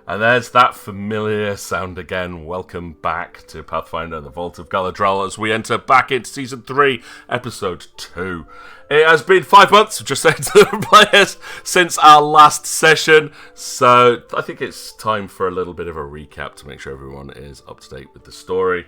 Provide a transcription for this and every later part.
And there's that familiar sound again. Welcome back to Pathfinder, the Vault of Galudrahl, as we enter back into Season 3, Episode 2. It has been 5 months, just saying to the players, since our last session. So I think it's time for a little bit of a recap to make sure everyone is up to date with the story.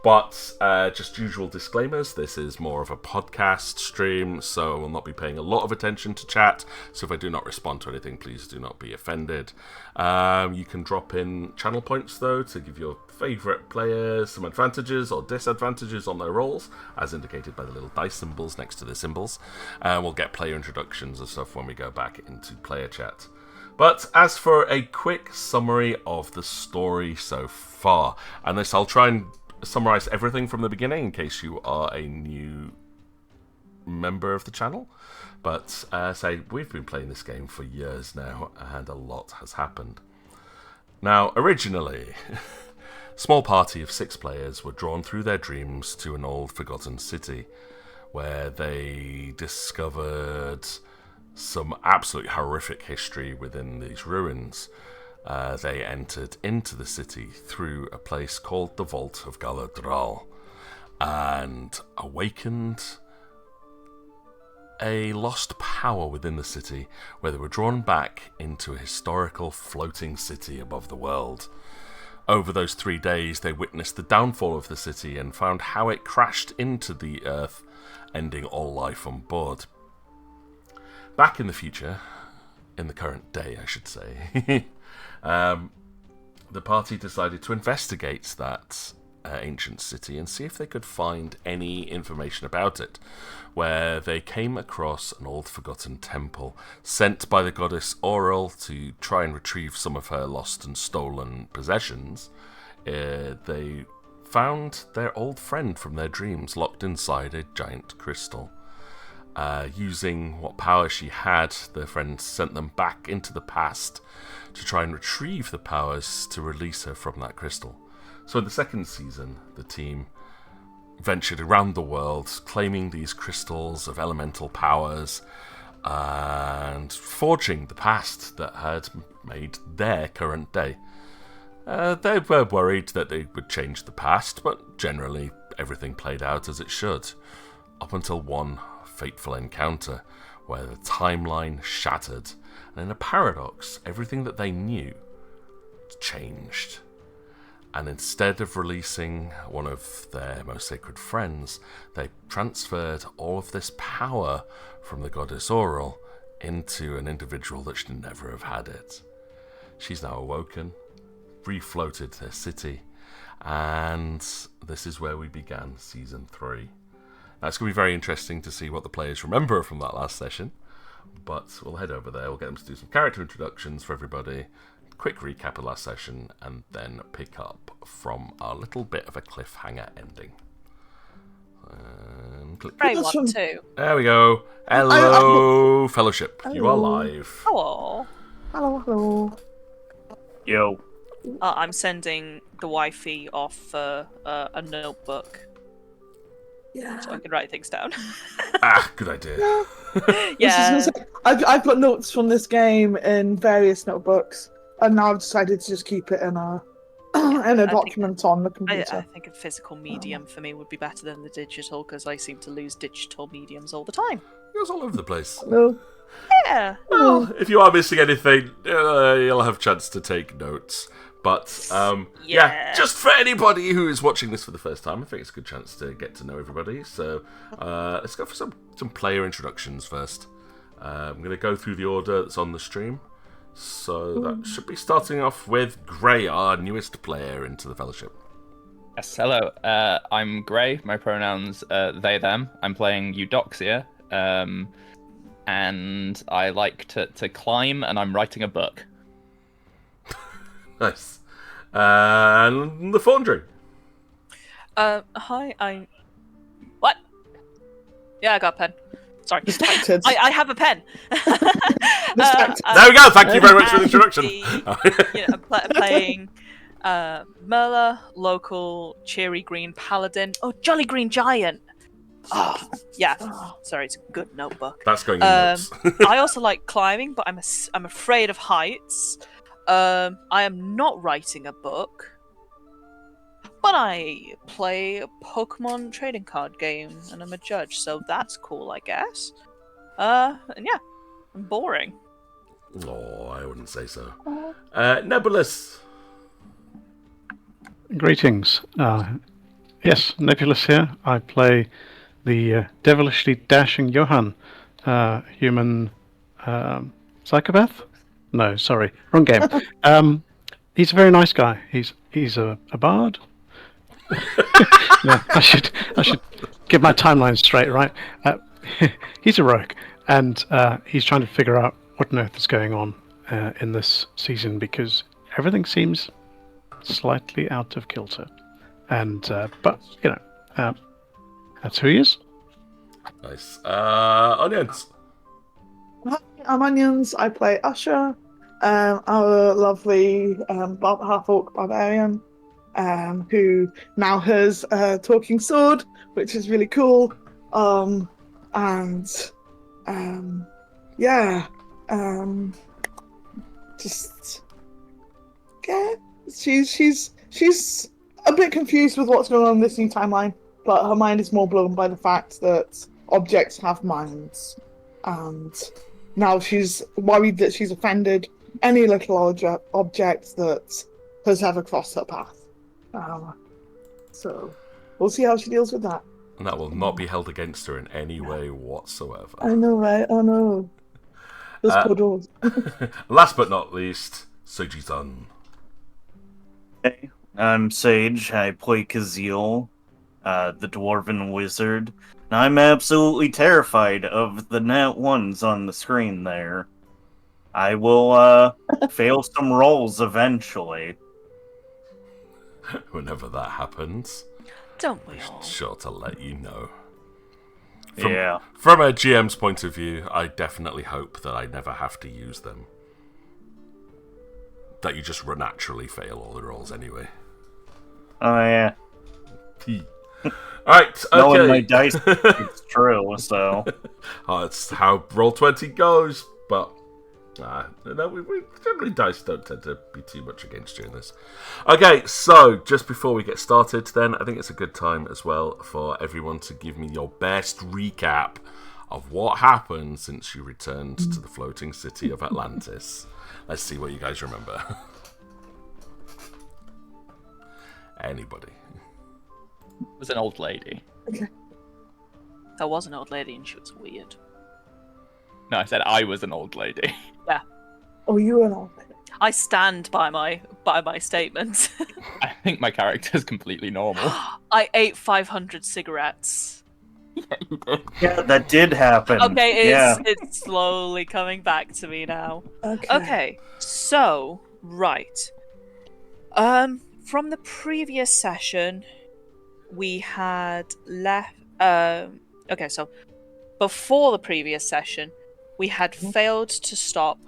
But just usual disclaimers, this is more of a podcast stream, so I will not be paying a lot of attention to chat. So if I do not respond to anything, please do not be offended. You can drop in channel points, though, to give your favourite players some advantages or disadvantages on their rolls, as indicated by the little dice symbols next to the symbols. We'll get player introductions and stuff when we go back into player chat. But as for a quick summary of the story so far, and this I'll try and summarize everything from the beginning in case you are a new member of the channel. But we've been playing this game for years now, and a lot has happened. Now, originally, a small party of 6 players were drawn through their dreams to an old forgotten city, where they discovered some absolutely horrific history within these ruins. They entered into the city through a place called the Vault of Galudrahl and awakened a lost power within the city, where they were drawn back into a historical floating city above the world. Over those 3 days, they witnessed the downfall of the city and found how it crashed into the earth, ending all life on board. Back in the future, in the current day, I should say, the party decided to investigate that ancient city and see if they could find any information about it, where they came across an old forgotten temple sent by the goddess Auril to try and retrieve some of her lost and stolen possessions. They found their old friend from their dreams locked inside a giant crystal. Using what power she had, their friend sent them back into the past to try and retrieve the powers to release her from that crystal. So in the second season, the team ventured around the world, claiming these crystals of elemental powers and forging the past that had made their current day. They were worried that they would change the past, but generally everything played out as it should, up until one fateful encounter where the timeline shattered, and in a paradox, everything that they knew changed. And instead of releasing one of their most sacred friends, they transferred all of this power from the goddess Auril into an individual that should never have had it. She's now awoken, refloated their city, and this is where we began Season 3. Now, it's going to be very interesting to see what the players remember from that last session, but we'll head over there, we'll get them to do some character introductions for everybody, quick recap of last session, and then pick up from our little bit of a cliffhanger ending. Click. I want to. There we go. Hello, Fellowship. Hello. You are live. Hello. Hello. Yo. I'm sending the wifey off a notebook Yeah. so I can write things down. Good idea. Yeah. I've got notes from this game in various notebooks, and now I've decided to just keep it in a document on the I computer. think a physical medium for me would be better than the digital, because I seem to lose digital mediums all the time. It was all over the place. No. Yeah. Well, if you are missing anything, you'll have a chance to take notes. But, yeah, just for anybody who is watching this for the first time, I think it's a good chance to get to know everybody. So, let's go for some player introductions first. I'm going to go through the order that's on the stream. So, that should be starting off with Gray, our newest player into the Fellowship. Yes, hello. I'm Gray. My pronouns they, them. I'm playing Eudoxia. And I like to climb, and I'm writing a book. Nice. And the Foundry. Hi, I'm... What? Yeah, I got a pen. Sorry. Distracted. I have a pen. Distracted. There we go. Thank you very much for the introduction. I'm playing Merla, local cheery green paladin. Oh, jolly green giant. Oh, yeah. Sorry, it's a good notebook. That's going in notes. I also like climbing, but I'm afraid of heights. I am not writing a book, but I play a Pokemon trading card game, and I'm a judge, so that's cool, I guess. And yeah, I'm boring. Oh, I wouldn't say so. Nebulous. Greetings. Yes, Nebulous here. I play the devilishly dashing Johan, human psychopath? No, sorry, wrong game. He's a very nice guy. He's a bard. No, I should get my timeline straight, right? He's a rogue, and he's trying to figure out what on earth is going on in this season because everything seems slightly out of kilter. And but that's who he is. Nice. Onions. Hi, I'm Onions. I play Usher, our lovely half-orc barbarian, who now has a talking sword, which is really cool. She's a bit confused with what's going on in this new timeline, but her mind is more blown by the fact that objects have minds, and now she's worried that she's offended any little object that has ever crossed her path. So we'll see how she deals with that. And that will not be held against her in any way whatsoever. I know, right? Oh no. Those poor doors. Last but not least, Soji-san. Hey, I'm Sage. I play Kazeel, the Dwarven Wizard. And I'm absolutely terrified of the nat ones on the screen there. I will fail some rolls eventually. Whenever that happens, Don't we all? I'm sure to let you know. Yeah. From a GM's point of view, I definitely hope that I never have to use them. That you just naturally fail all the rolls anyway. Oh, yeah. Alright, okay. Knowing my dice, it's true, so... It's how Roll20 goes, but... we generally dice don't tend to be too much against you in this. Okay, so just before we get started, then I think it's a good time as well for everyone to give me your best recap of what happened since you returned to the floating city of Atlantis. Let's see what you guys remember. Anybody? It was an old lady. Okay. There was an old lady and she was weird. No, I said I was an old lady. Oh, you and all. I stand by my statement. I think my character's completely normal. I ate 500 cigarettes. Yeah, you did. Yeah, that did happen. Okay, Yeah. it's slowly coming back to me now. Okay. Okay, so right. From the previous session, we had left. Okay, so before the previous session, we had failed to stop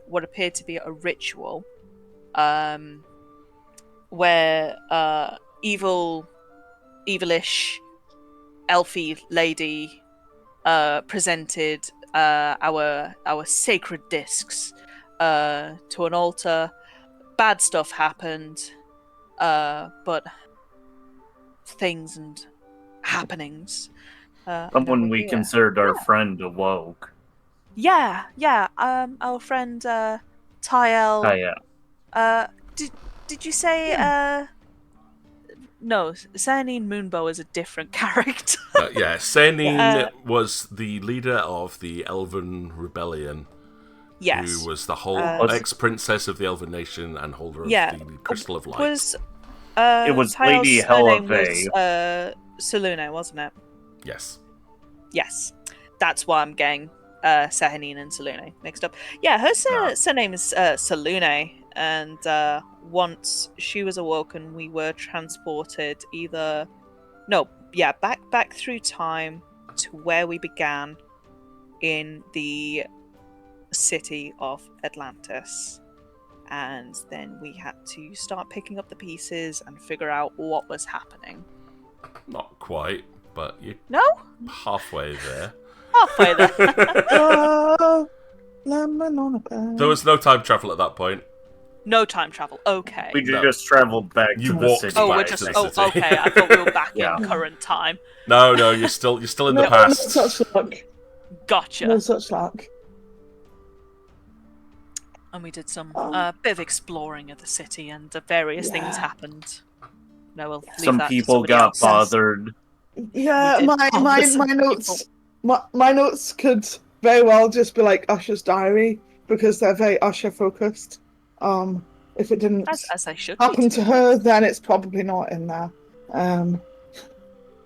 what appeared to be a ritual, where evilish, elfy lady presented our sacred discs to an altar. Bad stuff happened, but things and happenings. Someone we considered our friend awoke. Yeah. Our friend Tyel. Oh, yeah. Did you say no? Cernine Moonbow is a different character. Yeah, Cernine was the leader of the Elven Rebellion. Yes. Who was the whole ex-princess of the Elven Nation and holder of the Crystal of Light. It was Tyel's Lady surname Helave. was Selune, wasn't it? Yes. Yes. That's why I'm getting Sahanine and Selune mixed up. Yeah, her surname is Selune, and once she was awoken, we were transported back through time to where we began in the city of Atlantis. And then we had to start picking up the pieces and figure out what was happening. Not quite, but you're halfway there. Lemon on a pen. There was no time travel at that point. No time travel. Okay. We No. just traveled back You to the walked city. Oh, we're back just. to the Oh, city. okay. I thought we were back Yeah. in current time. No, you're still in the No past. such luck. Gotcha. No such luck. And we did some Oh. bit of exploring of the city, and various things Yeah. happened. No, we'll leave Some that to people somebody got else. bothered. Yeah, We did my bother some notes, my notes could very well just be like Usher's diary because they're very Usher focused. If it didn't As I should. happen to her, then it's probably not in there.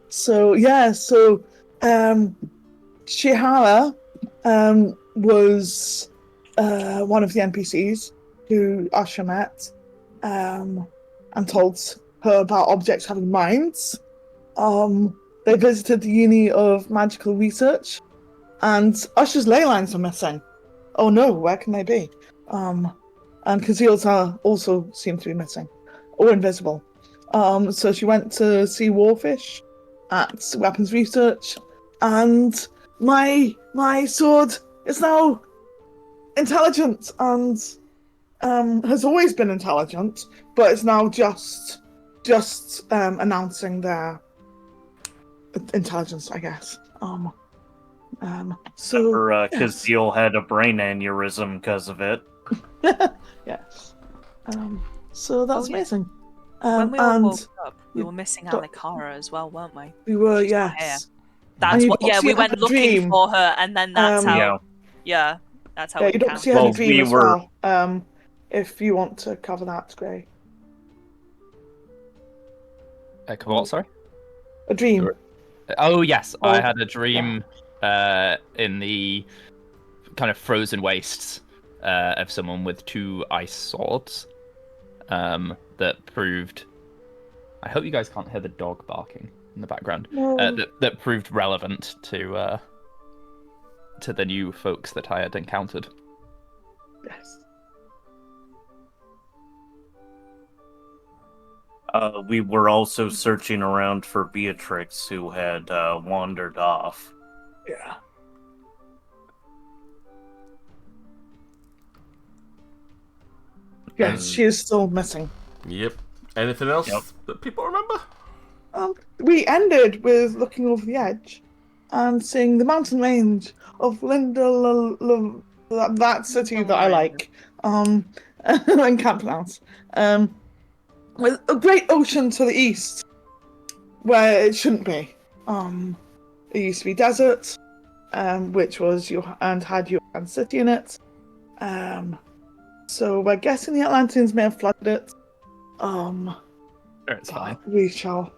So yeah, Shihara was one of the NPCs who Usher met and told her about objects having minds. They visited the Uni of Magical Research, and Usher's ley lines are missing. Oh no, where can they be? And Kazil's also seem to be missing, or invisible. So she went to see Warfish at Weapons Research, and my sword is now intelligent and has always been intelligent, but it's now just announcing their intelligence, I guess. So Kazil had a brain aneurysm because of it. yes. So that's yeah. amazing. When we all and woke up, we were missing Doc- Alikara as well, weren't we? we were, She's not yes. That's you what. Yeah, obviously we had went a looking dream. for her, and then that's how. Yeah. Yeah, that's how Yeah, we you'd count. obviously had Well, a dream we as were- well. If you want to cover that, Gray. What? Sorry. A dream. Sure. Oh yes, Oh, I had a dream in the kind of frozen wastes of someone with 2 ice swords that proved. I hope you guys can't hear the dog barking in the background. No. That proved relevant to the new folks that I had encountered. Yes. We were also searching around for Beatrix, who had wandered off. Yeah. Yes, And- she is still missing. Yep. Anything else Yep. that people remember? We ended with looking over the edge and seeing the mountain range of that city that I like. And can't pronounce. With a great ocean to the east, where it shouldn't be. It used to be desert, which was had Johan City in it. So we're guessing the Atlanteans may have flooded it. Sure, it's fine. We shall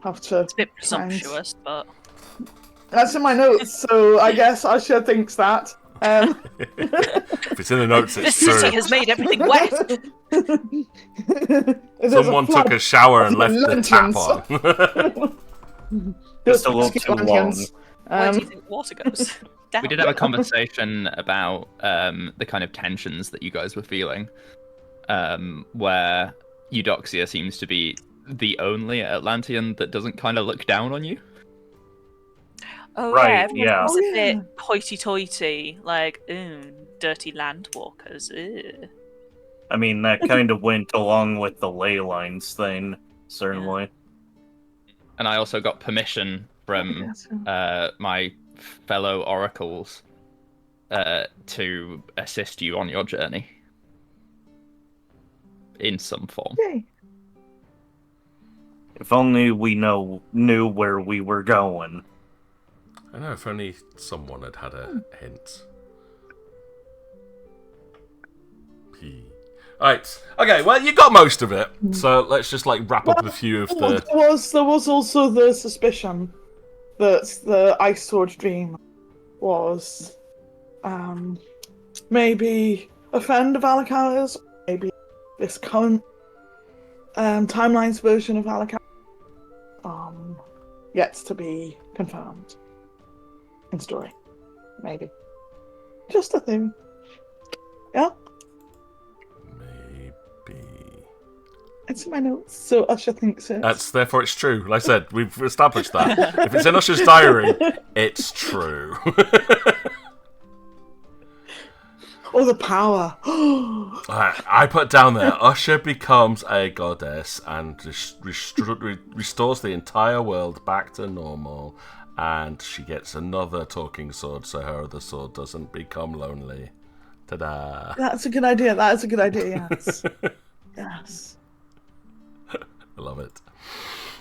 have to. It's a bit find- presumptuous, but That's in my notes, so I guess Usher thinks that. If it's in the notes, this it's true. city has made everything wet. Someone took a shower and left the tap on. Just a little too long. Where do you think water goes? Down. We did have a conversation about the kind of tensions that you guys were feeling, where Eudoxia seems to be the only Atlantean that doesn't kind of look down on you. Oh Right, yeah, everyone yeah. was a Oh, yeah. bit hoity-toity, like, dirty landwalkers. Ew. I mean, that kind of went along with the ley lines thing, certainly. And I also got permission from my fellow oracles to assist you on your journey in some form. Yay. If only we knew where we were going. I know, if only someone had had a hint. Alright, okay, well, you got most of it, so let's just, wrap up a few of the... There was also the suspicion that the Ice Sword dream was maybe a friend of Alikara's, maybe this current timeline's version of Alikara. Yet to be confirmed in story. Maybe. Just a thing. Yeah? Maybe... It's in my notes, so Usher thinks it. Therefore it's true. Like I said, we've established that. If it's in Usher's diary, it's true. Oh, the power. I put down there, Usher becomes a goddess and restores the entire world back to normal, and she gets another talking sword so her other sword doesn't become lonely. Ta-da! That's a good idea. That is a good idea, yes. Yes. I love it.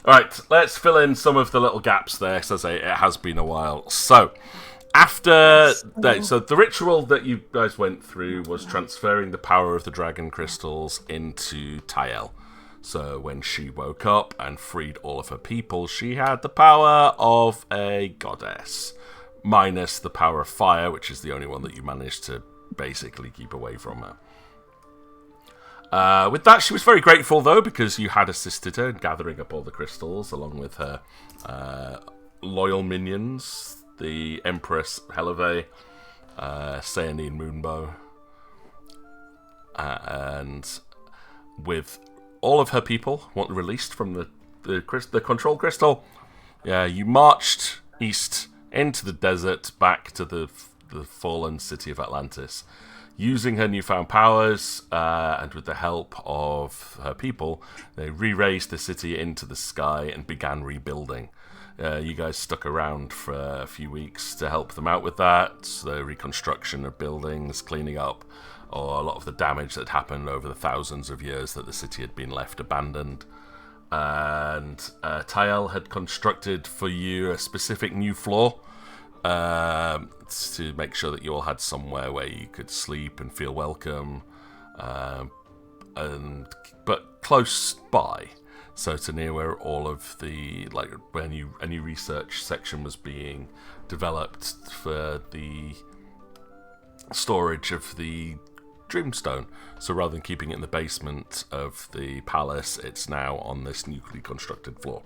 Alright, let's fill in some of the little gaps there, because as I say, it has been a while. So, after that, so the ritual that you guys went through was transferring the power of the dragon crystals into Tael. So when she woke up and freed all of her people, she had the power of a goddess, minus the power of fire, which is the only one that you managed to basically keep away from her. With that, she was very grateful, though, because you had assisted her in gathering up all the crystals, along with her loyal minions, the Empress Helave, Sayanine Moonbow, and with all of her people released from the control crystal, you marched east into the desert, back to the fallen city of Atlantis. Using her newfound powers, and with the help of her people, they re-raised the city into the sky and began rebuilding. You guys stuck around for a few weeks to help them out with that, the reconstruction of buildings, cleaning up or a lot of the damage that happened over the thousands of years that the city had been left abandoned. And Tael had constructed for you a specific new floor, to make sure that you all had somewhere where you could sleep and feel welcome, but close by, so to near where all of the when a new research section was being developed for the storage of the Dreamstone. So rather than keeping it in the basement of the palace, it's now on this newly constructed floor.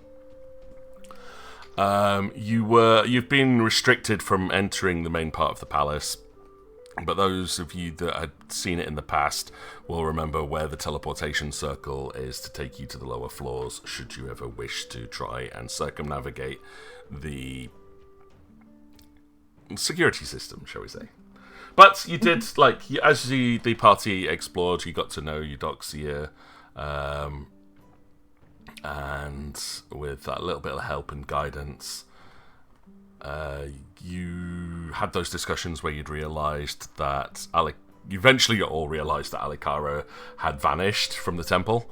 You've been restricted from entering the main part of the palace, but those of you that had seen it in the past will remember where the teleportation circle is to take you to the lower floors, should you ever wish to try and circumnavigate the security system, shall we say. But you did, as the party explored, you got to know Eudoxia, and with a little bit of help and guidance, you had those discussions where you'd realised that eventually you all realised that Alikara had vanished from the temple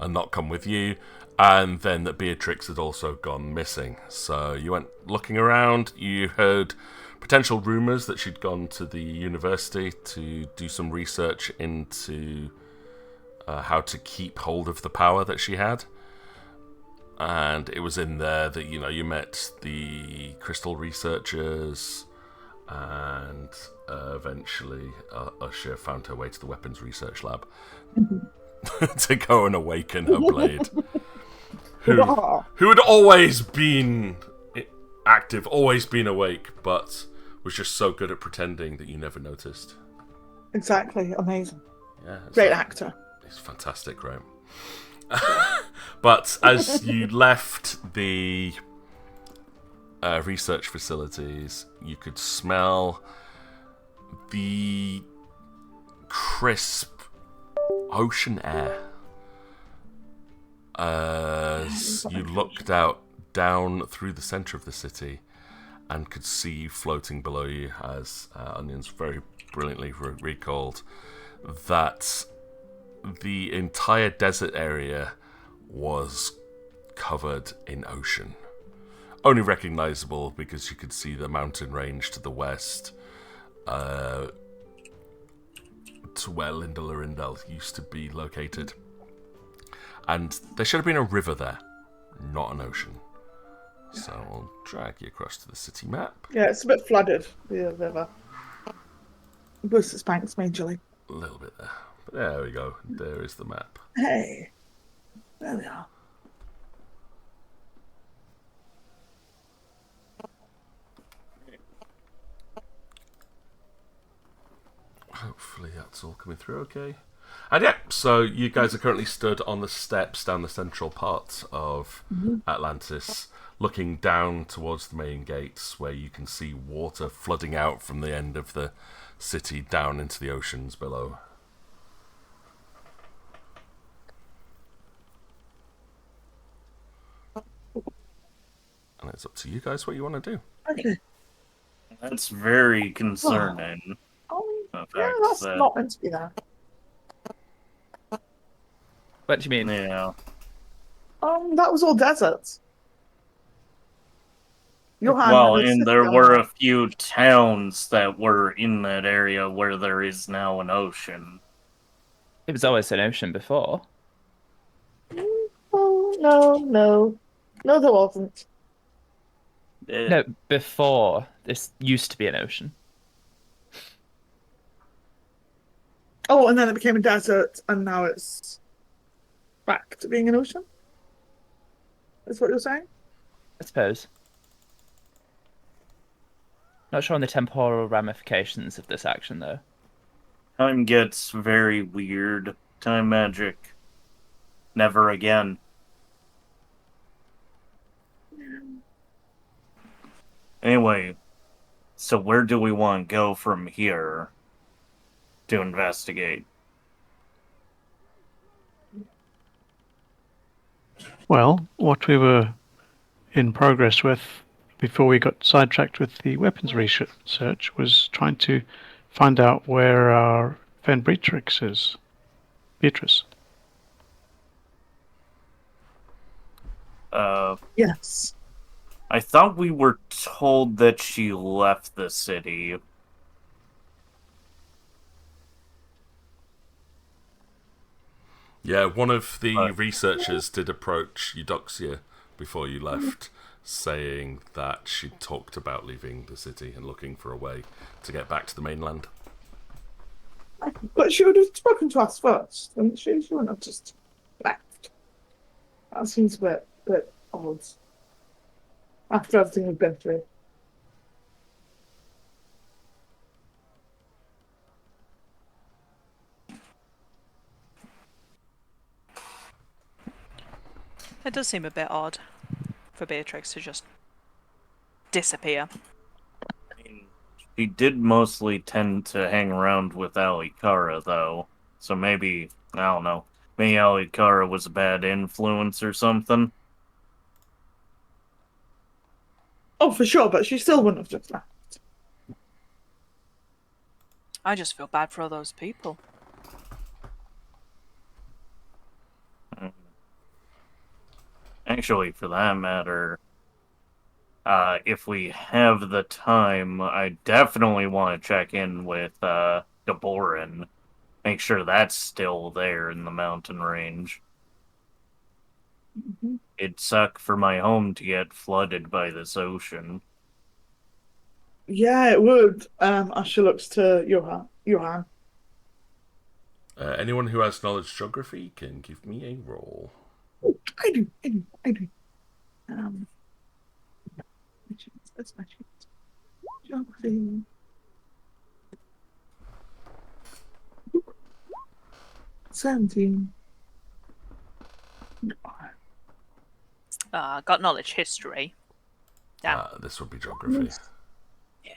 and not come with you, and then that Beatrix had also gone missing. So you went looking around, you heard potential rumours that she'd gone to the university to do some research into how to keep hold of the power that she had. And it was in there that, you met the crystal researchers, and eventually Usher found her way to the weapons research lab to go and awaken her blade, who had always been active, always been awake, but was just so good at pretending that you never noticed. Exactly. Amazing. Yeah, Great actor. He's fantastic, right? But as you left the research facilities, you could smell the crisp ocean air as you looked out down through the center of the city and could see floating below you, as Onions very brilliantly recalled, that the entire desert area was covered in ocean. Only recognizable because you could see the mountain range to the west, to where Linda Lorindel used to be located. And there should have been a river there, not an ocean. So I'll drag you across to the city map. Yeah, it's a bit flooded, the river. Boosts its banks majorly. A little bit there. But there we go. There is the map. Hey, there we are. Hopefully that's all coming through okay. And yeah, so you guys are currently stood on the steps down the central part of Atlantis, looking down towards the main gates, where you can see water flooding out from the end of the city down into the oceans below. And it's up to you guys what you want to do. Okay. That's very concerning. Yeah, fact that's that- not meant to be there. What do you mean? Yeah. That was all desert. Johan Well, had a and city there on were that. a few towns that were in that area where there is now an ocean. It was always an ocean before. Oh, no, there wasn't. No, before this used to be an ocean. Oh, and then it became a desert, and now it's back to being an ocean? That's what you're saying? I suppose. Not sure on the temporal ramifications of this action, though. Time gets very weird. Time magic. Never again. Anyway, so where do we want to go from here to investigate? Well, what we were in progress with before we got sidetracked with the weapons research was trying to find out where our friend Beatrix is. Beatrice. Yes. I thought we were told that she left the city. Yeah, one of the Right. researchers did approach Eudoxia before you left, saying that she'd talked about leaving the city and looking for a way to get back to the mainland. But she would have spoken to us first, wouldn't she? She wouldn't have just left. That seems a bit odd. After everything we've been through. It does seem a bit odd for Beatrix to just disappear. I mean, she did mostly tend to hang around with Alikara, though. So maybe, I don't know, maybe Alikara was a bad influence or something. Oh, for sure, but she still wouldn't have just left. I just feel bad for all those people. Actually, for that matter, if we have the time, I definitely want to check in with Gaborin. Make sure that's still there in the mountain range. Mm-hmm. It'd suck for my home to get flooded by this ocean. Yeah, it would. Asha looks to Johan. Anyone who has knowledge geography can give me a roll. Oh, I do. That's my sheet. Geography. $17. Got knowledge history. Damn. This would be geography. Yeah.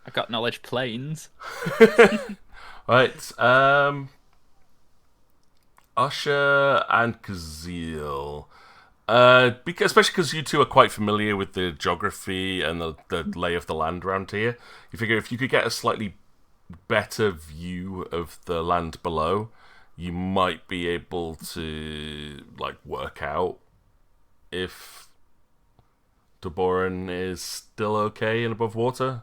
I got knowledge planes. Right, Usher and Kazil. Especially because you two are quite familiar with the geography and the lay of the land around here. You figure if you could get a slightly better view of the land below, you might be able to work out if Gaborin is still okay and above water.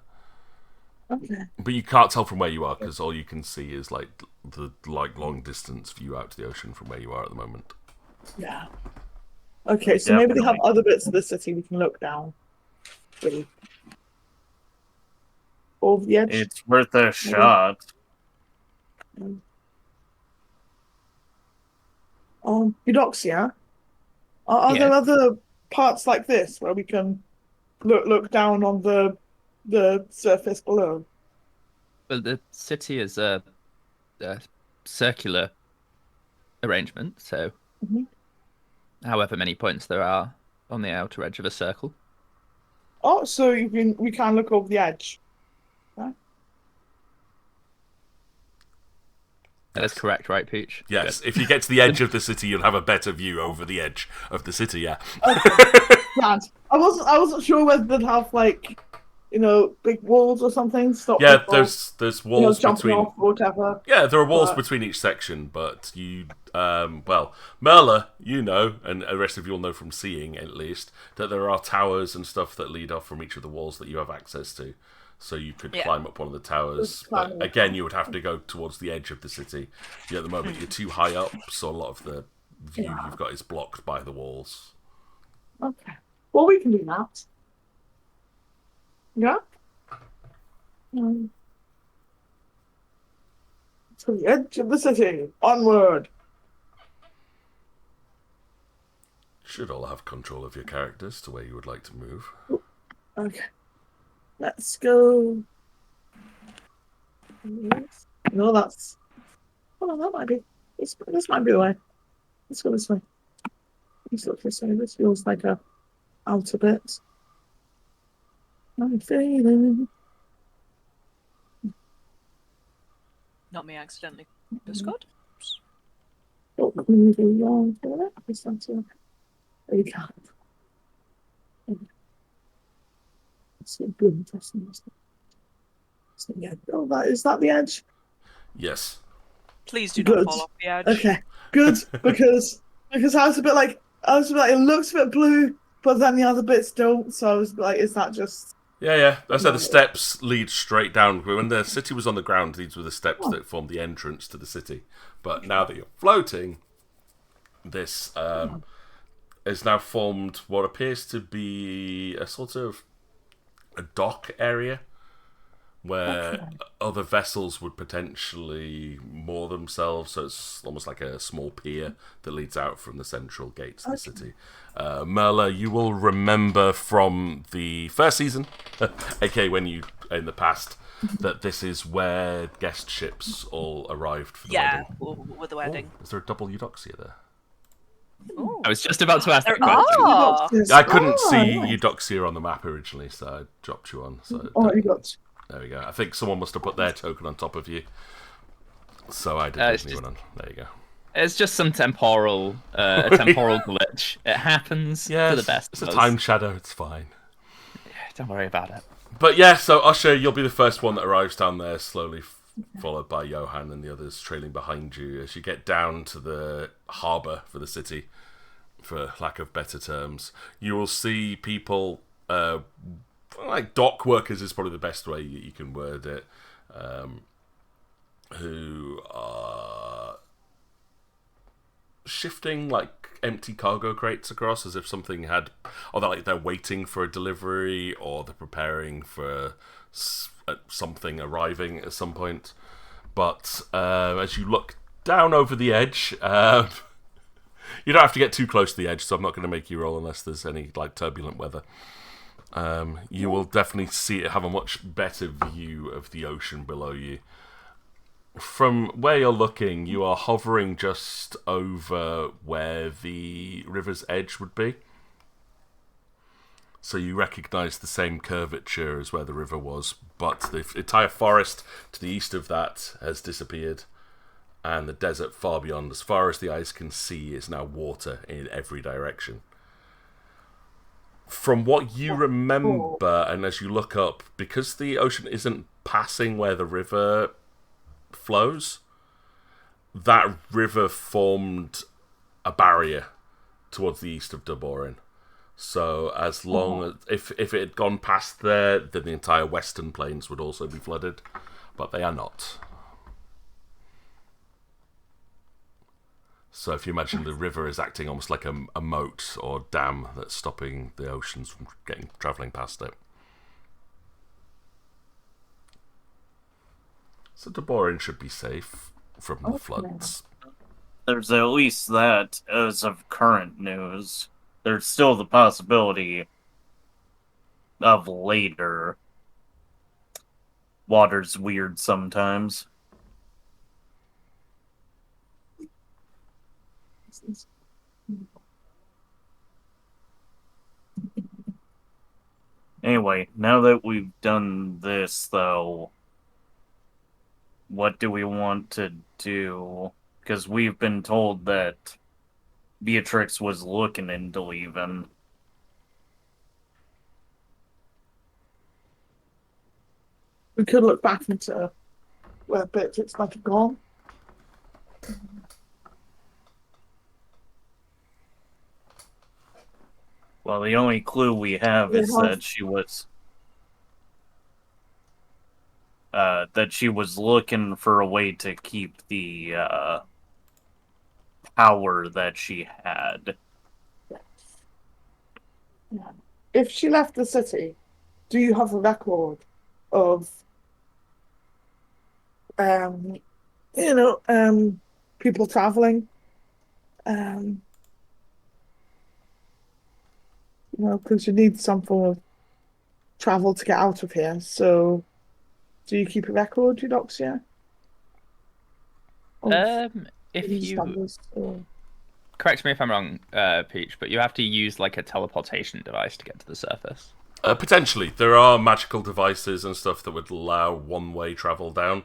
Okay. But you can't tell from where you are because all you can see is the long distance view out to the ocean from where you are at the moment. Yeah. Okay, so maybe they have Definitely. other bits of the city we can look down. Really. Over the edge. It's worth a shot. Eudoxia. Are there Yeah. other parts like this where we can look down on the surface below? Well, the city is a circular arrangement, so Mhm. however many points there are on the outer edge of a circle. Oh, so we can look over the edge. That is correct, right, Peach? Yes, if you get to the edge of the city, you'll have a better view over the edge of the city. Yeah. Grand. I wasn't sure whether they'd have like, big walls or something stop Yeah, people, there's walls jumping between. off or whatever. Yeah, there are walls But- between each section, but Merla, and the rest of you will know from seeing at least that there are towers and stuff that lead off from each of the walls that you have access to. So you could climb up one of the towers, but again, you would have to go towards the edge of the city. At the moment, you're too high up, so a lot of the view you've got is blocked by the walls. Okay. Well, we can do that. Yeah. To the edge of the city. Onward. Should all have control of your characters to where you would like to move. Okay. Let's go. No, that's. Oh, that might be. This might be the way. Let's go this way. Let's look this way. This feels like out a bit. I'm failing. Not me accidentally. Discord? Oh, can we do wrong for that? Is that a... There you go. Let's see, good testing. So, yeah. Oh, is that the edge? Yes. Please do not Good. fall off the edge. Okay, good, because I was a bit like, it looks a bit blue, but then the other bits don't, so I was like, is that just... Yeah. I said the steps lead straight down. When the city was on the ground, these were the steps that formed the entrance to the city. But now that you're floating, this has now formed what appears to be a sort of a dock area where other vessels would potentially moor themselves. So it's almost like a small pier that leads out from the central gates of the city. Merla, you will remember from the first season, aka when you, in the past, that this is where guest ships all arrived for the Yeah, wedding. with the wedding. Is there a double Eudoxia there? Ooh. I was just about to ask There that question. are! I couldn't see nice. Eudoxia on the map originally, so I dropped you on. So Oh, you got... there we go. I think someone must have put their token on top of you. So I didn't it's put anyone on. There you go. It's just some temporal glitch. It happens Yeah, to the best it's of a us. time shadow. It's fine. Don't worry about it. But yeah, so Usher, you'll be the first one that arrives down there, slowly followed by Johan and the others trailing behind you as you get down to the harbour for the city, for lack of better terms. You will see people, like dock workers is probably the best way you can word it, who are shifting like empty cargo crates across as if something had, or they're waiting for a delivery, or they're preparing for something arriving at some point. But as you look down over the edge, you don't have to get too close to the edge, so I'm not going to make you roll unless there's any like turbulent weather. You will definitely have a much better view of the ocean below you. From where you're looking, you are hovering just over where the river's edge would be. So you recognise the same curvature as where the river was, but the entire forest to the east of that has disappeared, and the desert far beyond, as far as the eyes can see, is now water in every direction. From what you remember, and as you look up, because the ocean isn't passing where the river flows, that river formed a barrier towards the east of Duborin. So as long as if it had gone past there, then the entire western plains would also be flooded, but they are not. So if you imagine the river is acting almost like a moat or dam that's stopping the oceans from travelling past it. So Duborin should be safe from the floods. There's at least that as of current news. There's still the possibility of later. Water's weird sometimes. Anyway, now that we've done this, though, what do we want to do? Because we've been told that Beatrix was looking into leaving. We could look back into where Beatrix might have gone. Well, the only clue we have is that she was looking for a way to keep the power that she had. Yeah. If she left the city, do you have a record of, people traveling? Because you need some form of travel to get out of here. So, do you keep a record, Eudoxia? If you correct me if I'm wrong, Peach, but you have to use like a teleportation device to get to the surface. Potentially, there are magical devices and stuff that would allow one-way travel down.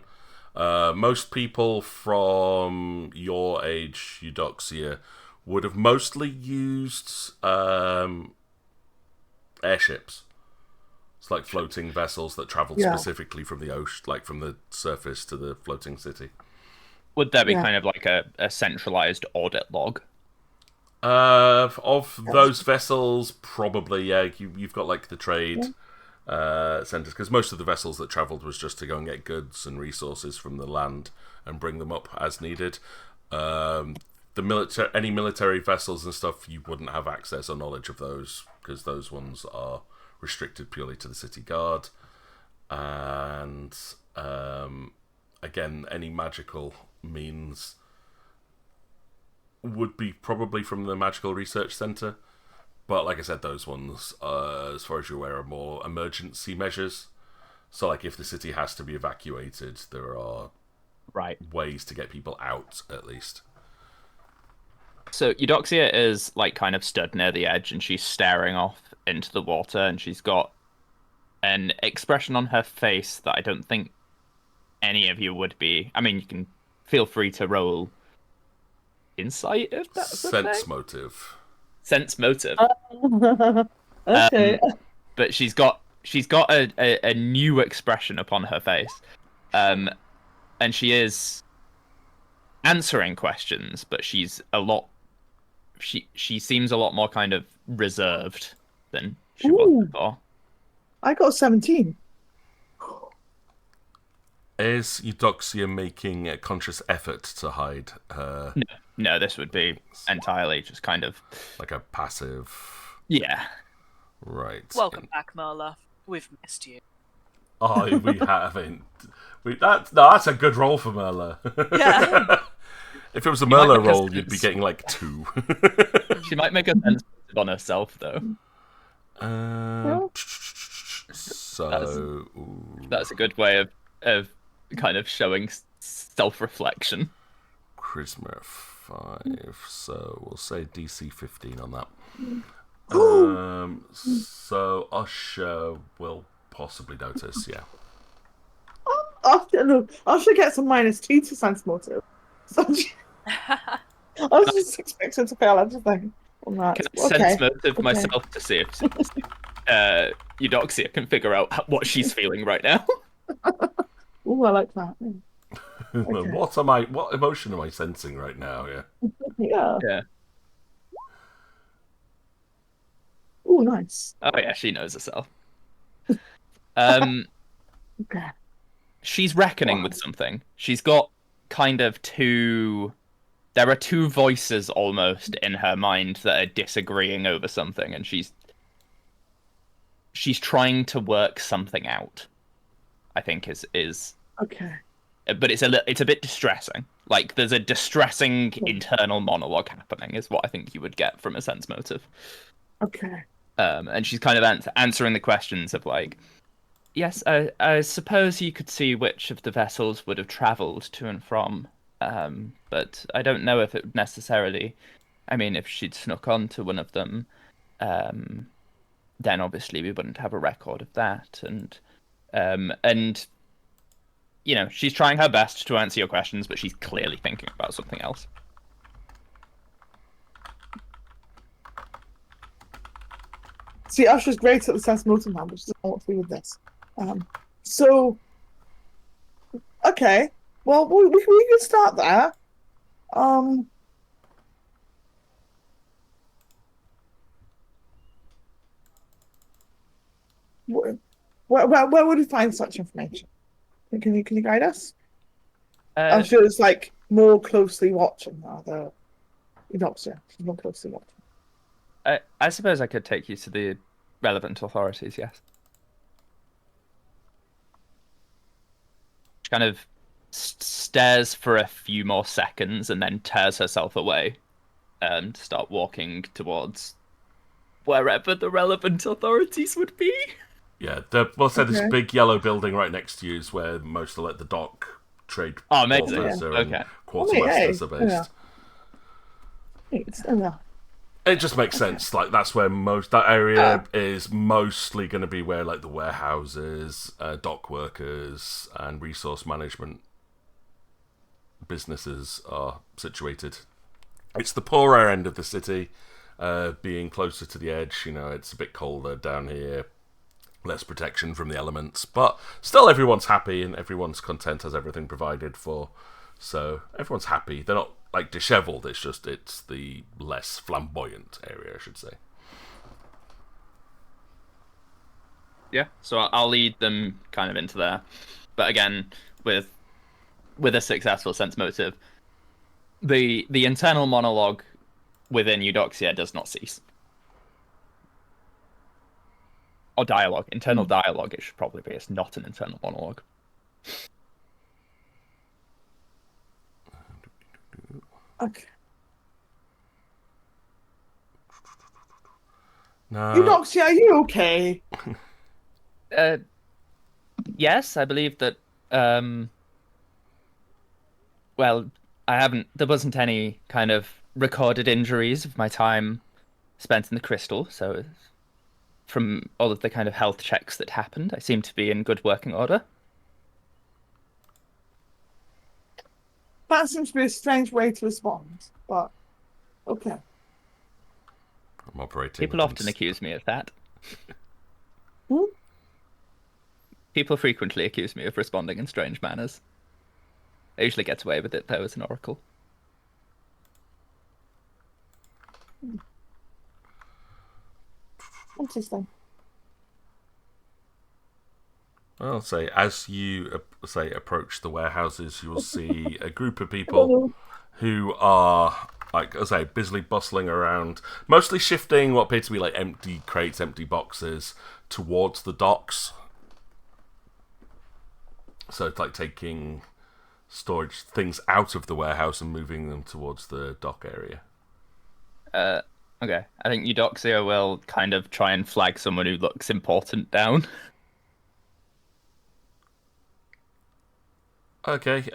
Most people from your age, Eudoxia, would have mostly used airships. It's like floating vessels that traveled specifically from the ocean, like from the surface to the floating city. Would there be kind of like a centralized audit log? Of those vessels, probably, yeah. You've got like the trade centers, because most of the vessels that travelled was just to go and get goods and resources from the land and bring them up as needed. Any military vessels and stuff, you wouldn't have access or knowledge of those, because those ones are restricted purely to the city guard. And again, any magical means would be probably from the Magical Research Centre. But like I said, those ones, as far as you're aware, are more emergency measures. So like if the city has to be evacuated, there are ways to get people out, at least. So Eudoxia is like kind of stood near the edge, and she's staring off into the water, and she's got an expression on her face that I don't think any of you would be. I mean, you can feel free to roll insight if that's sense motive. Sense motive. Okay. But she's got a new expression upon her face, and she is answering questions, but she's a lot. She seems a lot more kind of reserved than she was before. I got 17. Is Eudoxia making a conscious effort to hide her? No, this would be entirely just kind of like a passive. Yeah. Right. Welcome back, Merla. We've missed you. Oh, we haven't. That's a good roll for Merla. Yeah. If it was a Merla roll, you'd be getting like 2. She might make a sense on herself, though. So that's a good way of kind of showing self-reflection. Charisma 5, so we'll say DC 15 on that. So Usher will possibly notice, yeah. I should get some -2 to sense motive. I was just expecting to fail everything on that. Can I sense motive myself to see if Eudoxia can figure out what she's feeling right now? Oh, I like that. Okay. What emotion am I sensing right now? Yeah. Yeah. Oh, nice. Oh yeah, she knows herself. Okay. She's reckoning with something. She's got kind of there are two voices almost in her mind that are disagreeing over something, and she's trying to work something out. I think is okay. But it's a bit distressing. Like there's a distressing internal monologue happening, is what I think you would get from a sense motive. Okay. And she's kind of answering the questions of like, yes, I suppose you could see which of the vessels would have travelled to and from, but I don't know if it would necessarily. I mean, if she'd snuck onto one of them, then obviously we wouldn't have a record of that. And you know, she's trying her best to answer your questions, but she's clearly thinking about something else. See, Usher's great at the sense motive now, but she doesn't know what to do with this. So, okay. Well, we can start there. Where would we find such information? Can you guide us? I'm sure it's like more closely watching the doctor. She's more closely watching. I suppose I could take you to the relevant authorities, yes. She kind of stares for a few more seconds and then tears herself away and start walking towards wherever the relevant authorities would be. Yeah, we'll say this big yellow building right next to you is where most of like the dock trade quarters and quartermasters are based. It just makes sense. Like that's where that area is mostly going to be where like the warehouses, dock workers, and resource management businesses are situated. It's the poorer end of the city, being closer to the edge. You know, it's a bit colder down here, less protection from the elements, but still everyone's happy and everyone's content, has everything provided for. So everyone's happy. They're not like disheveled. It's the less flamboyant area, I should say. Yeah, so I'll lead them kind of into there, but again, with a successful sense motive, the internal monologue within Eudoxia does not cease. Or dialogue, internal dialogue. It should probably be. It's not an internal monologue. Okay. No. Eudoxia, are you okay? Yes, I believe that. Well, there wasn't any kind of recorded injuries of my time spent in the crystal, so from all of the kind of health checks that happened, I seem to be in good working order. That seems to be a strange way to respond, but okay. I'm operating. People often accuse me of that. Hmm? People frequently accuse me of responding in strange manners. I usually get away with it, though, as an oracle. Interesting. I'll say, as you approach the warehouses, you will see a group of people who are, like I say, busily bustling around, mostly shifting what appear to be like empty crates, empty boxes towards the docks. So it's like taking storage things out of the warehouse and moving them towards the dock area. Okay. I think Eudoxia will kind of try and flag someone who looks important down. Okay. Can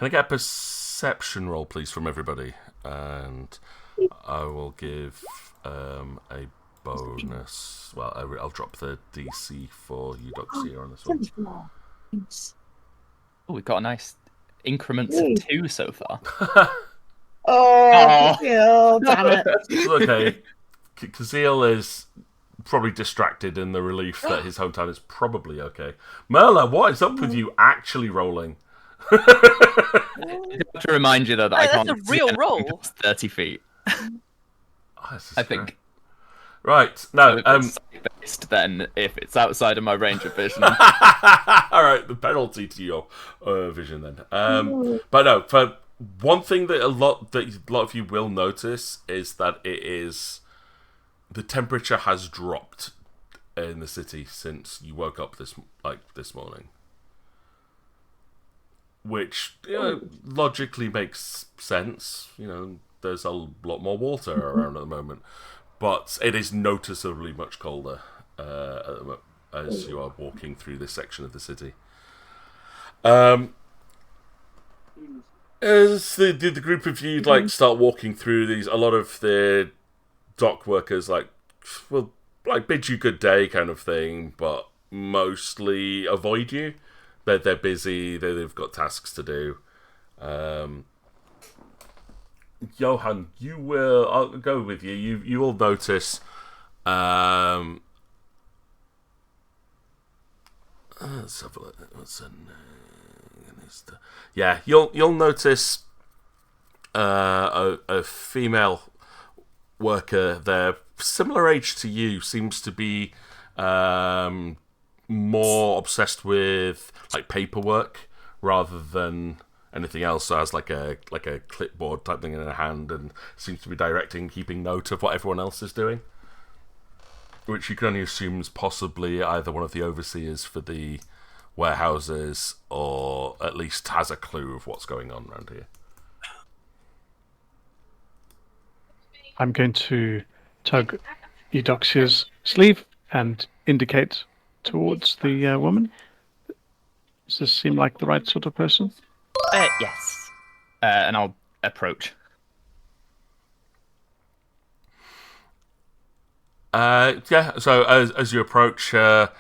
I get a perception roll, please, from everybody? And I will give a bonus. Well, I'll drop the DC for Eudoxia on this one. Oh, we've got a nice increments of 2 so far. Oh, damn it. It's okay. Kazeel is probably distracted in the relief that his hometown is probably okay. Merla, what is up with you actually rolling? To remind you though that I can't. That's a real roll. 30 feet. I think. Right. No. Based then, if it's outside of my range of vision. All right. The penalty to your vision then. But no. For one thing that a lot of you will notice is that the temperature has dropped in the city since you woke up this morning, which logically makes sense. You know, there's a lot more water around at the moment, but it is noticeably much colder as you are walking through this section of the city. As the group of you start walking through these, a lot of the dock workers will bid you good day kind of thing, but mostly avoid you. They're busy. They've got tasks to do. Johan, I'll go with you. You will notice. Let's have a look. What's her name? Yeah, you'll notice a female worker there, similar age to you, seems to be more obsessed with paperwork rather than anything else. So has like a clipboard type thing in her hand and seems to be directing, keeping note of what everyone else is doing, which you can only assume is possibly either one of the overseers for the warehouses or at least has a clue of what's going on around here. I'm going to tug Eudoxia's sleeve and indicate towards the woman. Does this seem like the right sort of person? Yes. And I'll approach. Yeah, so as you approach her,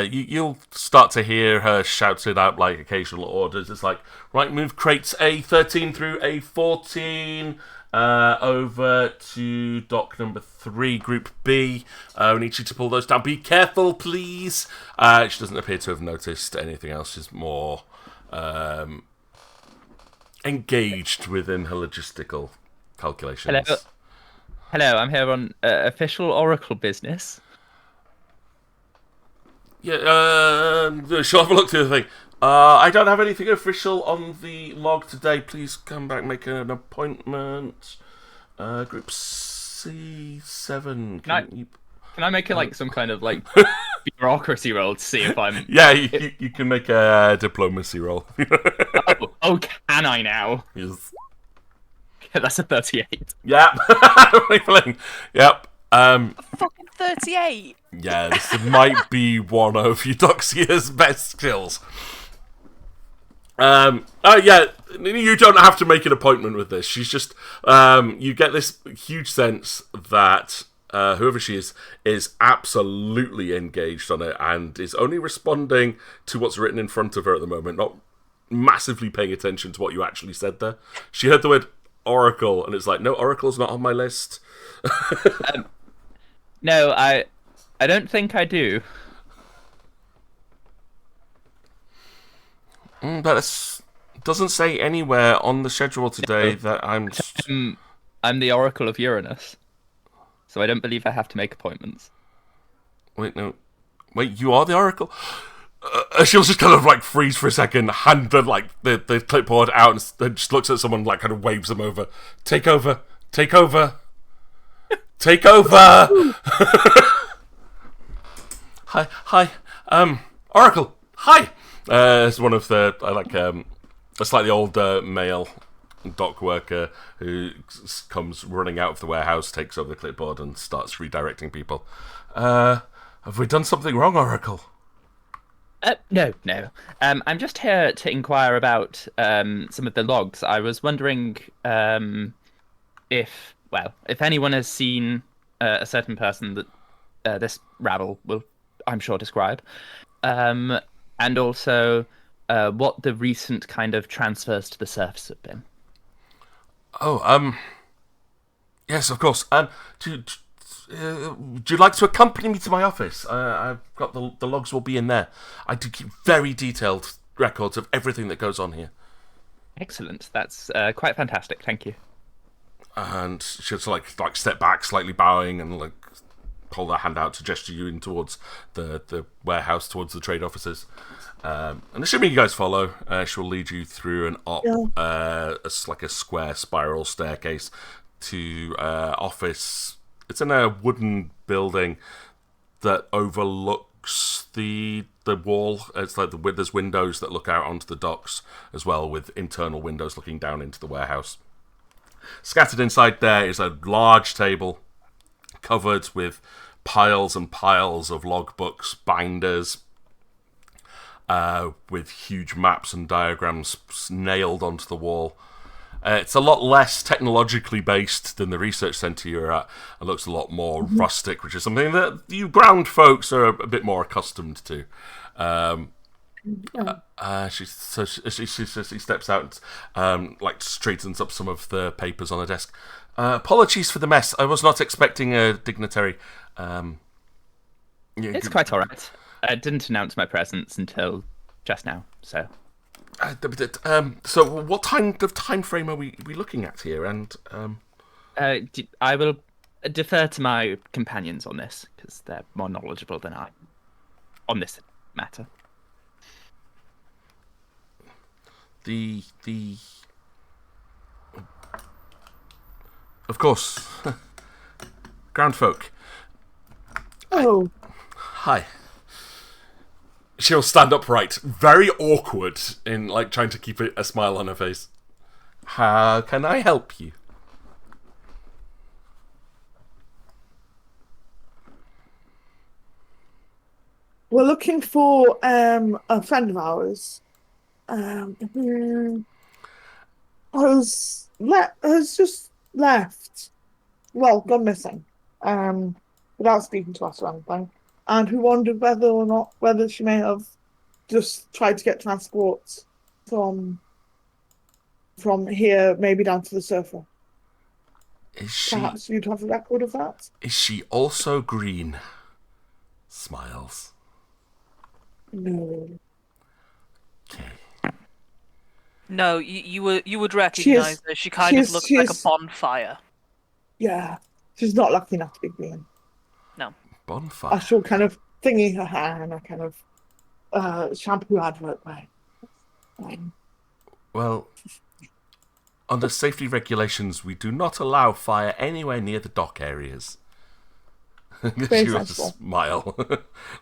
you'll start to hear her shouted out occasional orders. It's right, move crates A13 through A14 over to dock number 3, group B. We need you to pull those down. Be careful, please. She doesn't appear to have noticed anything else. She's more engaged within her logistical calculations. Hello, I'm here on official Oracle business. Yeah, she'll have a look through the thing. I don't have anything official on the log today. Please come back, make an appointment. Group C7. Can I make it some kind of bureaucracy roll to see if I'm... Yeah, you can make a diplomacy roll. oh, can I now? Yes. That's a 38. Yep. Yep. Fucking 38. Yeah, this might be one of Eudoxia's best skills. Oh yeah, you don't have to make an appointment with this. She's just, you get this huge sense that whoever she is absolutely engaged on it and is only responding to what's written in front of her at the moment, not massively paying attention to what you actually said there. She heard the word Oracle, and it's no, Oracle's not on my list. No, I don't think I do. But it doesn't say anywhere on the schedule today that I'm the Oracle of Uranus, so I don't believe I have to make appointments. Wait, no. Wait, you are the Oracle? She'll just kind of freeze for a second, hand the clipboard out, and then just looks at someone, kind of waves them over. Take over. Take over. Take over. Hi. Oracle. Hi. It's one of the a slightly older male dock worker who comes running out of the warehouse, takes over the clipboard, and starts redirecting people. Have we done something wrong, Oracle? No. I'm just here to inquire about some of the logs. I was wondering if anyone has seen a certain person that this rabble will, I'm sure, describe, and also what the recent kind of transfers to the surface have been. Oh, yes, of course. Would you like to accompany me to my office? I've got the logs will be in there. I do keep very detailed records of everything that goes on here. Excellent. That's quite fantastic. Thank you. And she'll step back, slightly bowing, and hold her hand out to gesture you in towards the warehouse, towards the trade offices. And assuming you guys follow, she'll lead you through a square spiral staircase to office. It's in a wooden building that overlooks the wall. It's there's windows that look out onto the docks as well, with internal windows looking down into the warehouse. Scattered inside there is a large table covered with piles and piles of logbooks, binders, with huge maps and diagrams nailed onto the wall. It's a lot less technologically based than the research centre you're at. It looks a lot more rustic, which is something that you ground folks are a bit more accustomed to. She steps out and straightens up some of the papers on the desk. Apologies for the mess. I was not expecting a dignitary. It's quite all right. I didn't announce my presence until just now, so. So what kind of time frame are we looking at here? And I will defer to my companions on this, because they're more knowledgeable than I on this matter. Of course, ground folk. Oh. Hi. She'll stand upright, very awkward in trying to keep a smile on her face. How can I help you? We're looking for a friend of ours who has just left. Well, gone missing. Without speaking to us or anything. And who wondered whether she may have just tried to get transport from here, maybe down to the surfer. Perhaps you'd have a record of that? Is she also green? Smiles. No. Okay. No, you would recognise her. She kind of looks like a bonfire. Yeah. She's not lucky enough to be green. No. Bonfire. I shall kind of thingy her hair in a kind of shampoo advert way. Well, under safety regulations, we do not allow fire anywhere near the dock areas. Very She will sensible. smile.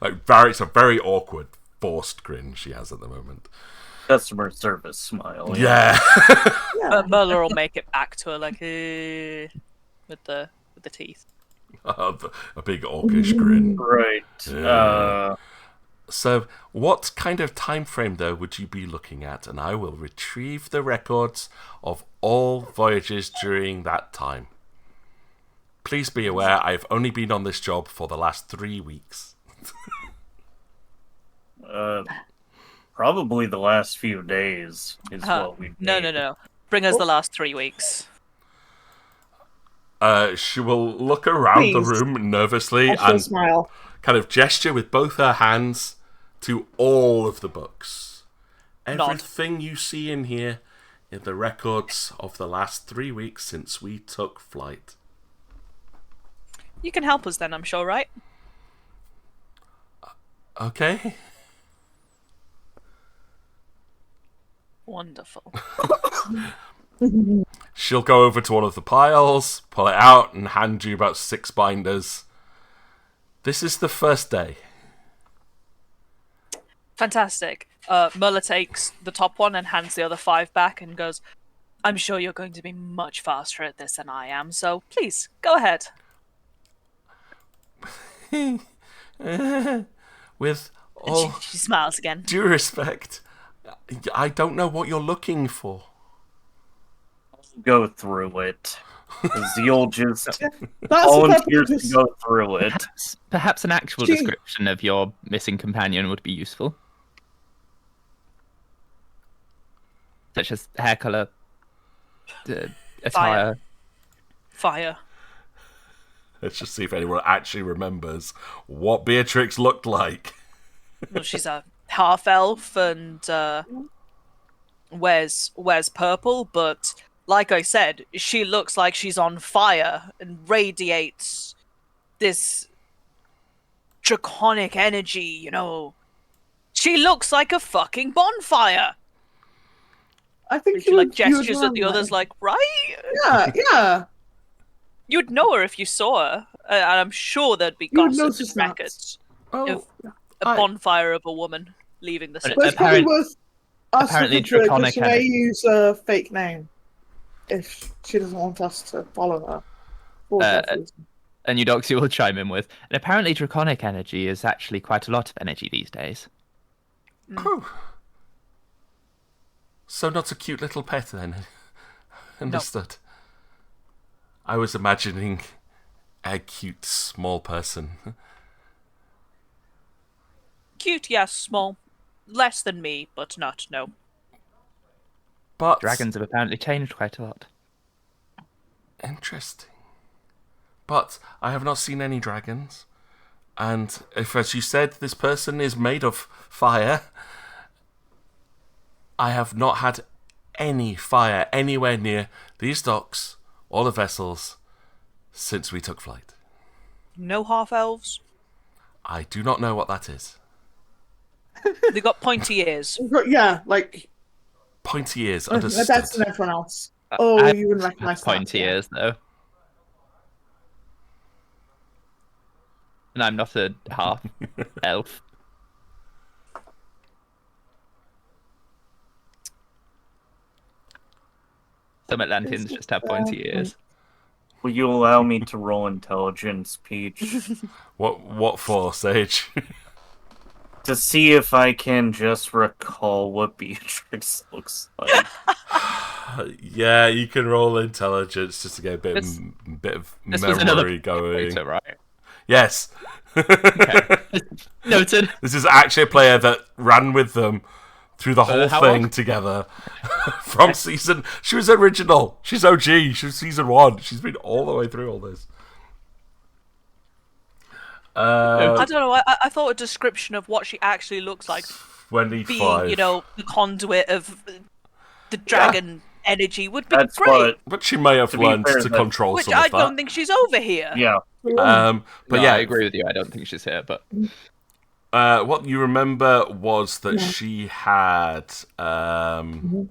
It's a very awkward, forced grin she has at the moment. Customer service smile. Yeah. Yeah. Muller will make it back to her with the teeth. A big orcish grin. Right. Yeah. So, what kind of time frame, though, would you be looking at? And I will retrieve the records of all voyages during that time. Please be aware, I've only been on this job for the last 3 weeks. Probably the last few days is what we. No. Bring us the last 3 weeks. She will look around the Please. room nervously I shall and smile. kind of gesture with both her hands to all of the books. Everything you see in here are the records of the last 3 weeks since we took flight. You can help us then, I'm sure, right? Okay. Wonderful. She'll go over to one of the piles, pull it out, and hand you about 6 binders. This is the first day. Fantastic. Muller takes the top one and hands the other 5 back and goes, I'm sure you're going to be much faster at this than I am, so please, go ahead. With And all she smiles again. due respect, I don't know what you're looking for. Go through it. Zeal just That's the volunteers purpose. to go through it. Perhaps an actual Gee. description of your missing companion would be useful. Such as hair colour, attire. Fire. Let's just see if anyone actually remembers what Beatrix looked like. Well, she's a half elf and wears purple, but like I said, she looks like she's on fire and radiates this draconic energy, you know. She looks like a fucking bonfire. I think And she like gestures at the others like, right? Yeah. You'd know her if you saw her. And I'm sure there'd be You would gossip notice and that. records Oh, of a bonfire of a woman leaving the city. But it's probably worth us apparently looking through it, 'cause draconic she may energy. use a fake name if she doesn't want us to follow her. For that reason. And Eudoxia will chime in with, and apparently draconic energy is actually quite a lot of energy these days. oh. So not a cute little pet then. Understood. I was imagining a cute, small person. Cute, yes, small. Less than me, but not, no. But... Dragons have apparently changed quite a lot. Interesting. But I have not seen any dragons. And if, as you said, this person is made of fire, I have not had any fire anywhere near these docks or the vessels since we took flight. No half-elves? I do not know what that is. They got pointy ears. Yeah, like Pointy ears, that's understood. than everyone else. Oh, I you wouldn't recognise that. Pointy ears, though. And I'm not a half elf. Some Atlanteans just have pointy ears. Will you allow me to roll intelligence, Peach? What for, Sage? To see if I can just recall what Beatrix looks like. Yeah, you can roll intelligence just to get a bit of This was another memory going. photo, right? Yes. Okay. Noted. This is actually a player that ran with them through the whole how thing long? together from season. She was original. She's OG. She was season 1. She's been all the way through all this. I don't know, I thought a description of what she actually looks like 25. being, the conduit of the dragon energy would be That's great. what. But she may have To be learned fair, to that- control Which some I of that. don't think she's over here. Yeah. But No, yeah, I agree with you. I don't think she's here, but what you remember was that she had right.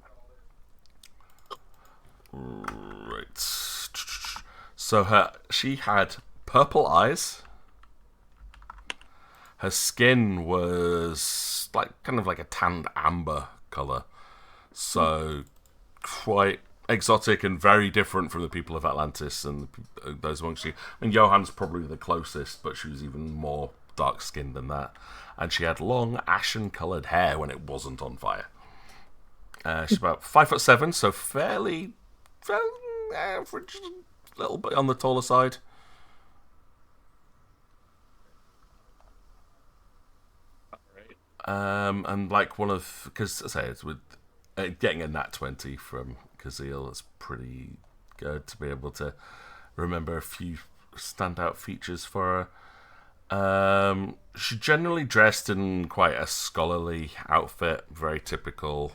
So she had purple eyes. Her skin was kind of like a tanned amber color, so quite exotic and very different from the people of Atlantis and those amongst you. And Johann's probably the closest, but she was even more dark-skinned than that. And she had long, ashen-coloured hair when it wasn't on fire. She's about 5'7", so fairly average, a little bit on the taller side. And like one of, because I say it's with getting a nat 20 from Kazeel, it's pretty good to be able to remember a few standout features for her. She generally dressed in quite a scholarly outfit, very typical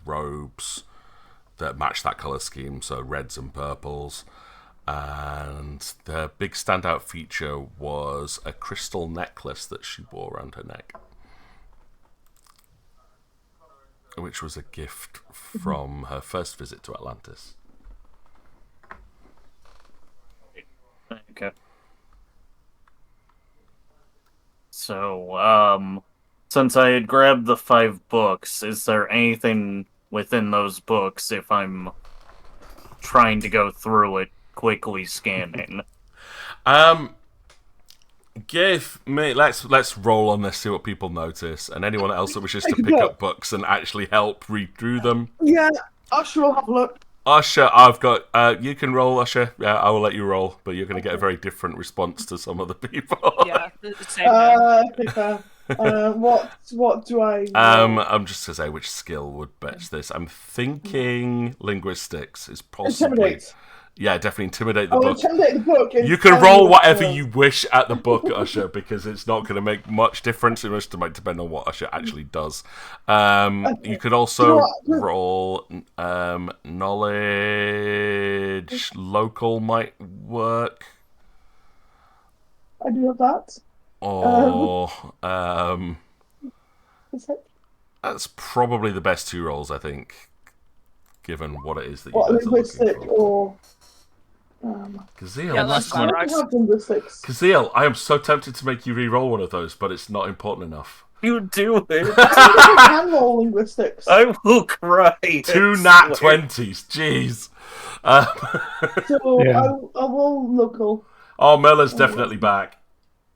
robes that match that color scheme, so reds and purples. And the big standout feature was a crystal necklace that she wore around her neck, which was a gift from her first visit to Atlantis. Okay. So, since I had grabbed the 5 books, is there anything within those books if I'm trying to go through it, quickly scanning? Give me let's roll on this, see what people notice, and anyone else that wishes to pick up books and actually help read through them. Yeah, Usher will have a look. Usher, I've got you can roll, Usher. Yeah, I will let you roll, but you're going to get a very different response to some other people. Yeah, same here. Okay, fair. What do I? I'm just to say which skill would best this. I'm thinking linguistics is possibly. Intimidate. Yeah, definitely intimidate the I'll book. intimidate the book. And You can tell roll me whatever what- you wish at the book, Usher, because it's not going to make much difference. It must depend on what Usher actually does. You could also roll knowledge. Local might work. I do have that. Or Is it? that's probably the best 2 rolls, I think, given what it is that you What, guys are looking linguistic for. or? Kazeel, Yeah, that's I fine. don't have linguistics. Kazeel, I am so tempted to make you re-roll one of those, but it's not important enough. You do it! I can roll linguistics. I will cry. 2 I nat swear. 20s, jeez. So Yeah. I will local. Oh, Miller's definitely back.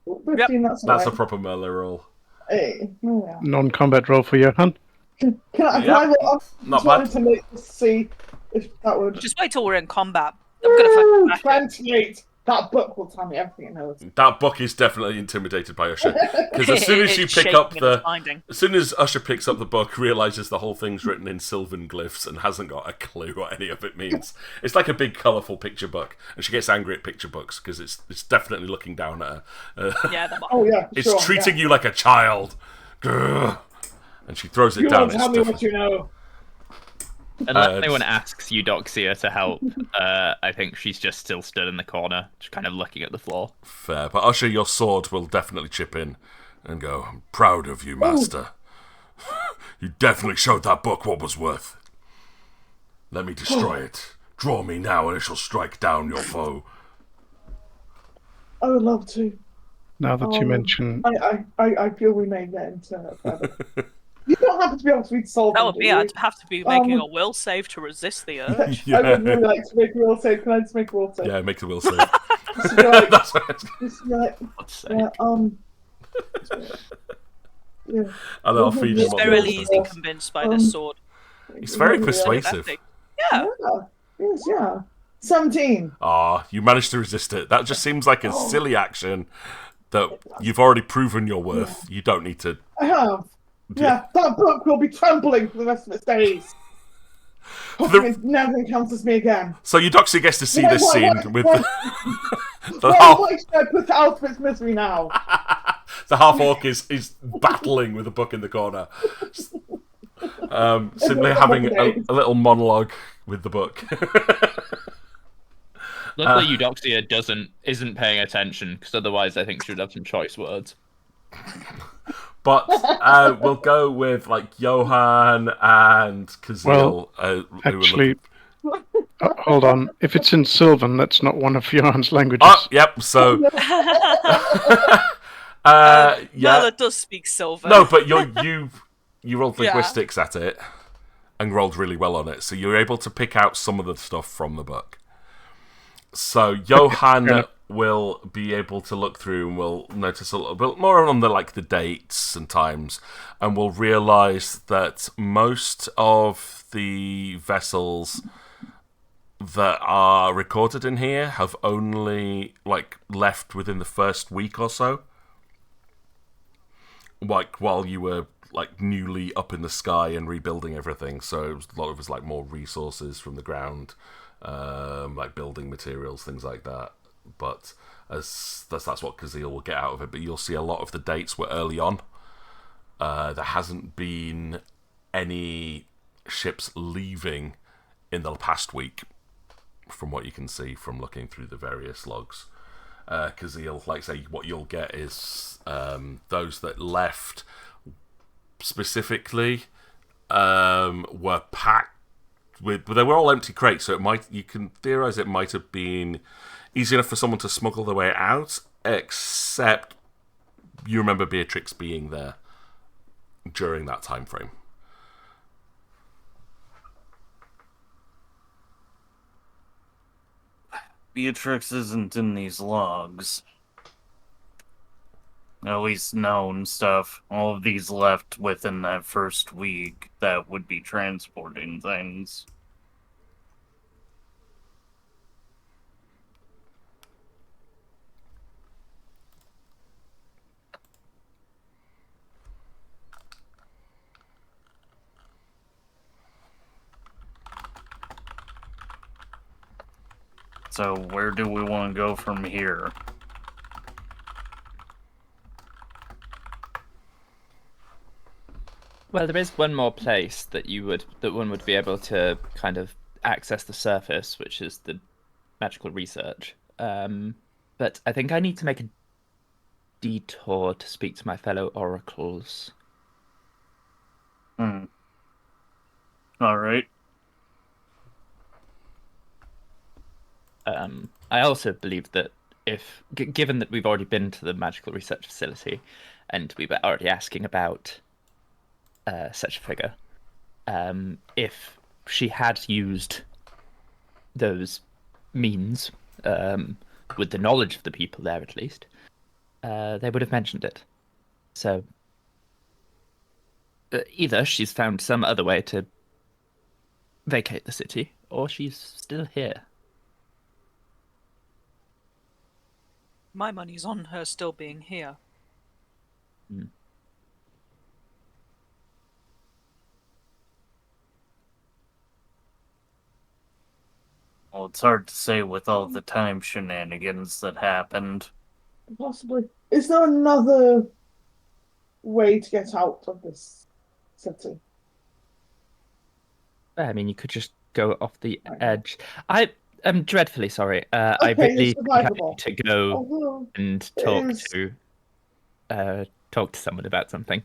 15, that's That's a alright. proper Miller roll. Hey, oh, yeah. Non-combat roll for Johan. Can I Yeah. roll? I Not just wanted bad. to make to see If that would. Just wait till we're in combat. I'm gonna fucking Woo! smash it. 28. That book will tell me everything it knows. That book is definitely intimidated by Usher. Because as soon as you It's pick shaking up in its the... binding. As soon as Usher picks up the book, realises the whole thing's written in Sylvan glyphs and hasn't got a clue what any of it means. It's like a big, colourful picture book. And she gets angry at picture books because it's definitely looking down at her. Yeah, Oh, yeah. It's sure, treating you like a child. Grr. And she throws it You down. won't tell me what you know. Unless anyone asks Eudoxia to help, I think she's just still stood in the corner, just kind of looking at the floor. Fair. But Usher, your sword will definitely chip in and go, I'm proud of you, master. You definitely showed that book what was worth. Let me destroy it. Draw me now and it shall strike down your foe. I would love to. Now that you mention... I feel we may get into further. You don't happen to be able to read Solvent, that would be. I'd have to be making a will save to resist the urge. Yeah. I would really like to make a will save. Can I just make a will save? Yeah, make the will save. Just be like, That's what it's... just be like, God's sake. yeah, And I'll feed him He's what very the easily convinced by this sword. He's very Yeah. persuasive. Yeah. Yes, yeah. 17. Ah, you managed to resist it. That just seems like a silly action that you've already proven your worth. You don't need to... I have. Yeah, that book will be trembling for the rest of its days. Hopefully it never encounters me again. So Eudoxia gets to see Why- this why- scene why- with why- why should I put it out of its misery now? the half-orc is battling with a book in the corner. Simply having a little monologue with the book. Luckily, Eudoxia isn't paying attention, because otherwise I think she would have some choice words. But we'll go with like Johan and Kazil. Actually, hold on. If it's in Sylvan, that's not one of Johan's languages. Oh, yep. So, yeah. Merla does speak Silver. No, but you rolled linguistics at it and rolled really well on it, so you're able to pick out some of the stuff from the book. So Johan will be able to look through and will notice a little bit more on the dates and times, and will realise that most of the vessels that are recorded in here have only left within the first week or so. While you were newly up in the sky and rebuilding everything, so it was, a lot of it was more resources from the ground, building materials, things like that. But that's what Kazil will get out of it. But you'll see a lot of the dates were early on. There hasn't been any ships leaving in the past week, from what you can see from looking through the various logs. Kazil, what you'll get is those that left specifically were packed with, but they were all empty crates, so you can theorize it might have been easy enough for someone to smuggle their way out, except you remember Beatrix being there during that time frame. Beatrix isn't in these logs. At least known stuff. All of these left within that first week that would be transporting things. So where do we want to go from here? Well, there is one more place that one would be able to kind of access the surface, which is the magical research. But I think I need to make a detour to speak to my fellow oracles. All right. I also believe that given that we've already been to the magical research facility, and we were already asking about such a figure, if she had used those means, with the knowledge of the people there at least, they would have mentioned it. So either she's found some other way to vacate the city, or she's still here. My money's on her still being here. Well, it's hard to say with all the time shenanigans that happened. Possibly. Is there another way to get out of this city? I mean, you could just go off the edge. I am dreadfully sorry. I Okay, really it's think I survivable. need to go Although and it talk is- to someone about something.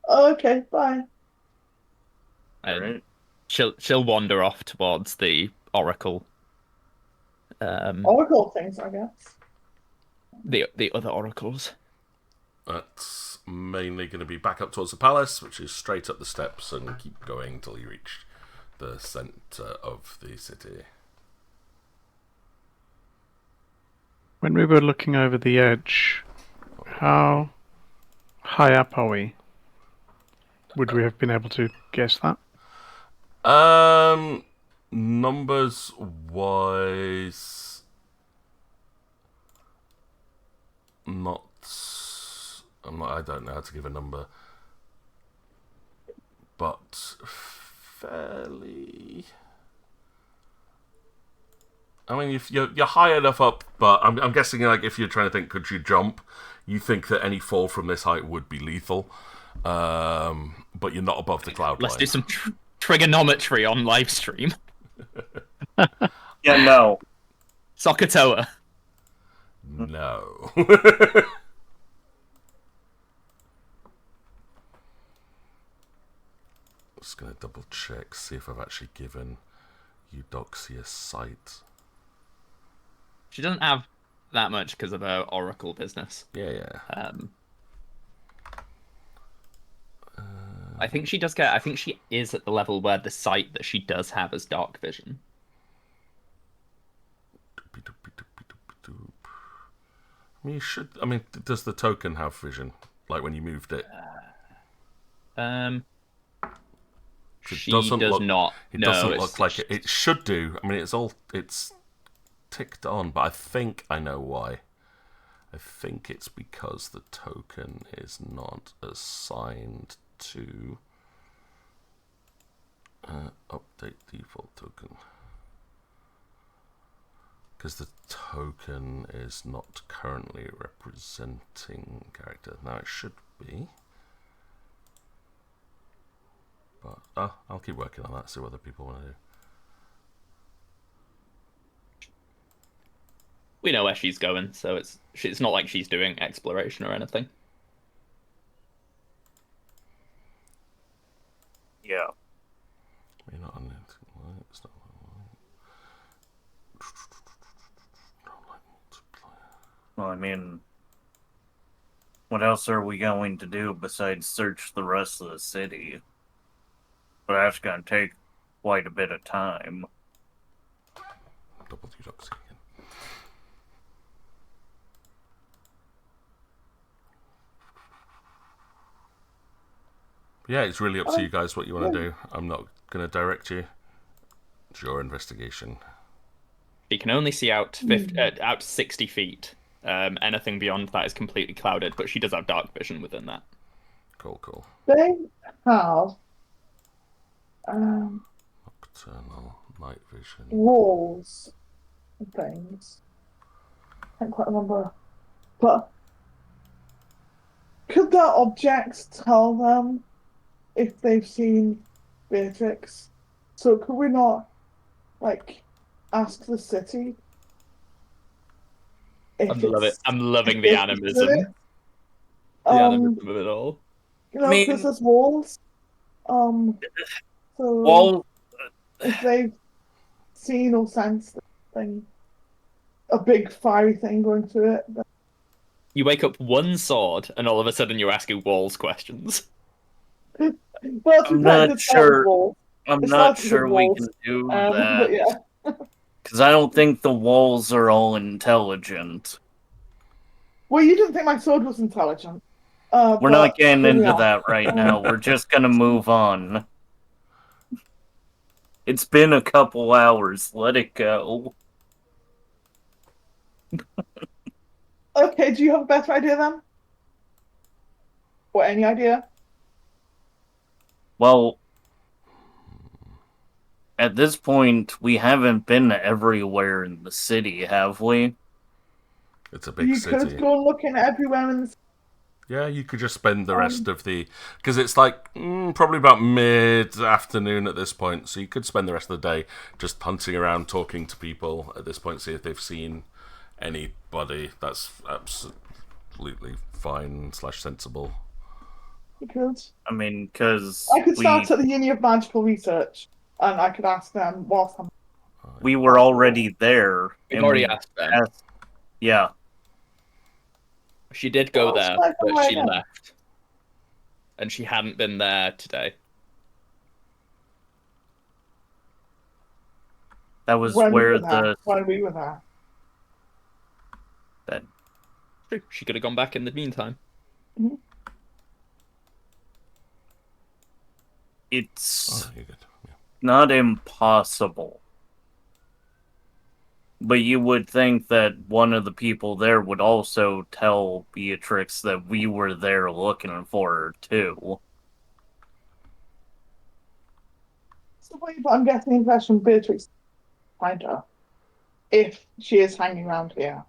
Okay, bye. And Right. she'll wander off towards the oracle. Oracle things, I guess. The other oracles. That's mainly going to be back up towards the palace, which is straight up the steps, and keep going till you reach the centre of the city. When we were looking over the edge, how high up are we? Would we have been able to guess that? Numbers wise, I don't know how to give a number, but fairly. I mean, if you're high enough up, but I'm guessing, like, if you're trying to think, could you jump? You think that any fall from this height would be lethal, but you're not above the cloud Let's line. do some trigonometry on live stream. Yeah, no. Sokotoa. No. Just gonna double check, see if I've actually given Eudoxia sight. She doesn't have that much because of her oracle business. Yeah. I think she does get. I think she is at the level where the sight that she does have is dark vision. I mean, you should. I mean, does the token have vision? Like when you moved it? She doesn't does look- not. It No, doesn't it's- look like it. It should do. I mean, it's ticked on, but I think I know why. I think it's because the token is not assigned to update default token. Because the token is not currently representing character. Now it should be. But I'll keep working on that, see what other people want to do. We know where she's going, so it's not like she's doing exploration or anything. Yeah. You're not on it. It's not Well, I mean, what else are we going to do besides search the rest of the city? But that's going to take quite a bit of time. double Eudoxia again. Yeah, it's really up to you guys what you want to do. I'm not going to direct you. It's your investigation. She can only see out out 60 feet. Anything beyond that is completely clouded, but she does have dark vision within that. Cool. They have Nocturnal night vision. walls and things. I can't quite remember. But could their objects tell them if they've seen Beatrix? So could we not, like, ask the city? If I'm loving the if animism. it's- The animism of it all. You know, I mean- because there's walls. So Well, if they've seen or sensed a big fiery thing going through it, then You wake up one sword, and all of a sudden you're asking walls questions. well, it's I'm better not to start with sure. walls. I'm It's not not sure the we walls. can do But that. yeah. Because I don't think the walls are all intelligent. Well, you didn't think my sword was intelligent. We're not getting here we into are. that right now. We're just going to move on. It's been a couple hours. Let it go. Okay, do you have a better idea then? Or any idea? Well, at this point, we haven't been everywhere in the city, have we? It's a big You could city. go looking everywhere in the Yeah, you could just spend the rest of the... Because it's like probably about mid-afternoon at this point, so you could spend the rest of the day just hunting around, talking to people at this point, see if they've seen anybody. That's absolutely fine / sensible. You could. I mean, because I could start at the Uni of Magical Research, and I could ask them whilst I'm... we were already there. We've and already we asked them. Yeah. She did go Oh, there, so I but go she again. left. And she hadn't been there today. That was When where we were there. the... When we were there. True. She could have gone back in the meantime. It's Oh, you're good. Yeah. not impossible. But you would think that one of the people there would also tell Beatrix that we were there looking for her, too. So wait, but I'm getting the impression Beatrix find her. If she is hanging around here.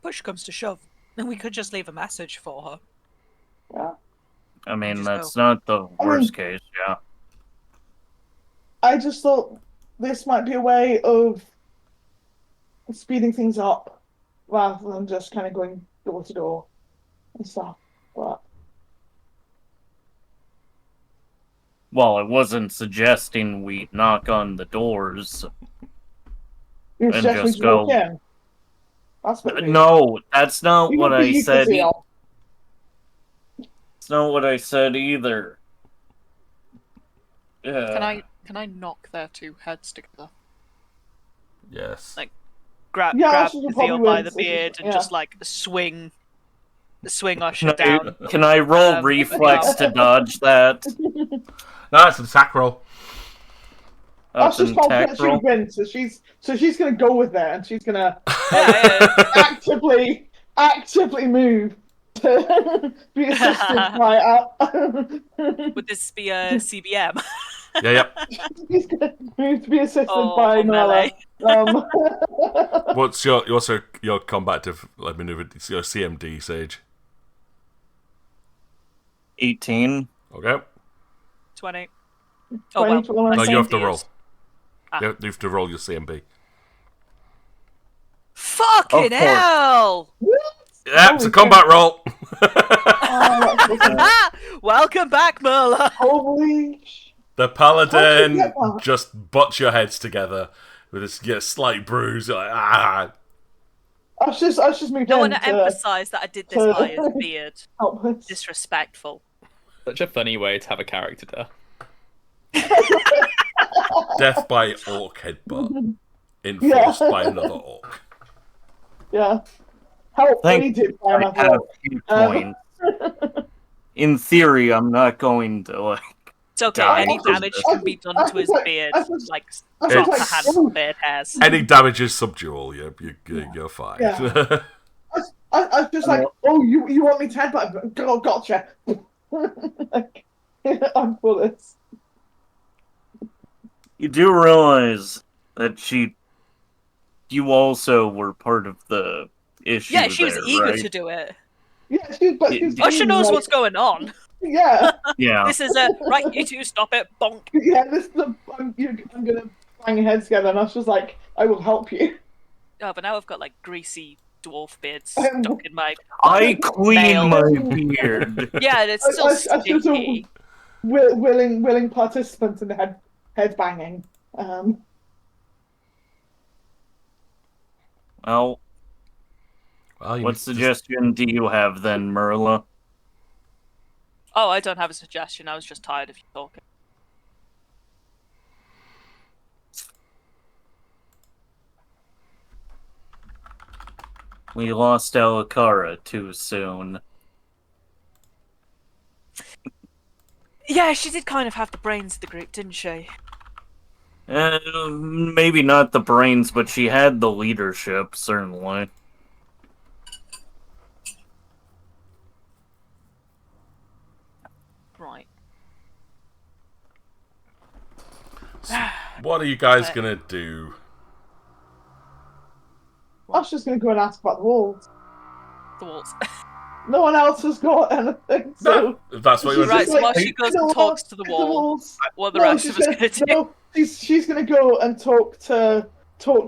Push comes to shove, then we could just leave a message for her. Yeah. I mean, Just that's not the worst case, yeah. I just thought this might be a way of speeding things up rather than just kind of going door to door and stuff. But Well, I wasn't suggesting we knock on the doors. you And suggest we just just walk go. in. That's what we No, that's not You what can I be said. Kazeel. That's not what I said either. Yeah. Can I knock their two heads together? Yes. Like, grab Yeah, she the probably Theo by would, the so she- beard and yeah. just like swing Usher Can I, down. can I roll reflex to dodge that? No, it's an attack roll. That's That's just an called attack she roll. win. So she's gonna go with that, and she's gonna Yeah, actively move to be assisted by would this be a CBM? Yeah. she's gonna move to be assisted Or by melee? Noella. What's your combative maneuver? It's your CMD, Sage. 18. Okay. 20. Oh well. 20. my No, you have to CMD roll. is- Ah. You have to roll your CMB. Fucking Of course. hell! Yeah, it's Holy a combat roll. Oh, that's awesome. Welcome back, Merla. Holy The How did paladin you get that? just butts your heads together with this slight bruise. You're like, ah. I was just moved I in want to to emphasize that I did this to- by his beard. help this. Disrespectful. Such a funny way to have a character death. Death by orc headbutt. Enforced by another orc. Yeah. Help Thank aided by I another have orc. few points. In theory, I'm not going to, like... It's okay. Die. Any damage can be done to his beard, like I drop was a like, handful of beard hairs. Any damage is subdual. You're fine. Yeah. I was just like, oh, you want me to headbutt? Oh, gotcha. Like, I'm for this. You do realize that you also were part of the issue. Yeah, she was there, eager right? to do it. Yeah, she's Usher knows what's going on. Yeah, Yeah. This is a right. You two, stop it. Bonk. yeah. This is I'm gonna bang your heads together, and I was just like, I will help you. Oh, but now I've got like greasy dwarf beards Um, stuck in my. I clean Nailed. my beard. Yeah, and it's still I should have stinky. willing participant in the head banging. Well, Well, what suggestion do you have then, Merla? Oh, I don't have a suggestion. I was just tired of you talking. We lost Alakara too soon. Yeah, she did kind of have the brains of the group, didn't she? Maybe not the brains, but she had the leadership, certainly. Right. What are you guys gonna do? I was just going to go and ask about the walls. The walls. No one else has got anything, so... No, that's what you She's want Right, to so do. while she goes and talks to the wall, what are the rest of us gonna do? No, she's going to go and talk to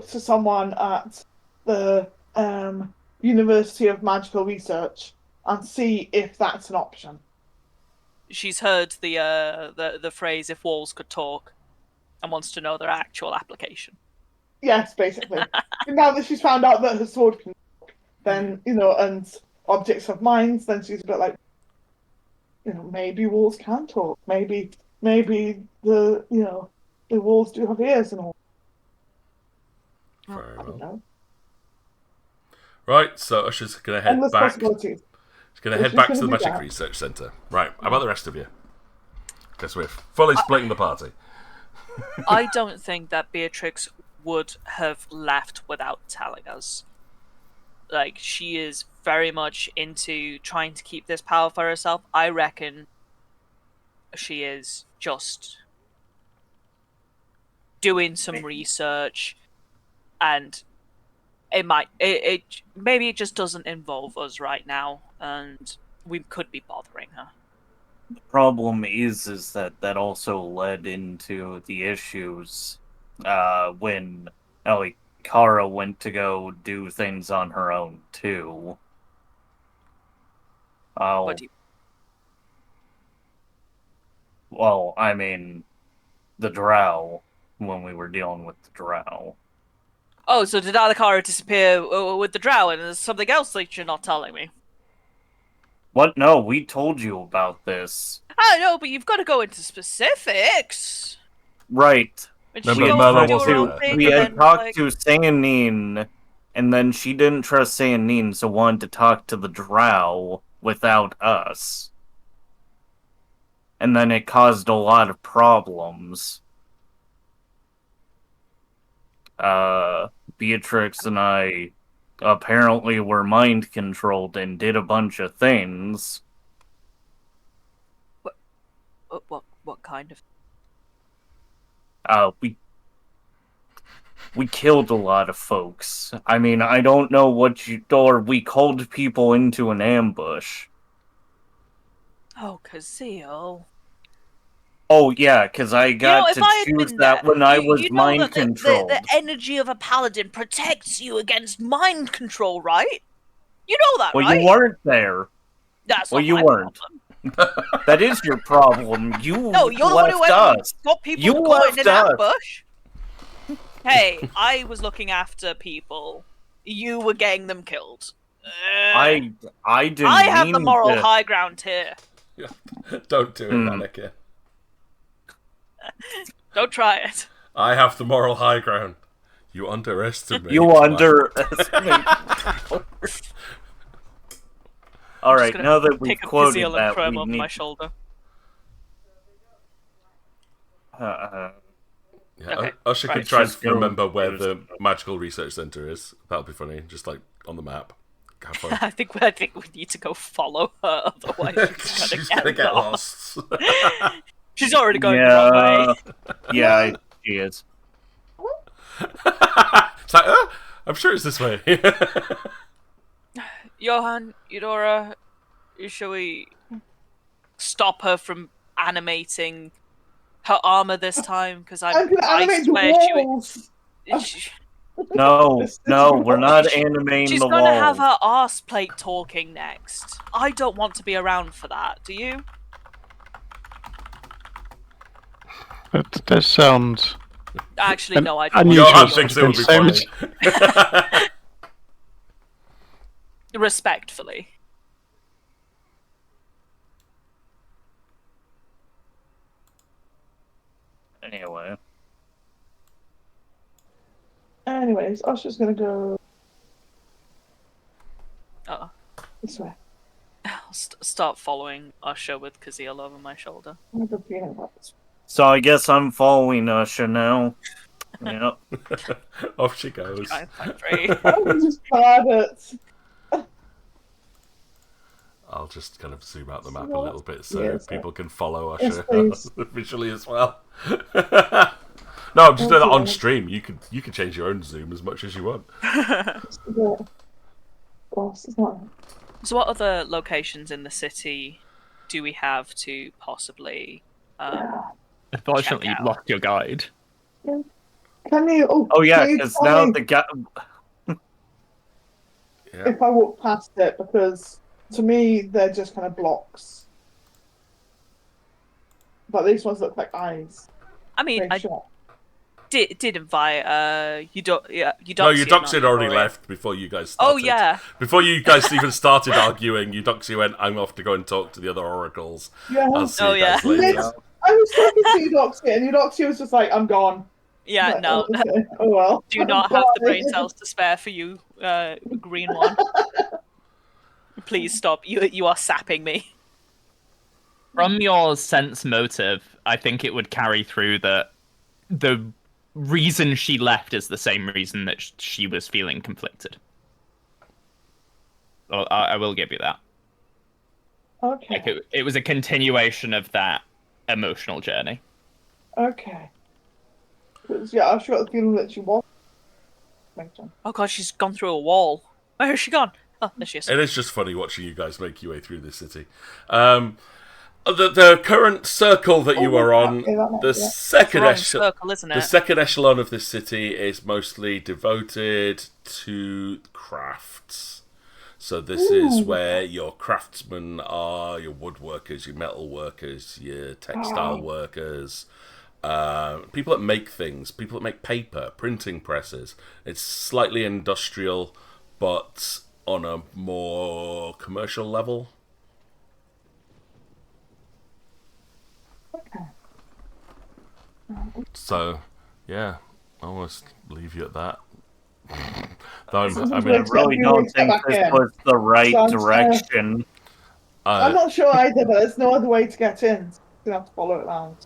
someone at the University of Magical Research and see if that's an option. She's heard the phrase "if walls could talk," and wants to know their actual application. Yes, basically. Now that she's found out that her sword can talk, then, and objects have minds, then she's a bit like, maybe walls can talk. Maybe the walls do have ears and all. Very I don't well. know. Right, so Usher's gonna head Endless back. possibilities. She's gonna So head she's back gonna to the do Magic that. Research Centre. Right, how about the rest of you? Guess we're fully splitting the party. I don't think that Beatrix would have left without telling us. Like, she is very much into trying to keep this power for herself. I reckon she is just doing some research, and maybe it just doesn't involve us right now, and we could be bothering her. The problem is that also led into the issues when Kara went to go do things on her own too. What do you... Well, I mean, the Drow, when we were dealing with the Drow. Oh, so did Alakara disappear with the drow, and there's something else that you're not telling me? What? No, we told you about this. I know, but you've got to go into specifics. Right. And Remember, she goes Merla and do her wasn't own there. thing, We and had then, talked like... to Sayanine, and then she didn't trust Sayanine, so wanted to talk to the Drow without us. And then it caused a lot of problems. Beatrix and I apparently were mind controlled and did a bunch of things. What kind of... We killed a lot of folks. I mean, I don't know or we called people into an ambush. Oh, Kazeel. Oh yeah, because I got to choose that when I was mind controlled. The energy of a paladin protects you against mind control, right? You know that, Well, right? you weren't there. That's Well, not you my weren't. problem. That is your problem. You No, you're the one left who went and us. got people You caught in left an us. ambush. Hey, I was looking after people. You were getting them killed. I didn't. I have the mean moral to- high ground here. Don't do it, Anakin. Don't try it. I have the moral high ground. You underestimate. You underestimate. All right, gonna now that we've Pick up quoted Kazeel and that, throw him we over need. my shoulder. Yeah, Okay, Usher right. could try and Just go remember where use- the Magical Research Centre is. That'll be funny, just like on the map. Have fun. I think we need to go follow her, otherwise She's gonna get lost. She's already going the wrong way. Yeah, she is. It's like, I'm sure it's this way. Johan, Eudora, shall we stop her from animating her armor this time? Because I'm gonna I animate the swear walls. No, This we're not She- animating she's the gonna walls. have her arse plate talking next. I don't want to be around for that. Do you? That does sound Actually, no, I don't. unusual. Johan thinks it would be funny. Same- Respectfully. Anyway, Anyways, Usher's gonna go Oh, this way. I'll start following Usher with Kazeel over my shoulder. I have a feeling about this. So I guess I'm following Usha now. Yep. Off she goes. Try and find free. I'm just glad it. I'll just kind of zoom out the map a What? little bit so Yes, people can follow Yes, Usher please. visually as well. No, I'm just doing that on Okay. stream. You can change your own zoom as much as you want. Yeah. Boss, it's not. So, what other locations in the city do we have to possibly? Unfortunately, Check you've out. lost your guide. Can you? Oh yeah, can you because tell now me the guy. Yeah. if I walk past it, because to me they're just kind of blocks. But these ones look like eyes. I mean, Very I sharp. did invite Eudoxia. No, Eudoxia had not already Victoria. left before you guys started. Oh yeah, Before you guys even started arguing, Eudoxia went, I'm off to go and talk to the other oracles. Yeah. I'll see Oh, you guys yeah. later. I was talking to Eudoxia, and Eudoxia was just like, "I'm gone." yeah. Like, No, oh, okay. Oh well. do not have the Bye. brain cells to spare for you, green one. Please stop. You are sapping me. From your sense motive, I think it would carry through that the reason she left is the same reason that she was feeling conflicted. Well, I will give you that. Okay. Like it was a continuation of that emotional journey. Okay. 'Cause, yeah, I've got the feeling that she was. Oh god, she's gone through a wall. Where has she gone? Oh, there she is. It is just funny watching you guys make your way through this city. The current circle that you are on, okay, that might the be it. second Wrong echelon, circle, isn't the it? second echelon of this city is mostly devoted to crafts. So this is Ooh. where your craftsmen are, your woodworkers, your metal workers, your textile workers, people that make things, people that make paper, printing presses. It's slightly industrial, but on a more commercial level. Okay. So, yeah, I'll almost leave you at that. Though This is I I mean, really don't think this was the right Sounds, direction. I'm not sure either, but there's no other way to get in. So you're gonna have to follow it around.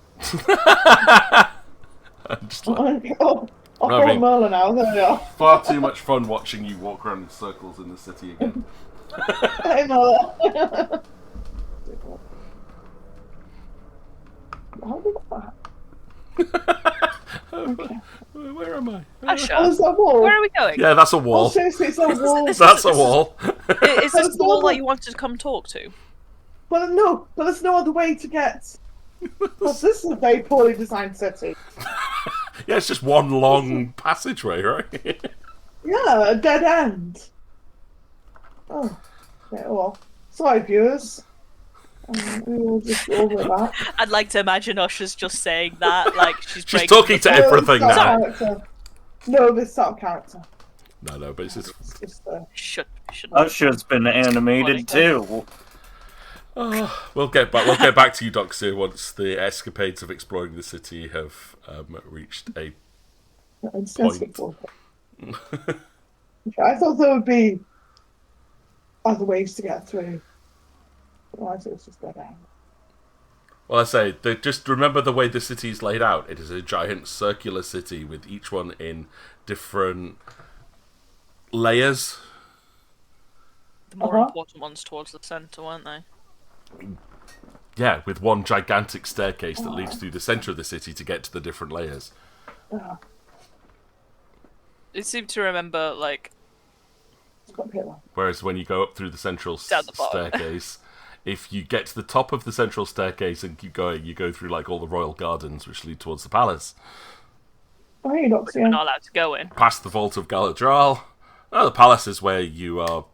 I'm just like, Oh, I'll No, I follow mean- Merlin now. There we are. far too much fun watching you walk around in circles in the city again. Hey, Merlin. How did that? Okay. Where am I? Oh, Asha, is that a wall? where are we going? Yeah, that's a Oh, wall. seriously, it's a wall. That's a wall. Is this There's the wall no- that you wanted to come talk to? But no, but there's no other way to get. Well, this is a very poorly designed city. Yeah, it's just one long passageway, right? Yeah, a dead end. Oh, yeah, well, sorry, viewers. We will just go over that. I'd like to imagine Usher's just saying that, like she's She's breaking talking the to fourth- everything this now. character. No, this sort of character. No, but it's just. It's just, Should Usha's been animated too. We'll get back to you, Doxia, once the escapades of exploring the city have reached a it's point. just okay, I thought there would be other ways to get through. Otherwise, it was just dead end. Well, I say, just remember the way the city is laid out. It is a giant circular city with each one in different layers. The more Uh-huh. important ones towards the centre, weren't they? Yeah, with one gigantic staircase that leads through the centre of the city to get to the different layers. It seemed to remember, like, It's got Hitler. Whereas when you go up through the central Down the bottom. staircase, if you get to the top of the central staircase and keep going, you go through like all the royal gardens which lead towards the palace. Oh, you don't see we're him. not allowed to go in. Past the vault of Galudrahl. Oh, the palace is where you are,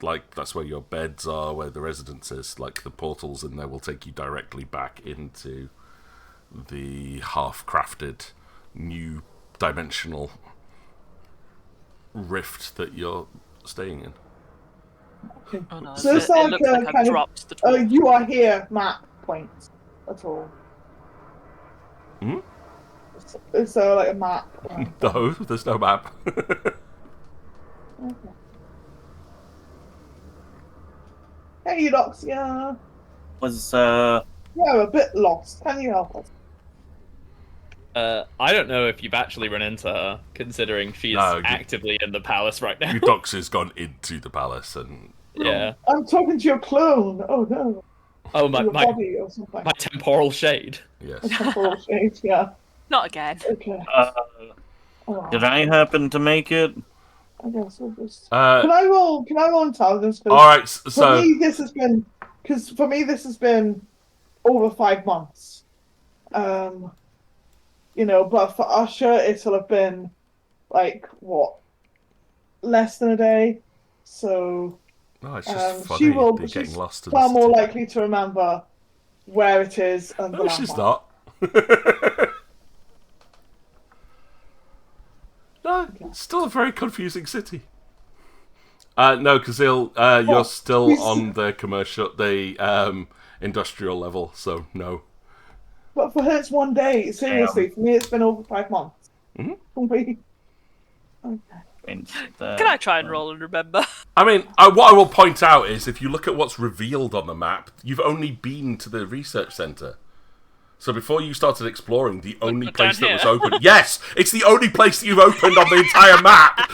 like, that's where your beds are, where the residence is. Like, the portals in there will take you directly back into the half-crafted, new dimensional rift that you're staying in. Oh no, So it's it like looks a like I've kind of- dropped the dwarf. You are here map point at all. Hmm? Is there like a map? No, there's no map. Okay. Hey, Eudoxia. Was Yeah, we're a bit lost. Can you help us? I don't know if you've actually run into her, considering she is No, actively in the palace right now. Eudox has gone into the palace, and Yeah. I'm talking to your clone. Oh no. Oh, Your my body or something. temporal shade. yes. A temporal shade, yeah. Not again. Okay. Oh, Did I happen to make it? I guess we'll just. Uh, Can I roll intelligence? 'Cause all right, For so me, this has been over 5 months. But for Usher, it'll have been like what, less than a day. So no, it's just funny. she will. They're getting She's lost in far the more city. likely to remember where it is and the No, she's landmark. not. No, it's still a very confusing city. No, because you're still he's- on the industrial level, so no. But for her, it's 1 day. Seriously, for me, it's been over 5 months. Mhm. For me. Okay. Can I try and roll and remember? I mean, what I will point out is, if you look at what's revealed on the map, you've only been to the research center. So before you started exploring, the only Look place down that was here. open... Yes! It's the only place that you've opened on the entire map!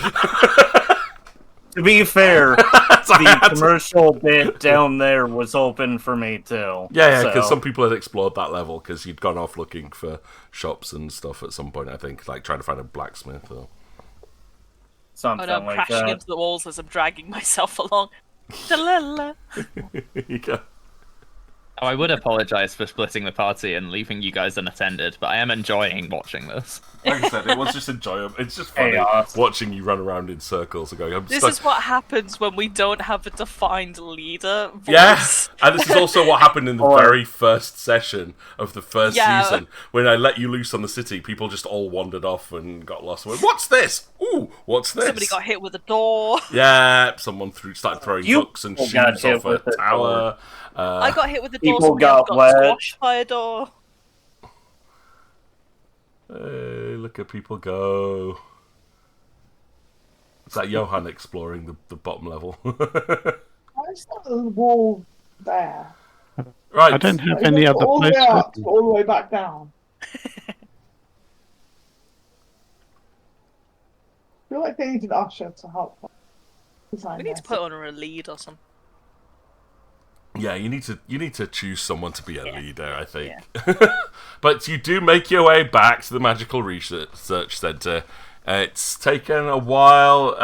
To be fair, So I the had to- commercial bit down there was open for me too. Yeah, because So, some people had explored that level because you'd gone off looking for shops and stuff at some point, I think. Like trying to find a blacksmith or... something Oh no, I'm like crashing that. into the walls as I'm dragging myself along. Da-la-la. Here you go. Oh, I would apologize for splitting the party and leaving you guys unattended, but I am enjoying watching this. Like I said, it was just enjoyable. It's just funny Chaos. watching you run around in circles and going, I'm This stuck. is what happens when we don't have a defined leader voice. Yeah, and this is also what happened in the Or- very first session of the first Yeah. season. When I let you loose on the city, people just all wandered off and got lost. Went, what's this? Ooh, what's this? Somebody got hit with a door. Yeah, someone started throwing You books and got shoes hit off a with a tower. I got hit with a door. People Somebody else got got wet. squashed by a door. Hey, look at people go. Is that Johan exploring the bottom level? Why is that the wall there? Right. I don't have Like, any it's other all the place. way up, all the way back down. I feel like they need an usher to help design We need to this. put her on a lead or something. Yeah, you need to choose someone to be a leader, I think. But you do make your way back to the Magical Research Center. It's taken a while.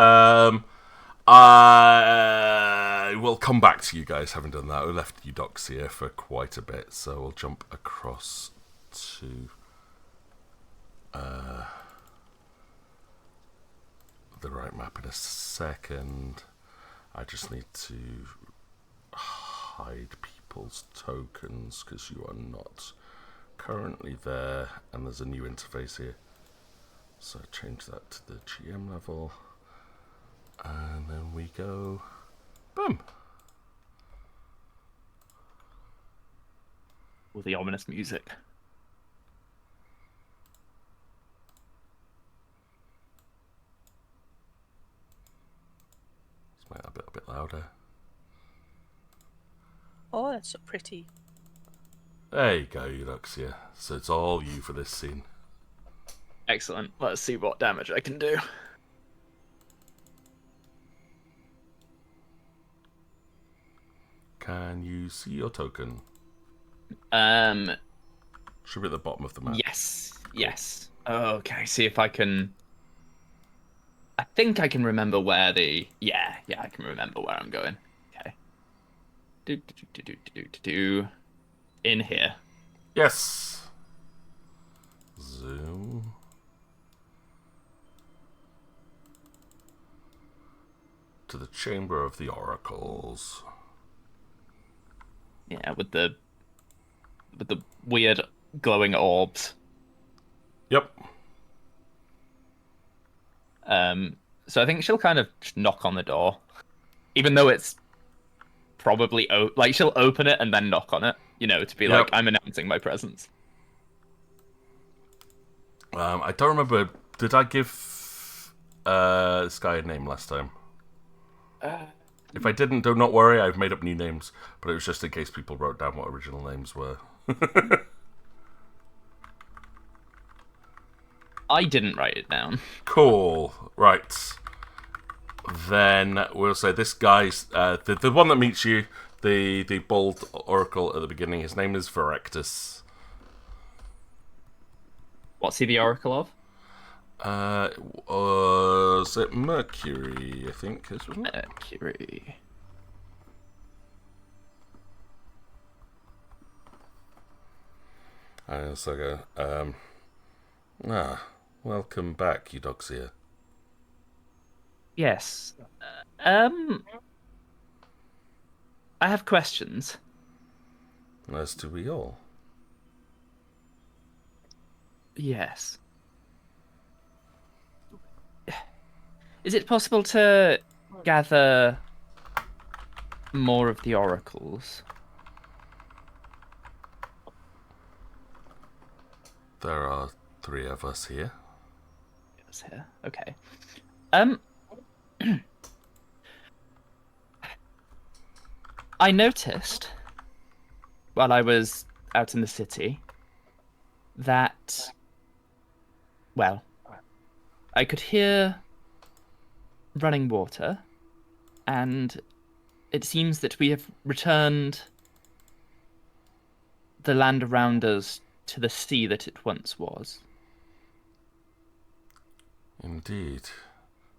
I will come back to you guys, having done that. We left Eudoxia for quite a bit, so we'll jump across to the right map in a second. I just need to hide people's tokens because you are not currently there, and there's a new interface here. So change that to the GM level, and then we go boom. With the ominous music. Let's make that a bit louder. Oh, that's so pretty. There you go, Eudoxia. So it's all you for this scene. Excellent. Let's see what damage I can do. Can you see your token? Should be at the bottom of the map. Yes. Yes. Okay, see if I can... I think I can remember where the... Yeah, I can remember where I'm going. Okay. In here. Yes. Zoom. To the Chamber of the Oracles. Yeah, with the weird glowing orbs. Yep. So I think she'll kind of just knock on the door, even though it's probably like she'll open it and then knock on it, to be like, I'm announcing my presence. I don't remember. Did I give this guy a name last time? If I didn't, do not worry. I've made up new names, but it was just in case people wrote down what original names were. I didn't write it down. Cool. Right. Then we'll say this guy's the one that meets you, the bald oracle at the beginning. His name is Virectus. What's he the oracle of? Was it Mercury? I think this wasn't it. Mercury. So go. Welcome back, Eudoxia. Yes. I have questions. As do we all. Yes. Is it possible to gather more of the oracles? There are 3 of us here. Yes, here. Okay. I noticed while I was out in the city that, well, I could hear running water, and it seems that we have returned the land around us to the sea that it once was. Indeed.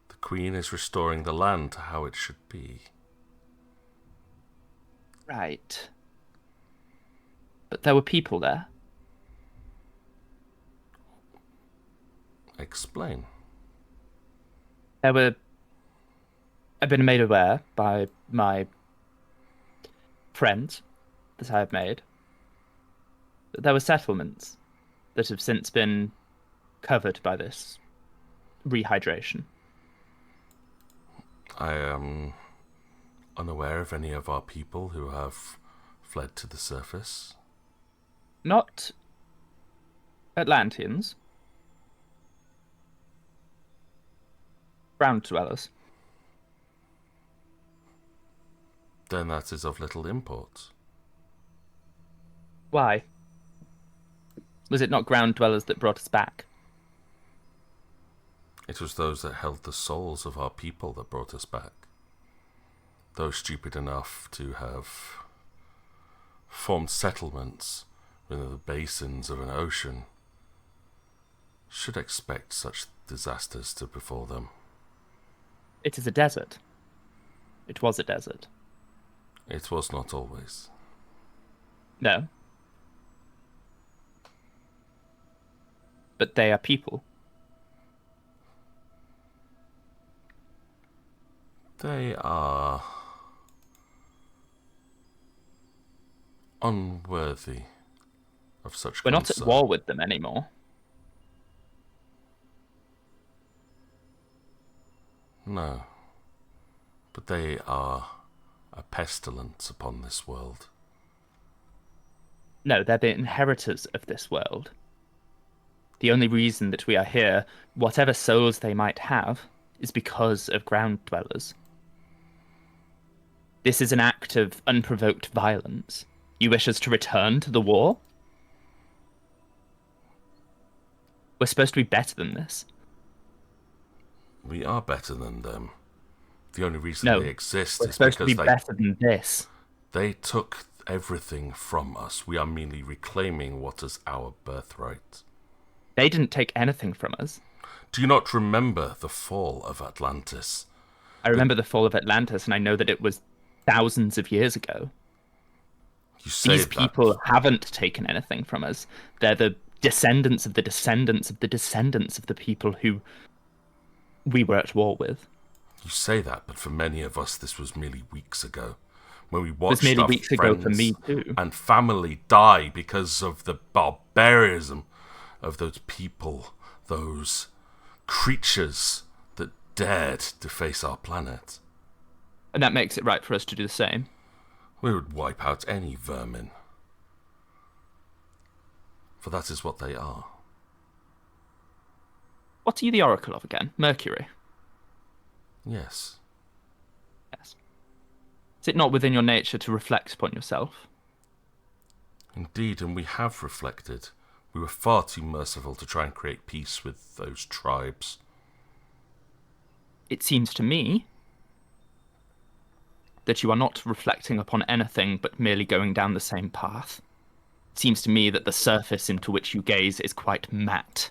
The Queen is restoring the land to how it should be. Right. But there were people there. Explain. I've been made aware by my friends that I have made that there were settlements that have since been covered by this rehydration. I am unaware of any of our people who have fled to the surface. Not Atlanteans. Ground dwellers. Then that is of little import. Why? Was it not ground dwellers that brought us back? It was those that held the souls of our people that brought us back. Those stupid enough to have formed settlements within the basins of an ocean should expect such disasters to befall them. It is a desert. It was a desert. It was not always. No. But they are people. They are unworthy of such We're not at concern. war with them anymore. No. But they are a pestilence upon this world. No, they're the inheritors of this world. The only reason that we are here, whatever souls they might have, is because of ground dwellers. This is an act of unprovoked violence. You wish us to return to the war? We're supposed to be better than this. We are better than them. The only reason No, they exist We're is supposed to because be better than this. they took everything from us. We are merely reclaiming what is our birthright. They didn't take anything from us. Do you not remember the fall of Atlantis? I remember the fall of Atlantis, and I know that it was thousands of years ago. You say These people haven't taken anything from us. They're the descendants of the descendants of the descendants of the people who we were at war with. You say that, but for many of us, this was merely weeks ago, when we It was watched merely our weeks ago for friends me too. and family die because of the barbarism of those people, those creatures that dared to face our planet. And that makes it right for us to do the same. We would wipe out any vermin, for that is what they are. What are you the oracle of again? Mercury? Yes. Yes. Is it not within your nature to reflect upon yourself? Indeed, and we have reflected. We were far too merciful to try and create peace with those tribes. It seems to me that you are not reflecting upon anything but merely going down the same path. It seems to me that the surface into which you gaze is quite matte.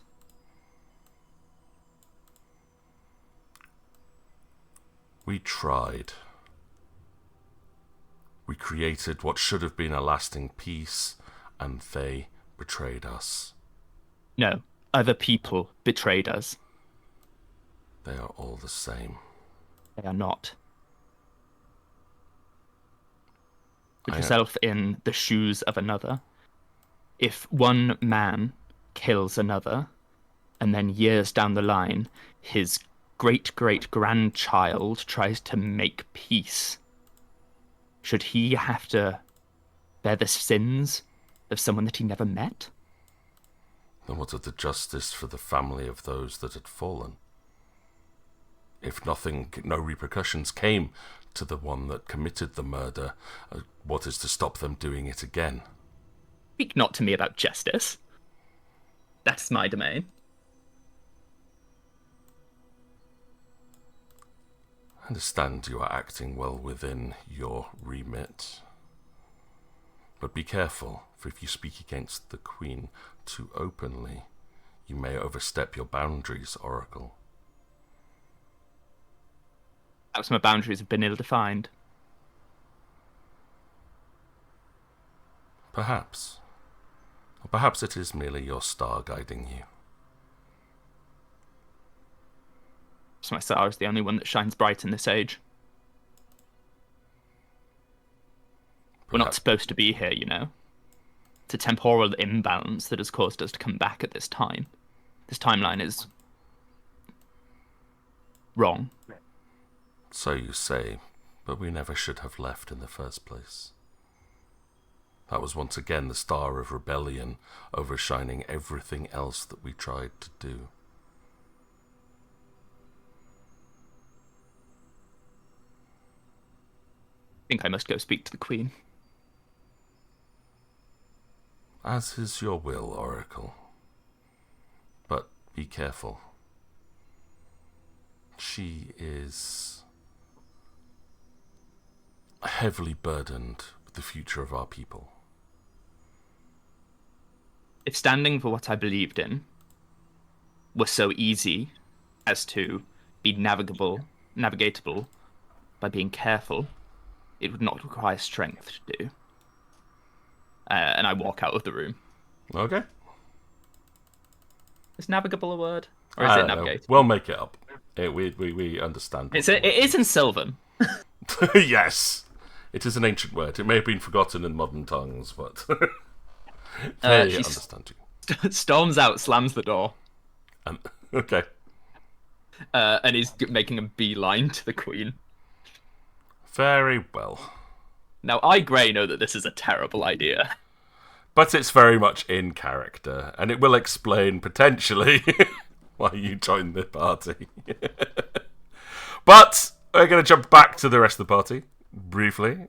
We tried. We created what should have been a lasting peace, and they betrayed us. No, other people betrayed us. They are all the same. They are not. Put I yourself in the shoes of another. If one man kills another, and then years down the line, his great-great-grandchild tries to make peace, should he have to bear the sins of someone that he never met? Then what of the justice for the family of those that had fallen? If no repercussions came to the one that committed the murder, what is to stop them doing it again? Speak not to me about justice. That's my domain. I understand you are acting well within your remit. But be careful, for if you speak against the Queen too openly, you may overstep your boundaries, Oracle. Perhaps my boundaries have been ill-defined. Perhaps. Or perhaps it is merely your star guiding you. So my star is the only one that shines bright in this age. We're not supposed to be here, you know. It's a temporal imbalance that has caused us to come back at this time. This timeline is wrong. So you say, but we never should have left in the first place. That was once again the star of rebellion, overshining everything else that we tried to do. I think I must go speak to the Queen. As is your will, Oracle. But be careful. She is heavily burdened with the future of our people. If standing for what I believed in was so easy as to be navigatable by being careful, it would not require strength to do. And I walk out of the room. Okay. Is navigable a word? Or is I it don't know. navigatable? We'll make it up. We understand. It is in Sylvan. Yes. It is an ancient word. It may have been forgotten in modern tongues, but they understand you. Storms out, slams the door. Okay. And he's making a beeline to the Queen. Very well. Now, I, Grey, know that this is a terrible idea. But it's very much in character, and it will explain, potentially, why you joined the party. But we're going to jump back to the rest of the party, briefly.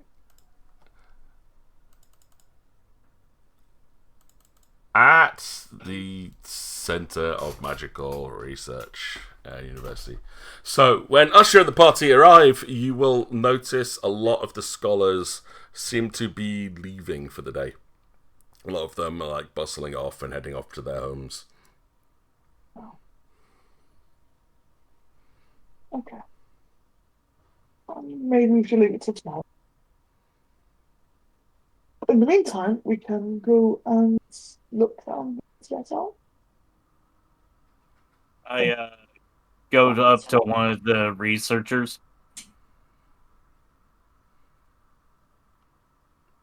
At the Centre of Magical Research University. So, when Usher and the party arrive, you will notice a lot of the scholars seem to be leaving for the day. A lot of them are like bustling off and heading off to their homes. Okay. Maybe we should leave it till tomorrow. In the meantime, we can go and look down the hotel. I go up to one of the researchers.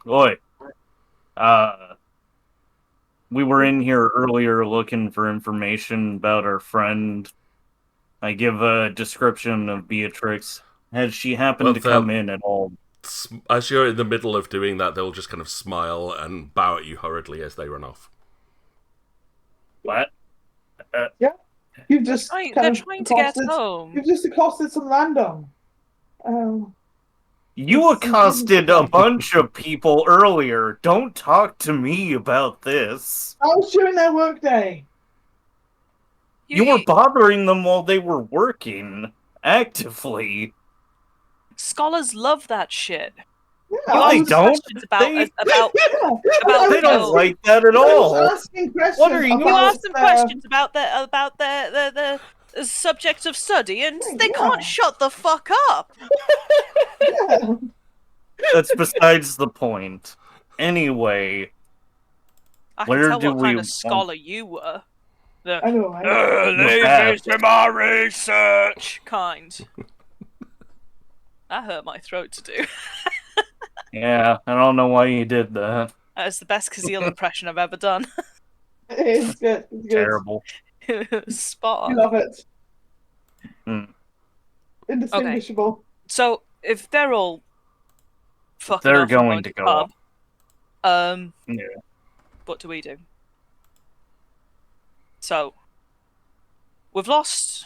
Oi. We were in here earlier looking for information about our friend. I give a description of Beatrix. Has she happened to come in at all? As you're in the middle of doing that, they'll just kind of smile and bow at you hurriedly as they run off. What? Yeah. You've just They're trying to get home. You've just accosted some random. You accosted a bunch of people earlier. Don't talk to me about this. I was during their workday. You were bothering them while they were working. Actively. Scholars love that shit. Yeah, You I they was- don't. Questions about They- about I They was don't asking- like that at I was all. asking questions What are you- you about, ask them questions about the subject of study, and they can't shut the fuck up. Yeah. That's besides the point. Anyway, I Where can tell do what kind we of scholar you were. The I know, right? leave bad. me to my research kind. That hurt my throat to do. yeah, I don't know why you did that. That's the best Kazeel impression I've ever done. It's good. It's good. Terrible. Spot We on. love it. Mm. Indistinguishable. So if they're all fucking They're off and going to the go pub, Yeah. what do we do? So we've lost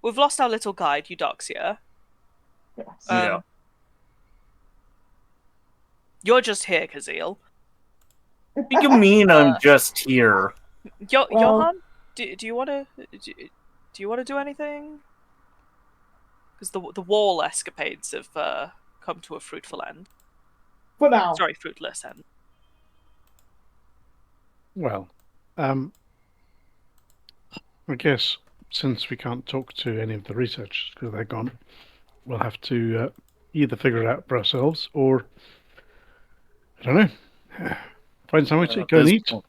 our little guide, Eudoxia. Yes. Yeah. You're just here, Kazeel. What do you mean I'm just here? Well- Johan, do you want to do you want to do anything? Because the wall escapades have come to a fruitful end. For now. Sorry, fruitless end. Well, I guess since we can't talk to any of the researchers because they're gone, we'll have to either figure it out for ourselves or, I don't know, find somewhere to go and This eat. point-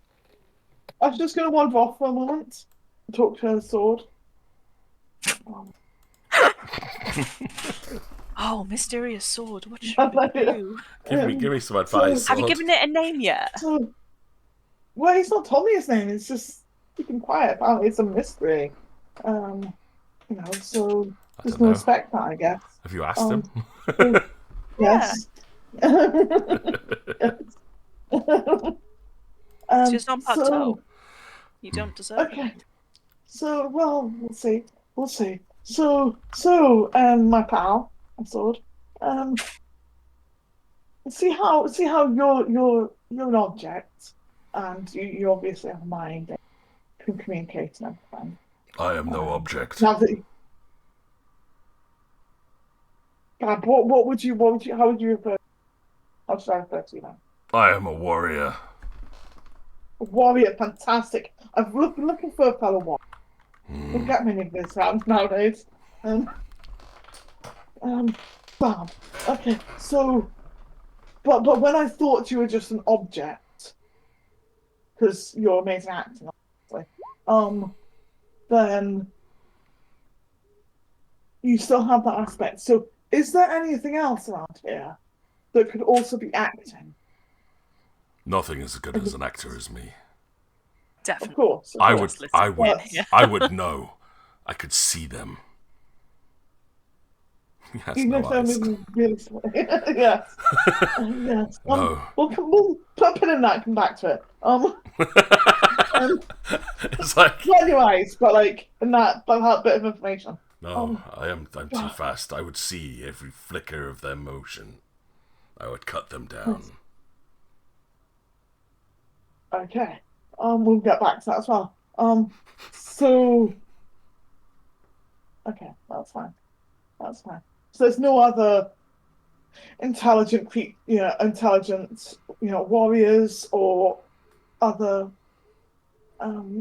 I was just going to wander off for a moment. Talk to her sword. Oh, mysterious sword. What should I we do? Give me some advice. Have you Sword. given it a name yet? So, well, he's not told me his name. It's just keeping quiet. Apparently, it's a mystery. So I just don't know. respect that, I guess. Have you asked Um, him? Yes. It's just on so, plateau. You don't deserve okay. it. So, well, we'll see. We'll see. So, my pal, my sword. See how you're an object, and you obviously have a mind and can communicate and everything. I am no object. Now that God, what would you how would you refer? How should I refer to you now? I am a warrior. Warrior, fantastic. I've been looking for a fellow warrior. Don't get many of this around nowadays. Bam. Okay, so, but when I thought you were just an object, because you're amazing acting, obviously, then you still have that aspect. So, is there anything else around here that could also be acting? Nothing as good as an actor as me. Definitely. Of course. I course. would know. I could see them. He has Even no if they're eyes. moving really slowly. Yes. Yes. No. We'll put a pin in that and come back to it. It's like Not your eyes, but that bit of information. no, I'm too fast. I would see every flicker of their motion. I would cut them down. Okay. We'll get back to that as well. So. Okay, that's fine. That's fine. So there's no other intelligent, warriors or other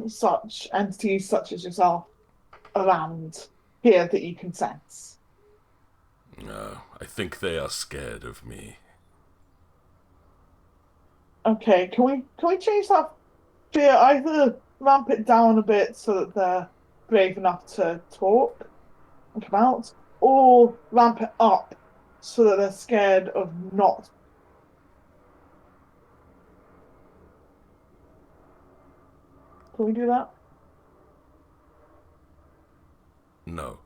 such entities such as yourself around here that you can sense. No, I think they are scared of me. Okay, can we change that fear? Either ramp it down a bit so that they're brave enough to talk and come out, or ramp it up so that they're scared of not. Can we do that? No.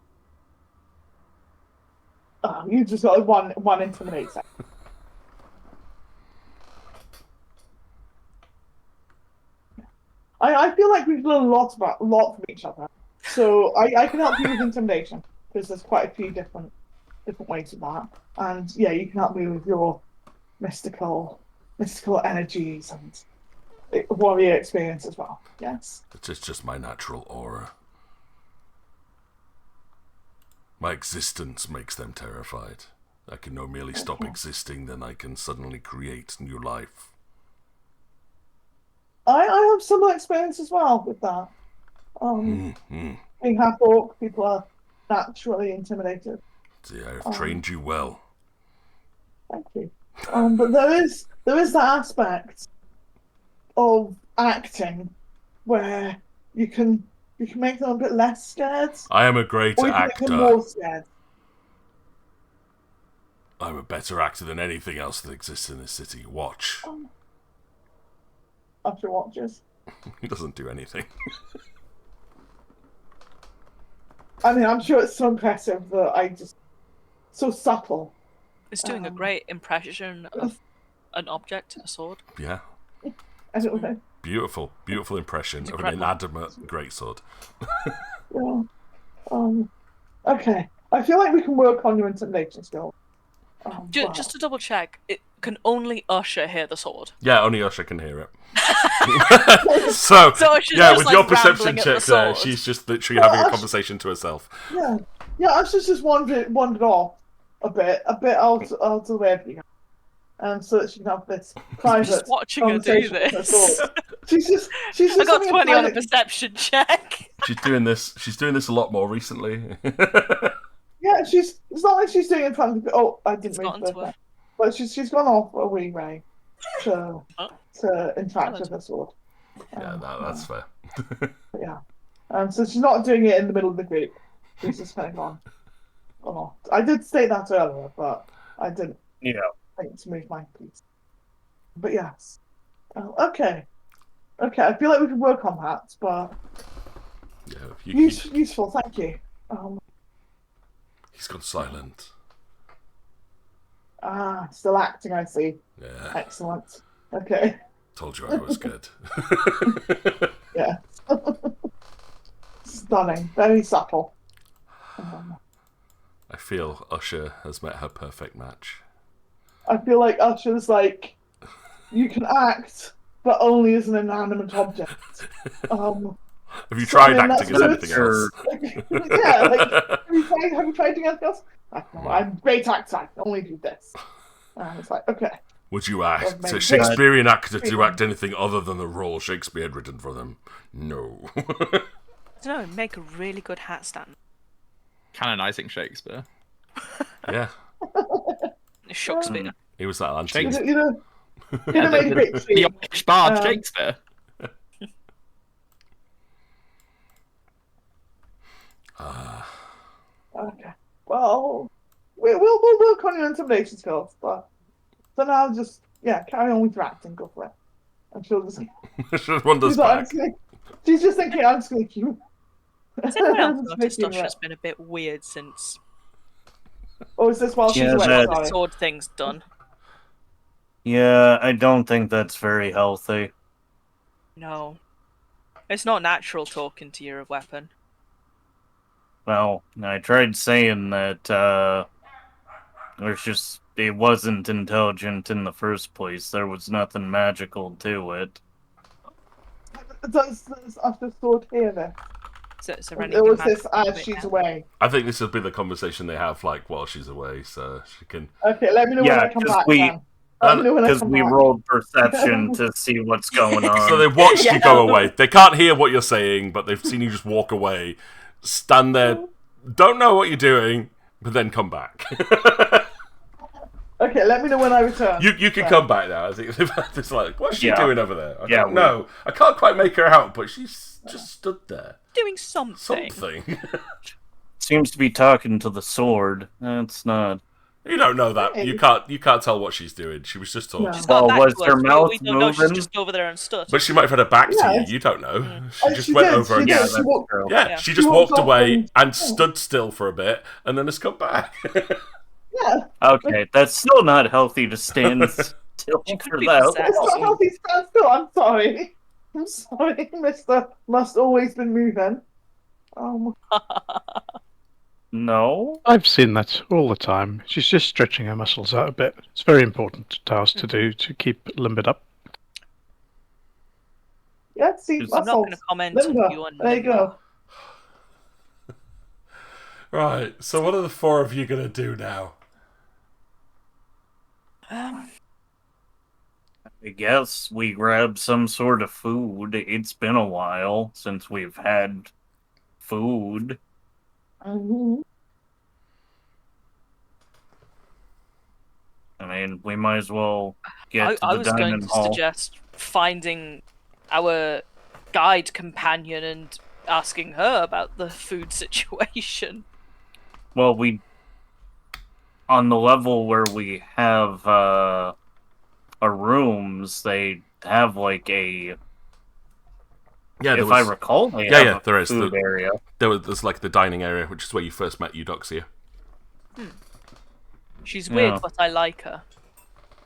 Oh, you just got one intimidate set. I feel like we've learned a lot from each other. So I can help you with intimidation, because there's quite a few different different ways with that. And yeah, you can help me with your mystical energies and warrior experience as well. Yes. It's just my natural aura. My existence makes them terrified. I can no merely stop existing, then I can suddenly create new life. I have similar experience as well with that. Being half orc, people are naturally intimidated. See, I have trained you well. Thank you. But there is that aspect of acting where you can make them a bit less scared. I am a great or you can actor. make them more scared. I'm a better actor than anything else that exists in this city. Watch. After watches. He doesn't do anything. I mean, I'm sure it's so impressive that so subtle. It's doing a great impression of an object, a sword. Yeah. I don't know. Beautiful impression of an incredible. inanimate greatsword. Yeah. Okay. I feel like we can work on your intimidation skill. Just to double check, it can only Usher hear the sword. Yeah, only Usher can hear it. so she's yeah, just, with like, your perception rambling at check the there, sword. she's just literally having a conversation to herself. Yeah. Usher's just wandered off a bit out of the way of you. So that she can have this private Just watching her do conversation with her this. sword. She's just I got having 20 on a private- perception check. She's doing this a lot more recently. Yeah, it's not like she's doing it in front of. Oh, I didn't It's read gotten to that. her. But she's gone off a wee way to interact with her sword. Yeah, that's fair. Yeah. So she's not doing it in the middle of the group. She's just kind of gone off. I did say that earlier, but I didn't think to move my piece. But yes. Okay. I feel like we can work on that, but Yeah, useful. Thank you. He's gone silent. Still acting. I see. Yeah, Excellent. Okay. told you I was good. Yeah. Stunning. Very subtle. I feel Usher has met her perfect match. I feel like Usher's like, you can act, but only as an inanimate object. Have you tried I mean, acting as that's anything else? have you tried doing anything else? I'm a great actor. I can only do this. And it's like, okay. Would you act? maybe- A Shakespearean actor to act anything other than the role Shakespeare had written for them? No. I don't know, make a really good hat stand. Canonizing Shakespeare. Yeah, Shakespeare. he was that anti. Shakespeare. You know, make a great The scene. Irish bard Shakespeare. Okay. Well, we'll work on your intimidation skills, but for now, just carry on with your acting. Go for it. And she'll just. Wonders back. She's just thinking, I'm just going to keep. Has anyone else Just noticed making Usher's it. been a bit weird since Or is this while she's Yeah, away? that- Sorry. sword thing's done? Yeah, I don't think that's very healthy. No. It's not natural talking to your weapon. Well, I tried saying that, it wasn't intelligent in the first place. There was nothing magical to it. Does Usher's sword hear this? So Or was this as she's away? I think this will be the conversation they have, like, while she's away, so she can. Okay, let me know when Yeah, I come 'cause back we- then. Let me know when I Because come we back. rolled perception to see what's going on. So they watched Yeah. you go away. They can't hear what you're saying, but they've seen you just walk away, stand there, don't know what you're doing, but then come back. Okay, let me know when I return. You can come back now. I think it's like, what's she Yeah. doing over there? I Yeah, don't know. I can't quite make her out, but she's just stood there. Doing something. Something. Seems to be talking to the sword. That's not. You don't know that. Hey. You can't tell what she's doing. She was just talking. No. She's got Well, that was close. her mouth We don't know, she's moving? just over there and stood. But she might have had her back to Yeah. you. You don't know. She Oh, just she went did, over she and did. Yeah, She that's walked- true. yeah, Yeah. she just She walked walked off away and- and stood still for a bit, and then has come back. Yeah, Okay, that's still not healthy to stand still She could for be that possessed. it's not long. healthy stand still. I'm sorry. I'm sorry, Mister. Must always been moving. No. I've seen that all the time. She's just stretching her muscles out a bit. It's a very important task to do to keep limbered up. Yeah, see, I'm I'm not going to muscles. comment on Limber. you and There you go. Right, so what are the four of you going to do now? Um, I guess we grab some sort of food. It's been a while since we've had food. Mhm. I mean, we might as well get to I the was going dining to hall. suggest finding our guide companion and asking her about the food situation. Well, on the level where we have our rooms, they have like a. Yeah, If I recall, they Yeah, have yeah, a there is. food area. There's like the dining area, which is where you first met Eudoxia. She's weird, Yeah. but I like her.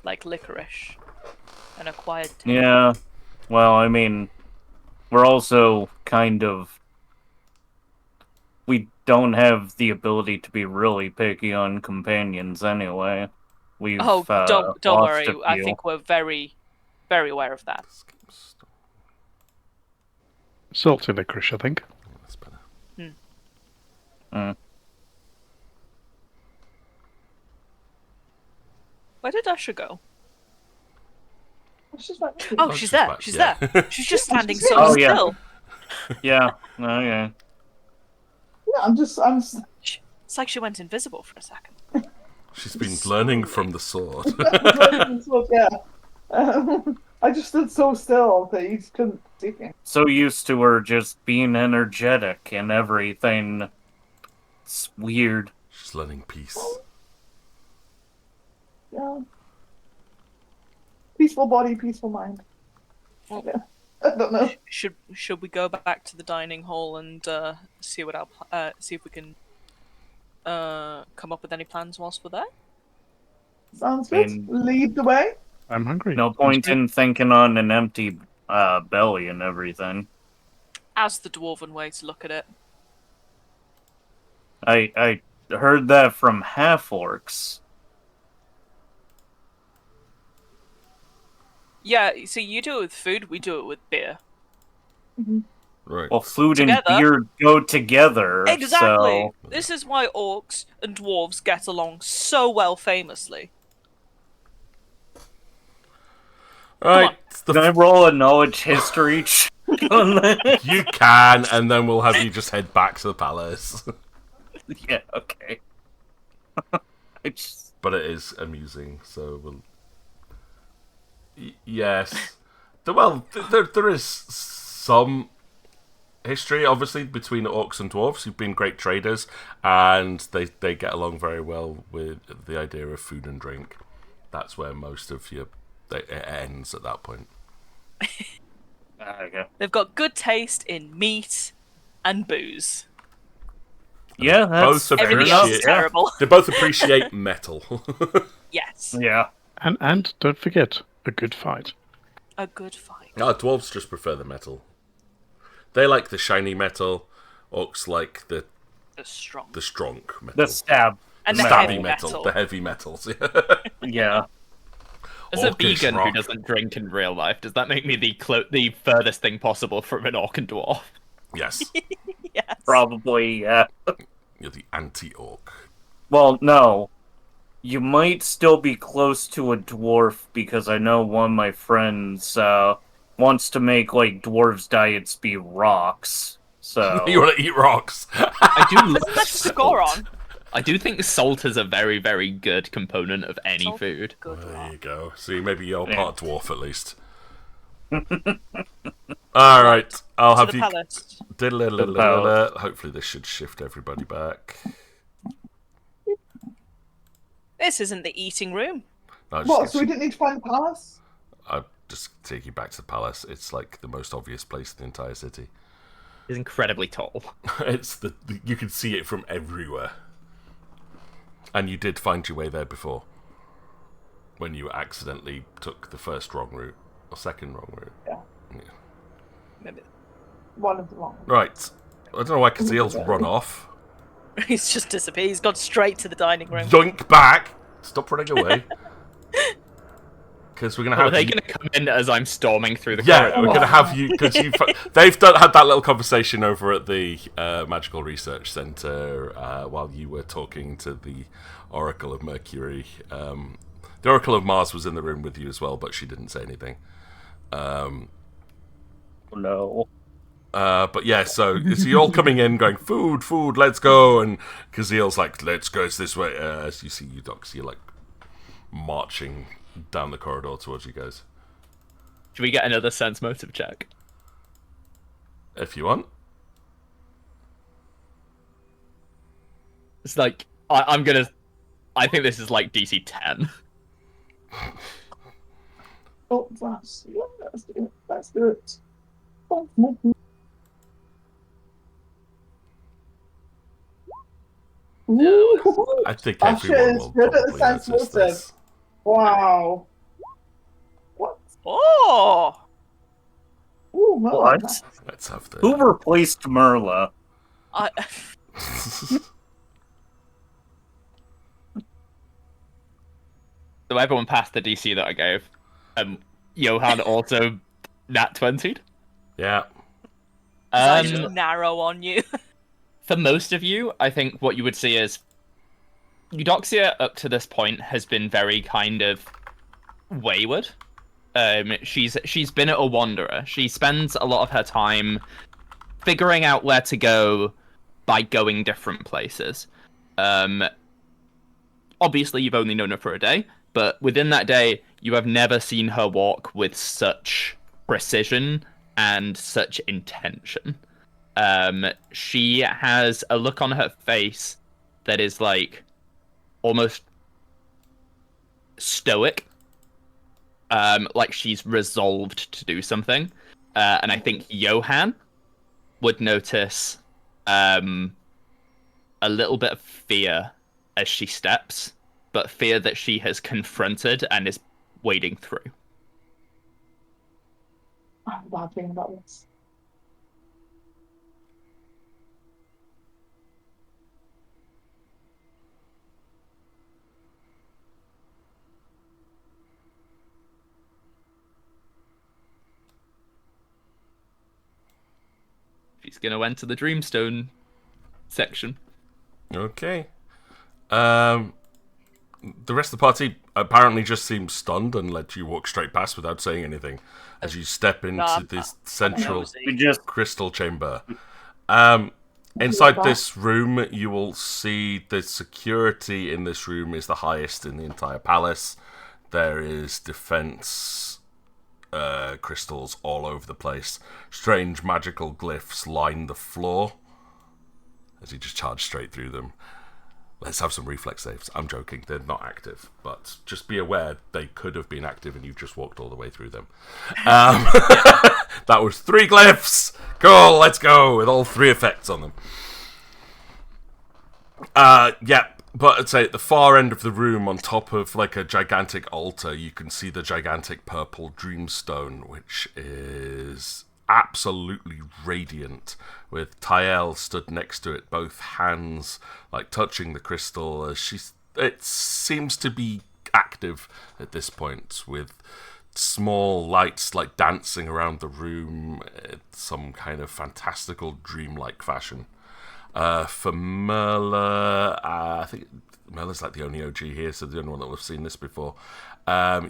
Like licorice. An acquired taste. Yeah. Well, I mean, we're also kind of. We don't have the ability to be really picky on companions anyway. We've Oh, don't lost worry. a I few. think we're very, very aware of that. Salty licorice, I think. That's better. Where did Usher go? She's right. Oh, Oh, she's she's there. back, She's yeah. there. She's just standing She's so here. Oh, yeah. still. Yeah. Okay. Yeah, I'm just It's like she went invisible for a second. She's been learning from the sword. yeah. I just stood so still that you just couldn't see me. So used to her just being energetic and everything. It's weird. She's learning peace. Yeah. Peaceful body, peaceful mind. Okay. I don't know. Should we go back to the dining hall and see what see if we can come up with any plans whilst we're there? Sounds good. And- Lead the way. I'm hungry. No point in thinking on an empty belly and everything. As the dwarven way to look at it. I heard that from half-orcs. Yeah, so you do it with food, we do it with beer. Right. Well, food Together. and beer go together. Exactly. So This is why orcs and dwarves get along so well, famously. Right. can I roll a knowledge history check on that? You can, and then we'll have you just head back to the palace. Yeah. Okay. I just. But it is amusing, so we'll. Yes. There is some history, obviously, between orcs and dwarves who've been great traders, and they get along very well with the idea of food and drink. That's where most of it ends at that point. There you go. They've got good taste in meat and booze. Yeah, that's both fair Everything enough. else is Yeah. terrible. They both appreciate metal. Yes. Yeah. And don't forget, a good fight. A good fight. Dwarves just prefer the metal. They like the shiny metal. Orcs like the strong. strong metal. The stab. And the stabby heavy metal. metal. The heavy metals. Yeah. As a Orcish vegan who rock. doesn't drink in real life, does that make me the furthest thing possible from an orc and dwarf? Yes. Yes. Probably, yeah. You're the anti-orc. Well, no. You might still be close to a dwarf because I know one of my friends wants to make like dwarves' diets be rocks. So You want to eat rocks? I do love Let's score salt. on. I do think salt is a very, very good component of any Salt. food. Good There luck. you go. See, maybe you're Yeah. part dwarf at least. All right, I'll To have the you. palace. Diddle-a-la-la-la-la. Hopefully, this should shift everybody back. This isn't the eating room. No, What? So we didn't need to find the palace? I'll just take you back to the palace. It's like the most obvious place in the entire city. It's incredibly tall. It's you can see it from everywhere. And you did find your way there before, when you accidentally took the first wrong route or second wrong route. Maybe. One of the wrong. Right. I don't know why Kazil's run off. He's just disappeared. He's gone straight to the dining room. Yoink back! Stop running away. Because we're gonna have. Are they gonna come in as I'm storming through the Yeah, corridor? we're gonna have you because they've had that little conversation over at the Magical Research Center while you were talking to the Oracle of Mercury. The Oracle of Mars was in the room with you as well, but she didn't say anything. No. But yeah, so you're all coming in, going food, let's go, and Kazil's like, let's go, it's this way. As you see Eudox, you're like marching down the corridor towards you guys. Should we get another sense motive check? If you want. It's like I think this is like DC 10. Oh, let's do it. Let's do it. Ooh. I think That everyone shit is will good at the probably sense notice motive. this. Wow. What? Oh! Ooh, well, What? nice. Let's have the... Who replaced Merla? I... So everyone passed the DC that I gave. Johan also nat 20'd. Yeah. I just narrow on you. For most of you, I think what you would see is Eudoxia up to this point has been very kind of wayward. She's been a wanderer. She spends a lot of her time figuring out where to go by going different places. Obviously, you've only known her for a day, but within that day, you have never seen her walk with such precision and such intention. She has a look on her face that is like almost stoic, like she's resolved to do something. And I think Johan would notice a little bit of fear as she steps, but fear that she has confronted and is wading through. I have a bad feeling about this. She's going to enter the Dreamstone section. Okay. The rest of the party apparently just seems stunned and let you walk straight past without saying anything as you step into this central We just crystal chamber. Inside this room, you will see the security in this room is the highest in the entire palace. There is defense crystals all over the place. Strange magical glyphs line the floor as you just charge straight through them. Let's have some reflex saves. I'm joking, they're not active, but just be aware they could have been active and you just walked all the way through them. That was 3 glyphs! Cool, let's go, with all 3 effects on them. Yeah, but I'd say at the far end of the room, on top of like a gigantic altar, you can see the gigantic purple dreamstone, which is absolutely radiant, with Tael stood next to it, both hands like touching the crystal as it seems to be active at this point, with small lights like dancing around the room in some kind of fantastical dreamlike fashion. For Merla, I think Merla's like the only OG here, so the only one that will have seen this before.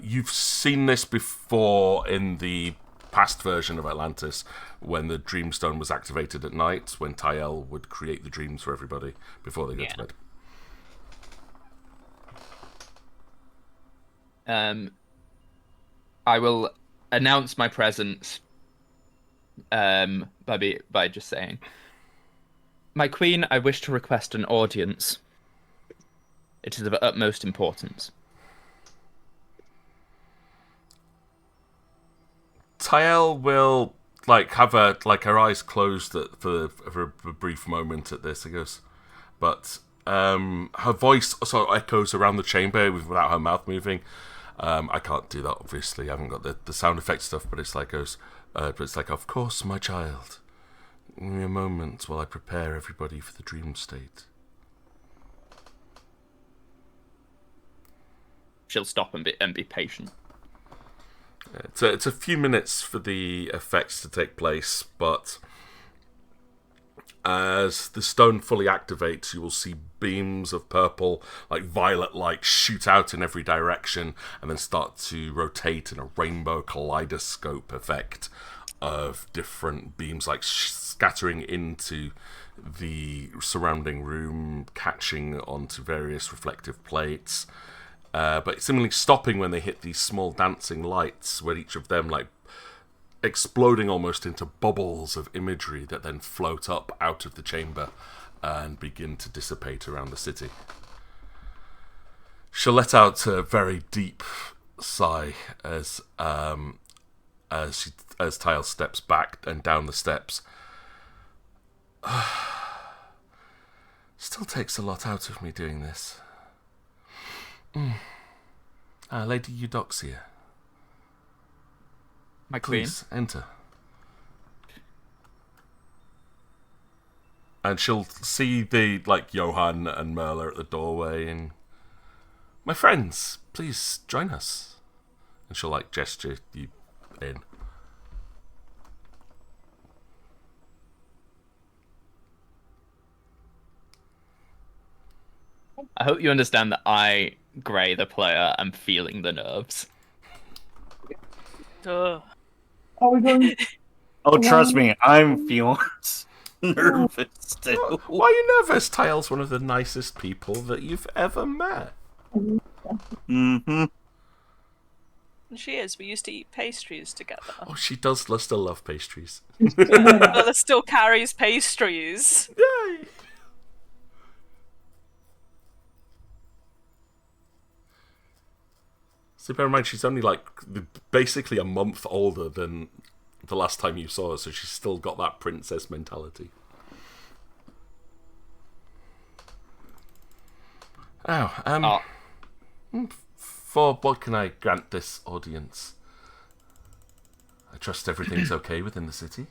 You've seen this before in the past version of Atlantis, when the Dreamstone was activated at night, when Tael would create the dreams for everybody before they go to bed. I will announce my presence by just saying, "My queen, I wish to request an audience. It is of utmost importance." Tael will have her eyes closed for a brief moment at this. It goes, but her voice sort of echoes around the chamber without her mouth moving. I can't do that, obviously. I haven't got the sound effect stuff, but it's like goes. But it's like, of course, my child. Give me a moment while I prepare everybody for the dream state. she'll stop and be patient. It's a few minutes for the effects to take place, but as the stone fully activates, you will see beams of purple, like violet light, shoot out in every direction and then start to rotate in a rainbow kaleidoscope effect of different beams, like scattering into the surrounding room, catching onto various reflective plates, but seemingly stopping when they hit these small dancing lights, where each of them, like, exploding almost into bubbles of imagery that then float up out of the chamber and begin to dissipate around the city. She'll let out a very deep sigh as Tile steps back and down the steps. Still takes a lot out of me doing this. Lady Eudoxia. My queen. Please, enter. And she'll see the, like, Johann and Merla at the doorway and... My friends, please join us. And she'll, like, gesture you in. I hope you understand that I, Gray, the player, am feeling the nerves. Ugh. Are we going? Oh, trust me, I'm feeling nervous too. Why are you nervous? Tail's one of the nicest people that you've ever met. Mm-hmm. She is. We used to eat pastries together. Oh, she does still love pastries. Bella still carries pastries. Yay! So bear in mind, she's only like basically a month older than the last time you saw her, so she's still got that princess mentality. For what can I grant this audience? I trust everything's okay within the city.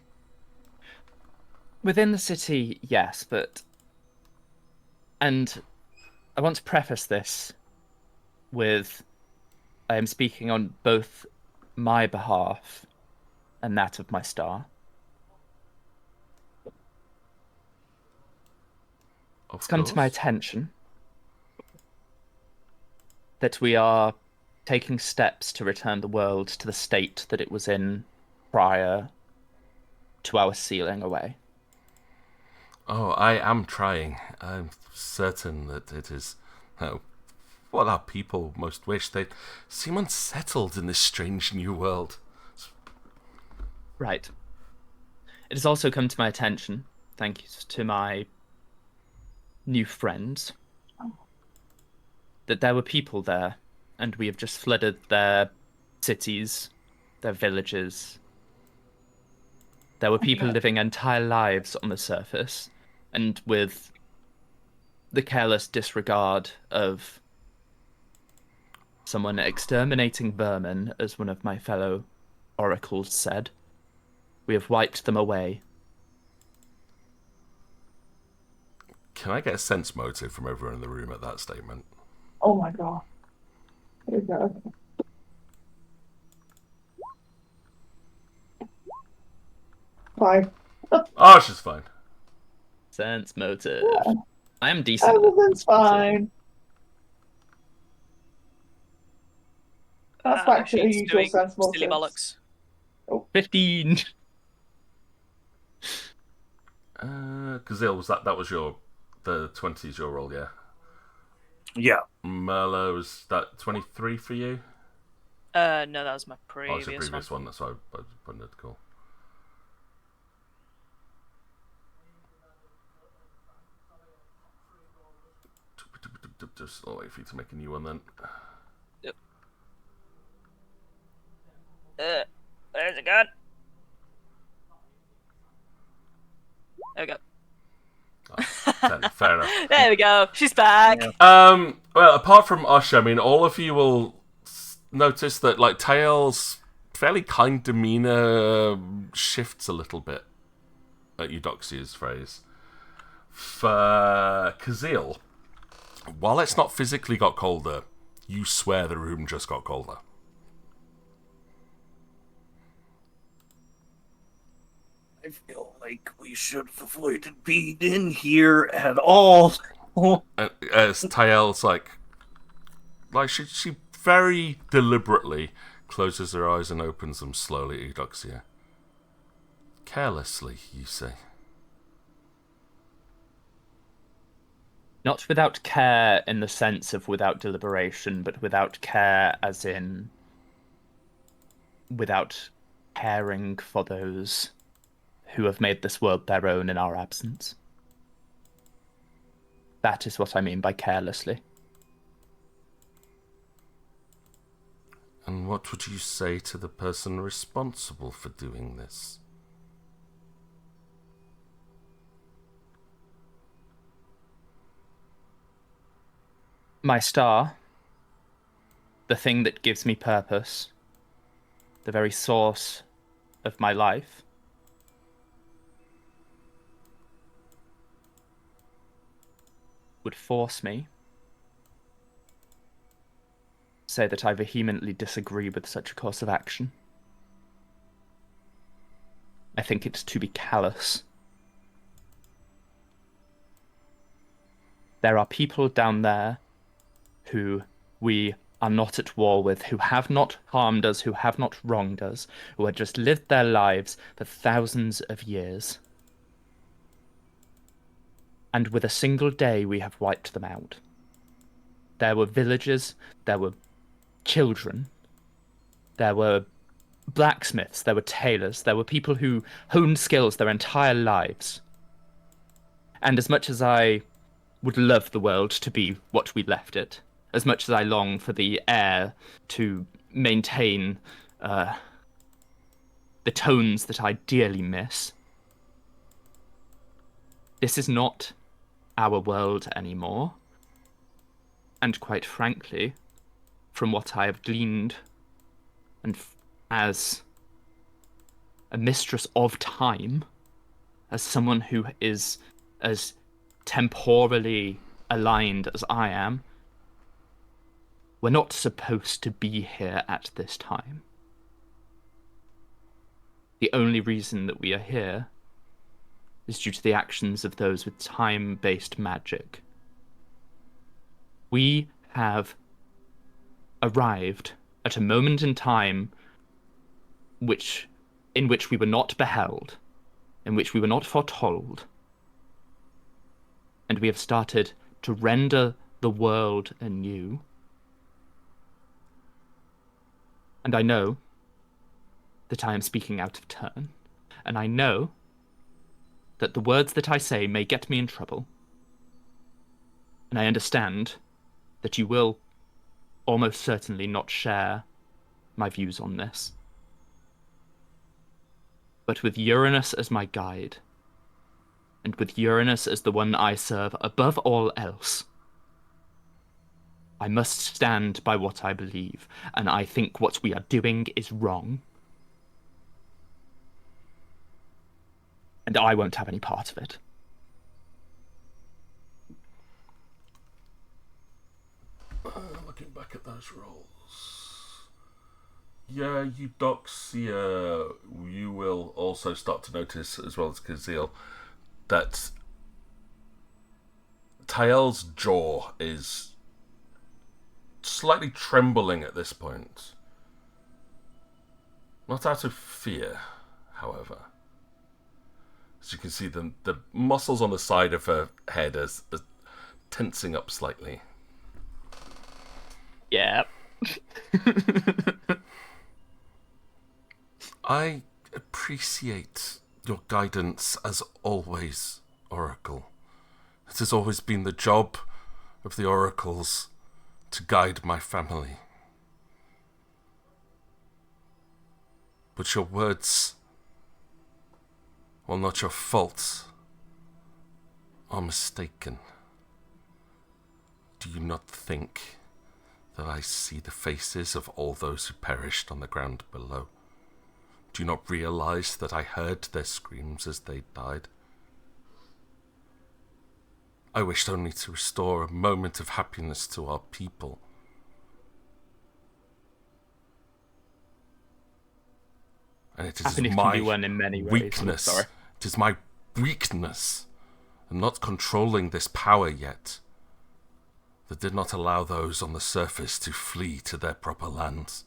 Within the city, yes, but... And I want to preface this with... I am speaking on both my behalf and that of my star. It's come to my attention that we are taking steps to return the world to the state that it was in prior to our sealing away. Oh, I am trying. I'm certain that it is what our people most wish. They seem unsettled in this strange new world. Right. It has also come to my attention, thanks to my new friends, that there were people there, and we have just flooded their cities, their villages. There were people living entire lives on the surface, and with the careless disregard of someone exterminating vermin, as one of my fellow oracles said, we have wiped them away. Can I get a sense motive from everyone in the room at that statement? Oh my god. Here we go. Fine. Oh, she's fine. Sense motive. Yeah. I am decent. Everything's fine. That's back to the She's usual doing sensible silly sense. bollocks. 15. Gazelle, that was the 20s your roll, yeah? Yeah. Merlo, was that 23 for you? No, that was my Oh, previous, it's your previous one. That's why I wondered. Cool. Just I'll wait for you to make a new one then. Yep. Where's it gone? There we go. Oh, fair enough. There we go. She's back. Yeah. Well, apart from Ush, I mean, all of you will notice that, like, Tails' fairly kind demeanor shifts a little bit at Eudoxia's phrase. For Kazil, while it's not physically got colder, You swear the room just got colder. I feel like we should have avoided being in here at all. As Tael's like she very deliberately closes her eyes and opens them slowly, Eudoxia. Carelessly, you say? Not without care in the sense of without deliberation, but without care as in without caring for those who have made this world their own in our absence. That is what I mean by carelessly. And what would you say to the person responsible for doing this? My star, the thing that gives me purpose, the very source of my life, would force me to say that I vehemently disagree with such a course of action. I think it to be callous. There are people down there who we are not at war with, who have not harmed us, who have not wronged us, who have just lived their lives for thousands of years. And with a single day we have wiped them out. There were villagers, there were children, there were blacksmiths, there were tailors, there were people who honed skills their entire lives. And as much as I would love the world to be what we left it, as much as I long for the air to maintain the tones that I dearly miss, this is not our world anymore. And quite frankly, from what I have gleaned, and as a mistress of time, as someone who is as temporally aligned as I am, we're not supposed to be here at this time. The only reason that we are here is due to the actions of those with time-based magic. We have arrived at a moment in time in which we were not beheld, in which we were not foretold, and we have started to render the world anew. And I know that I am speaking out of turn, and I know that the words that I say may get me in trouble, and I understand that you will almost certainly not share my views on this. But with Uranus as my guide, and with Uranus as the one I serve above all else, I must stand by what I believe, and I think what we are doing is wrong. And I won't have any part of it. Looking back at those rolls. Yeah, Eudoxia, you will also start to notice, as well as Kazil, that Tael's jaw is slightly trembling at this point. Not out of fear, however. As you can see, the muscles on the side of her head are tensing up slightly. Yeah. I appreciate your guidance as always, Oracle. It has always been the job of the oracles to guide my family. But your words, while not your fault, are mistaken. Do you not think that I see the faces of all those who perished on the ground below? Do you not realize that I heard their screams as they died? I wished only to restore a moment of happiness to our people, And it is Happiness my can be won in many ways. weakness. Sorry. It is my weakness and not controlling this power yet that did not allow those on the surface to flee to their proper lands.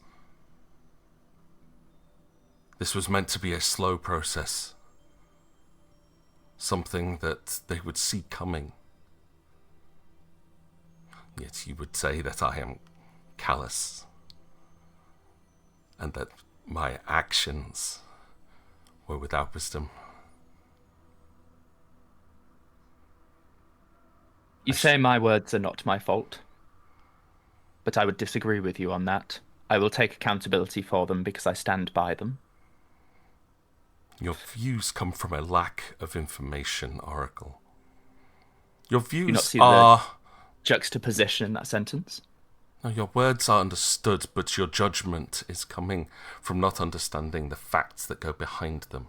This was meant to be a slow process, something that they would see coming. Yet you would say that I am callous, and that my actions were without wisdom. You say my words are not my fault, but I would disagree with you on that. I will take accountability for them because I stand by them. Your views come from a lack of information, Oracle. Your Do you not views see are... the juxtaposition in that sentence? No, your words are understood, but your judgment is coming from not understanding the facts that go behind them.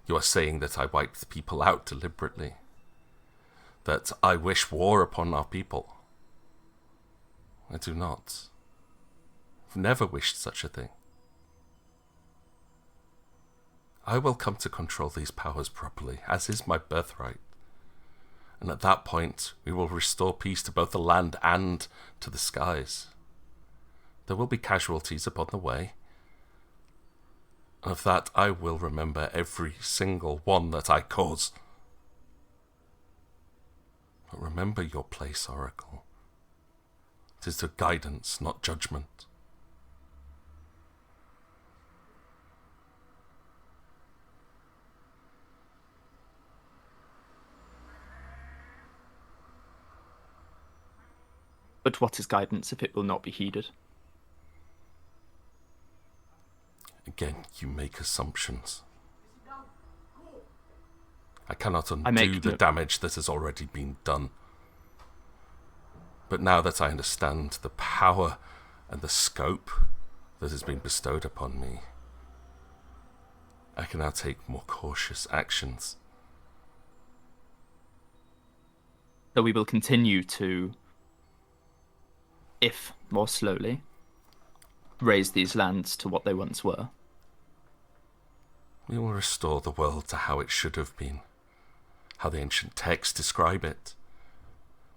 You are saying that I wiped people out deliberately, that I wish war upon our people. I do not. I've never wished such a thing. I will come to control these powers properly, as is my birthright. And at that point, we will restore peace to both the land and to the skies. There will be casualties upon the way. And of that, I will remember every single one that I cause. But remember your place, Oracle. It is to guidance, not judgment. But what is guidance if it will not be heeded? Again, you make assumptions. I cannot undo make the no- damage that has already been done. But now that I understand the power and the scope that has been bestowed upon me, I can now take more cautious actions. So we will continue to, if more slowly, raise these lands to what they once were. We will restore the world to how it should have been, how the ancient texts describe it.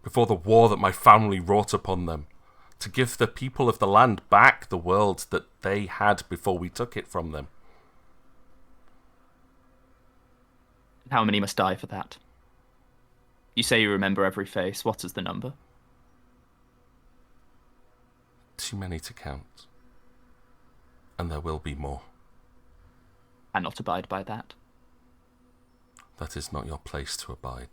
Before the war that my family wrought upon them, to give the people of the land back the world that they had before we took it from them. How many must die for that? You say you remember every face. What is the number? Too many to count. And there will be more. And not abide by that. That is not your place to abide.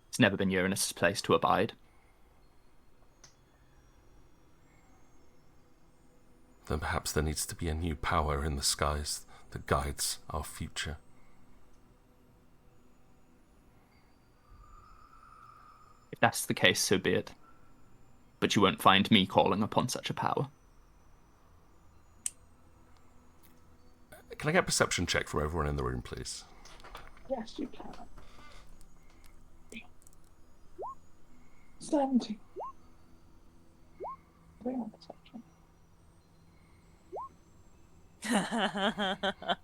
It's never been Uranus' place to abide. Then perhaps there needs to be a new power in the skies that guides our future. If that's the case, so be it. But you won't find me calling upon such a power. Can I get a perception check from everyone in the room, please? Yes, you can. 70.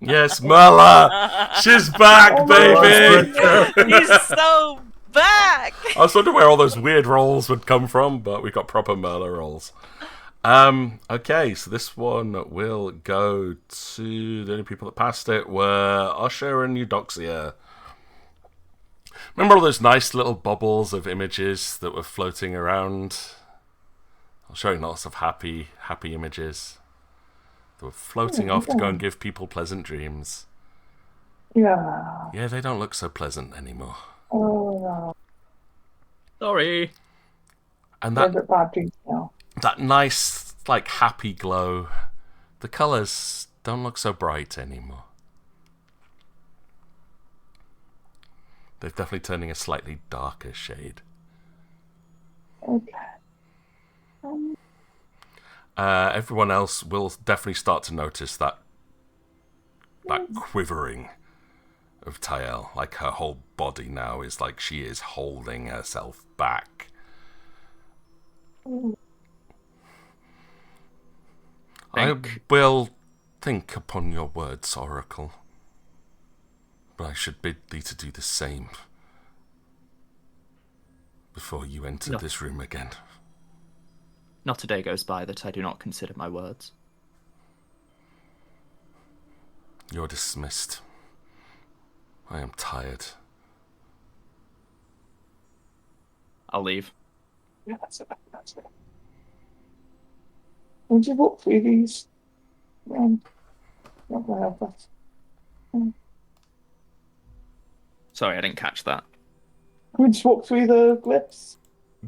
Yes, Merla! She's back, Oh, baby! He's so back. I was wondering where all those weird rolls would come from, but we got proper Merla rolls. Okay, so this one will go to the only people that passed it were Usher and Eudoxia. Remember all those nice little bubbles of images that were floating around? I was showing lots of happy images. They were floating off to go and give people pleasant dreams. Yeah. Yeah, they don't look so pleasant anymore. Oh, no. Sorry. And They're a bit bad dreams now. that nice, like, happy glow, the colours don't look so bright anymore. They're definitely turning a slightly darker shade. Okay. Everyone else will definitely start to notice that quivering of Tael. Like, her whole body now is like she is holding herself back. think... I will think upon your words, Oracle. But I should bid thee to do the same before you enter No. this room again. Not a day goes by that I do not consider my words. You're dismissed. I am tired. I'll leave. Yeah, that's it. Would you walk through these? Not my office. Sorry, I didn't catch that. Can we just walk through the glyphs?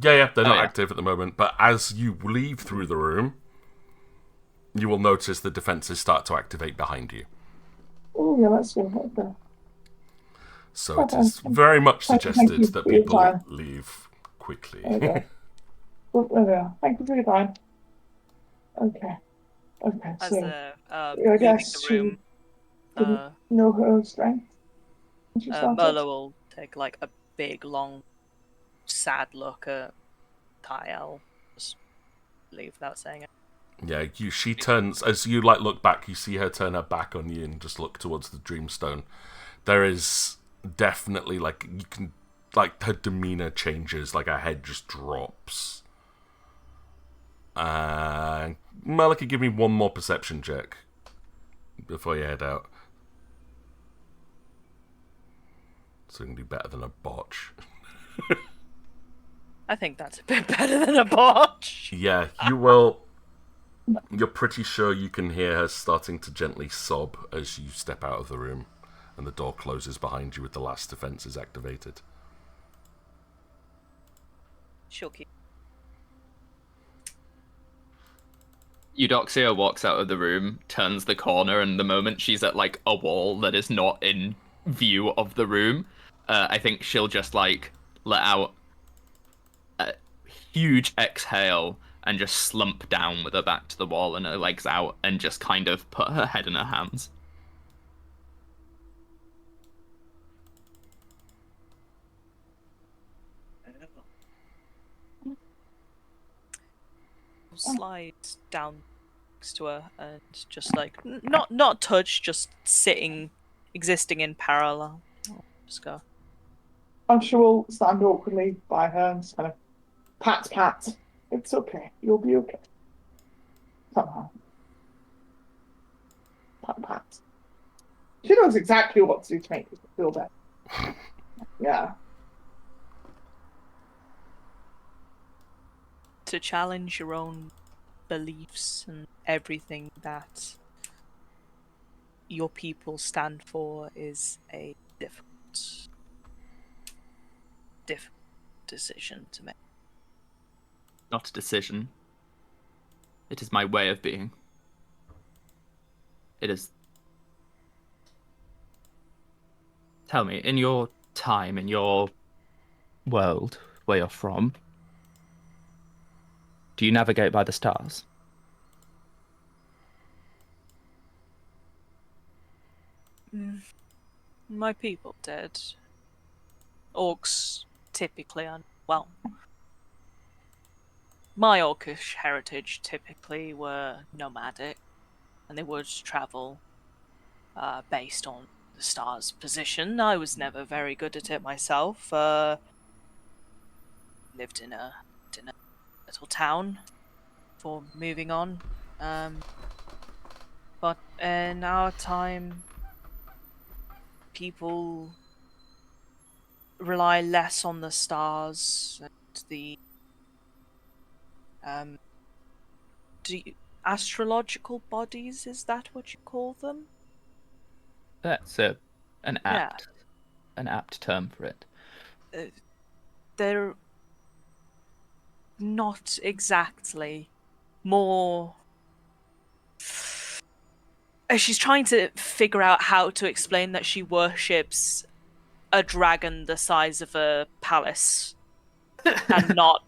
Yeah, they're not yeah. active at the moment, but as you leave through the room, you will notice the defenses start to activate behind you. Oh, yeah, that's good. Okay. So it is very much Thank you suggested that for your people time. leave quickly. Okay. Well, there we are. Thank you for your time. Okay. As So, they're I leaving guess the room, didn't know her strength. when she started. Merlo will take like a big, long, sad look at Kyle. Just leave without saying it. Yeah, she turns, as you look back, you see her turn her back on you and just look towards the Dreamstone. There is definitely, you can, her demeanor changes, her head just drops. Malika, give me one more perception check before you head out. So you can do better than a botch. I think that's a bit better than a botch. Yeah, you will. You're pretty sure you can hear her starting to gently sob as you step out of the room and the door closes behind you with the last defenses activated. She'll keep. Eudoxia walks out of the room, turns the corner, and the moment she's at a wall that is not in view of the room, I think she'll just let out a huge exhale and just slump down with her back to the wall and her legs out and just kind of put her head in her hands. Slide down next to her and just not touch, just existing in parallel. I'll just go. Asha will stand awkwardly by her and just kind of pat. It's okay. You'll be okay. Somehow. Pat. She knows exactly what to do to make you feel better. Yeah. To challenge your own beliefs and everything that your people stand for is a difficult decision to make. Not a decision. It is my way of being. It is... Tell me, in your time, in your world, where you're from, do you navigate by the stars? My people did. Orcs typically are... Well, my orcish heritage typically were nomadic, and they would travel based on the star's position. I was never very good at it myself. Lived in a little town before moving on. But in our time, people rely less on the stars and the astrological bodies, is that what you call them? That's an apt term for it. They're not exactly more... She's trying to figure out how to explain that she worships a dragon the size of a palace and not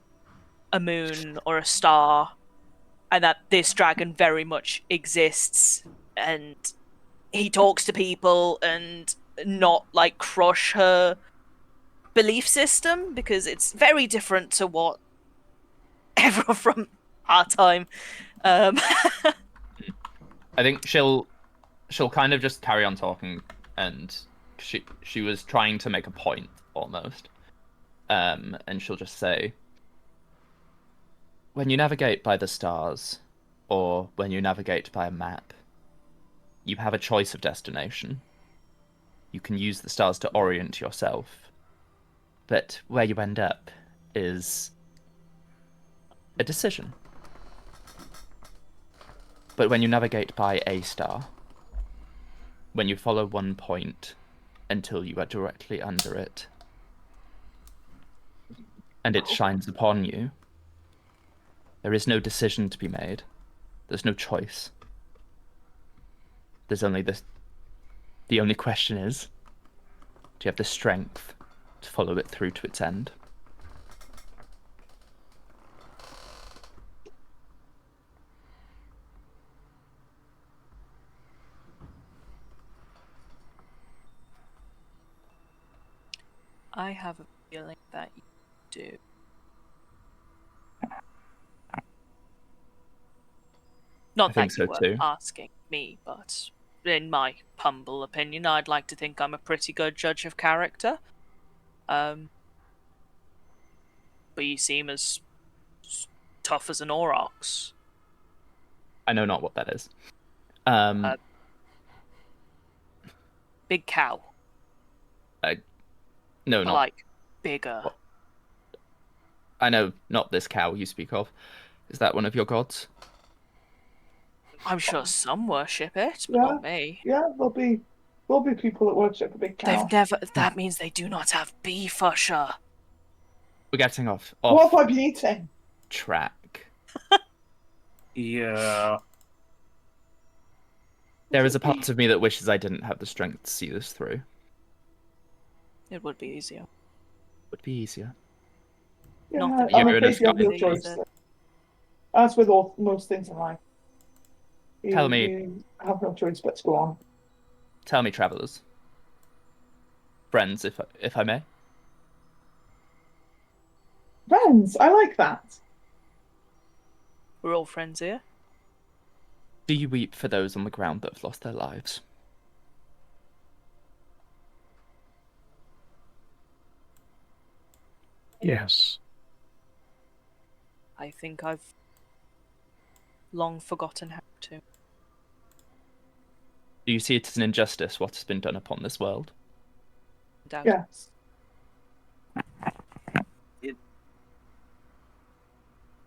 a moon or a star, and that this dragon very much exists and he talks to people and not crush her belief system, because it's very different to what everyone from our time I think she'll kind of just carry on talking, and she was trying to make a point almost, and she'll just say, when you navigate by the stars, or when you navigate by a map, you have a choice of destination. You can use the stars to orient yourself, but where you end up is a decision. But when you navigate by a star, when you follow one point until you are directly under it, and it shines upon you, there is no decision to be made. There's no choice. There's only this. The only question is, do you have the strength to follow it through to its end? I have a feeling that you do. Not I think that you so were too. asking me, but in my humble opinion, I'd like to think I'm a pretty good judge of character. But you seem as tough as an aurochs. I know not what that is. Big cow. No, But, not. like, bigger. What? I know not this cow you speak of. Is that one of your gods? I'm sure some worship it, but Yeah. not me. Yeah, there'll be people that worship a big cow. They've never. That means they do not have beef, Usher. We're getting off What have I been eating? track. Yeah. There is a part of me that wishes I didn't have the strength to see this through. It would be easier. Would be easier. Yeah, Not that I'm you're in a afraid you have no sky. choice. As with most things in life. Tell me. You have no choice but to go on. Tell me, travelers. Friends, if I may. Friends, I like that. We're all friends here. Do you weep for those on the ground that have lost their lives? Yes. I think I've long forgotten how to. Do you see it as an injustice what has been done upon this world? Doubt. Yes.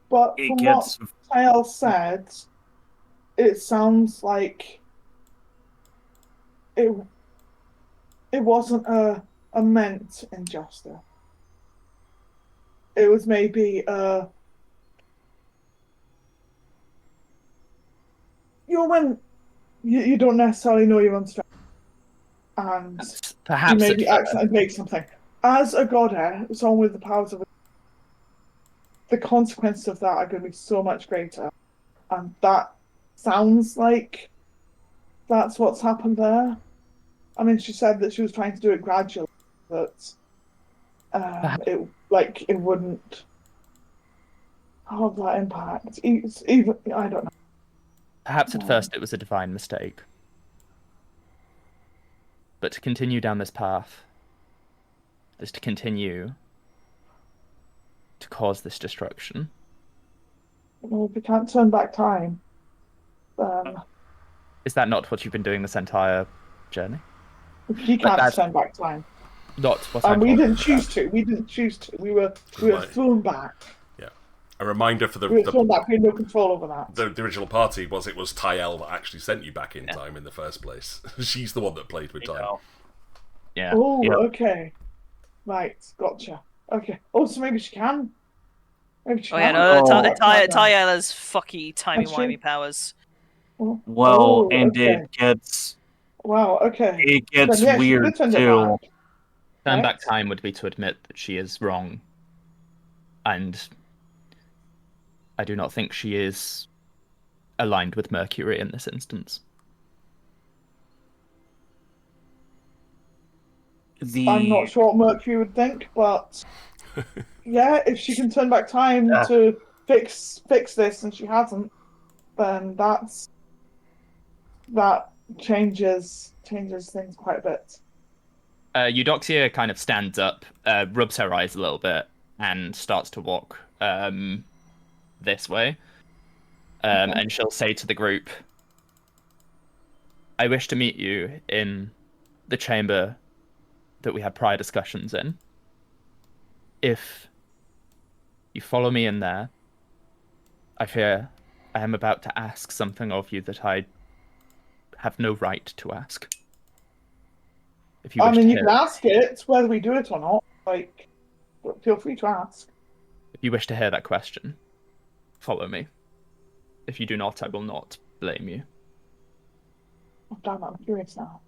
But It from gets what Kyle said, it sounds like it wasn't a meant injustice. It was maybe when you don't necessarily know your own strength, and Perhaps you maybe at first. accidentally make something. As a goddess, someone with the powers of the consequences of that are going to be so much greater, and that sounds like that's what's happened there. I mean, she said that she was trying to do it gradually, but it wouldn't have that impact. Even I don't know. Perhaps at first it was a divine mistake. But to continue down this path is to continue to cause this destruction. Well, if we can't turn back time, then Is that not what you've been doing this entire journey? he can't that's- turn back time. Not what And I'm we talking didn't about. choose to. We didn't choose to. We were Right. thrown back. Yeah. A reminder for We were thrown back. We had no control over that. the original party was it was Tyel that actually sent you back in time in the first place. She's the one that played with time. Yeah. Oh, Yep. okay. Right, gotcha. Okay. Oh, so maybe she can. Maybe she Oh yeah, can. no, Oh. Tyella's fucky That's true. timey-wimey powers. Well, Oh, and okay. it gets Wow, okay. Then, yeah, she weird could too. turn it back. Turn back Right. time would be to admit that she is wrong. And I do not think she is aligned with Mercury in this instance. I'm not sure what Mercury would think, but yeah, if she can turn back time Yeah. to fix this and she hasn't, then that's that changes things quite a bit. Eudoxia kind of stands up, rubs her eyes a little bit, and starts to walk this way. And she'll say to the group, I wish to meet you in the chamber that we had prior discussions in. If you follow me in there, I fear I am about to ask something of you that I have no right to ask. If you I wish mean, to you hear can ask it, whether we do it or not. Like, feel free to ask. If you wish to hear that question, follow me. If you do not, I will not blame you. Oh, damn it, I'm curious now.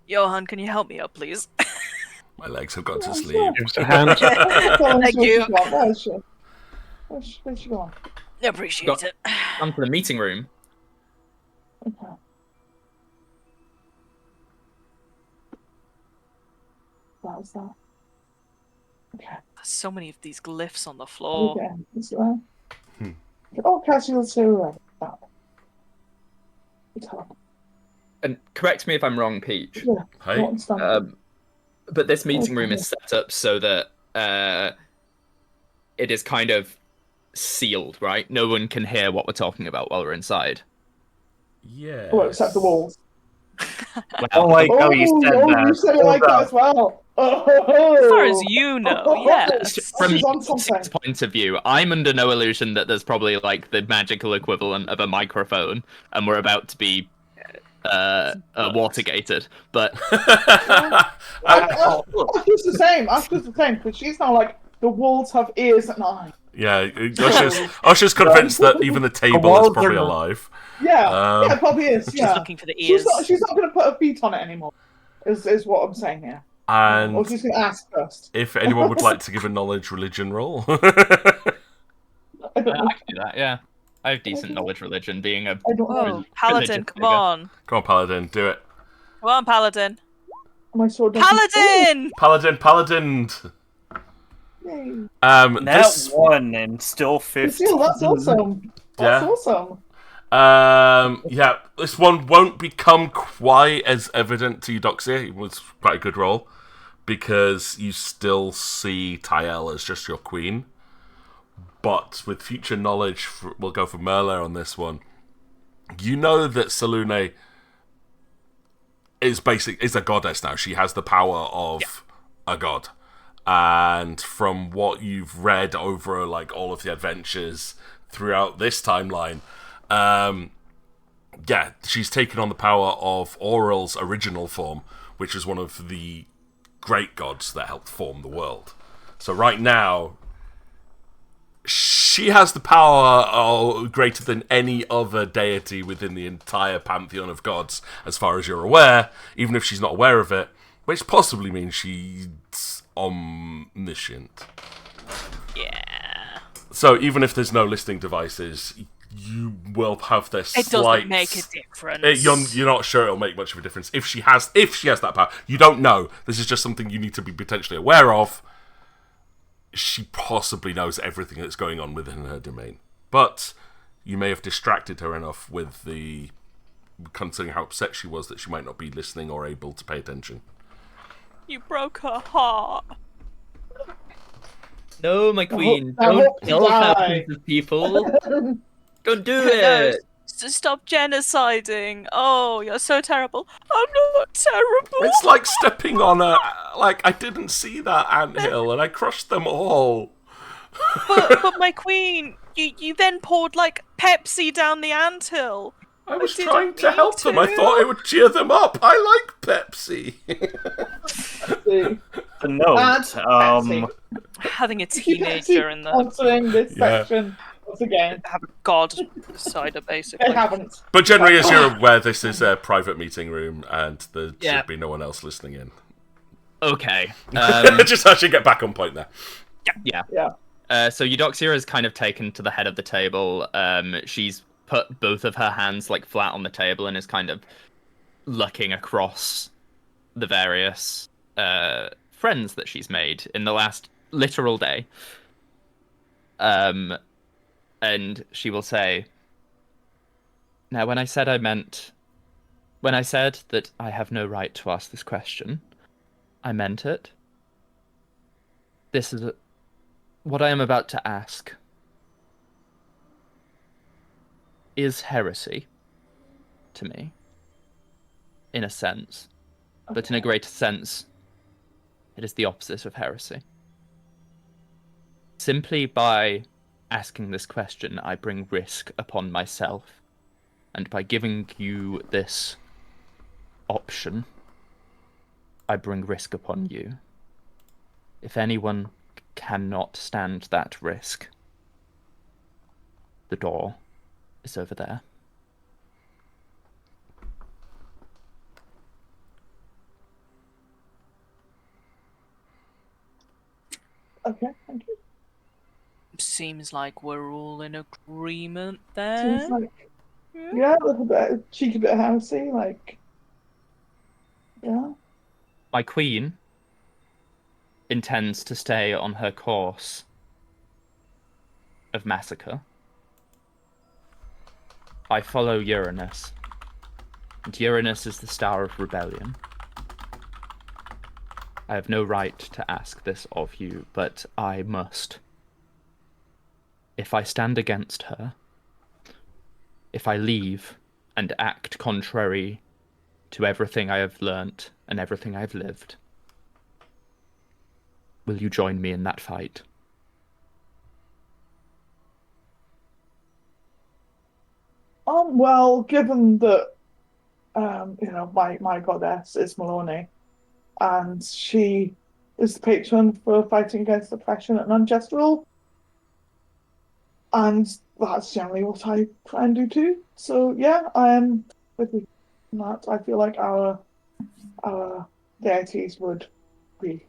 Johan, can you help me up, please? My legs have gone to Yeah, sleep. sure. Gives a hand. Thank you. Where is she? Where's she going? Appreciate it. Come to the meeting room. Okay. That was that. Okay. There's so many of these glyphs on the Okay. floor. Is it right? Oh, casual zero. That. It's hard. And correct me if I'm wrong, Peach. Yeah. Hey, Not understand. But this meeting room is set up so that it is kind of sealed, right? No one can hear what we're talking about while we're inside. yeah. Oh, except the walls. Oh my god, you said that. You said it like that as well. Oh, As far as you know, yes. From She's on Eudoxia's something. point of view, I'm under no illusion that there's probably like the magical equivalent of a microphone, and we're about to be Watergated. But After's the same. After's the same. Because she's now like, the walls have ears and eyes. Yeah, Usher's convinced that even the table is walls probably are- alive. Yeah, yeah, it probably is. She's Yeah. looking for the ears. She's not going to put her feet on it anymore. Is what I'm saying here. Or And she's going to ask first. if anyone would like to give a knowledge religion roll. I don't know. I can do that. Yeah, I have decent knowledge religion, being a I don't know. Whoa, Paladin, come on. Come on, Paladin, do it. Come on, Paladin. My sword doesn't- Paladin! Paladin! Yay. Nat This 1 and still 50. Lucille, that's awesome. That's Yeah. awesome. Yeah, this one won't become quite as evident to Eudoxia. It was quite a good roll, because you still see Tyel as just your queen. But with future knowledge, we'll go for Merla on this one. You know that Selune is a goddess now. She has the power of a god. And from what you've read over like all of the adventures throughout this timeline, she's taken on the power of Aurel's original form, which is one of the great gods that helped form the world. So right now, she has the power greater than any other deity within the entire pantheon of gods, as far as you're aware, even if she's not aware of it, which possibly means she's omniscient. Yeah. So even if there's no listening devices, you will have this It slight... doesn't make a difference. You're not sure it'll make much of a difference. If she has that power, you don't know. This is just something you need to be potentially aware of. She possibly knows everything that's going on within her domain. But you may have distracted her enough with the... considering how upset she was that she might not be listening or able to pay attention. You broke her heart. No, my queen, I don't hope to kill die. thousands of people. Don't do No, it. stop genociding. Oh, you're so terrible. I'm not terrible. It's like stepping on a... Like, I didn't see that anthill and I crushed them all. but my queen, you then poured like Pepsi down the anthill. I was didn't trying to mean help them. I to. thought it would cheer them up. I like Pepsi. See. The note, Patsy. Having a teenager in the Answering this Yeah. section once again. have a god cider They basically. haven't. But generally, as you're aware, this is a private meeting room and there Yeah. should be no one else listening in. Okay. Just actually get back on point there. Yeah. Yeah. So Eudoxia is kind of taken to the head of the table. She's put both of her hands like flat on the table and is kind of looking across the various friends that she's made in the last literal day. And she will say, Now, when I said that I have no right to ask this question, I meant it. What I am about to ask is heresy to me, in a sense, but in a greater sense, it is the opposite of heresy. Simply by asking this question, I bring risk upon myself, and by giving you this option, I bring risk upon you. If anyone cannot stand that risk, the door is over there. Okay, thank you. Seems like we're all in agreement there. Seems like, yeah, a little bit, a cheeky bit of heresy, like, yeah. My queen intends to stay on her course of massacre. I follow Uranus, and Uranus is the star of rebellion. I have no right to ask this of you, but I must. If I stand against her, if I leave and act contrary to everything I have learnt and everything I have lived, will you join me in that fight? Well, given that, my goddess is Maloney, and she is the patron for fighting against oppression and unjust rule, and that's generally what I try and do too. So yeah, I am with you on that. I feel like our deities would be.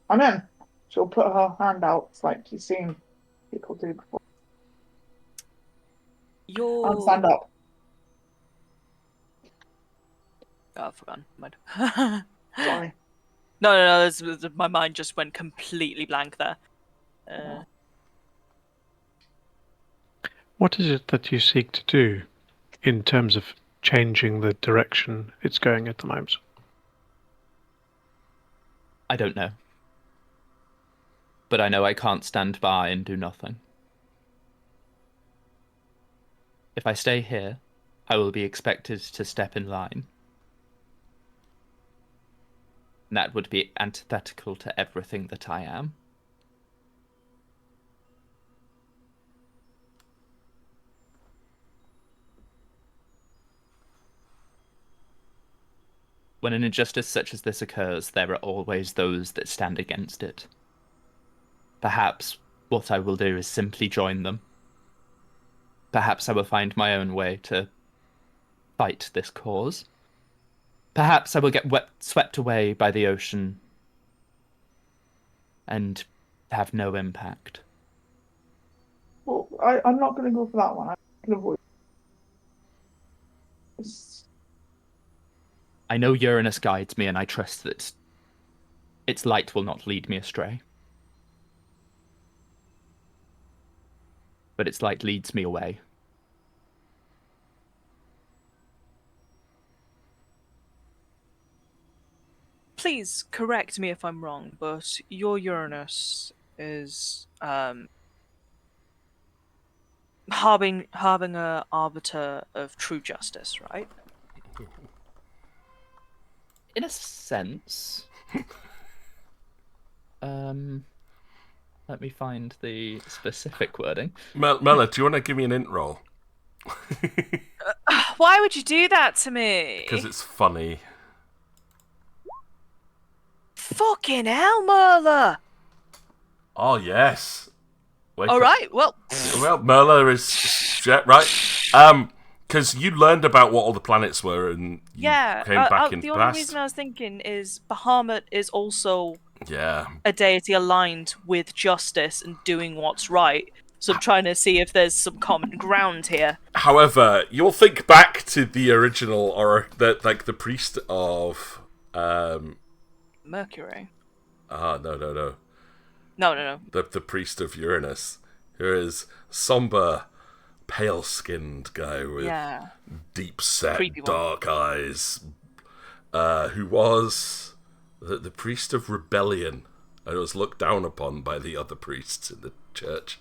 I'm in. She'll put her hand out like you've seen people do before. And stand up. Oh, I've forgotten. Mind. Sorry. No. My mind just went completely blank there. What is it that you seek to do in terms of changing the direction it's going at the moment? I don't know. But I know I can't stand by and do nothing. If I stay here, I will be expected to step in line. And that would be antithetical to everything that I am. When an injustice such as this occurs, there are always those that stand against it. Perhaps what I will do is simply join them. Perhaps I will find my own way to fight this cause. Perhaps I will get swept away by the ocean and have no impact. Well, I'm not going to go for that one. I'm going to avoid. I know Uranus guides me, and I trust that its light will not lead me astray. But its light leads me away. Please correct me if I'm wrong, but your Uranus is harbinger arbiter of true justice, right? In a sense. Let me find the specific wording. Mela, do you want to give me an int roll? Why would you do that to me? Because it's funny. Fucking hell, Merla! Oh, yes. All right, well... Well, Merla is... Yeah, right. Because you learned about what all the planets were and you came back in the only past. reason I was thinking is Bahamut is also Yeah. a deity aligned with justice and doing what's right. So I'm trying to see if there's some common ground here. However, you'll think back to the original, or the priest of... Mercury. No. No. the priest of Uranus, who is somber, pale-skinned guy with Yeah. deep-set, Creepy one. dark eyes, who was the priest of rebellion and was looked down upon by the other priests in the church.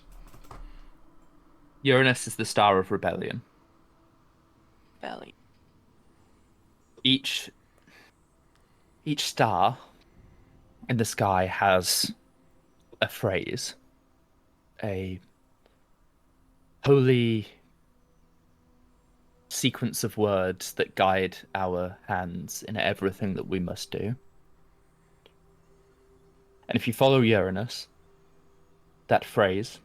Uranus is the star of rebellion. Belly. Each star in the sky has a phrase, a holy sequence of words that guide our hands in everything that we must do. And if you follow Uranus, that phrase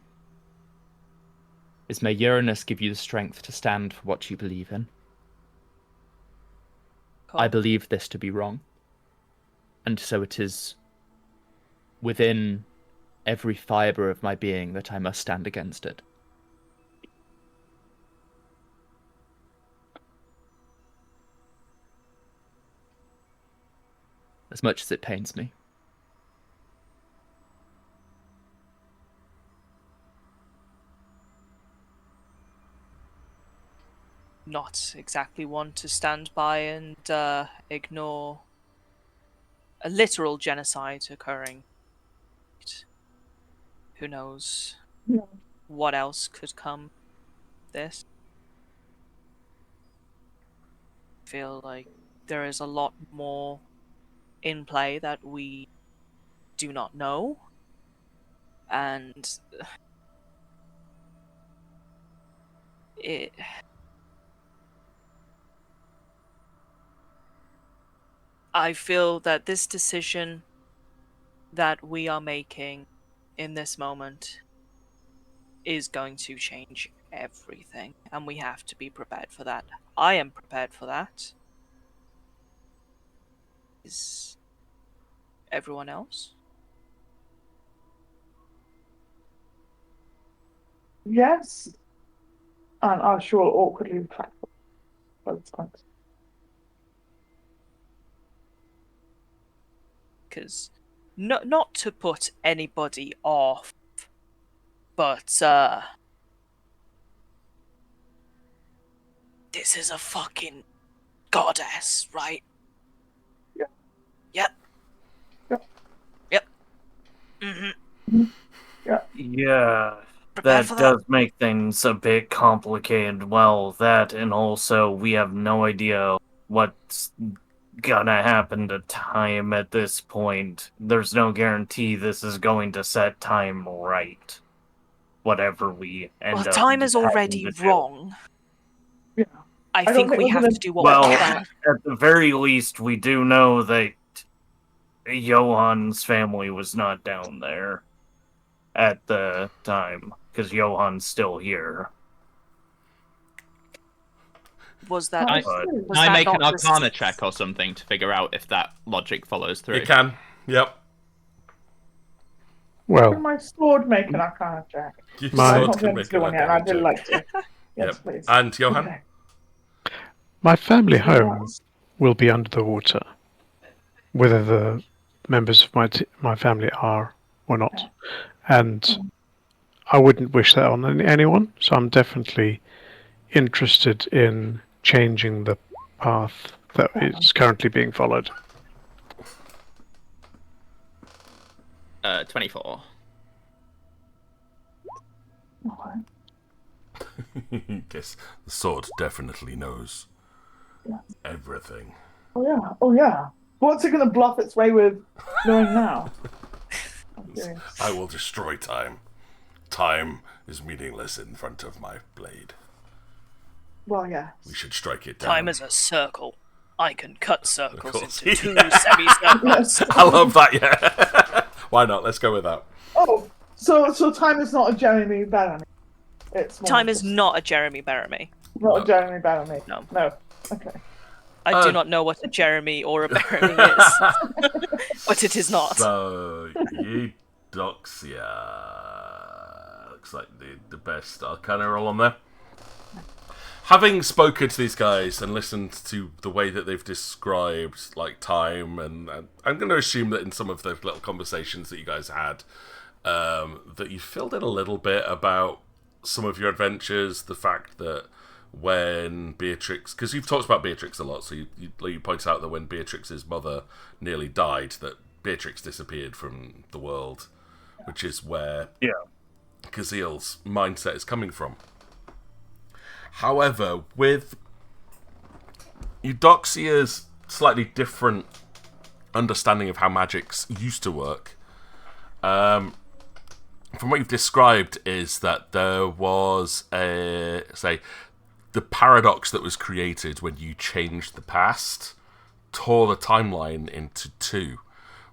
is, may Uranus give you the strength to stand for what you believe in. Cool. I believe this to be wrong. And so it is within every fibre of my being that I must stand against it. As much as it pains me. Not exactly one to stand by and ignore a literal genocide occurring. Who knows what else could come this? I feel like there is a lot more in play that we do not know, and I feel that this decision that we are making in this moment is going to change everything, and we have to be prepared for that. I am prepared for that. Is everyone else? Yes. And I shall awkwardly retract both times. Because not to put anybody off, but this is a fucking goddess, right? Yeah. Yep. Yep. Yep. Mm-hmm. Yeah, Prepared that for does make things a bit complicated. Well, that and also we have no idea what's gonna happen to time at this point. There's no guarantee this is going to set time right. Whatever we end Well, up time is having already to do. wrong. Yeah. I don't think think we we're have gonna- to do what Well, we can. at the very least, we do know that Johan's family was not down there at the time, because Johan's still here. Was that I- was Can I that make an not just- Arcana check or something to figure out if that logic follows through? You can. Yep. Can Well, my sword make an arcana check? Your My- I've sword not can been make to do an one yet, and I'd arcana really check. like to. Yes, Yep. please. And Johan? Okay. my family So home that's- will be under the water, whether the members of my family are or not, and I wouldn't wish that on anyone. So I'm definitely interested in changing the path that is currently being followed. 24. Okay. Guess the sword definitely knows Yeah. everything. Oh yeah. What's it going to bluff its way with knowing now? I'm curious. I will destroy time. Time is meaningless in front of my blade. Well, yeah. We should strike it down. Time is a circle. I can cut circles course. into two semicircles. I love that, yeah. Why not? Let's go with that. Oh, so time is not a Jeremy Bellamy. It's more Time is just not a Jeremy Bellamy. not No. a Jeremy Bellamy. No. No. Okay. I do not know what a Jeremy or a Bellamy is, but it is not. So, Eudoxia. Looks like the best Arcana roll on there. Having spoken to these guys and listened to the way that they've described like time, and I'm going to assume that in some of those little conversations that you guys had, that you filled in a little bit about some of your adventures, the fact that when Beatrix, because you've talked about Beatrix a lot, so you point out that when Beatrix's mother nearly died, that Beatrix disappeared from the world, which is where Kazil's mindset is coming from. However, with Eudoxia's slightly different understanding of how magics used to work, from what you've described, is that there was the paradox that was created when you changed the past tore the timeline into two,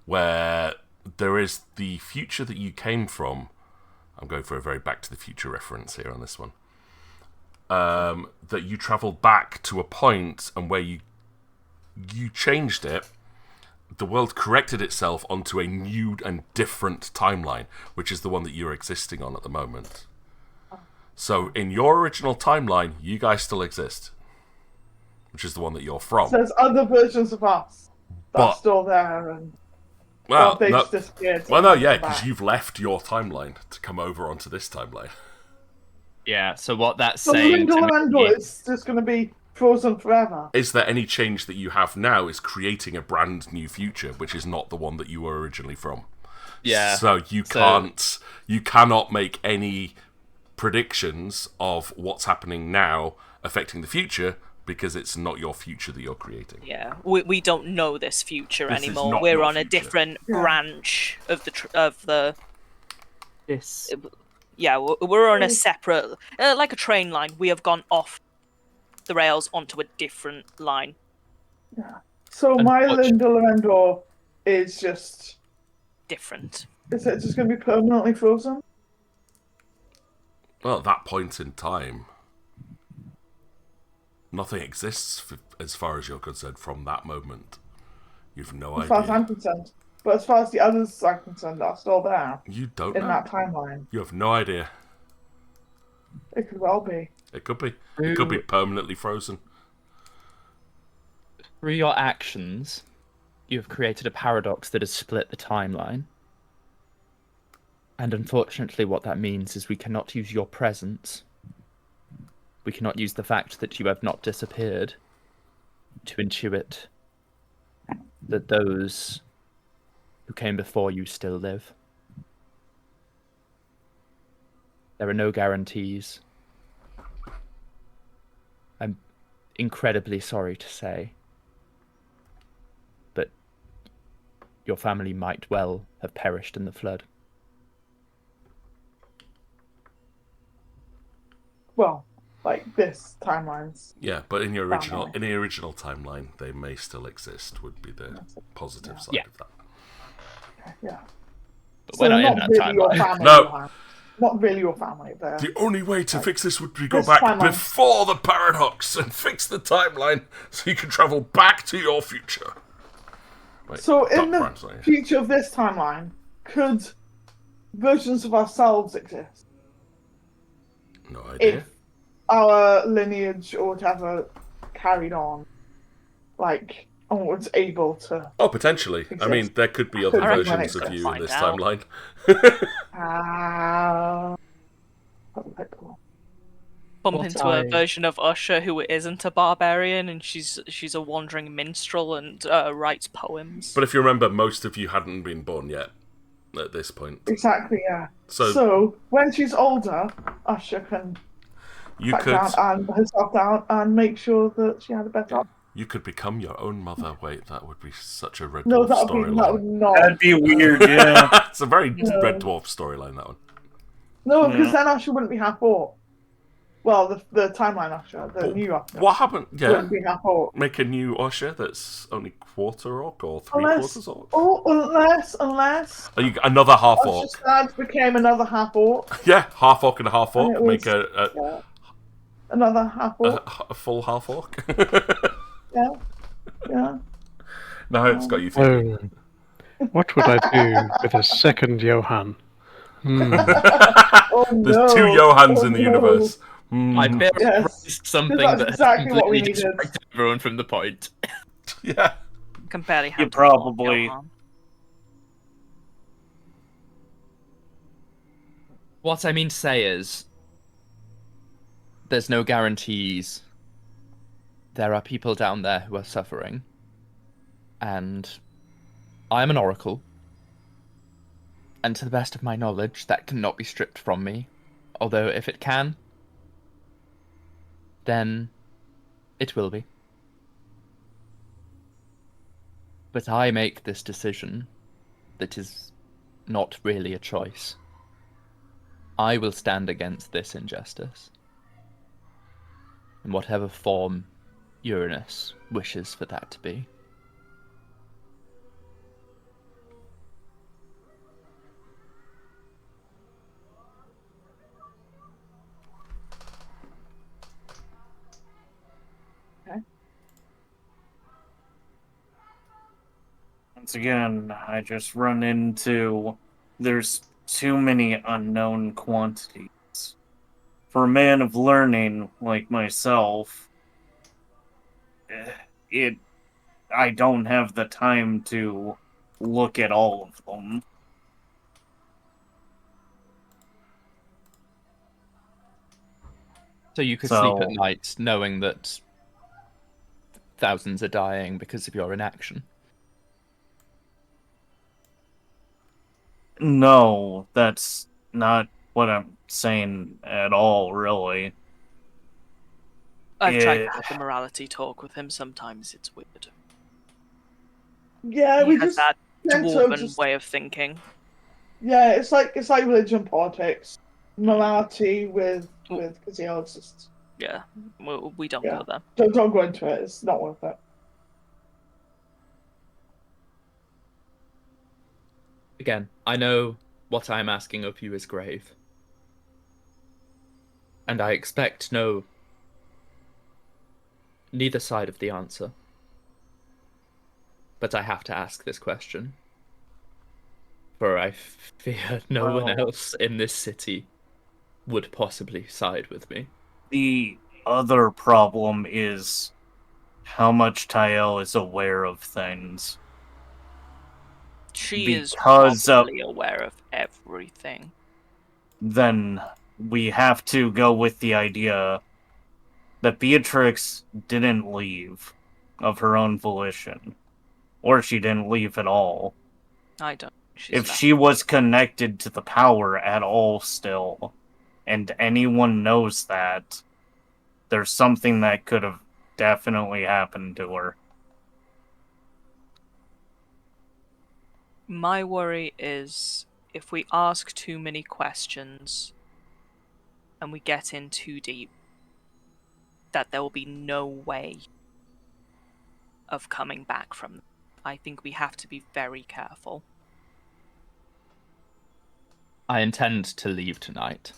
where there is the future that you came from. I'm going for a very Back to the Future reference here on this one. That you travelled back to a point, and where you changed it, the world corrected itself onto a new and different timeline, which is the one that you're existing on at the moment. So in your original timeline, you guys still exist, which is the one that you're from. So there's other versions of us that are still there, and they've just disappeared. Well, no, yeah, because you've left your timeline to come over onto this timeline. Yeah, so what that's So saying to me is just going to be frozen forever. Is there any change that you have now is creating a brand new future, which is not the one that you were originally from? Yeah. So you cannot make any predictions of what's happening now affecting the future, because it's not your future that you're creating. Yeah, we don't know this future This is anymore. not We're your on a future. different branch of the. this. Yeah, we're on a separate, like a train line. We have gone off the rails onto a different line. Yeah. So my Linda Lavendor is just Different. Is it just going to be permanently frozen? Well, at that point in time, nothing exists as far as you're concerned from that moment. You've no idea. As far as I'm concerned. But as far as the others are concerned, are still there. You don't in know. that timeline. You have no idea. It could well be. It could be. It could be permanently frozen. Through your actions, you have created a paradox that has split the timeline. And unfortunately, what that means is we cannot use your presence. We cannot use the fact that you have not disappeared to intuit that those who came before you still live. There are no guarantees. I'm incredibly sorry to say, but your family might well have perished in the flood. Well, like this timeline's. Yeah, but in the original timeline, they may still exist. Would be the positive side of that. Yeah. But So we're not not in that really your timeline. family. No. Johan. Not really your family. There. The only way to fix this would be go This back timeline. before the paradox and fix the timeline so you can travel back to your future. Wait, So in Doc the Brown's future of this timeline, could versions of ourselves exist? no idea. If our lineage or whatever carried on, like, and was able to. Oh, potentially. I mean, Exist. there could be other I reckon versions it's of you in find this out. timeline. That'd be quite cool. Bump What into I- a version of Usher who isn't a barbarian, and she's a wandering minstrel and writes poems. But if you remember, most of you hadn't been born yet at this point. Exactly, yeah. So, So when she's older, Usher can you back could down and herself down and make sure that she had a better. you could become your own mother. Wait, that would be such a Red No, Dwarf that would storyline. not. That'd be weird, yeah. It's a very No. Red Dwarf storyline, that one. No, because Yeah. then Usher wouldn't be half orc. Well, the timeline Usher, the But new Usher, What happened? Yeah. wouldn't be half orc. Make a new Usher that's only quarter orc or three Unless, quarters orc. unless Are you another half Usher's orc? dad became another half orc. Yeah, half orc and a half And orc. it Make was- Yeah. Another half orc. a full half orc. Yeah. Yeah. No, it's got you thinking. What would I do with a second Johan? Oh, There's no. two Johans in the no. universe. I bear Yes. raised something That's that exactly has what we completely needed. distracted everyone from the point. Yeah. Can barely You handle probably- Johan. What I mean to say is, there's no guarantees. There are people down there who are suffering. And I am an oracle. And to the best of my knowledge, that cannot be stripped from me. Although if it can, then it will be. But I make this decision that is not really a choice. I will stand against this injustice. In whatever form Uranus wishes for that to be. Once again, I just run into there's too many unknown quantities. For a man of learning like myself, I don't have the time to look at all of them. So you could sleep at night knowing that thousands are dying because of your inaction. No, that's not what I'm saying at all, really. I've tried to have the morality talk with him. Sometimes it's weird. Yeah, He we has just that tend to dwarven just way of thinking. yeah, it's like religion, politics, morality with Kazeel. It's just Yeah, we don't Yeah. go there. don't go into it. It's not worth it. Again, I know what I am asking of you is grave. And I expect neither side of the answer. But I have to ask this question. For I fear no one else in this city would possibly side with me. The other problem is how much Tael is aware of things. She is Because probably aware of everything. Then we have to go with the idea that Beatrix didn't leave of her own volition. Or she didn't leave at all. I don't. If she was connected to the power at all still, and anyone knows that, there's something that could have definitely happened to her. My worry is if we ask too many questions and we get in too deep, that there will be no way of coming back from them. I think we have to be very careful. I intend to leave tonight.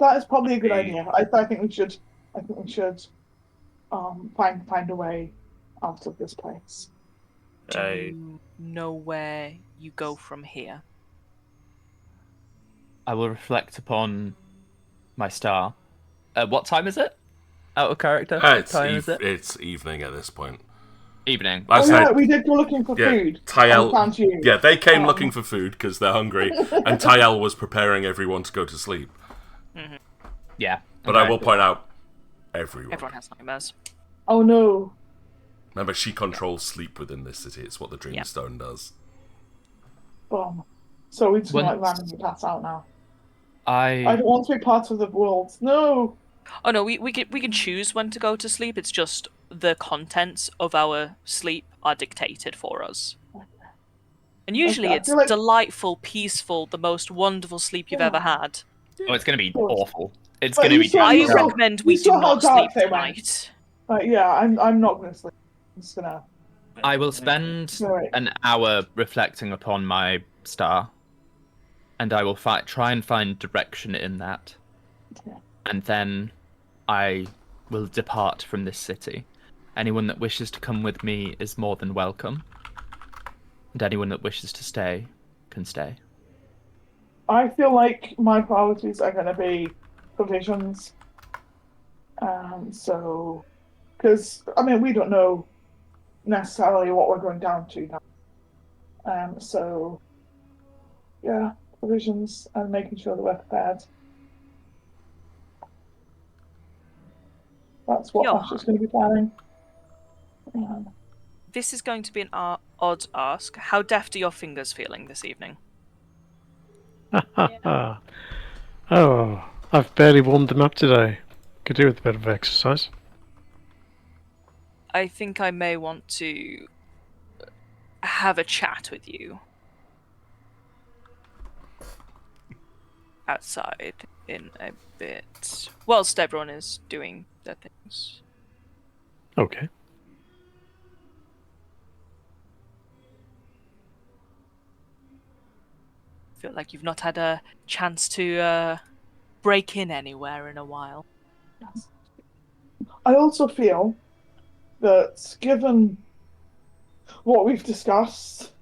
That is probably a good idea. I think we should. Find a way out of this place. Do you know where you go from here? I will reflect upon my star. What time is it? Out of character? It's evening at this point. Evening. We did go looking for food. Tael, they came looking for food because they're hungry, and Tael was preparing everyone to go to sleep. Mm-hmm. Yeah. But I will point out, everyone has nightmares. Oh no. Remember, she controls sleep within this city. It's what the Dreamstone does. Boom. So we just randomly pass out now. I don't want to be part of the world. No. Oh no, we can choose when to go to sleep. It's just the contents of our sleep are dictated for us. And usually it's delightful, peaceful, the most wonderful sleep you've ever had. Oh, it's going to be awful. It's going to be I recommend we do not sleep tonight. Yeah, I'm not going to sleep. I'm just going to... I will spend an hour reflecting upon my star. And I will try and find direction in that. Okay. And then I will depart from this city. Anyone that wishes to come with me is more than welcome. And anyone that wishes to stay can stay. I feel like my priorities are going to be provisions So, because I mean, we don't know necessarily what we're going down to now. So, yeah, provisions and making sure that we're prepared. That's what Johan. Asher's going to be planning. This is going to be an odd ask. How deft are your fingers feeling this evening? Oh, I've barely warmed them up today. Could do with a bit of exercise. I think I may want to have a chat with you outside in a bit, whilst everyone is doing their things. Okay. Feel like you've not had a chance to break in anywhere in a while. I also feel that given what we've discussed,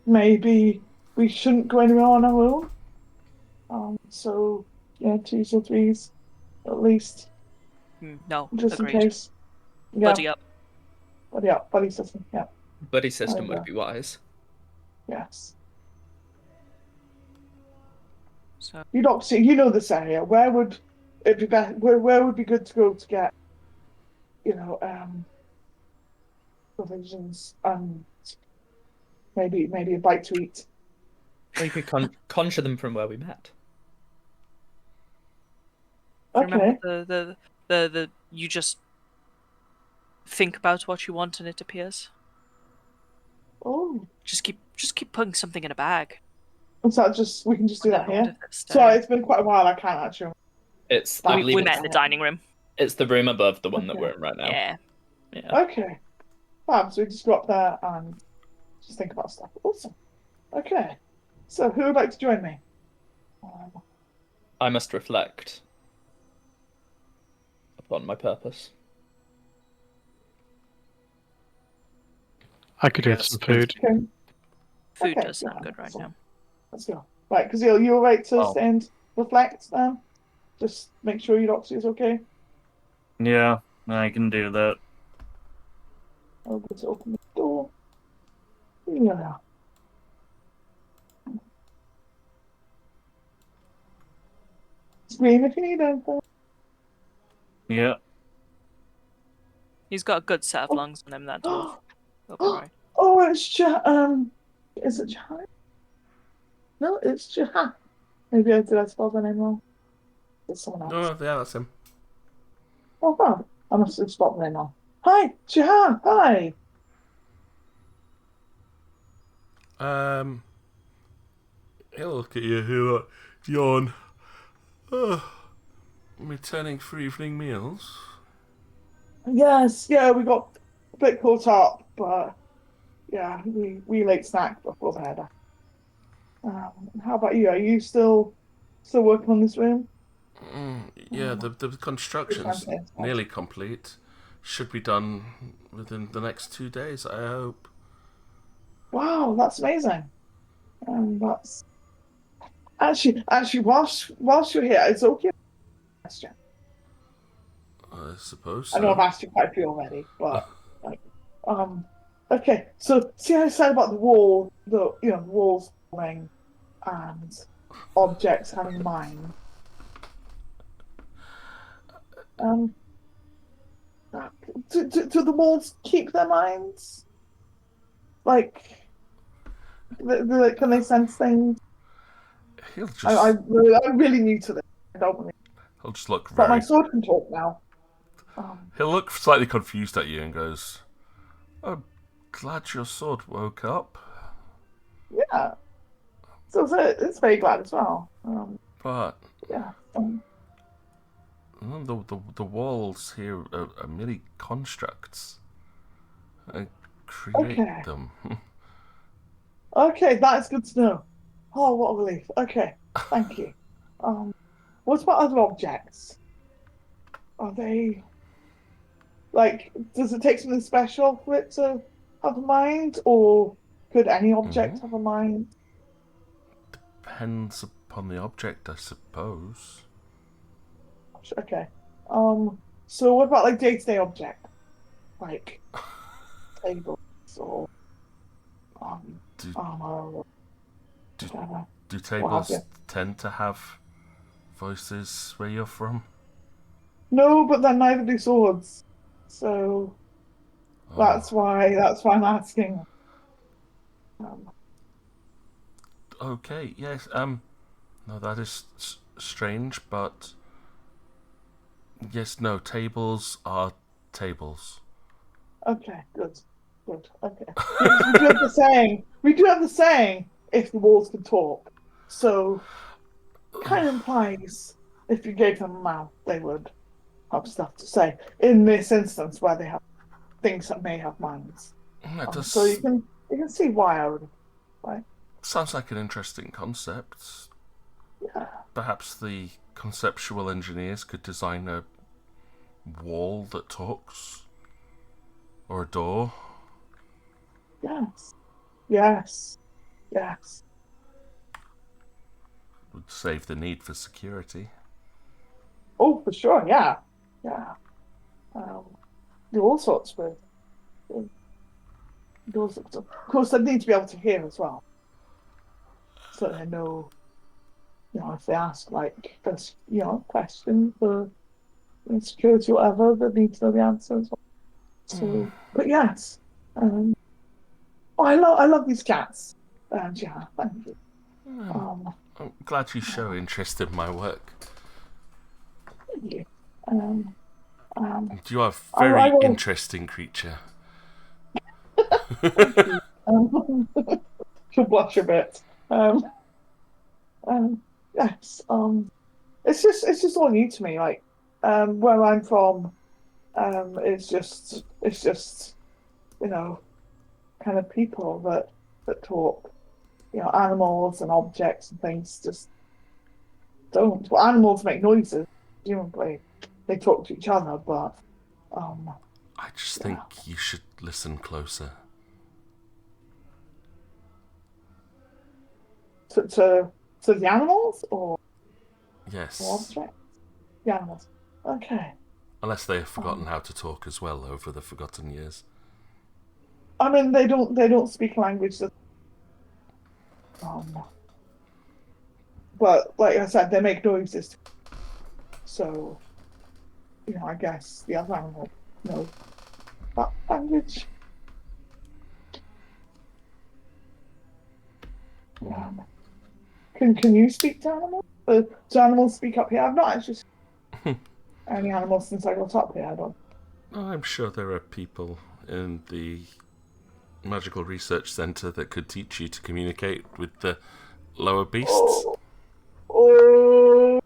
maybe we shouldn't go anywhere on our own. So, yeah, 2s or 3s, at least, No, just agreed. in case. Yeah, Buddy up. buddy system, yeah. Buddy system Over. would be wise. Yes. So You know this area. Where would it be best? Where would be good to go to get, provisions and maybe a bite to eat? Or you could conjure them from where we met. Okay. remember the you just think about what you want and it appears. Oh, Just keep putting something in a bag. and so we can just do that here. Sorry, it's been quite a while. I can't actually. It's I We believe met in the dining room. it's the room above the one that Okay. we're in right now. Yeah. Yeah. Okay. Fab. So we just go up there and just think about stuff. Awesome. Okay. So who would like to join me? I must reflect upon my purpose. I could eat Yes, some food. Okay. Food Okay, does sound yeah, good right awesome. now. Let's go. Right, because you're right to Oh. stay and reflect then. Just make sure your oxy is okay. Yeah, I can do that. I'll go to open the door. Yeah. Scream if you need anything. Yeah. He's got a good set of lungs on him, that dwarf. He'll be right. Oh, it's is it Jahan? No, it's Jahan. Maybe did I spell the name wrong? It's someone else. Oh, yeah, that's him. Oh, wow. I must have spelled the name wrong. Hi, Jahan. Hi. He'll look at you, he'll yawn. Returning for evening meals? Yes, yeah, we got a bit caught up, but yeah, we late snack before bed. How about you? Are you still working on this room? Yeah, the construction's Okay. nearly complete. Should be done within the next 2 days, I hope. Wow, that's amazing. That's actually whilst you're here, it's okay. Question. I suppose I know I've so. asked you quite a few already, but okay. So see how I said about the walls forming and objects having mind. Do the walls keep their minds? Like, can they sense things? He'll just I'm really new to this. I don't really. he'll just look But my very. sword can talk now. He'll look slightly confused at you and goes, "I'm glad your sword woke up, Yeah. So it's very glad as well. but Yeah. the walls here are merely constructs. I create Okay. them." Okay, that's good to know. Oh, what a relief. Okay, thank you. What about other objects? Are they does it take something special for it to have a mind, or could any object have a mind? Depends upon the object, I suppose. Okay. So what about like day-to-day object, like tables or Do, armor or do, whatever? do What have tables you? tend to have voices where you're from? No, but then neither do swords. So that's Oh, why I'm asking. Um, okay, yes. No, that is strange, but yes, no. Tables are tables. okay, good, good. Okay, because we do have the saying. We do have the saying. If the walls could talk, so kind of implies if you gave them a mouth, they would have stuff to say. In this instance, where they have things that may have minds, That so does you can see why I would. Right? sounds like an interesting concept. Yeah. Perhaps the conceptual engineers could design a wall that talks, or a door. Yes. Yes. Yes. Would save the need for security. Oh, for sure. Yeah. Yeah. Do all sorts with do all sorts of course, they need to be able to hear as well, so they know. If they ask like this, question for security or whatever, they need to know the answers. So, but yes, um, I love these cats. Yeah, thank you. I'm glad you show interest in my work. Thank you. Um, You are a I very will. interesting creature. Thank you. She'll blush a bit. Um, yes. It's just all new to me. Like, where I'm from, it's just kind of people that talk. Animals and objects and things just don't. Well, animals make noises. Presumably, they talk to each other, but I just yeah. think you should listen closer. To the animals or Yes. objects? The animals. Okay. Unless they have forgotten how to talk as well over the forgotten years. I mean, they don't speak language that. But like I said, they make noises. So, I guess the other animal knows that language. Yeah. Can you speak to animals? Do animals speak up here? I've not actually seen any animals since I got up here. I don't. I'm sure there are people in the Magical Research Centre that could teach you to communicate with the lower beasts. Oh.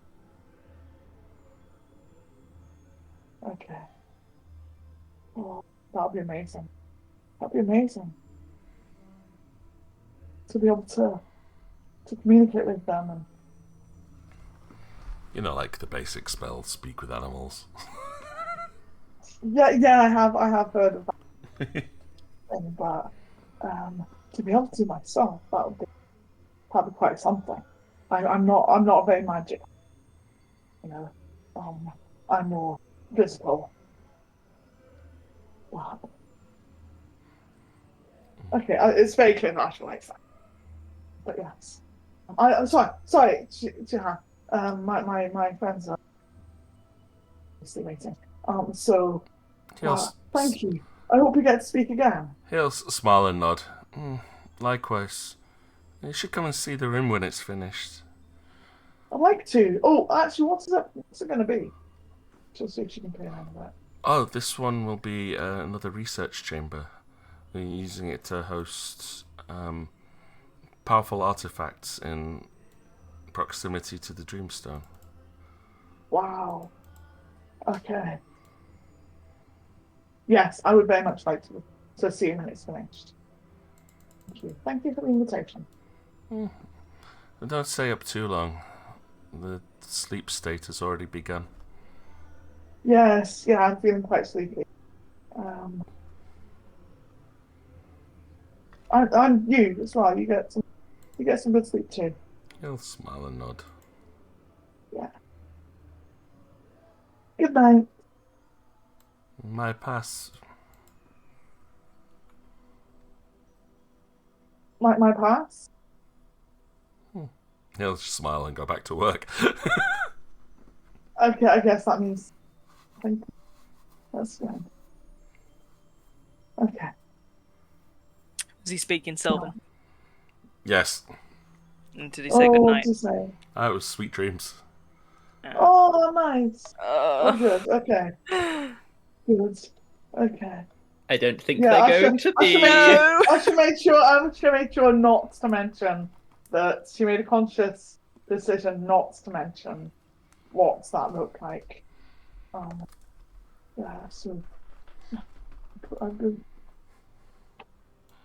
Okay. Oh, that'd be amazing. That'd be amazing to be able to communicate with them and. Like the basic spells, speak with animals. Yeah, I have heard of that thing, but to be able to do myself, that'd be quite something. I'm not very magic, I'm more physical. Wow. Okay, it's very clear that I should like that. But yes, I'm sorry, Jihan. My friends are still waiting. So thank you. I hope we get to speak again. He'll smile and nod. Likewise. You should come and see the room when it's finished. I'd like to. Oh, actually, what's it going to be? Just see if she can pay around that. Oh, this one will be another research chamber. We're using it to host powerful artifacts in proximity to the Dreamstone. Wow. Okay. Yes, I would very much like to see it when it's finished. Thank you. Thank you for the invitation. Don't stay up too long. The sleep state has already begun. Yes, yeah, I'm feeling quite sleepy. I'm you as well. You get some good sleep too. He'll smile and nod. Yeah. Good night. My pass. My pass? He'll just smile and go back to work. Okay, I guess that means. Thank you. That's fine. Okay. Was he speaking Sylvan? Yes. And did he say What goodnight? did you say? It was sweet dreams. Oh, nice. Oh, good. Okay. Good. Okay. I don't think Yeah, they're going to be. I should make sure not to mention that she made a conscious decision not to mention what that looked like. Yeah, so I'm good.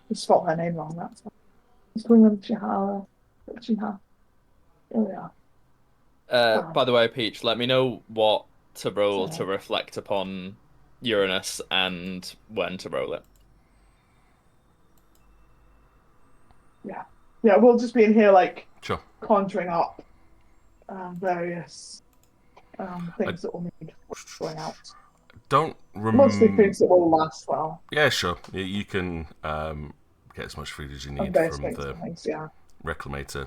Just spot her name wrong, that's why. It's going on Chihara. Chihara. There we are. By the way, Peach, let me know what to roll Sorry. to reflect upon Uranus and when to roll it. Yeah, we'll just be in here like Sure. conjuring up various things that will need going out. Don't Mostly things that will last well. Yeah, sure. You can get as much food as you need And various from things the and things, yeah. reclamator.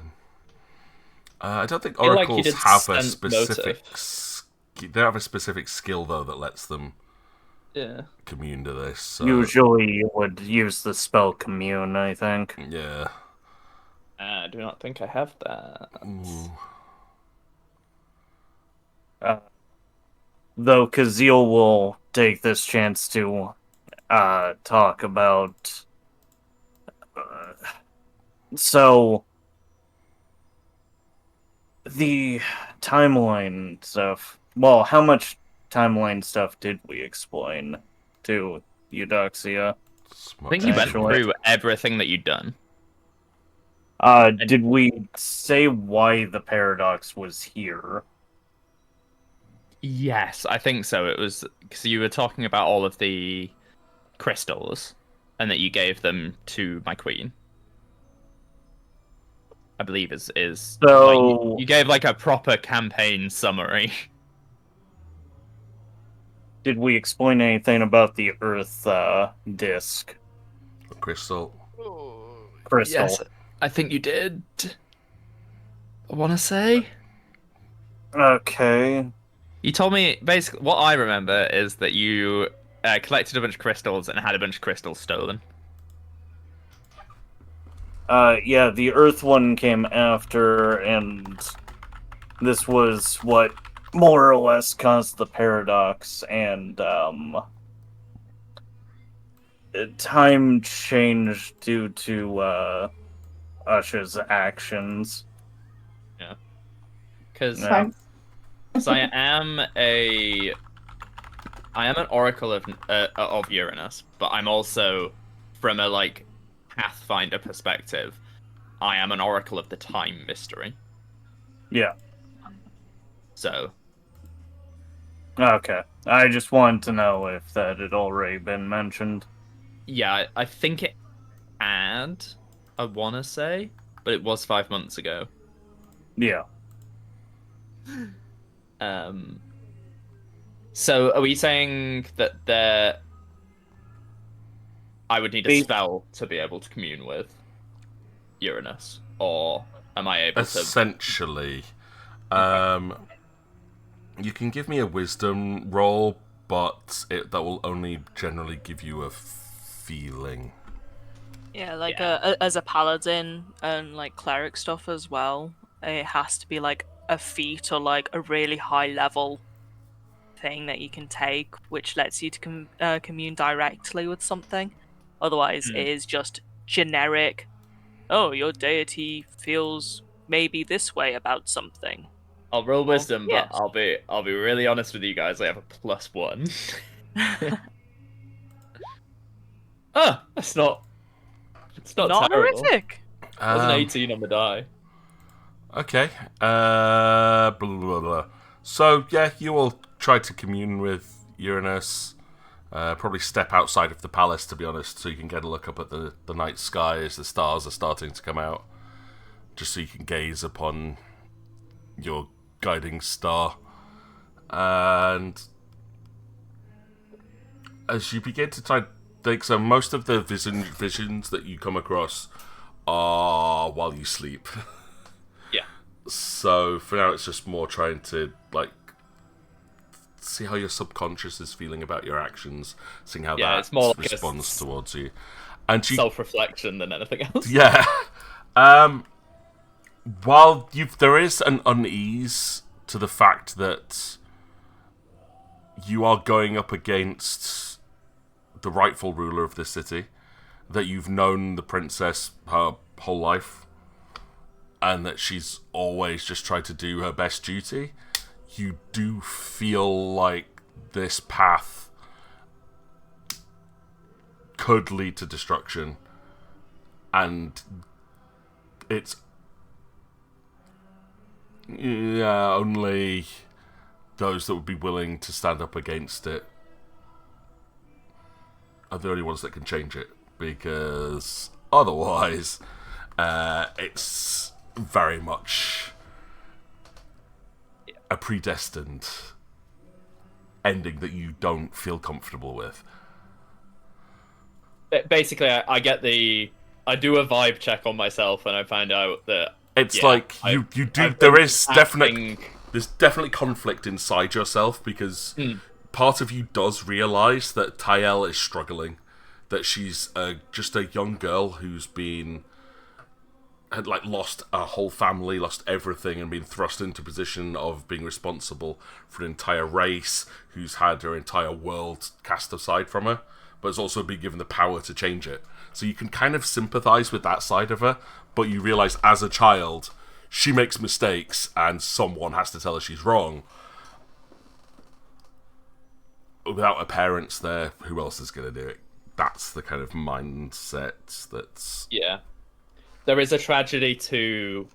I don't think feel like you oracles did have a sense specific. motive. They don't have a specific skill though that lets them Yeah. commune to this. So, Usually you would use the spell commune, I think. yeah. I do not think I have that. Ooh. Though Kazil will take this chance to talk about. So, the timeline stuff. Well, how much timeline stuff did we explain to Eudoxia? I think you went Actually. through everything that you'd done. Did we say why the paradox was here? Yes, I think so. It was because you were talking about all of the crystals and that you gave them to my queen. I believe is So like, you gave like a proper campaign summary. did we explain anything about the Earth disc? Crystal. Crystal. Yes, I think you did. I want to say. Okay. You told me basically what I remember is that you collected a bunch of crystals and had a bunch of crystals stolen. Yeah, the Earth one came after, and this was what more or less caused the paradox, and time changed due to Usha's actions. Yeah. Because Yeah. I am an oracle of Uranus, but I'm also from a like Pathfinder perspective, I am an oracle of the time mystery. Yeah. So Okay. I just wanted to know if that had already been mentioned. yeah, I think it had. I want to say, but it was 5 months ago. Yeah. So are we saying that I would need a spell to be able to commune with Uranus, or am I able to? Essentially, you can give me a wisdom roll, but that will only generally give you a feeling. Yeah, like as a paladin and like cleric stuff as well, it has to be like a feat or like a really high level thing that you can take, which lets you to commune directly with something. Otherwise, it is just generic. Oh, your deity feels maybe this way about something. I'll roll wisdom, yes. but I'll be really honest with you guys. I have a +1. Oh, it's not Not terrible. horrific. There's an 18 on the die. Okay. Blah, blah, blah. So, yeah, you will try to commune with Uranus. Probably step outside of the palace, to be honest, so you can get a look up at the night sky as the stars are starting to come out. Just so you can gaze upon your guiding star. And as you begin to try and think, so most of the visions that you come across are while you sleep. Yeah. So for now, it's just more trying to like see how your subconscious is feeling about your actions, seeing how that it's more like responds towards you, and you, self-reflection than anything else. yeah. While there is an unease to the fact that you are going up against the rightful ruler of this city, that you've known the princess her whole life, and that she's always just tried to do her best duty, you do feel like this path could lead to destruction, and it's only those that would be willing to stand up against it are the only ones that can change it, because otherwise it's very much a predestined ending that you don't feel comfortable with. Basically, I get I do a vibe check on myself, and I find out that it's like you do. There's definitely conflict inside yourself, because part of you does realize that Tyel is struggling, that she's just a young girl who's had lost a whole family, lost everything, and been thrust into a position of being responsible for an entire race, who's had her entire world cast aside from her, but has also been given the power to change it. So you can kind of sympathize with that side of her, but you realize as a child, she makes mistakes and someone has to tell her she's wrong. Without her parents there, who else is going to do it? That's the kind of mindset that's... Yeah. There is a tragedy to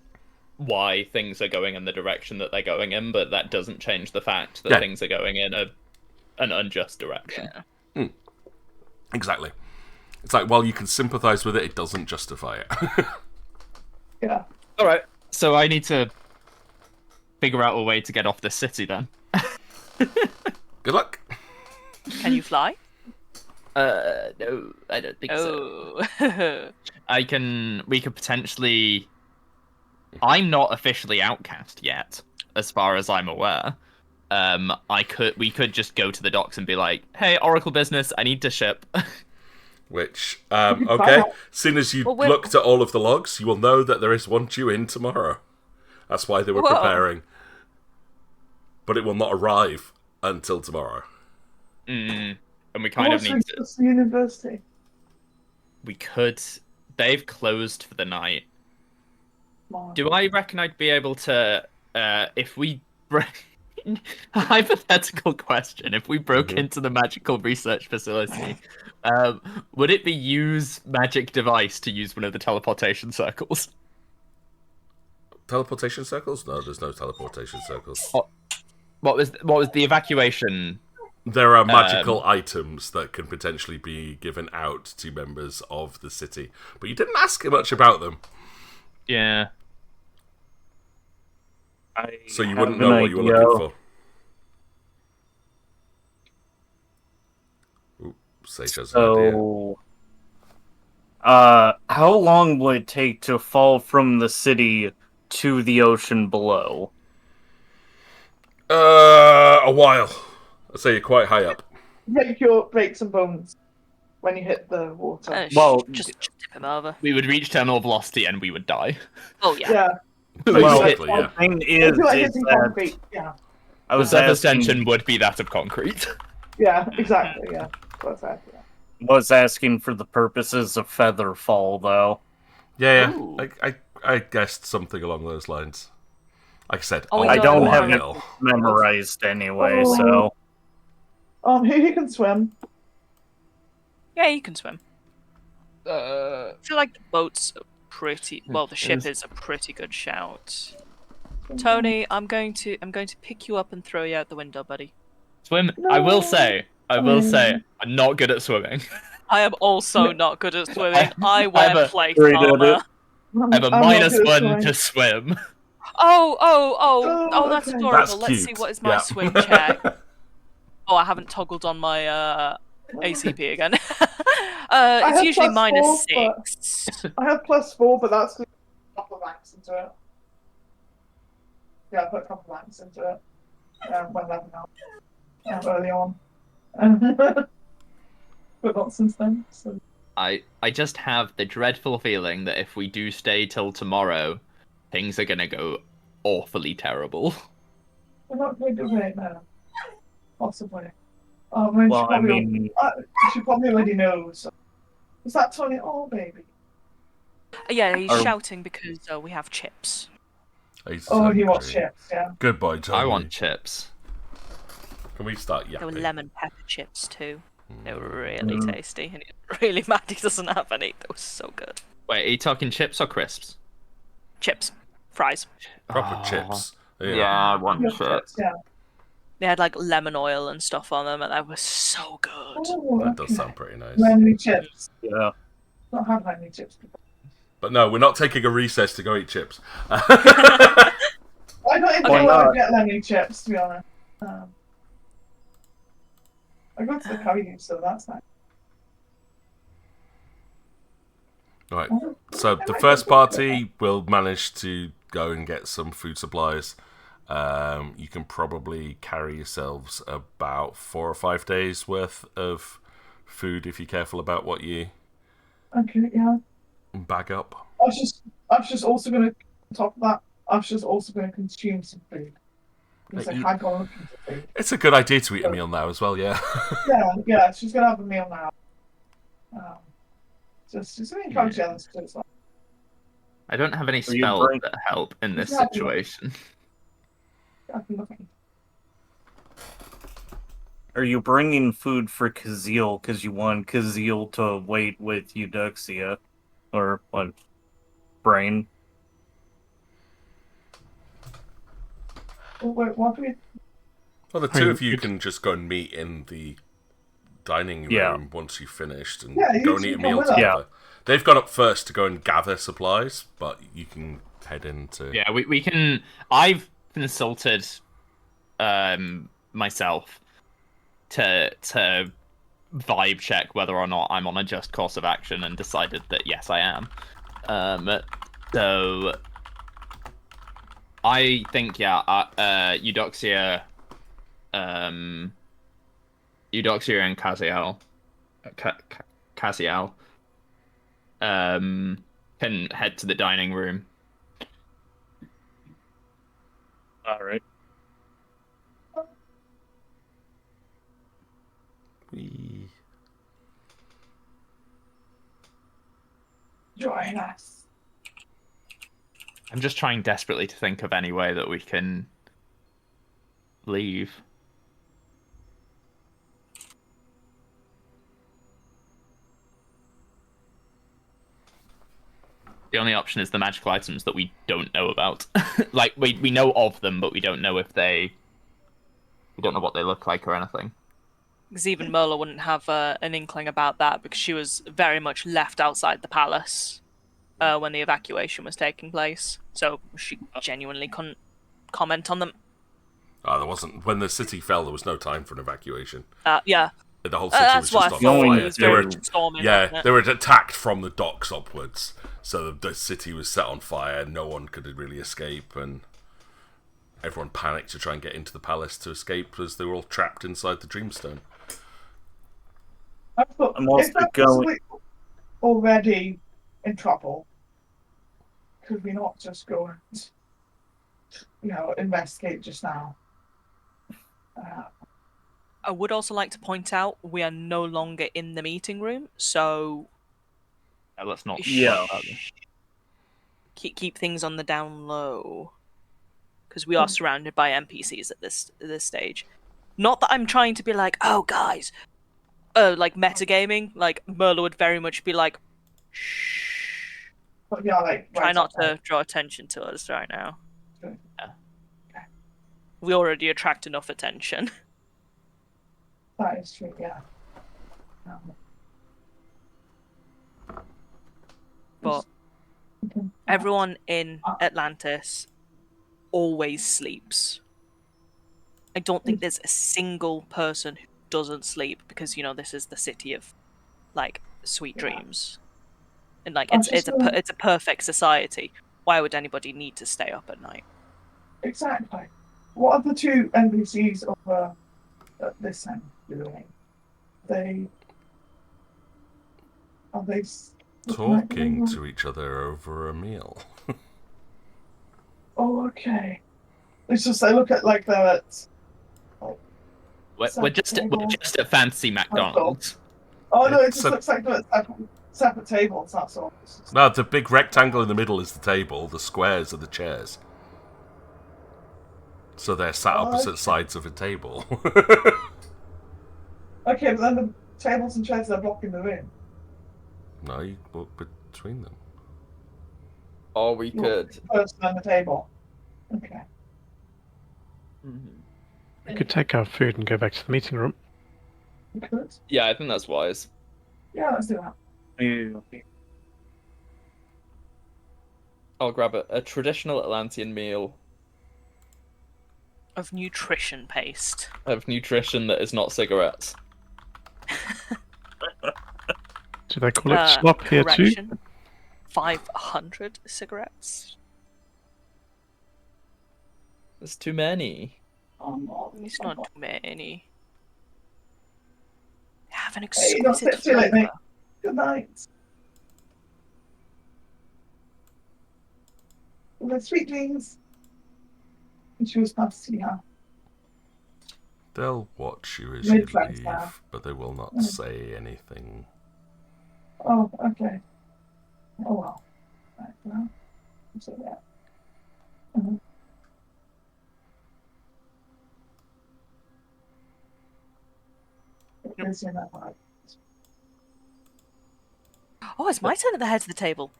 why things are going in the direction that they're going in, but that doesn't change the fact that things are going in an unjust direction. Yeah. Exactly. It's like, while you can sympathize with it, it doesn't justify it. Yeah. Alright, so I need to figure out a way to get off this city then. Good luck. Can you fly? No, I don't think so. We could potentially... I'm not officially outcast yet, as far as I'm aware. We could just go to the docks and be like, hey, Oracle business, I need to ship. Which, okay, as soon as you looked at all of the logs, you will know that there is one due in tomorrow. That's why they were preparing. But it will not arrive until tomorrow. And we kind of need to... the university. We could... They've closed for the night. Do I reckon I'd be able to... if we... A hypothetical question. If we broke into the magical research facility, would it be use magic device to use one of the teleportation circles? Teleportation circles? No, there's no teleportation circles. What was the evacuation? There are magical items that can potentially be given out to members of the city, but you didn't ask much about them. Yeah. So you wouldn't know what you were looking for. Ooh, Sage has an idea. How long will it take to fall from the city to the ocean below? A while. I'd say you're quite high up. Break some bones when you hit the water. Just tip him over. We would reach terminal velocity and we would die. Oh yeah. Yeah. Well, Basically, the thing is that I was surface tension would be that of concrete. Yeah, exactly. Yeah, was asking for the purposes of feather fall, though. Yeah. I guessed something along those lines. Like I said, I don't have it memorized anyway, so. Who can swim? Yeah, you can swim. I feel like the boat's pretty. Well, the ship is a pretty good shout. Tony, I'm going to pick you up and throw you out the window, buddy. Swim. No. I will say, I'm not good at swimming. I am also not good at swimming. I wear plate armor. I have a -1 to swim. Oh, that's adorable. That's Let's cute. see, what is my swim check? Oh, I haven't toggled on my ACP again. I It's have usually +4, -6. I have +4, but that's a couple of ranks into it. Yeah, I put a couple of ranks into it when leveling up early on. But not since then. So. I just have the dreadful feeling that if we do stay till tomorrow, things are gonna go awfully terrible. We're not going to do it now. Possibly. Well, I mean, she probably already knows. Is that Tony? Oh, baby. Yeah, he's Are- shouting because we have chips. He's Oh, he wants hungry. chips, yeah. Good boy, Tony. I want chips. Can we start There were yapping? lemon pepper chips too. They were really tasty, and he's really mad he doesn't have any. They were so good. Wait, are you talking chips or crisps? Chips, fries. Proper Oh, chips. Yeah, I want Yeah, chips. yeah. They had like lemon oil and stuff on them, and they were so good. Oh, That okay. does sound pretty nice. Lemony chips. yeah. Not had lemony chips before. But no, we're not taking a recess to go eat chips. I don't even Why know where I not? get lemony chips, to be honest. I go to the curry, so that's nice. Right. So the first party will manage to go and get some food supplies. You can probably carry yourselves about 4 or 5 days worth of food if you're careful about what you Okay, yeah. bag up. I was just also going to, on top of that, I was just also going to consume some food. Because I had gone looking for food. It's a good idea to eat a meal now as well, yeah. Yeah, she's going to have a meal now. Just to encourage the others to do it as well. I don't have any Are you spells drink- that help in this Yeah. situation. I've been looking. Are you bringing food for Kazeel because you want Kazeel to wait with Eudoxia? Or what? Brain? Oh, wait, what do we... Well, the two of you can just go and meet in the dining room Yeah. once you've finished and Yeah, go you and eat a can meal come with us. together. They've gone up first to go and gather supplies, but you can head into... Yeah, we can. I've consulted myself to vibe check whether or not I'm on a just course of action and decided that yes, I am. So I think Eudoxia and Caziel can head to the dining room. Alright. Join us. I'm just trying desperately to think of any way that we can leave. The only option is the magical items that we don't know about. Like, we know of them, but we don't know if they... We don't know what they look like or anything. Because even Merla wouldn't have an inkling about that because she was very much left outside the palace when the evacuation was taking place. So she genuinely couldn't comment on them. Oh, there wasn't... When the city fell, there was no time for an evacuation. Yeah. The whole city was That's just what I on thought. fire. It was They were, very storming. yeah, they were attacked from the docks upwards. So the city was set on fire. No one could really escape, and everyone panicked to try and get into the palace to escape as they were all trapped inside the Dreamstone. I'm also Is that going- possibly already in trouble? Could we not just go and, investigate just now? I would also like to point out we are no longer in the meeting room, so Let's not... Yeah. keep things on the down low. Because we are surrounded by NPCs at this stage. Not that I'm trying to be like, oh guys, like metagaming. Like Merla would very much be like, shh. But yeah, like Try right not outside. to draw attention to us right now. Okay. Yeah. We already attract enough attention. That is true, yeah. But everyone in Atlantis always sleeps. I don't think there's a single person who doesn't sleep because this is the city of like sweet dreams, and like it's a perfect society. Why would anybody need to stay up at night? Exactly. What are the two NPCs over at this end doing? Are they Talking to each other over a meal. Oh, okay. It's just I look at like they're at. We're just at fancy McDonald's. Oh no! It It's just looks like they're at separate tables. That's all. No, the big rectangle in the middle is the table. The squares are the chairs. So they're sat opposite sides of a table. Okay, but then the tables and chairs are blocking the room. No, you walk between them. Or we could. Person on the table. Okay. We could take our food and go back to the meeting room. We could. Yeah, I think that's wise. Yeah, let's do that. I'll grab a traditional Atlantean meal Of nutrition paste. of nutrition that is not cigarettes. Do they call it slop here too? Correction. 500 cigarettes. There's too many. It's not too many. Have an Hey, don't exquisite sit too late, mate. flavour. Good night. Well, sweet dreams. And she was past to see her. They'll watch you as you Mid-flex leave, now. but they will not say anything. Oh, okay. Oh well. Right, well. So that. Oh, it's my turn at the head of the table.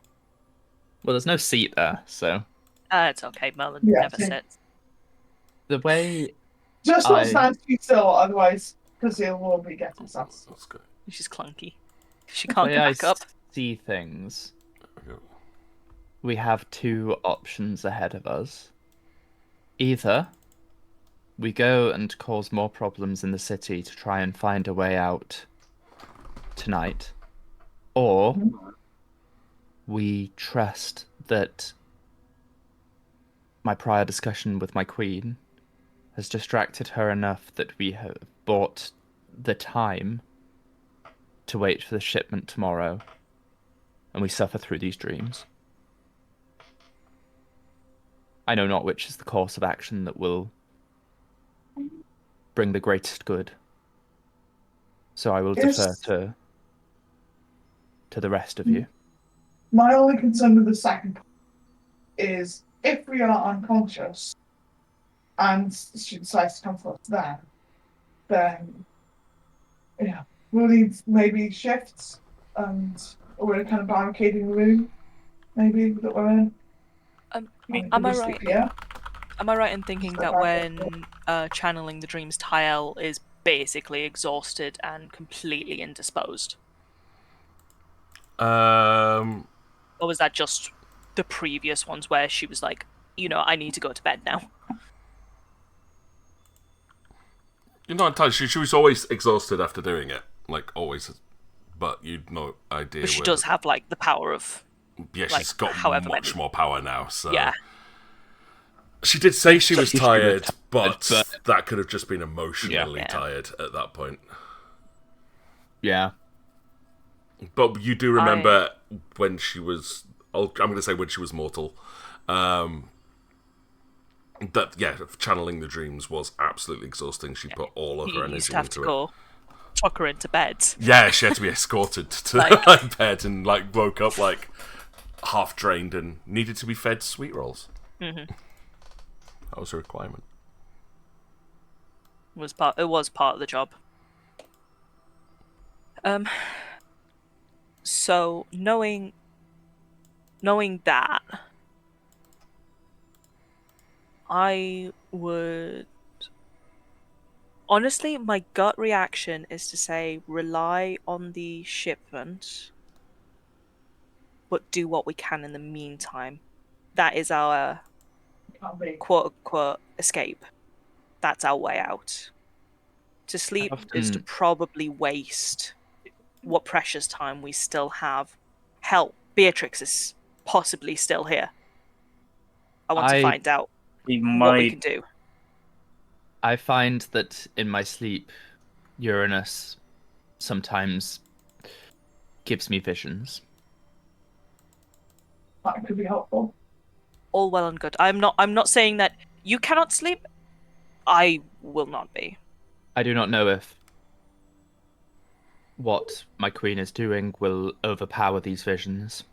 Well, there's no seat there, so It's okay. Merlin Yeah, never same. sits. the way Just don't I- stand too still, otherwise, because he will be getting sus. That's good. She's clunky. She the can't way get I back up. see things, There we go. we have two options ahead of us. Either we go and cause more problems in the city to try and find a way out tonight, or we trust that my prior discussion with my queen has distracted her enough that we have bought the time to wait for the shipment tomorrow, and we suffer through these dreams. I know not which is the course of action that will bring the greatest good, so I will defer to the rest of you. My only concern with the second part is if we are unconscious and she decides to come for us then yeah, we'll need maybe shifts and we're kind of barricading the room maybe that we're in. Am I right? Yeah. Am I right in thinking that when channeling the dreams, Tyel is basically exhausted and completely indisposed? Or was that just the previous ones where she was like, I need to go to bed now? You're not entirely. She was always exhausted after doing it, like always. But you'd no idea. But she does have like the power of. Yeah, like, she's got however much many. more power now. So Yeah. she did say she was She was tired, tired, but but- that could have just been emotionally Yeah. tired at that point. Yeah. But you do remember when she was. I'm going to say when she was mortal. That channeling the dreams was absolutely exhausting. She put all of her You energy used to have to into it. go chuck her into bed. Yeah, she had to be escorted to Like- bed and woke up half drained and needed to be fed sweet rolls. Mm-hmm. That was a requirement. It was part of the job. So knowing that, I would honestly, my gut reaction is to say rely on the shipment, but do what we can in the meantime. That is our Can't be. quote unquote escape. That's our way out. To sleep is to probably waste what precious time we still have. Hell, Beatrix is possibly still here. I want to find out He what we can might. do. I find that in my sleep, Uranus sometimes gives me visions. That could be helpful. All well and good. I'm not saying that you cannot sleep. I will not be. I do not know if what my queen is doing will overpower these visions,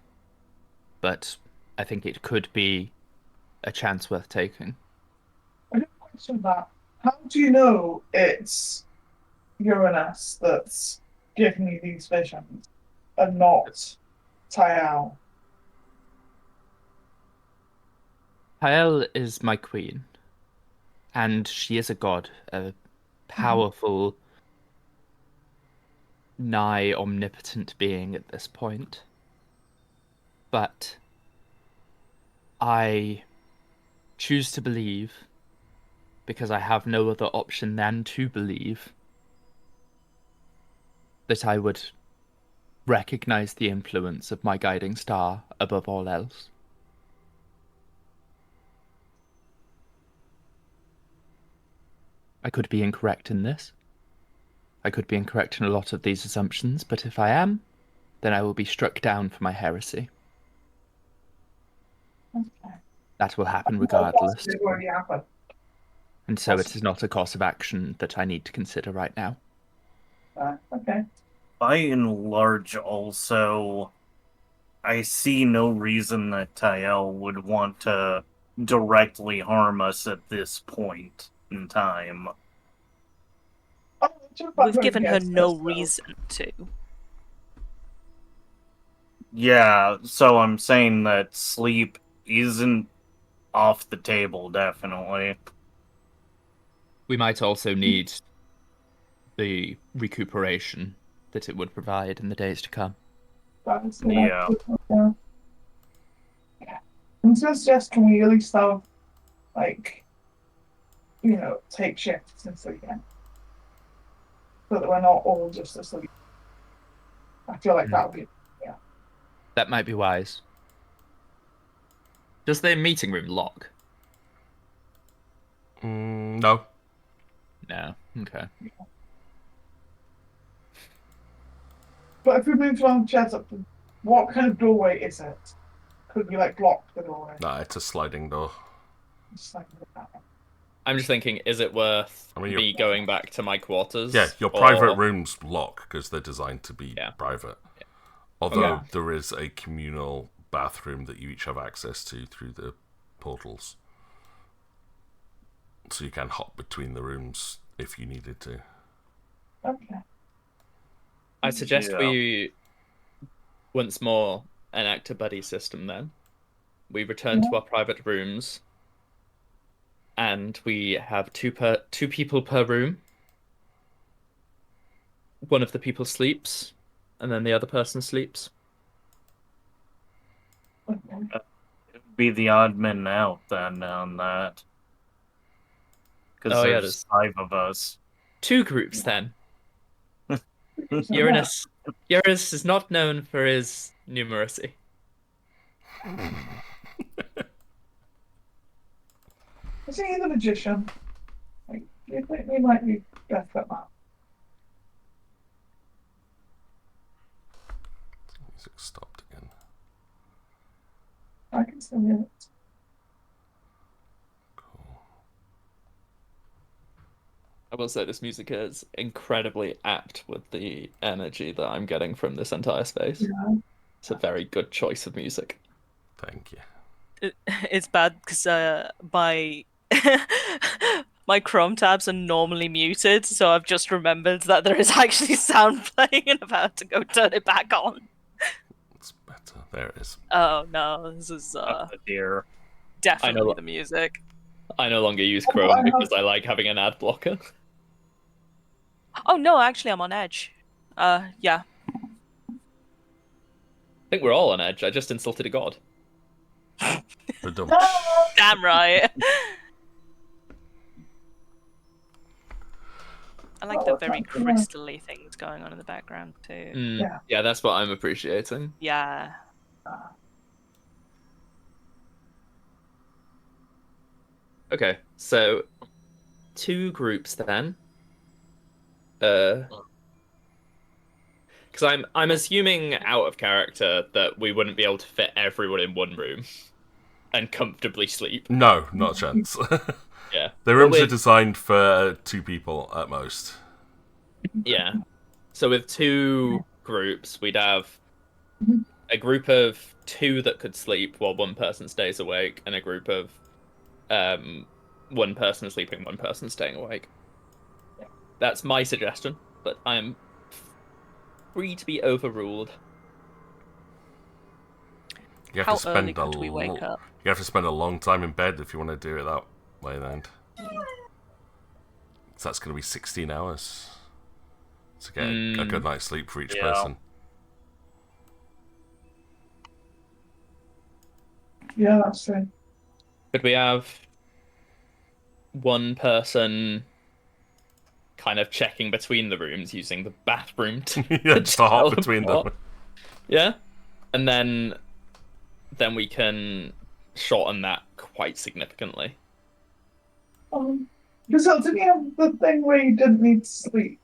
but I think it could be a chance worth taking. I have a question about how do you know it's Uranus that's giving you these visions and not Tyal? Pael is my queen, and she is a god, a powerful, nigh omnipotent being at this point. But I choose to believe, because I have no other option than to believe, that I would recognize the influence of my guiding star above all else. I could be incorrect in this. I could be incorrect in a lot of these assumptions, but if I am, then I will be struck down for my heresy. Okay. That will happen regardless. It already happened. And so it is not a course of action that I need to consider right now. Okay. By and large, also, I see no reason that Tyel would want to directly harm us at this point in time. We've given her no reason to. Yeah, so I'm saying that sleep isn't off the table, definitely. We might also need the recuperation that it would provide in the days to come. Yeah. And so it's just, can we at least have, like, take shifts and sleep in? So that we're not all just asleep. I feel like that would be, That might be wise. Does their meeting room lock? No. No. Okay. But if we move around chairs up, what kind of doorway is it? Could we, like, block the doorway? Nah, it's a sliding door. Just like that. I'm just thinking, is it worth me going back to my quarters? Yeah, your private rooms lock because they're designed to be private. Yeah. Although there is a communal bathroom that you each have access to through the portals. So you can hop between the rooms if you needed to. Okay. I suggest we once more enact a buddy system then. We return to our private rooms and we have two people per room. One of the people sleeps and then the other person sleeps. Be the odd man out then on that. Because there's 5 of us. 2 groups then. Uranus is not known for his numeracy. Is he the magician? Like, do you think we might be best at that? Music stopped again. I can still hear it. Cool. I will say this music is incredibly apt with the energy that I'm getting from this entire space. Yeah. It's a very good choice of music. Thank you. It's bad because my my Chrome tabs are normally muted, so I've just remembered that there is actually sound playing and about to go turn it back on. It's better. There it is. Oh no, this is Dear. definitely the music. I no longer use Chrome because I like having an ad blocker. Oh no, actually I'm on Edge. Yeah. I think we're all on Edge. I just insulted a god. Damn right. I like the very crystally things going on in the background too. Yeah, that's what I'm appreciating. Yeah. Okay, so 2 groups then. Because I'm assuming out of character that we wouldn't be able to fit everyone in one room and comfortably sleep. No, not a chance. Yeah. The rooms are designed for 2 people at most. Yeah. So with 2 groups, we'd have a group of 2 that could sleep while one person stays awake, and a group of 1 person sleeping, 1 person staying awake. That's my suggestion, but I am free to be overruled. You have How to spend early could we wake up? You have to spend a long time in bed if you want to do it that way then. So that's going to be 16 hours to get a good night's sleep for each person. Yeah, that's true. Could we have 1 person kind of checking between the rooms using the bathroom to Yeah, just to hop between them. Yeah, and then we can shorten that quite significantly. Because didn't you have the thing where you didn't need sleep?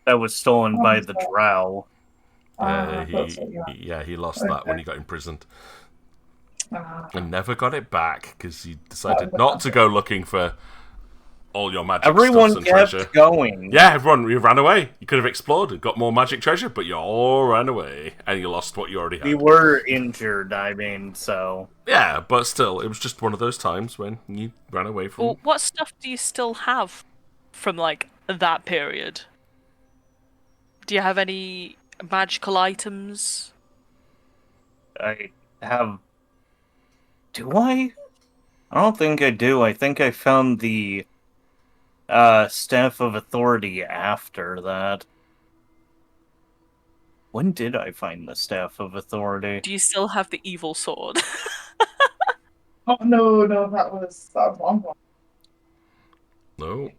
That was stolen by the drow. He lost that when he got imprisoned. And never got it back because he decided not to go looking for all your magic Everyone stuffs and kept treasure. going. Yeah, you ran away. You could have explored and got more magic treasure, but you all ran away and you lost what you already had. We were injured, I mean, so... Yeah, but still, it was just one of those times when you ran away from... Well, what stuff do you still have from, like, that period? Do you have any magical items? I have... Do I? I don't think I do. I think I found the Staff of Authority after that. When did I find the Staff of Authority? Do you still have the evil sword? Oh, no, that was long one. No.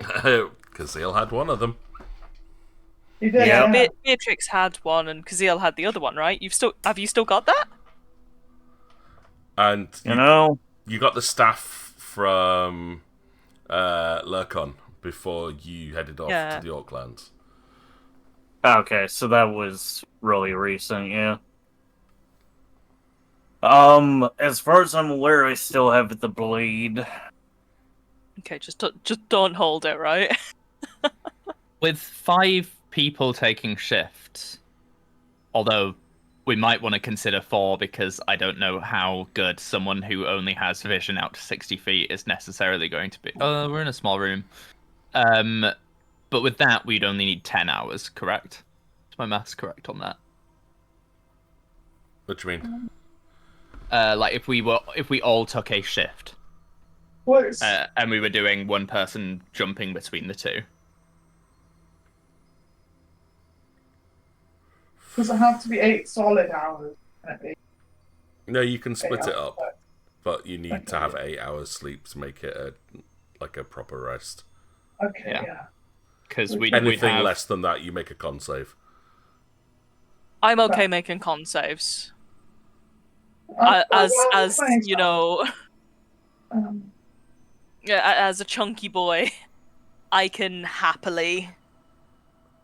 Kazeel had one of them. You did, Yeah. Beatrix had one and Kazeel had the other one, right? Have you still got that? And you got the staff from Lurkon before you headed off to the Orklands. Okay, so that was really recent, yeah. As far as I'm aware, I still have the blade. Okay, just don't hold it, right? With 5 people taking shifts, although we might want to consider 4 because I don't know how good someone who only has vision out to 60 feet is necessarily going to be. Oh, we're in a small room. But with that, we'd only need 10 hours, correct? Is my maths correct on that? What do you mean? Like if we all took a shift, and we were doing 1 person jumping between the 2. Does it have to be 8 solid hours? No, you can split it up, but you need to have 8 hours sleep to make it a proper rest. Okay, yeah. Because anything less than that, you make a con save. I'm okay making con saves. As you know, as a chunky boy, I can happily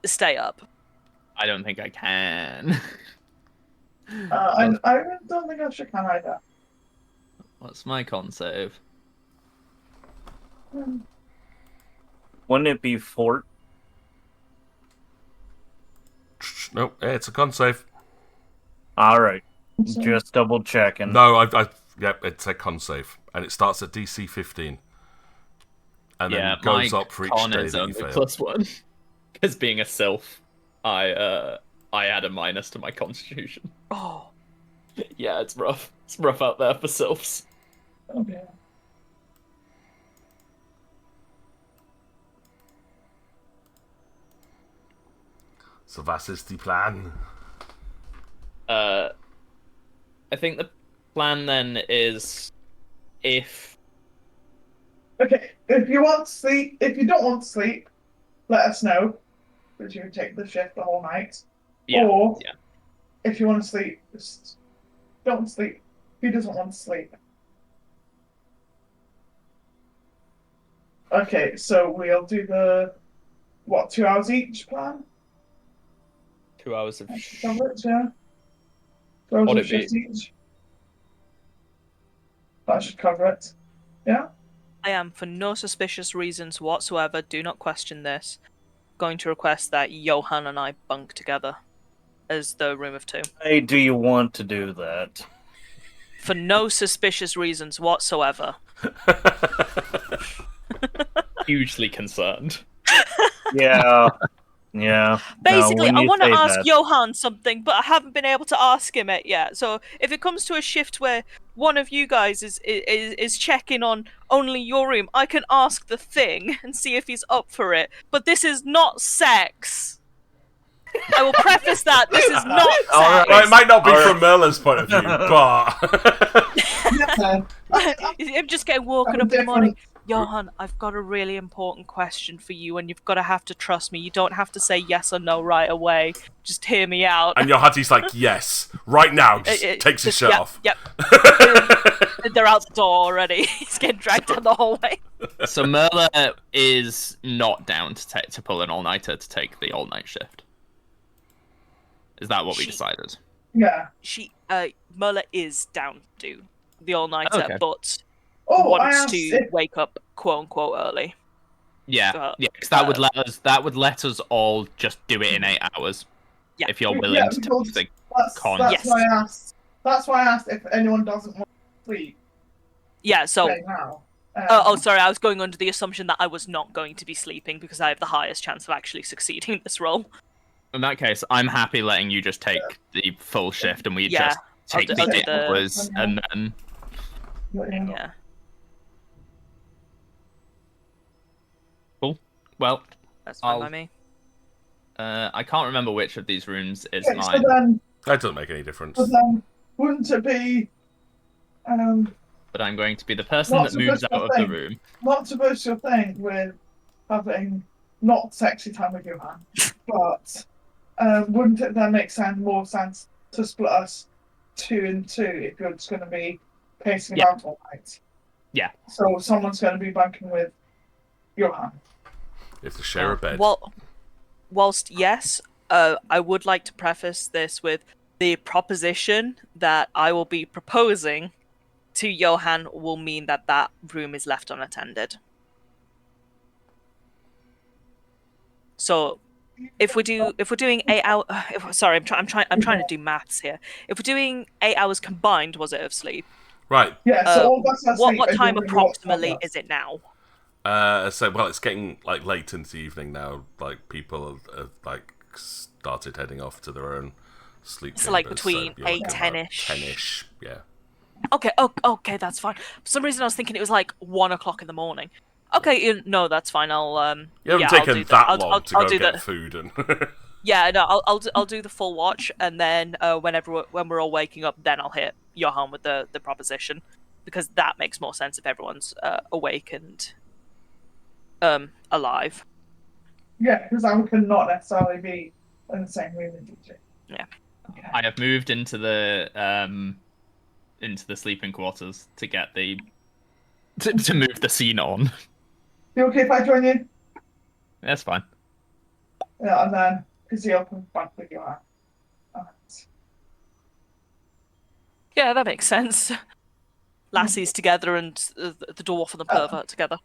stay up. I don't think I can. I don't think I should can either. What's my con save? Wouldn't it be 4? Nope, it's a con save. Alright. Just double checking. No, yep, it's a con save. And it starts at DC 15. And then goes up for each day that you fail. +1. Because being a sylph, I add a minus to my constitution. Oh. Yeah, it's rough. It's rough out there for sylphs. Okay. So that is the plan. I think the plan then is if... Okay, if you want to sleep, if you don't want to sleep, let us know. Would you take the shift the whole night? Yeah. Or Yeah. if you want to sleep, just don't sleep. Who doesn't want to sleep? Okay, so we'll do the 2 hours each plan? 2 hours of. That should cover it, yeah. 2 hours Would of it be- shift each. That should cover it. Yeah? I am, for no suspicious reasons whatsoever, do not question this, going to request that Johan and I bunk together as the room of two. Hey, do you want to do that? For no suspicious reasons whatsoever. Hugely concerned. Yeah. Yeah. Basically, when I you want to say ask that- Johan something, but I haven't been able to ask him it yet. So if it comes to a shift where one of you guys is checking on only your room, I can ask the thing and see if he's up for it. But this is not sex. I will preface that this is not sex. Alright. Well, it might not be Alright. from Merlin's point of view, but Yeah. I'm just getting woken up in the morning. Johan, I've got a really important question for you, and you've got to have to trust me. You don't have to say yes or no right away. Just hear me out. and your Hattie's like, yes, right now, just takes his shirt Yep, off. Yep. They're out the door already. He's getting dragged down the hallway. So Merla is not down to pull an all-nighter to take the all-night shift. Is that what we She- decided? Yeah. Merla is down to do the all-nighter, Okay. but Oh, I wants asked to if wake up quote-unquote early. Yeah, yeah, because that would let us all just do it in 8 hours. Yeah. If you're Yeah, willing to because take the that's con. Yes. why I asked. That's why I asked if anyone doesn't want to sleep Yeah, so... right now. sorry, I was going under the assumption that I was not going to be sleeping because I have the highest chance of actually succeeding in this role. In that case, I'm happy letting you just take the full shift and we Yeah, just take I'll the do 8 the- hours and then... Yeah. Well, That's fine I'll- by me. I can't remember which of these rooms is Okay, so mine. then, That doesn't make any difference. wouldn't it be But I'm going to be the person Not that moves supposed out to of the think. room. not to boast your thing with having not sexy time with Johan, but wouldn't it then make more sense to split us 2 and 2 if you're just going to be pacing Yeah. about all night? Yeah. So someone's going to be bunking with Johan. If to share a bed. Whilst yes, I would like to preface this with the proposition that I will be proposing to Johan will mean that that room is left unattended. So, if we're doing 8 hours, sorry, I'm trying to do maths here. If we're doing 8 hours combined, was it, of sleep? Right. Yeah, so all of us are asleep What and time you're gonna watch approximately podcasts. is it now? Well, it's getting like late into the evening now. Like people have like started heading off to their own sleep. So, like, chambers, between you're 8, looking 10-ish. 10-ish, yeah. Okay, okay, that's fine. For some reason, I was thinking it was like 1 o'clock in the morning. Okay, no, that's fine. I'll You haven't yeah, taken I'll do that I'll, long I'll, to I'll go do get the food and. yeah. No, I'll do the full watch, and then when we're all waking up, then I'll hit Johan with the proposition, because that makes more sense if everyone's awake and alive. Yeah, because I could not necessarily be in the same room as DJ. Yeah. Okay. I have moved into the sleeping quarters to get to move the scene on. You okay if I join you? That's fine. Yeah, and then Kazeel can bunk with Johan. Alright. Yeah, that makes sense. Lassies together and the dwarf and the pervert together.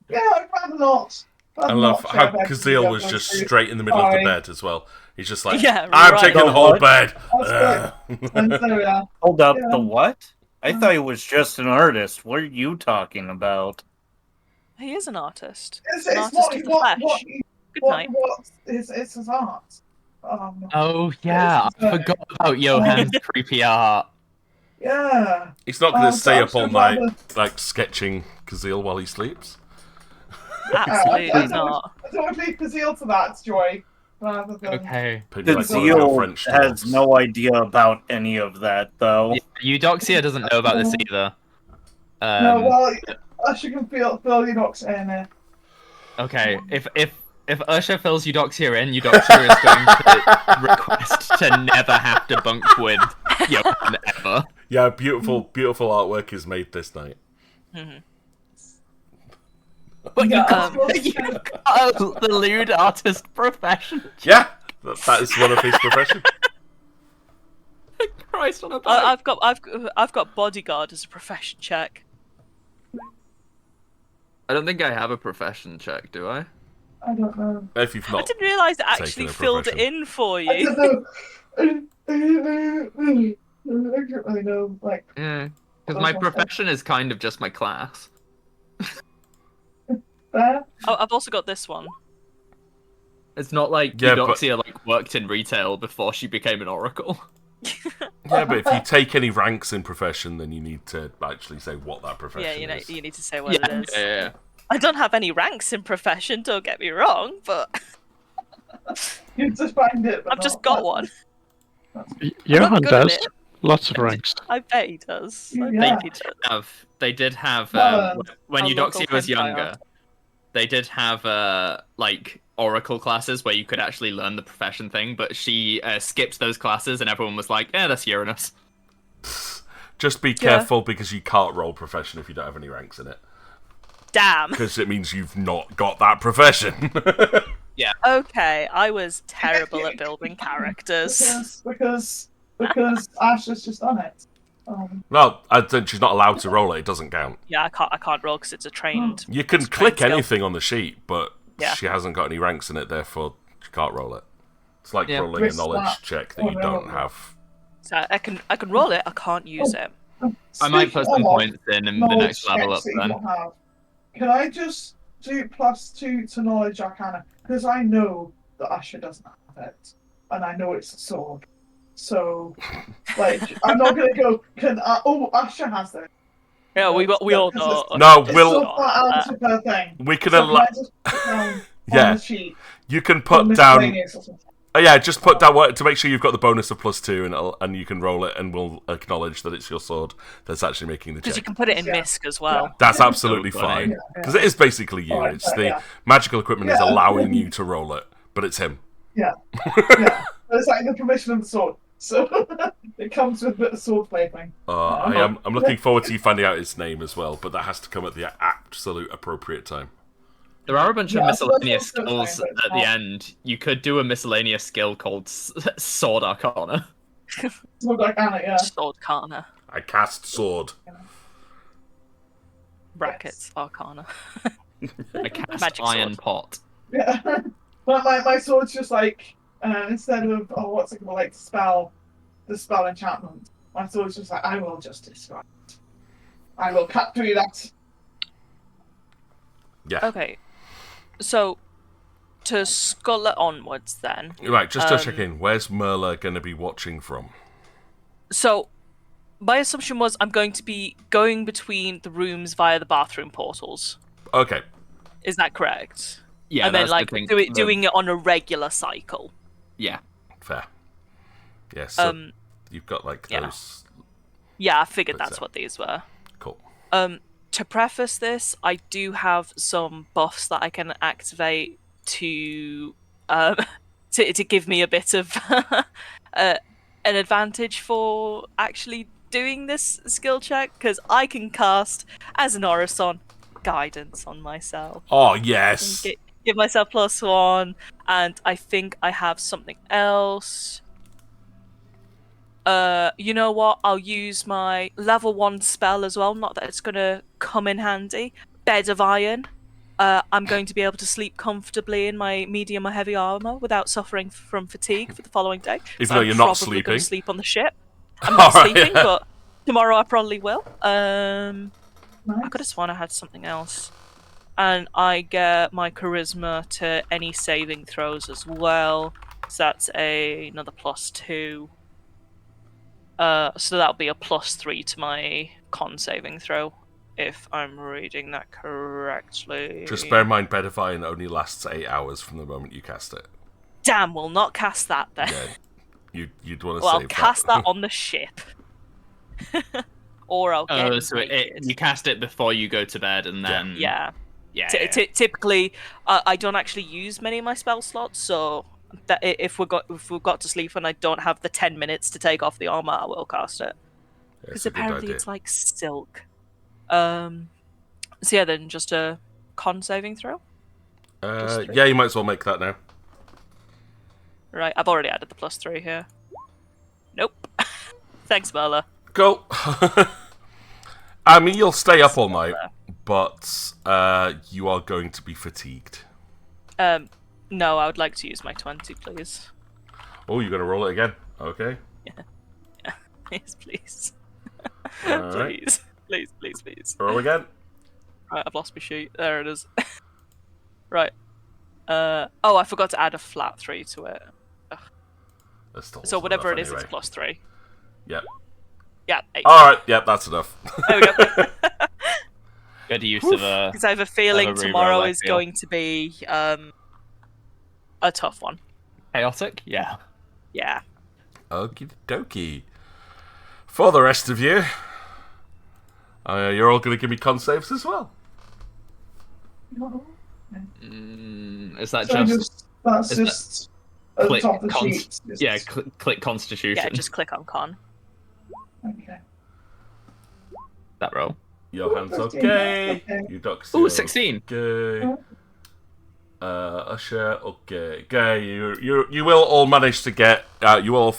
Yeah, I'd rather not. I love how Kazeel was just straight in the middle of the bed as well. He's just like, Yeah, I'm right. taking the The whole what? bed. And so, yeah. Hold up, Yeah. the what? I thought he was just an artist. What are you talking about? He is an artist. It's An what, artist of the what, flesh. Good what, night. it's his art. Oh yeah, I forgot about Johan's creepy art. Yeah. He's not going to stay so up all I'd night, rather- like, sketching Kazeel while he sleeps. Absolutely I not. don't leave Kazeel to that, Joy. Rather than... Okay. Maybe like one of your Kazeel French has dwarves. no idea about any of that, though. Yeah, Eudoxia doesn't know about this either. No, well, I should can feel Eudox in it. Okay, if If Usher fills Eudoxia in, Eudoxia is going to request to never have to bunk with Johan ever. Yeah, beautiful artwork is made this night. Mm-hmm. But Yeah, you got the lewd artist profession. Yeah, that is one of his profession. Christ on a bike. I've got bodyguard as a profession check. I don't think I have a profession check, do I? I don't know. If you've I not, didn't realise it actually taken a filled it profession. in for I you. don't know. I don't really know. Like, Yeah, because my profession is kind of just my class. there. Oh, I've also got this one. It's not like Yeah, Eudoxia like worked in retail before she became an oracle. Yeah, but if you take any ranks in profession, then you need to actually say what that profession Yeah, is. you need to say what Yeah, it is. yeah. I don't have any ranks in profession, don't get me wrong, but You just find it. but I've just not- got one. Johan good at does. it. Lots of ranks. I bet he does. I Yeah. bet he does. They did have Well, when a local Eudoxia was hentai younger. artist. They did have like oracle classes where you could actually learn the profession thing, but she skipped those classes, and everyone was like, "Yeah, that's Uranus." Just be careful because you can't roll profession if you don't have any ranks in it. Damn. Because it means you've not got that profession. Okay, I was terrible at building characters. because Ash has just done it. Well, she's not allowed to roll it. It doesn't count. Yeah, I can't roll because it's a trained. You can it's a click trained skill. anything on the sheet, but Yeah. she hasn't got any ranks in it, therefore she can't roll it. It's like Yeah. rolling a Risk knowledge that. check that you don't have. So I can roll it. I can't use it. I might put some Speaking of points in the knowledge next level up checks that you then. don't have, can I just do +2 to knowledge arcana? Because I know that Asher doesn't have it, and I know it's a sword. So, like, I'm not gonna go. Asher has it. Yeah, we all know. No, It's we'll- so far out of her thing. We can So allow. can I just put down Yeah. on the sheet You can for put down. miscellaneous or something? Yeah, just put down to make sure you've got the bonus of +2, and you can roll it, and we'll acknowledge that it's your sword that's actually making the Because you check. can put it in Yeah. Misc as well. That's absolutely So funny. fine because it is basically you. Alright, It's the yeah. magical equipment is Yeah. allowing you to roll it, but it's him. Yeah. It's like the permission of the sword. So it comes with a bit of sword flavoring. I'm looking forward to you finding out his name as well, but that has to come at the absolute appropriate time. There are a bunch of Yeah, so miscellaneous that's what I'm skills saying, but at the end. You could do a miscellaneous skill called Sword Arcana. Sword arcana, yeah. Sword Arcana. I cast sword. Brackets Arcana. I cast Magic Iron sword. Pot. Yeah. But my sword's just like instead of what's it called, like the spell enchantment. My sword's just like I will just describe it. I will cut through that. Yeah. Okay, so to scroll it onwards then. Right, just to check in, where's Merla going to be watching from? So my assumption was I'm going to be going between the rooms via the bathroom portals. Okay. Is that correct? Yeah, and then that's like the thing. doing it on a regular cycle. Yeah. Fair. Yeah, so Um, you've got like yeah. those. Yeah, I figured But, that's what these were. Cool. To preface this, I do have some buffs that I can activate to to give me a bit of an advantage for actually doing this skill check, because I can cast as an Orison guidance on myself. Oh, And yes. give myself +1, and I think I have something else. You know what? I'll use my level 1 spell as well. Not that it's gonna come in handy. Bed of Iron. I'm going to be able to sleep comfortably in my medium or heavy armor without suffering from fatigue for the following day. Even though I'm you're not probably gonna sleeping. sleep on the ship. I'm not Alright, sleeping, yeah. but tomorrow I probably will. I Nice. could have sworn I had something else. And I get my charisma to any saving throws as well. So that's another +2. So that'll be a +3 to my con saving throw, if I'm reading that correctly. Just bear in mind, Bed of Iron only lasts 8 hours from the moment you cast it. Damn, we'll not cast that then. Yeah, you'd want to Well, I'll save cast that on the ship. Or I'll get So naked. you cast it before you go to bed, and then Yeah. Yeah. Typically, I don't actually use many of my spell slots, so that if we've got to sleep and I don't have the 10 minutes to take off the armor, I will cast it. Because apparently it's like silk. So yeah, then just a con saving throw. Yeah, you might as well make that now. Right, I've already added the +3 here. Nope. Thanks, Merla. Go. I mean, you'll stay up all night, but you are going to be fatigued. No, I would like to use my 20, please. Oh, you're going to roll it again? Okay. Yeah. Yes, please. Right. Please. Roll again. Right, I've lost my sheet. There it is. Right. Oh, I forgot to add a flat 3 to it. So whatever it is, anyway. it's +3. Yep. Yeah, 8. Alright, yep, that's enough. There we go. Good use of Because I have a feeling reroll, tomorrow I is feel. going to be a tough one. chaotic. Yeah. Yeah. Okie dokie. For the rest of you, you're all going to give me con saves as well. Is that So just that's is just at the click top of the con- sheet. yeah? Click Constitution. Yeah, just click on con. Okay. that roll. Johan's 15, okay. okay. You Doxy, Ooh, 16. Okay. Usher, okay. Okay, you will all manage to get, you all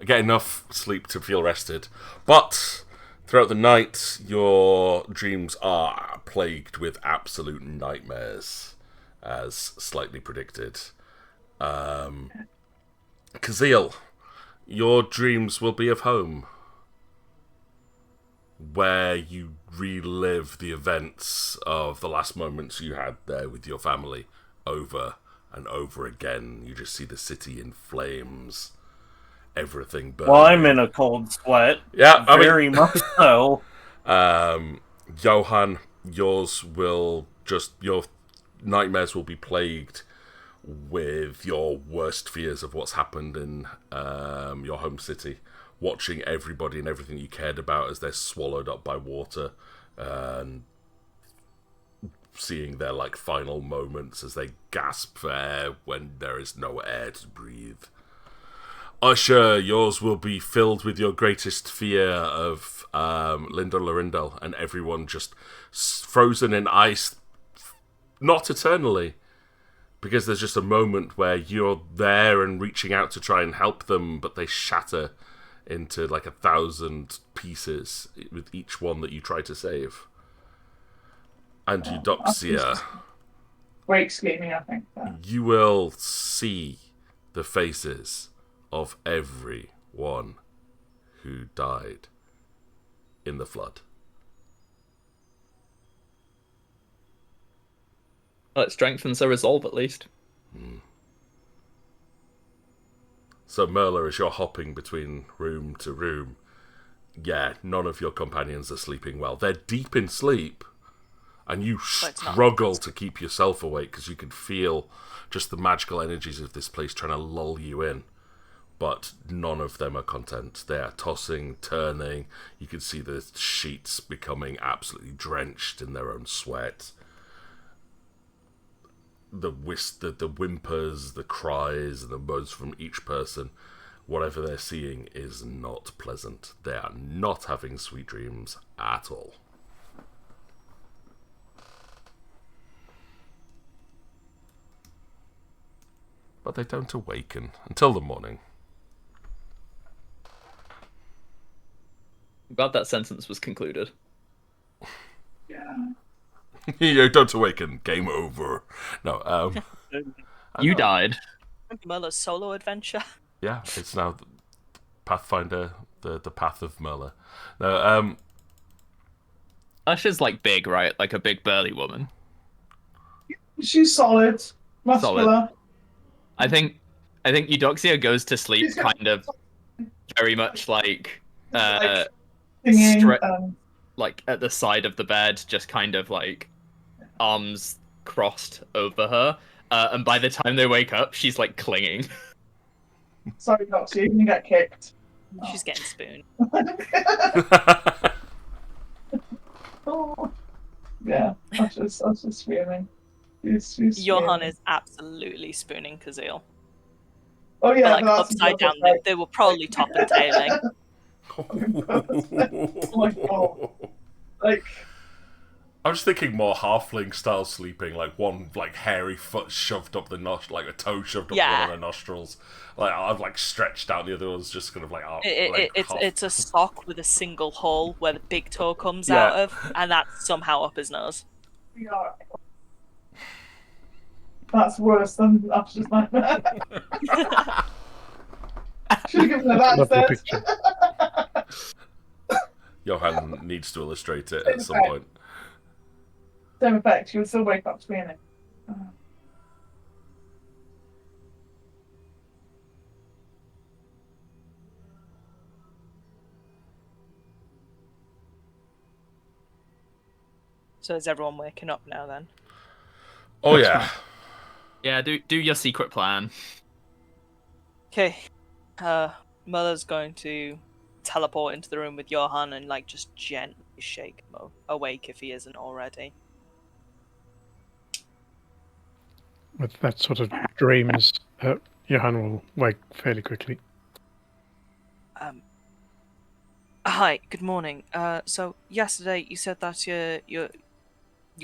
get enough sleep to feel rested. But throughout the night, your dreams are plagued with absolute nightmares, as slightly predicted. Kazeel, your dreams will be of home, where you relive the events of the last moments you had there with your family over and over again. You just see the city in flames, everything burning. Well, I'm in a cold sweat. Yeah, very much so. Johan, your nightmares will be plagued with your worst fears of what's happened in your home city. Watching everybody and everything you cared about as they're swallowed up by water, and seeing their final moments as they gasp for air when there is no air to breathe. Usher, yours will be filled with your greatest fear of Linda Lorindel and everyone just frozen in ice, not eternally, because there's just a moment where you're there and reaching out to try and help them, but they shatter into 1,000 pieces with each one that you try to save. And Eudoxia, Great scheming, I think. you will see the faces of everyone who died in the flood. Well, it strengthens their resolve at least. So Merla, as you're hopping between room to room, yeah, none of your companions are sleeping well. They're deep in sleep, and you struggle to keep yourself awake because you can feel just the magical energies of this place trying to lull you in. But none of them are content. They are tossing, turning. You can see the sheets becoming absolutely drenched in their own sweat. The whimpers, the cries, and the moans from each person, whatever they're seeing is not pleasant. They are not having sweet dreams at all. But they don't awaken until the morning. I'm glad that sentence was concluded. Yeah. You don't awaken. Game over. No, You died. Merla's solo adventure. Yeah, it's now Pathfinder, the path of Merla. No, Usher's big, right? Like a big burly woman. She's solid, muscular. I think Eudoxia goes to sleep She's got- kind of very much Singing, at the side of the bed, just kind of arms crossed over her. And by the time they wake up, she's clinging. Sorry, Doxy, you're gonna get kicked. She's getting spooned. Oh. Yeah, that's just was just fuming. She's Johan fuming. is absolutely spooning Kazil. Oh yeah, But, like, but that's upside down, perfect. they were probably top and tailing. Oh my god. Like, I was thinking more halfling style sleeping, like one like hairy foot shoved up the like a toe shoved up one Yeah. of their nostrils. Like I've like stretched out, the other one's just kind of like It's a sock with a single hole where the big toe comes Yeah. out of, and that's somehow up his nose. we are. That's worse than Ash's nightmare. Should have given her that Lovely instead. picture. Johan needs to illustrate it at some point. Same effect, she would still wake up screaming. So is everyone waking up now then? Oh That's yeah. fine. Yeah, do your secret plan. Okay. Mother's going to teleport into the room with Johan and like just gently shake him awake if he isn't already. With that sort of dreams, Johan will wake fairly quickly. Hi, good morning. So yesterday you said that your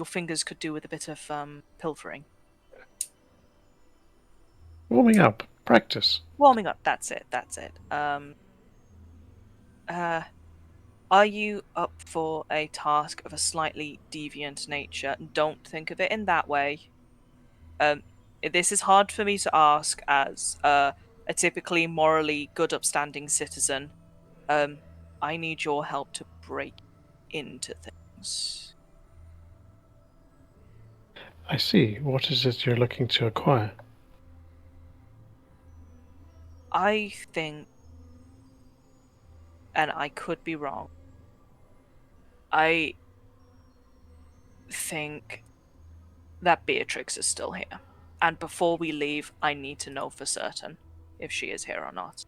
fingers could do with a bit of pilfering. Warming up, practice. Warming up, that's it. Are you up for a task of a slightly deviant nature? Don't think of it in that way. This is hard for me to ask as a typically morally good upstanding citizen. I need your help to break into things. I see. What is it you're looking to acquire? I think, and I could be wrong, I think that Beatrix is still here. And before we leave, I need to know for certain if she is here or not.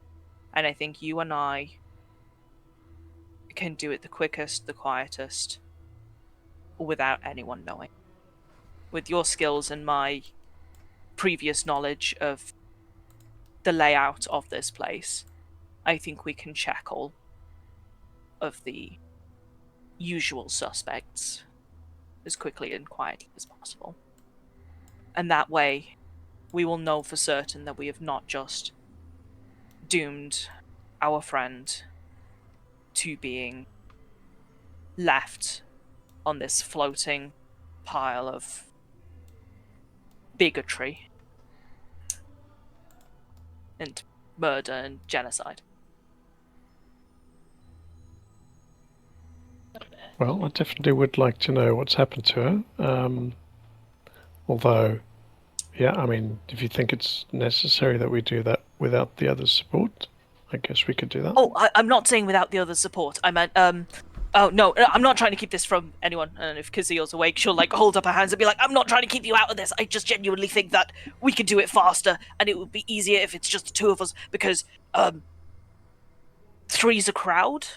And I think you and I can do it the quickest, the quietest, without anyone knowing. With your skills and my previous knowledge of the layout of this place, I think we can check all of the usual suspects as quickly and quietly as possible. And that way, we will know for certain that we have not just doomed our friend to being left on this floating pile of bigotry and murder and genocide. Well, I definitely would like to know what's happened to her. Although, yeah, I mean, if you think it's necessary that we do that without the other support, I guess we could do that. Oh, I'm not saying without the other support. I meant, oh, no, I'm not trying to keep this from anyone. And if Kazil's awake, she'll, like, hold up her hands and be like, I'm not trying to keep you out of this. I just genuinely think that we could do it faster, and it would be easier if it's just the two of us, because, three's a crowd?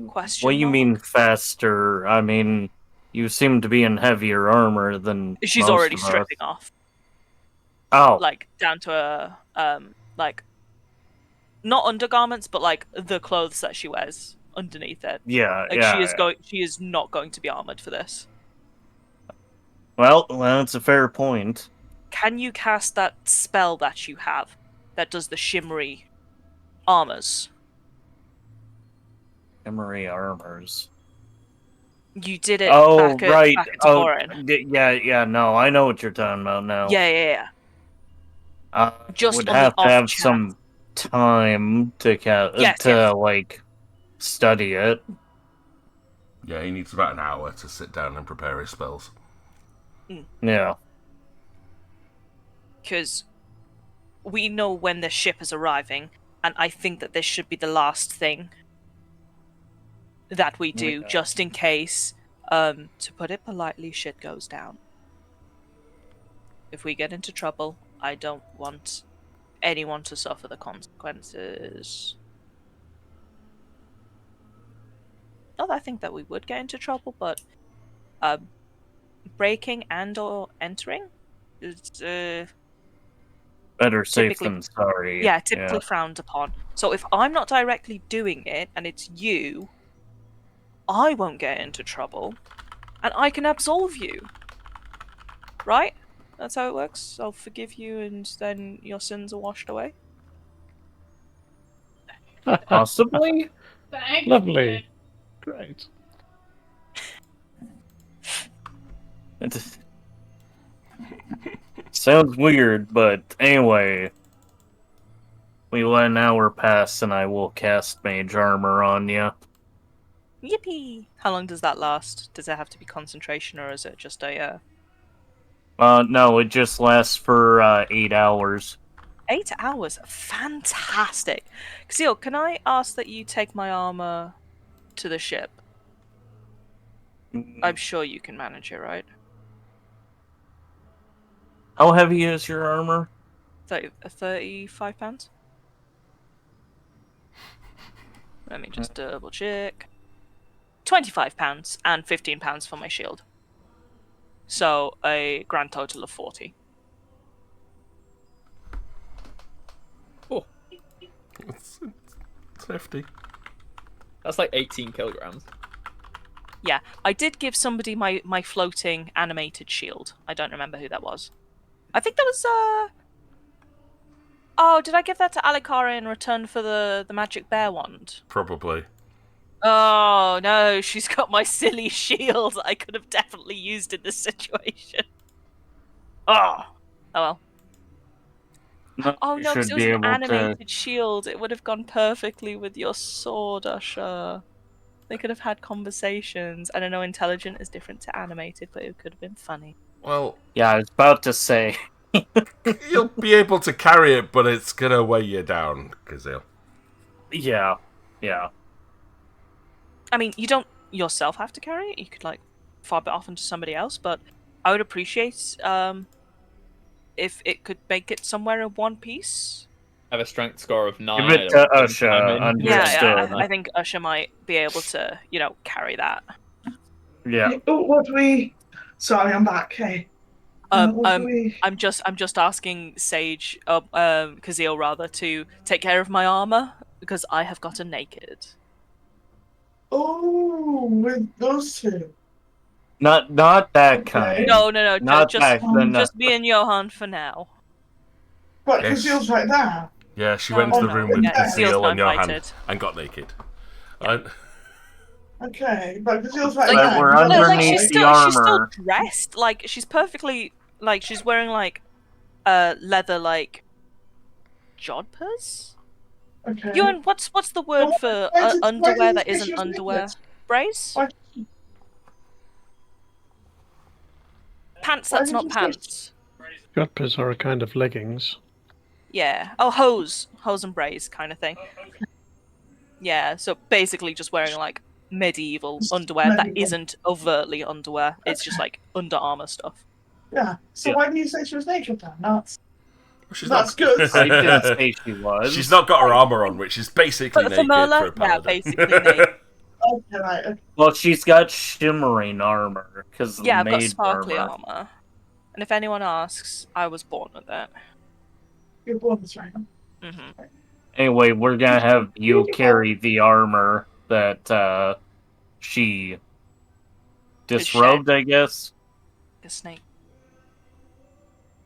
Question What do you mark? mean faster? I mean, you seem to be in heavier armor than She's most already of us. stripping off. Oh, Like, down to her, like, not undergarments, but, like, the clothes that she wears underneath it. yeah, Like, yeah. she is not going to be armored for this. Well, that's a fair point. Can you cast that spell that you have that does the shimmery armors? Emery armors. You did it Oh, back at right. Oh, Torin. yeah. No, I know what you're talking about now. Yeah. Just would on the have to off have chance. some time to Yes. like study it. Yeah, he needs about an hour to sit down and prepare his spells. Yeah. Because we know when the ship is arriving, and I think that this should be the last thing that we do, Yeah. just in case, to put it politely, shit goes down. If we get into trouble, I don't want anyone to suffer the consequences. Not that I think that we would get into trouble, but breaking and or entering is Better safe typically- than sorry. yeah, typically frowned upon. So if I'm not directly doing it and it's you, I won't get into trouble, and I can absolve you. Right? That's how it works. I'll forgive you, and then your sins are washed away. Possibly? Lovely. Great. Sounds weird, but anyway. We let an hour pass and I will cast Mage Armor on you. Yippee! How long does that last? Does it have to be concentration, or is it just a No, it just lasts for 8 hours. 8 hours? Fantastic! Xeal, can I ask that you take my armor to the ship? I'm sure you can manage it, right? How heavy is your armor? 35 pounds? Let me just double check. 25 pounds and 15 pounds for my shield. So a grand total of 40. Oh, It's 50. that's like 18 kilograms. Yeah, I did give somebody my floating animated shield. I don't remember who that was. I think that was Oh, did I give that to Alikara in return for the magic bear wand? Probably. Oh no, she's got my silly shield I could have definitely used in this situation. Oh well. No, Oh you no, because should it was be an able animated shield. It would have gone perfectly with your sword, Usher. They could have had conversations. I don't know, intelligent is different to animated, but it could have been funny. Well, Yeah, I was about to say. you'll be able to carry it, but it's gonna weigh you down, Kazil. Yeah. I mean, you don't yourself have to carry it. You could like fob it off into somebody else, but I would appreciate if it could make it somewhere in one piece. I have a strength score of 9. Give it to Usha. Yeah, Understood. I think Usher might be able to, carry that. Yeah. Oh, what do we? Sorry, I'm back. Hey. What do we? I'm just asking Sage, Kazil rather, to take care of my armor because I have gotten naked. Oh, with those two. Not that Okay. kind. No, Not just that. just me and Johan for now. But Yes. Kazil's right there. Yeah, she No, went to the no, room with yeah, Kazil's Kazil not and Johan invited. and got naked. Okay, but Kazil's right Like, there. we're Kazil's underneath Like right. she's the she's still armor. dressed. Like she's perfectly she's wearing leather jodhpurs. Okay. Ewan, what's the word Well, for why did- why underwear did that you say isn't she was underwear? naked? Brace? Why- Pants why that's did not you say- pants. Jodhpurs are a kind of leggings. Yeah. Oh, hose and brace kind of thing. Yeah. So basically, just wearing medieval underwear that Medieval. isn't overtly underwear. It's just Under Armour stuff. Yeah. So Yeah. why did you say she was naked then? That's She's That's not... good. I didn't say she was. She's not got her armor on, which is basically For naked Merla? for a Yeah, paladin. basically naked. okay, right. Okay. Well, she's got shimmering armor because Yeah, I've got mage sparkly armor. armor. And if anyone asks, I was born with it. You're born this right. Mm-hmm. Anyway, we're gonna have you carry the armor that she disrobed, I guess. A snake.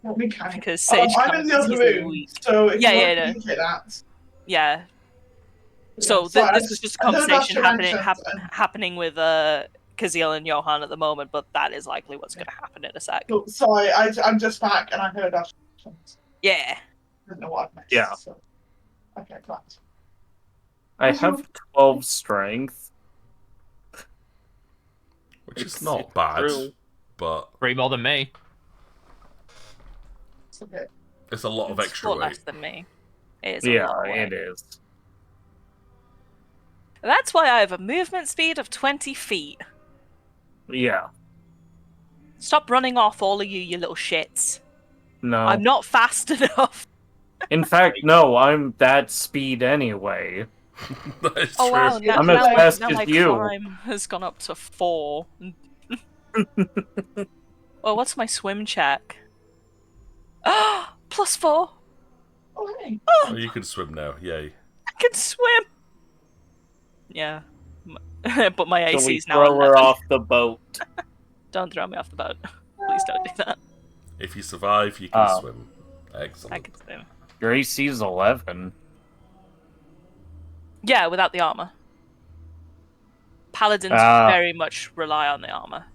What we can. Because Sage I'm can't in the 'cause other he's room, weak. so if Yeah, you yeah, want no. to communicate that. Yeah. So Yeah, sorry, this was just a I heard conversation Asher mention, happening with Kazil and Johan at the moment, but that is likely what's going to happen in a sec. Oh, sorry, I'm just back and I heard Asher. Yeah. I don't know what I missed. Yeah. So. Okay, glad. I have 12 strength. Which is not bad, true. but 3 more than me. It's okay. it's a lot of It's extra 4 less weight. than me. It is a Yeah, lot of weight. it is. That's why I have a movement speed of 20 feet. Yeah. Stop running off, all of you little shits. No. I'm not fast enough. In fact, no, I'm that speed anyway. That is Oh true. wow, I'm as fast now as my you. climb has gone up to 4. Oh, what's my swim check? +4. Okay. Oh, you can swim now. Yay. I can swim. Yeah. But my So AC we is now throw 11. her off the boat. Don't throw me off the boat. Please don't do that. If you survive, you can Oh. swim. I Excellent. can swim. Your AC's 11. Yeah, without the armor. Paladins Ah. very much rely on the armor.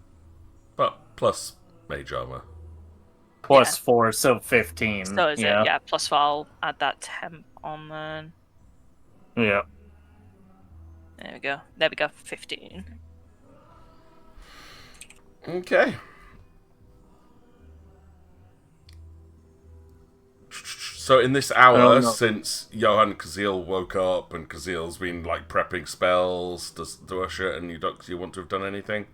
But plus mage armor. Plus 4, so 15. So is yeah. it? Yeah, +4. I'll add that temp on then. Yeah. There we go. There we go. 15. Okay. So in this hour, Oh, no. since Johan Kazil woke up and Kazil's been like prepping spells, does Usher and Eudoxia want to have done anything?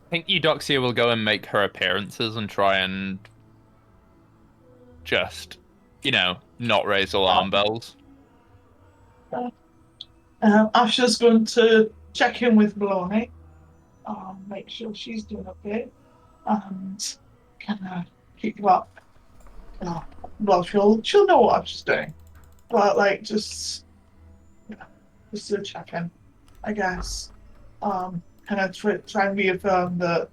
I think Eudoxia will go and make her appearances and try and just, not raise alarm bells. Asha's going to check in with Maloney, make sure she's doing okay, and kind of keep up. Well, she'll know what she's doing, but like just to check in, I guess. Kind of try and reaffirm that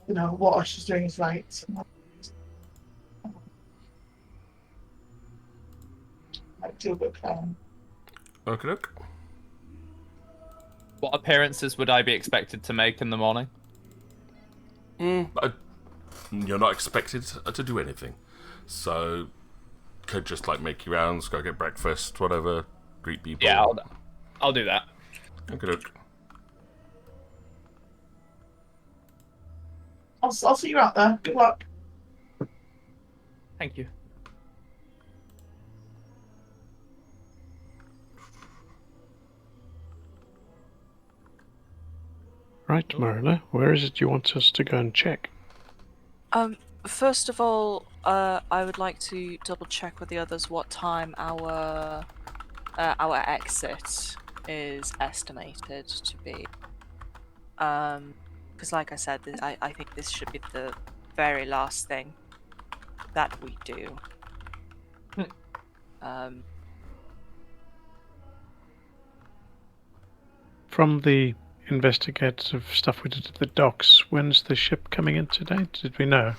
what she's doing is right. Like deal with Okay. What appearances would I be expected to make in the morning? You're not expected to do anything, so could just like make your rounds, go get breakfast, whatever, greet people. Yeah, I'll do that. Okay. I'll see you out there. Good luck. Thank you. Right, Marilla, where is it you want us to go and check? First of all, I would like to double check with the others what time our exit is estimated to be. Because like I said, I think this should be the very last thing that we do. From the investigative stuff we did at the docks, when's the ship coming in today? Did we know?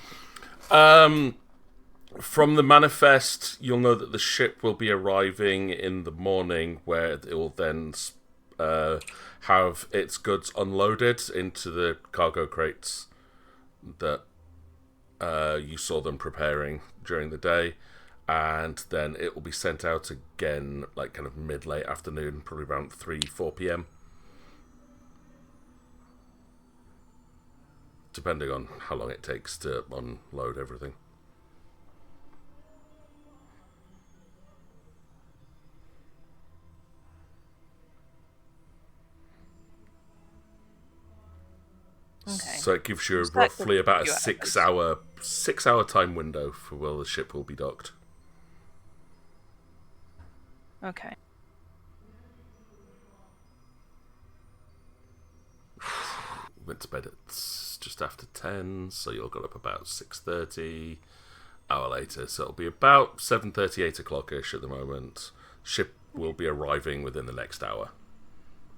From the manifest, you'll know that the ship will be arriving in the morning, where it will then have its goods unloaded into the cargo crates that you saw them preparing during the day, and then it will be sent out again, like kind of mid-late afternoon, probably around 3-4 p.m. Depending on how long it takes to unload everything. Okay. So it gives you Is that roughly the about a few 6-hour time window for where the ship will be docked. Okay. Went to bed at just after 10, so you'll got up about 6:30. Hour later, so it'll be about 7:30, 8 o'clock-ish at the moment. Ship will be arriving within the next hour.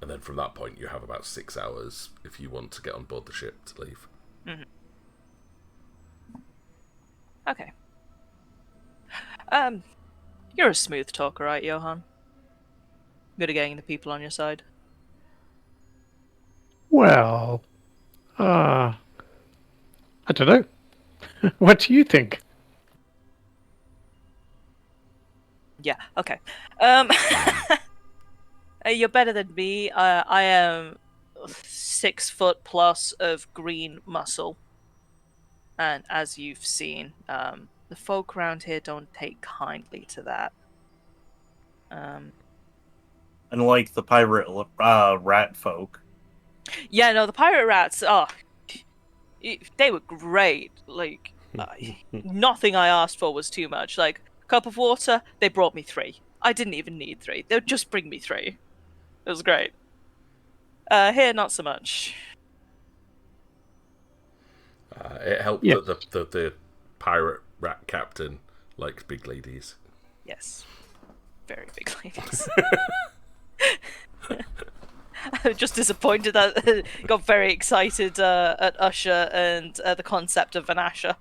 And then from that point, you have about 6 hours if you want to get on board the ship to leave. Mm-hmm. Okay. You're a smooth talker, right, Johan? Good at getting the people on your side. Well, I don't know. What do you think? Yeah, okay. You're better than me. I am 6 foot plus of green muscle. And as you've seen, the folk around here don't take kindly to that. Unlike the pirate rat folk. Yeah, no, the pirate rats, they were great. Like, nothing I asked for was too much. Like, cup of water, they brought me 3. I didn't even need 3. They would just bring me 3. It was great. Here, not so much. It helped Yeah. that the pirate rat captain likes big ladies. Yes. Very big ladies. I'm just disappointed that got very excited at Usher and the concept of Vanasha.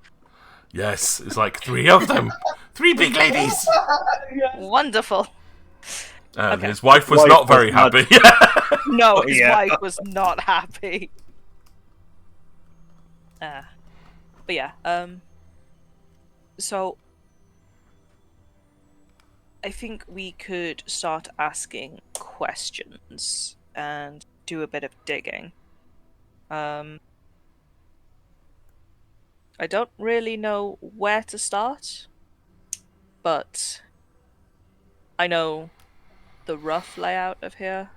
Yes, it's like 3 of them. 3 big ladies. Wonderful. And Okay. his wife was not very happy. No, his Yeah. wife was not happy. But yeah, so I think we could start asking questions and do a bit of digging. I don't really know where to start, but I know the rough layout of here.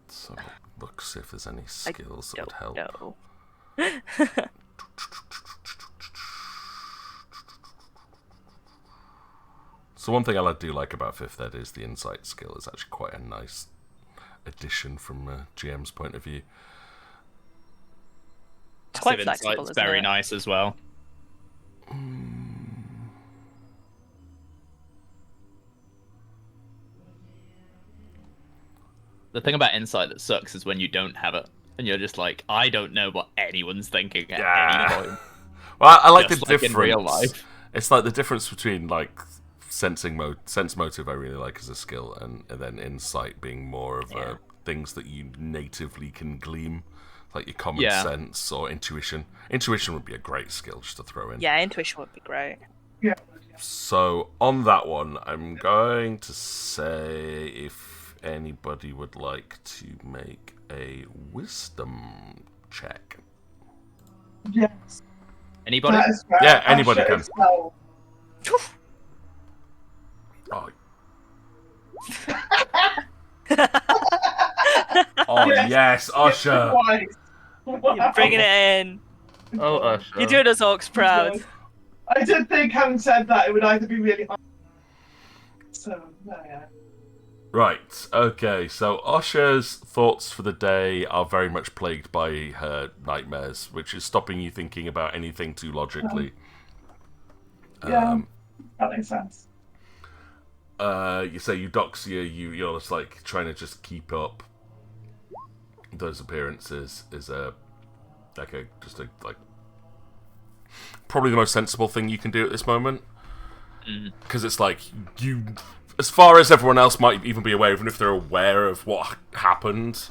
So look, see if there's any skills that would help. No. So one thing I do like about 5th Ed is the insight skill is actually quite a nice addition from a GM's point of view. It's quite Passive flexible, insight's isn't very it? nice as well. The thing about insight that sucks is when you don't have it, and you're just like, I don't know what anyone's thinking at any point. Well, I like Just the like difference. in real life. It's like the difference between like sense motive I really like as a skill, and then insight being more of things that you natively can glean, like your common sense or intuition. Intuition would be a great skill just to throw in. Yeah, intuition would be great. So on that one, I'm going to say if anybody would like to make a wisdom check. Yes. Anybody? That is right. Yeah, anybody Usher can. as well. Oh. Oh yes, Usher. Twice. You're bringing it in. Oh, Usher. You're doing us Orcs proud. I did think, having said that, it would either be really hard. So, yeah. Right, okay, so Usher's thoughts for the day are very much plagued by her nightmares, which is stopping you thinking about anything too logically. Yeah, that makes sense. You say Eudoxia, you're just like trying to just keep up those appearances is probably the most sensible thing you can do at this moment. Because it's like you, as far as everyone else might even be aware, even if they're aware of what happened,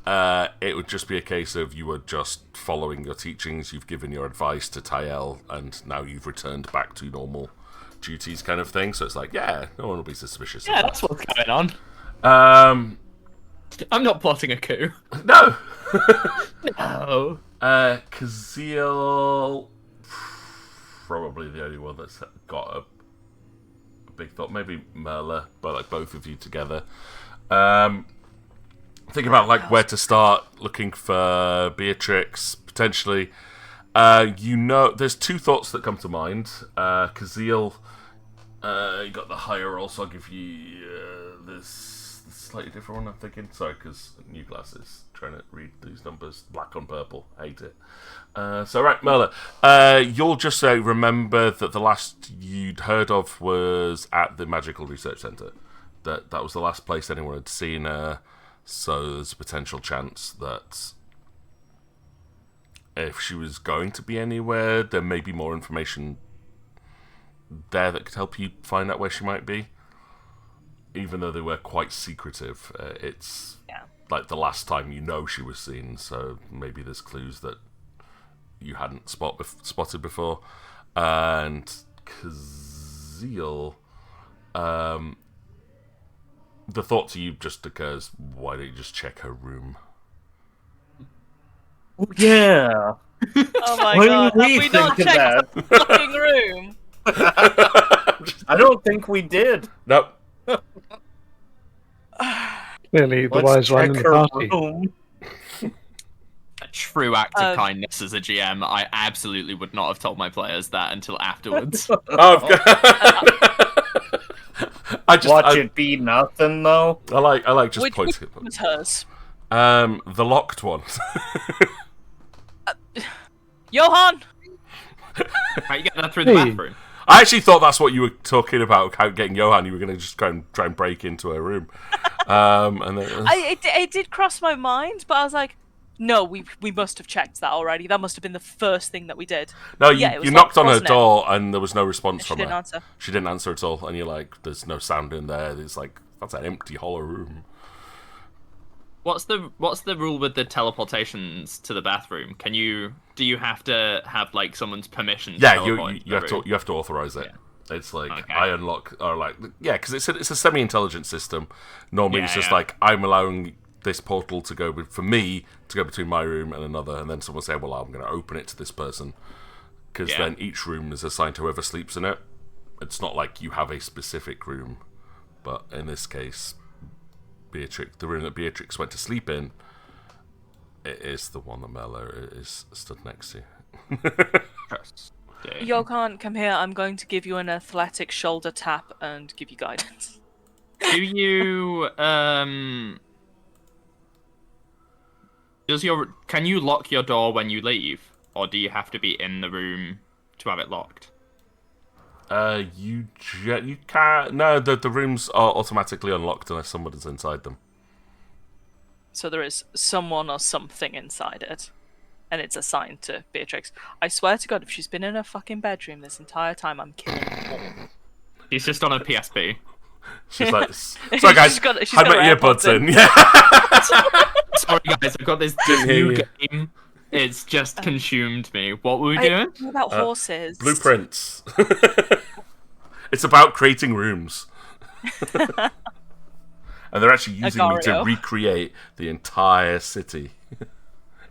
it would just be a case of you were just following your teachings, you've given your advice to Tyel, and now you've returned back to normal duties kind of thing. So it's like, yeah, no one will be suspicious Yeah, of that's what's going on. that. I'm not plotting a coup. No! No. Kazeel, probably the only one that's got a big thought. Maybe Merla, but like both of you together. Think about like where to start looking for Beatrix potentially. There's 2 thoughts that come to mind. Kazeel, you got the higher roll, so I'll give you this slightly different one. I'm thinking, sorry, because new glasses. Trying to read these numbers, black on purple. Hate it. So right, Merla, you'll just remember that the last you'd heard of was at the Magical Research Centre. That was the last place anyone had seen her. So there's a potential chance that if she was going to be anywhere, there may be more information there that could help you find out where she might be. Even though they were quite secretive, it's like the last time you know she was seen, so maybe there's clues that you hadn't spotted before. And Kazeel, the thought to you just occurs, why don't you just check her room? Yeah. Oh my Why god, didn't have we we not think of checked the fucking room? I don't think we did. Nope. Clearly, the Let's wise one check in the her party. room. A true act of kindness as a GM. I absolutely would not have told my players that until afterwards. Watch it be nothing though. I like just Which pointing. was hers? The locked one. Johan! How you get that through the Hey. bathroom? I actually thought that's what you were talking about, getting Johan. You were going to just try and break into her room. And then, It did cross my mind, but I was like, no, we must have checked that already. That must have been the first thing that we did. no, Yeah, it was you knocked locked, on her wasn't it? door and there was no response She from didn't her. answer. She didn't answer at all, and you're like, "There's no sound in there." It's like that's an empty, hollow room. What's the rule with the teleportations to the bathroom? Do you have to have like someone's permission? To Yeah, teleport into you the have to room? you have to authorize it. It's like Okay. I unlock or like because it's a semi-intelligent system. Normally, Yeah, it's just yeah. like I'm allowing this portal to go for me to go between my room and another, and then someone say, "Well, I'm going to open it to this person," because Yeah. then each room is assigned to whoever sleeps in it. It's not like you have a specific room, but in this case, the room that Beatrix went to sleep in, it is the one that Merla is stood next to. Interesting. Johan, come here. I'm going to give you an athletic shoulder tap and give you guidance. Do you can you lock your door when you leave, or do you have to be in the room to have it locked? You can't. No, the rooms are automatically unlocked unless someone is inside them. So there is someone or something inside it, and it's assigned to Beatrix. I swear to God, if she's been in her fucking bedroom this entire time, I'm killing her all. He's just on a PSP. She's like, sorry guys, She's got had her my earbuds AirPods in. Yeah. Sorry guys, I've got this Didn't hear new you. game. It's just consumed me. What were we What doing? about horses? Blueprints. It's about creating rooms. And they're actually using me to Agario. recreate the entire city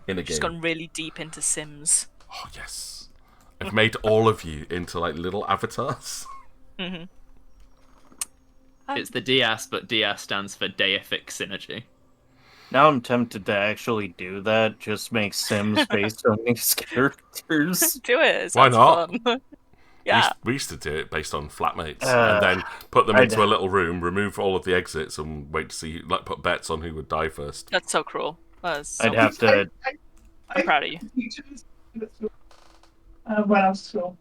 in a She's game. gone really deep into Sims. Oh yes, I've made all of you into like little avatars. It's the DS, but DS stands for Deific Synergy. Now I'm tempted to actually do that. Just make Sims based on these characters. Do it. It Why sounds not? fun. Yeah. We used to do it based on flatmates, and then put them into a little room, remove all of the exits, and wait to see, like, put bets on who would die first. That's so cruel. That is so I'd have to. I'm proud of you. Teachers when I was at school.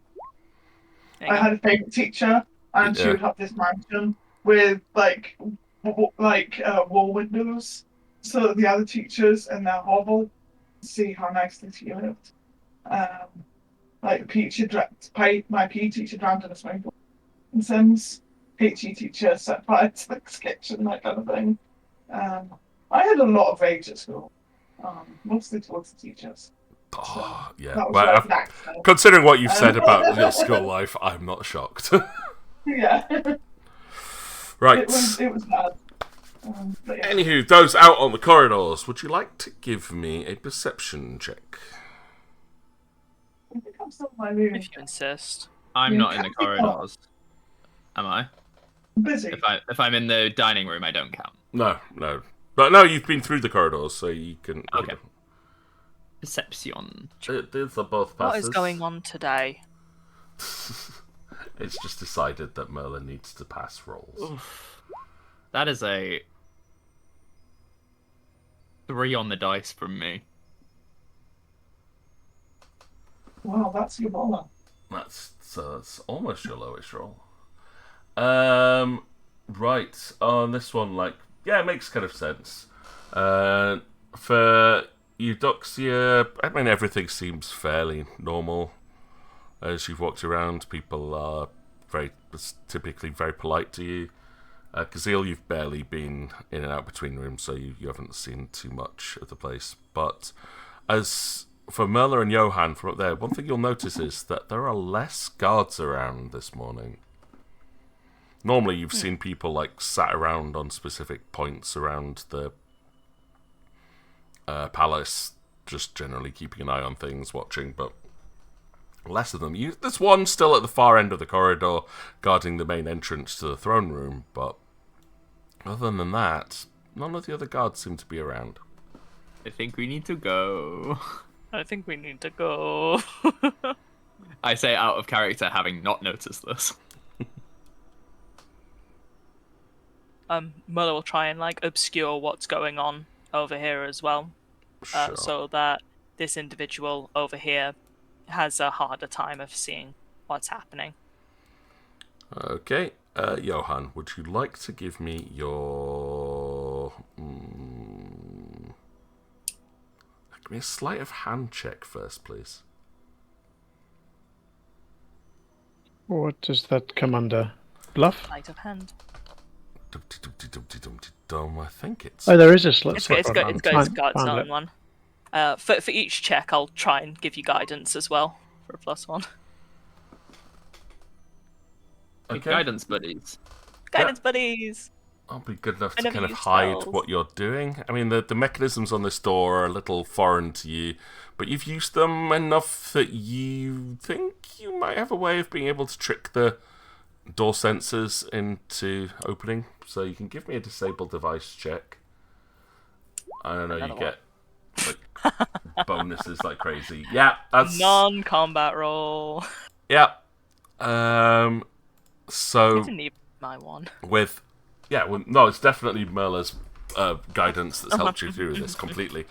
There you I go. had a favourite teacher, and she Yeah. would have this mansion with like wall windows, so that the other teachers in their hovel could see how nicely she lived. Like my PE teacher drowned in a swimming pool in Sims. PE teacher set fire to the kitchen, that kind of thing. I had a lot of rage at school, mostly towards the teachers. Oh, yeah. That was Well, like that. considering what you've said about your school life, I'm not shocked. Yeah. Right. It was bad. But yeah. Anywho, those out on the corridors, would you like to give me a perception check? I think I'm still in my room. If you insist. I'm You not in the can't be corridors. Am I? I'm busy. If I'm in the dining room, I don't count. No. But no, you've been through the corridors, so you can... Okay. Perception. These are both What passes. is going on today? It's just decided that Merlin needs to pass rolls. Oof. That is a 3 on the dice from me. Wow, that's your baller. That's almost your lowest roll. Right, on this one, like, yeah, it makes kind of sense. For Eudoxia, I mean, everything seems fairly normal. As you've walked around, people are typically very polite to you. Kazil, you've barely been in and out between rooms, so you haven't seen too much of the place. But as for Merla and Johan from up there, one thing you'll notice is that there are less guards around this morning. Normally, you've seen people like sat around on specific points around the palace, just generally keeping an eye on things, watching, but less of them. There's one still at the far end of the corridor guarding the main entrance to the throne room, but other than that, none of the other guards seem to be around. I think we need to go. I think we need to go. I say out of character, having not noticed this. Muller will try and like obscure what's going on over here as well, Sure. so that this individual over here has a harder time of seeing what's happening. Okay, Johan, would you like to give me your... give me a sleight of hand check first, please. What does that come under? Bluff? Sleight of hand. I think it's... Oh, there is a sleight. It's got its own one. For each check, I'll try and give you guidance as well for a +1. Okay. Guidance buddies. Guidance buddies. I'll be good enough to never kind of use hide spells. what you're doing. I mean, the mechanisms on this door are a little foreign to you, but you've used them enough that you think you might have a way of being able to trick the door sensors into opening. So you can give me a disable device check. I don't know, Another you get like bonuses like crazy. Yeah, that's Non-combat roll. yeah. So Isn't even my one. No, it's definitely Merla's guidance that's helped you through this completely.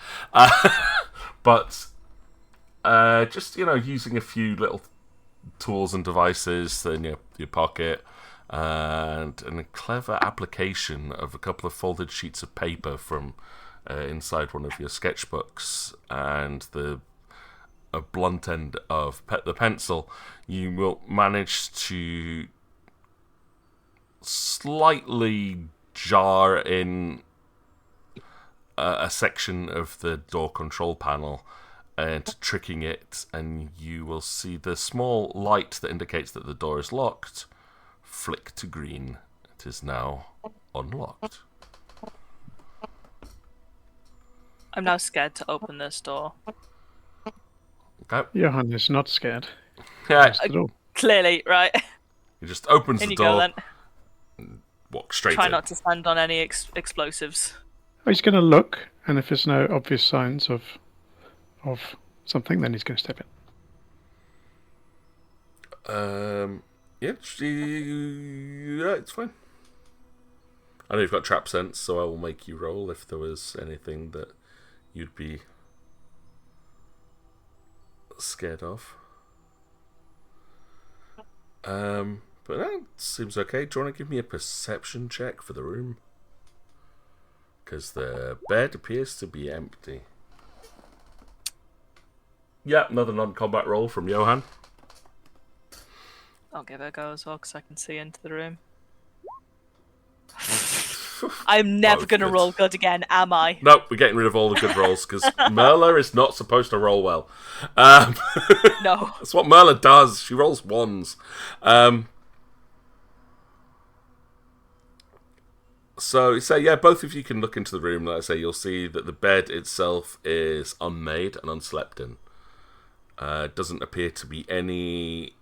But just using a few little tools and devices in your pocket, and a clever application of a couple of folded sheets of paper from inside one of your sketchbooks and a blunt end of the pencil, you will manage to slightly jar in a section of the door control panel and tricking it, and you will see the small light that indicates that the door is locked flick to green. It is now unlocked. I'm now scared to open this door. Okay. Johan is not scared. Yeah, Close the door. Clearly, right. he just opens In the you door, go then. walks straight Try in. not to stand on any explosives. Oh, he's going to look, and if there's no obvious signs of something, then he's going to step in. Yeah, it's fine. I know you've got trap sense, so I will make you roll if there was anything that you'd be scared of. But that seems okay. Do you want to give me a perception check for the room? Because the bed appears to be empty. Yeah, another non-combat roll from Johan. I'll give it a go as well, because I can see into the room. I'm never going to good. roll good again, am I? Nope, we're getting rid of all the good rolls, because Merla is not supposed to roll well. No. That's what Merla does. She rolls ones. So yeah, both of you can look into the room. Like I say, you'll see that the bed itself is unmade and unslept in. Doesn't appear to be any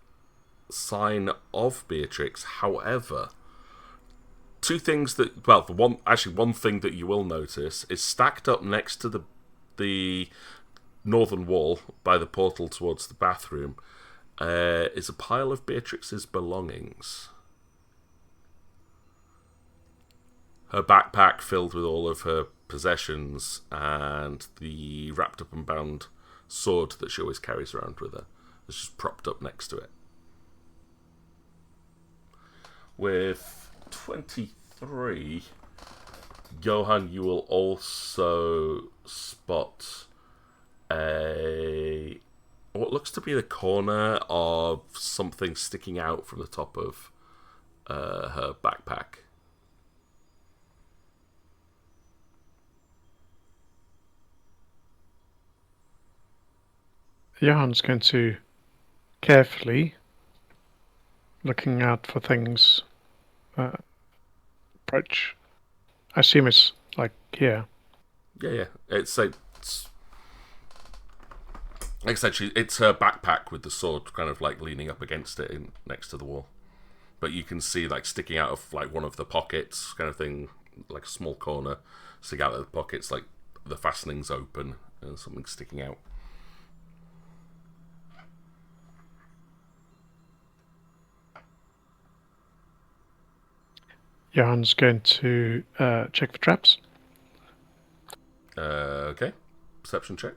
sign of Beatrix. However, two things that, well, one thing that you will notice is stacked up next to the northern wall by the portal towards the bathroom is a pile of Beatrix's belongings. Her backpack filled with all of her possessions and the wrapped up and bound sword that she always carries around with her. It's just propped up next to it. With 23, Johan, you will also spot what looks to be the corner of something sticking out from the top of her backpack. Johan's going to carefully looking out for things approach. I assume it's like here. Yeah. It's like I said, it's her backpack with the sword kind of like leaning up against it next to the wall. But you can see like sticking out of like one of the pockets kind of thing, like a small corner sticking out of the pockets, like the fastening's open and something sticking out. Johan's going to check for traps. Okay. Perception check.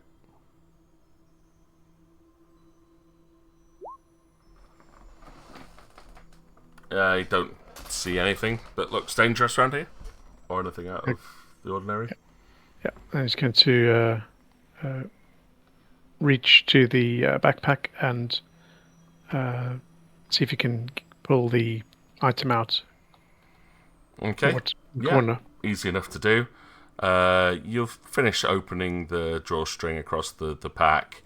I don't see anything that looks dangerous around here, or anything out of the ordinary. Yeah, and he's going to reach to the backpack and see if he can pull the item out. Okay. Corner. Easy enough to do. You'll finish opening the drawstring across the pack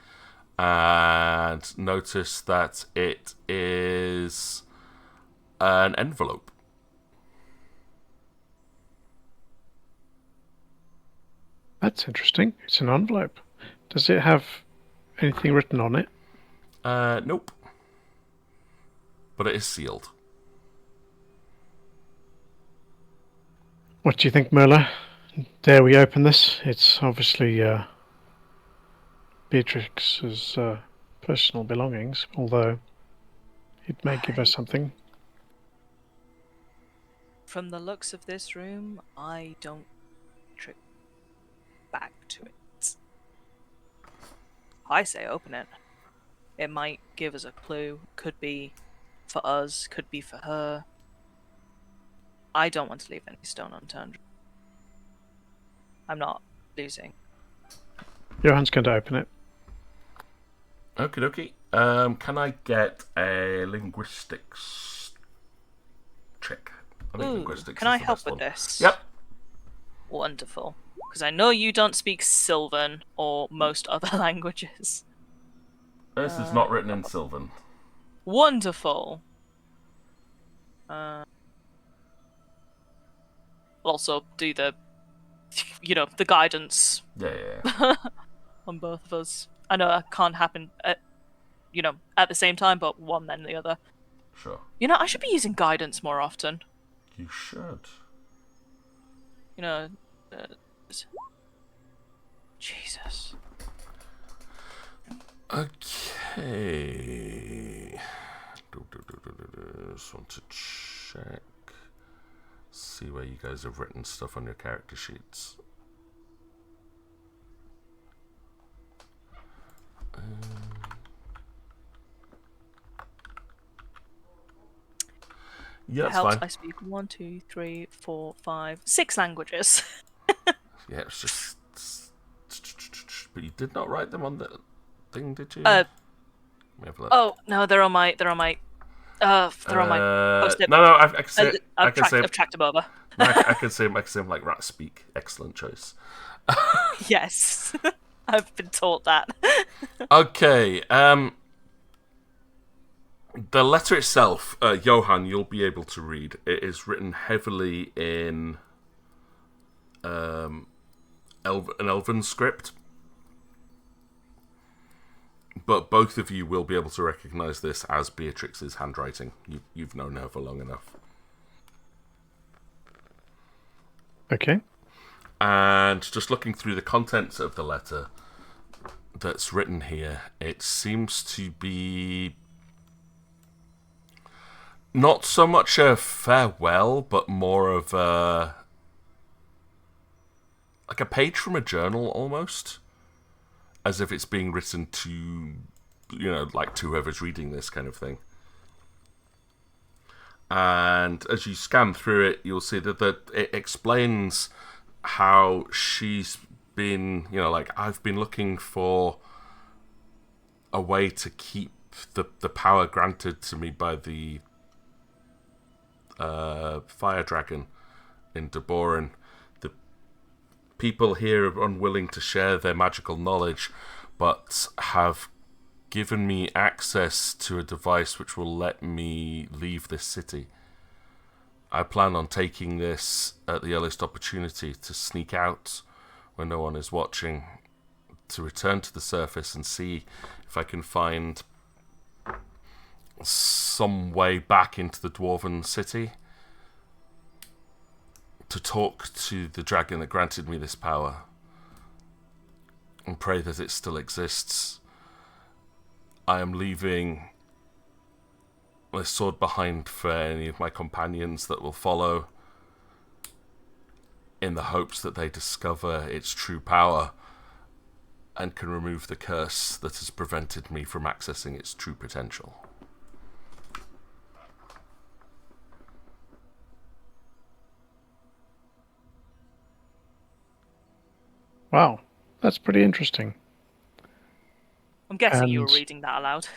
and notice that it is an envelope. That's interesting. It's an envelope. Does it have anything written on it? Nope. But it is sealed. What do you think, Merla? Dare we open this? It's obviously Beatrix's personal belongings, although it may give us something. From the looks of this room, I don't trick back to it. I say open it. It might give us a clue. Could be for us, could be for her. I don't want to leave any stone unturned. I'm not losing. Johan's going to open it. Okie dokie. Can I get a linguistics check? I think linguistics can is I the help best with one. this? Yep. Wonderful. Because I know you don't speak Sylvan or most other languages. This is not written in Sylvan. Wonderful. Also do the, the guidance Yeah. on both of us. I know that can't happen at the same time, but one then the other. Sure. I should be using guidance more often. You should. Jesus. Okay. Just want to check. See where you guys have written stuff on your character sheets. Yeah, that's Helps. fine. I speak 1, 2, 3, 4, 5, 6 languages. Yeah, it's just. But you did not write them on the thing, did you? Oh no, they're on my post-it. No, I can say. I can say. I've tracked them over. No, I can say them like rat speak. Excellent choice. Yes, I've been taught that. Okay. The letter itself, Johan, you'll be able to read. It is written heavily in an Elven script, but both of you will be able to recognise this as Beatrix's handwriting. You've known her for long enough. Okay. And just looking through the contents of the letter that's written here, it seems to be not so much a farewell, but more of a page from a journal almost, as if it's being written to, to whoever's reading this kind of thing. And as you scan through it, you'll see that it explains how she's been, I've been looking for a way to keep the power granted to me by the fire dragon in Deboran. The people here are unwilling to share their magical knowledge, but have given me access to a device which will let me leave this city. I plan on taking this at the earliest opportunity to sneak out when no one is watching, to return to the surface and see if I can find some way back into the Dwarven city to talk to the dragon that granted me this power and pray that it still exists. I am leaving this sword behind for any of my companions that will follow, in the hopes that they discover its true power and can remove the curse that has prevented me from accessing its true potential. Wow, that's pretty interesting. I'm guessing you were And- reading that aloud.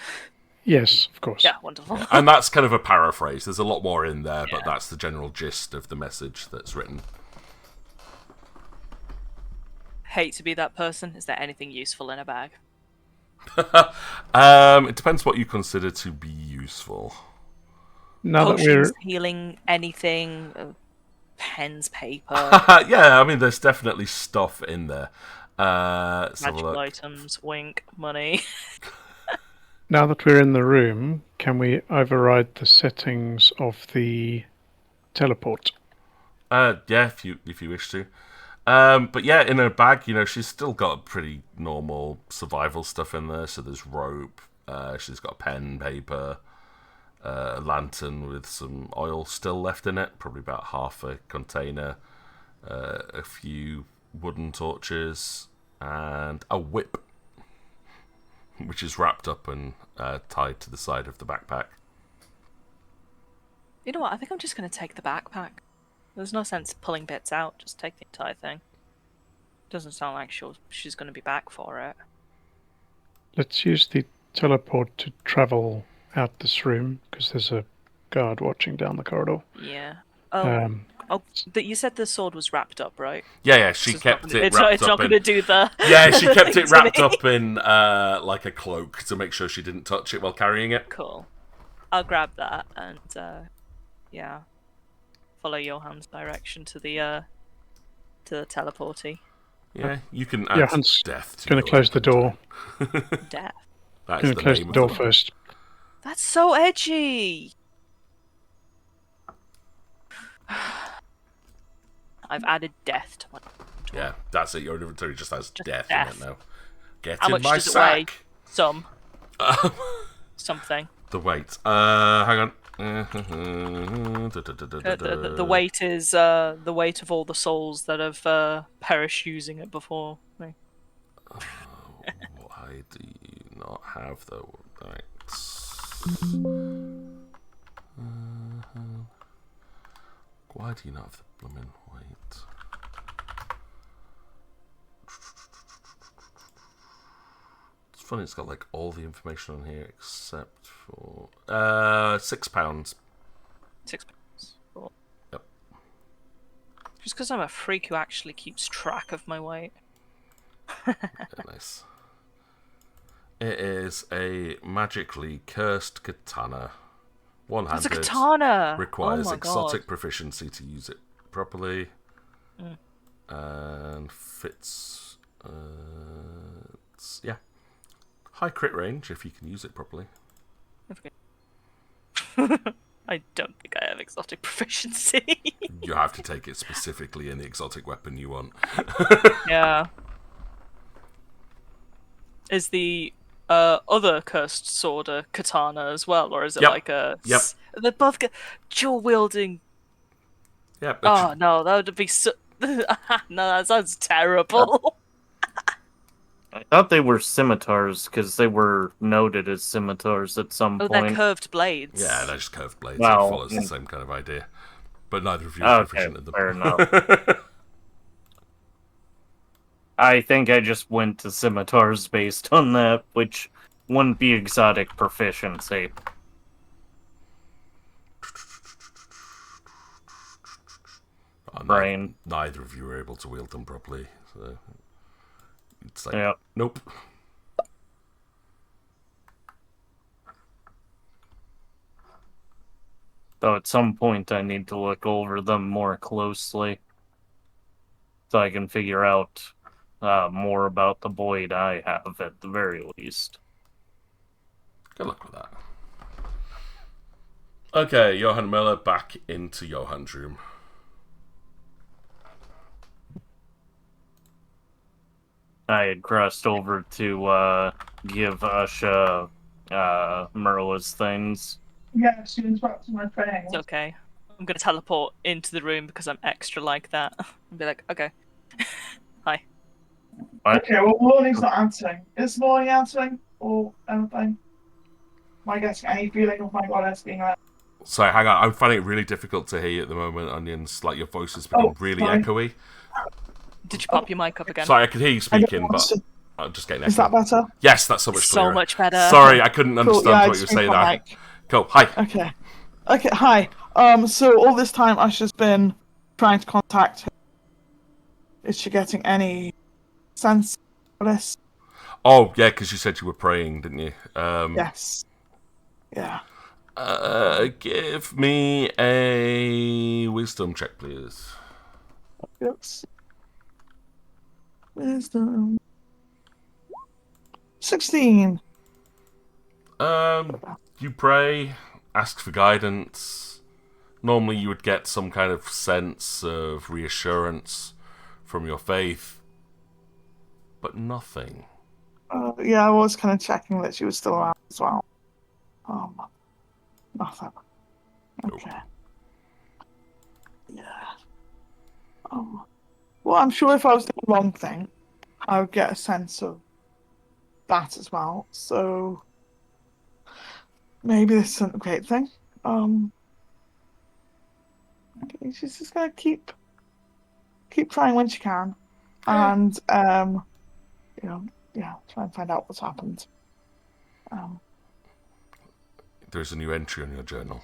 Yes, of course. Yeah, wonderful. And that's kind of a paraphrase. There's a lot more in there, but Yeah. that's the general gist of the message that's written. Hate to be that person. Is there anything useful in a bag? It depends what you consider to be useful. Now that Potions, we're healing, anything, pens, paper, Yeah, I mean, there's definitely stuff in there. Let's have a magical look. items, wink, money. in the room, can we override the settings of the teleport? Yeah, if you wish to. But yeah, in her bag, she's still got pretty normal survival stuff in there. So there's rope. She's got pen, paper, a lantern with some oil still left in it, probably about half a container, a few wooden torches, and a whip, which is wrapped up and tied to the side of the backpack. You know what? I think I'm just going to take the backpack. There's no sense pulling bits out. Just take the entire thing. Doesn't sound like she's going to be back for it. Let's use the teleport to travel out this room, because there's a guard watching down the corridor. Yeah. Um, You said the sword was wrapped up, right? Yeah, she It's kept not, it it's wrapped not, it's up not in... going to do the. Yeah, she the kept thing it to wrapped me. up in like a cloak to make sure she didn't touch it while carrying it. Cool. I'll grab that and yeah, follow Johan's direction to the teleporty. Yeah, you can add Johan's death to going your to close the door. Death. That is Going the to close name the of door them. first. That's so edgy. I've added death to my. Yeah, that's it. Your inventory just has Just death death. in it now. Get How in much my does it weigh? sack. Some. Something. The weight. Hang on. The weight is the weight of all the souls that have perished using it before me. Why do you not have the weights? Why do you not have the blooming weight? It's funny, it's got like all the information on here except for £6. 6 pounds. Cool. Yep. Just because I'm a freak who actually keeps track of my weight. Yeah, nice. It is a magically cursed katana. One-handed. It's a katana. Requires oh my exotic God. proficiency to use it properly. Mm. And fits. Yeah. High crit range if you can use it properly. I don't think I have exotic proficiency. You have to take it specifically in the exotic weapon you want. Yeah. Is the other cursed sword a katana as well, or is it Yep. like a? Yep. They're both dual wielding. Yeah, but Oh no, that would be so. No, that sounds terrible. I thought they were scimitars because they were noted as scimitars at some Oh, they're point. curved blades. yeah, they're just curved blades. Wow. It follows the same kind of idea. But neither of you are Okay, proficient at them. fair enough. I think I just went to scimitars based on that, which wouldn't be exotic proficiency. Brain. Neither of you were able to wield them properly. So it's like, Yeah. nope. Though at some point I need to look over them more closely. So I can figure out more about the void I have at the very least. Good luck with that. Okay, Johann Miller back into Johann's room. I had crossed over to give Usha Merla's things. Yeah, she interrupted my praying. It's okay. I'm gonna teleport into the room because I'm extra like that. And be like, okay. Hi. Okay, well, Morning's not answering. Is Morning answering or anything? Am I getting any feeling of my goddess being like, Sorry, hang on. I'm finding it really difficult to hear you at the moment, Onions. Like, your voice has become really sorry. echoey. Did you pop your mic up again? Sorry, I could hear you I don't speaking, know but what's- I'm just getting Is that echo. better? Yes, that's so much So clearer. much better. Sorry, I couldn't Cool. understand Yeah, I what you were just saying moved my there. mic. Cool. Hi. Okay. Okay, hi. So all this time Asha's been trying to contact her. Is she getting any sense of this? Oh, yeah, because you said you were praying, didn't you? Yes. Yeah. Give me a wisdom check, please. Yes. Wisdom. 16. You pray, ask for guidance. Normally you would get some kind of sense of reassurance from your faith, but nothing. Yeah, I was kind of checking that she was still around as well. Nothing. Okay. Yeah. Well, I'm sure if I was doing the wrong thing, I would get a sense of that as well. So maybe this isn't a great thing. Okay, she's just gonna keep trying when she can, and try and find out what's happened. There's a new entry on your journal.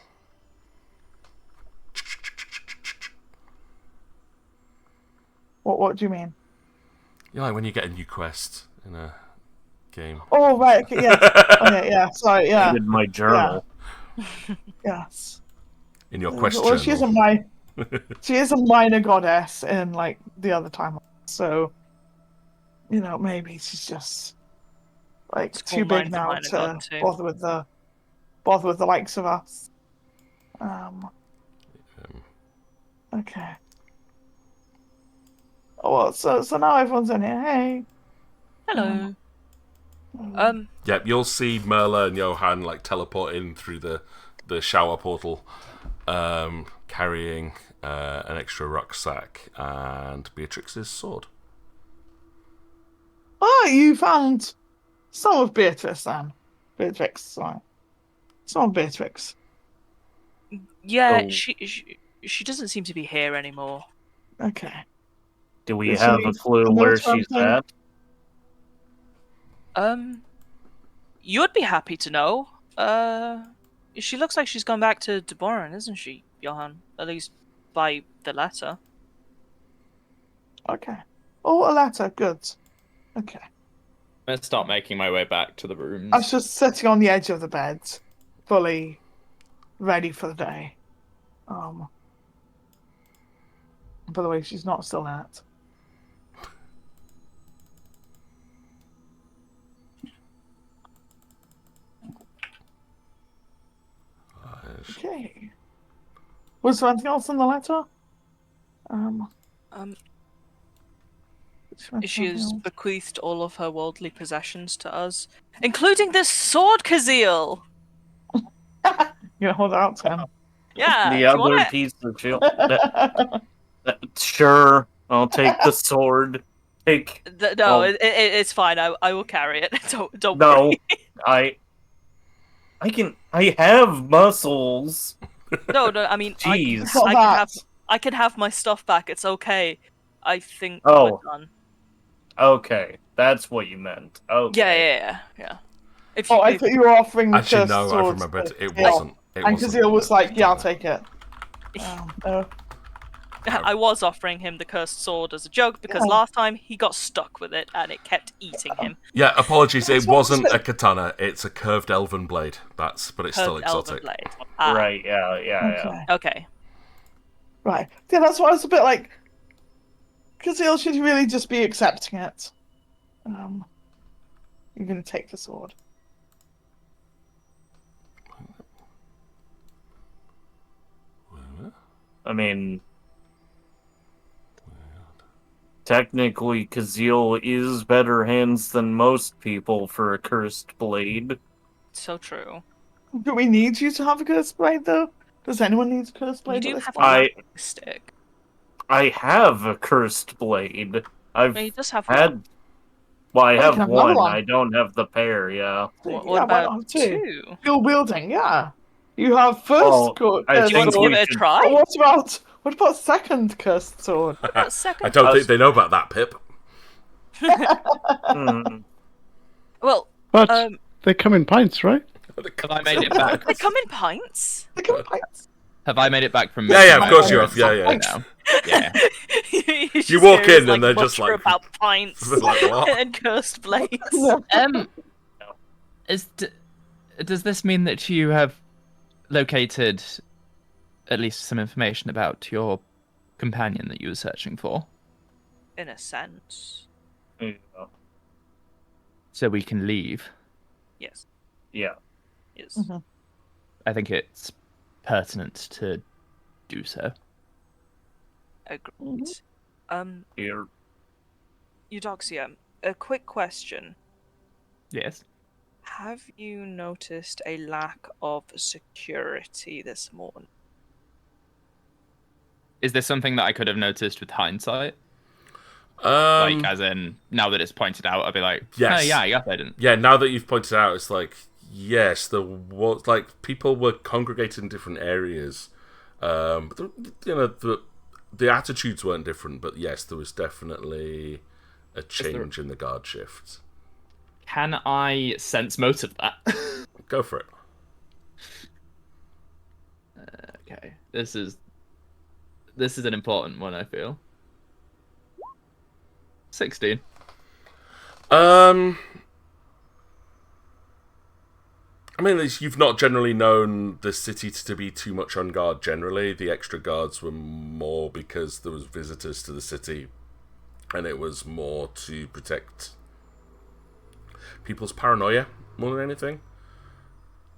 What do you mean? You know, like when you get a new quest in a game. Oh right, okay, yes. Okay, yeah. Sorry, yeah. In my journal. Yes. In your quest Well, she journal. she is a minor goddess in like the other timeline, so maybe she's just like It's too called big minor now to god too. bother with the likes of us. Okay. Oh well, so now everyone's in here. Hey. Hello. Yep, you'll see Merla and Johan like teleport in through the shower portal, carrying an extra rucksack and Beatrix's sword. Oh, you found some of Beatrix then. Beatrix, sorry. Some of Beatrix. Yeah, Oh. she doesn't seem to be here anymore. Okay. Do we Is have she a clue the where most she's something? at? You'd be happy to know. She looks like she's gone back to Deborah, isn't she, Johan? At least by the letter. Okay. Oh, a letter. Good. Okay. I'm gonna start making my way back to the rooms. I was just sitting on the edge of the bed, fully ready for the day. By the way, she's not still in it. Okay. Was there anything else in the letter? She has bequeathed all of her worldly possessions to us, including this sword, Kazeel. You hold it out to him. Yeah. The do you other want it? piece of shield. Sure, I'll take the sword. No, it's fine. I will carry it. Don't No, worry. I have muscles. No. I mean, Jeez. It's not that. I can have my stuff back. It's okay. I think Oh. we're done. Okay, that's what you meant. Okay. Yeah. If Oh, I if- thought you were offering the Actually, cursed no, I've sword remembered. to It Kazeel. wasn't. And Kazeel was like, yeah, I'll take it. No. I was offering him the cursed sword as a joke because Yeah. last time he got stuck with it and it kept eating him. Yeah, apologies. It That's what wasn't I'm a katana. It's a curved elven blade. But it's still Curved elven exotic. blade. Ah, Right, yeah. Okay. Right. Yeah, that's why I was a bit like, Kazeel should really just be accepting it. You're gonna take the sword. I mean, technically, Kazeel is better hands than most people for a cursed blade. So true. Do we need you to have a cursed blade, though? Does anyone need a cursed You blade do at this have point? I- a stick. I have a cursed blade. I've No, he does have had. one. Well, I you have can have another one. one. I don't have the pair. Yeah. What Yeah, why about not two? two? Dual wielding, yeah. You have first Well, I Do you want think to we give it a should- try? But What about second cursed sword? Second I don't think they know about that, Pip. Hmm. Well, But they come in pints, right? Have I made it back? they come in pints. They come in pints. Have I made it back from? Yeah, making of course my you have. Yeah, appearance yeah. now? Yeah. You just walk hear in this, and they're just mutter like- about pints Like, what? and cursed blades. Does this mean that you have located at least some information about your companion that you were searching for, In a sense, Yeah. so we can leave? yes, Yeah. yes. Mhm. I think it's pertinent to do so. Agreed. Here. Eudoxia, a quick question: Yes. have you noticed a lack of security this morning? Is this something that I could have noticed with hindsight? Um, Like, as in, now that it's pointed out, I'll be like, Yes. oh, yeah, I guess I didn't. yeah, now that you've pointed out, it's like, yes, there was, like, people were congregated in different areas. But the attitudes weren't different, but yes, there was definitely a change in the guard shift. Can I sense most of that? Go for it. Okay, this is an important one, I feel. 16. I mean, you've not generally known the city to be too much on guard generally. The extra guards were more because there was visitors to the city, and it was more to protect people's paranoia more than anything.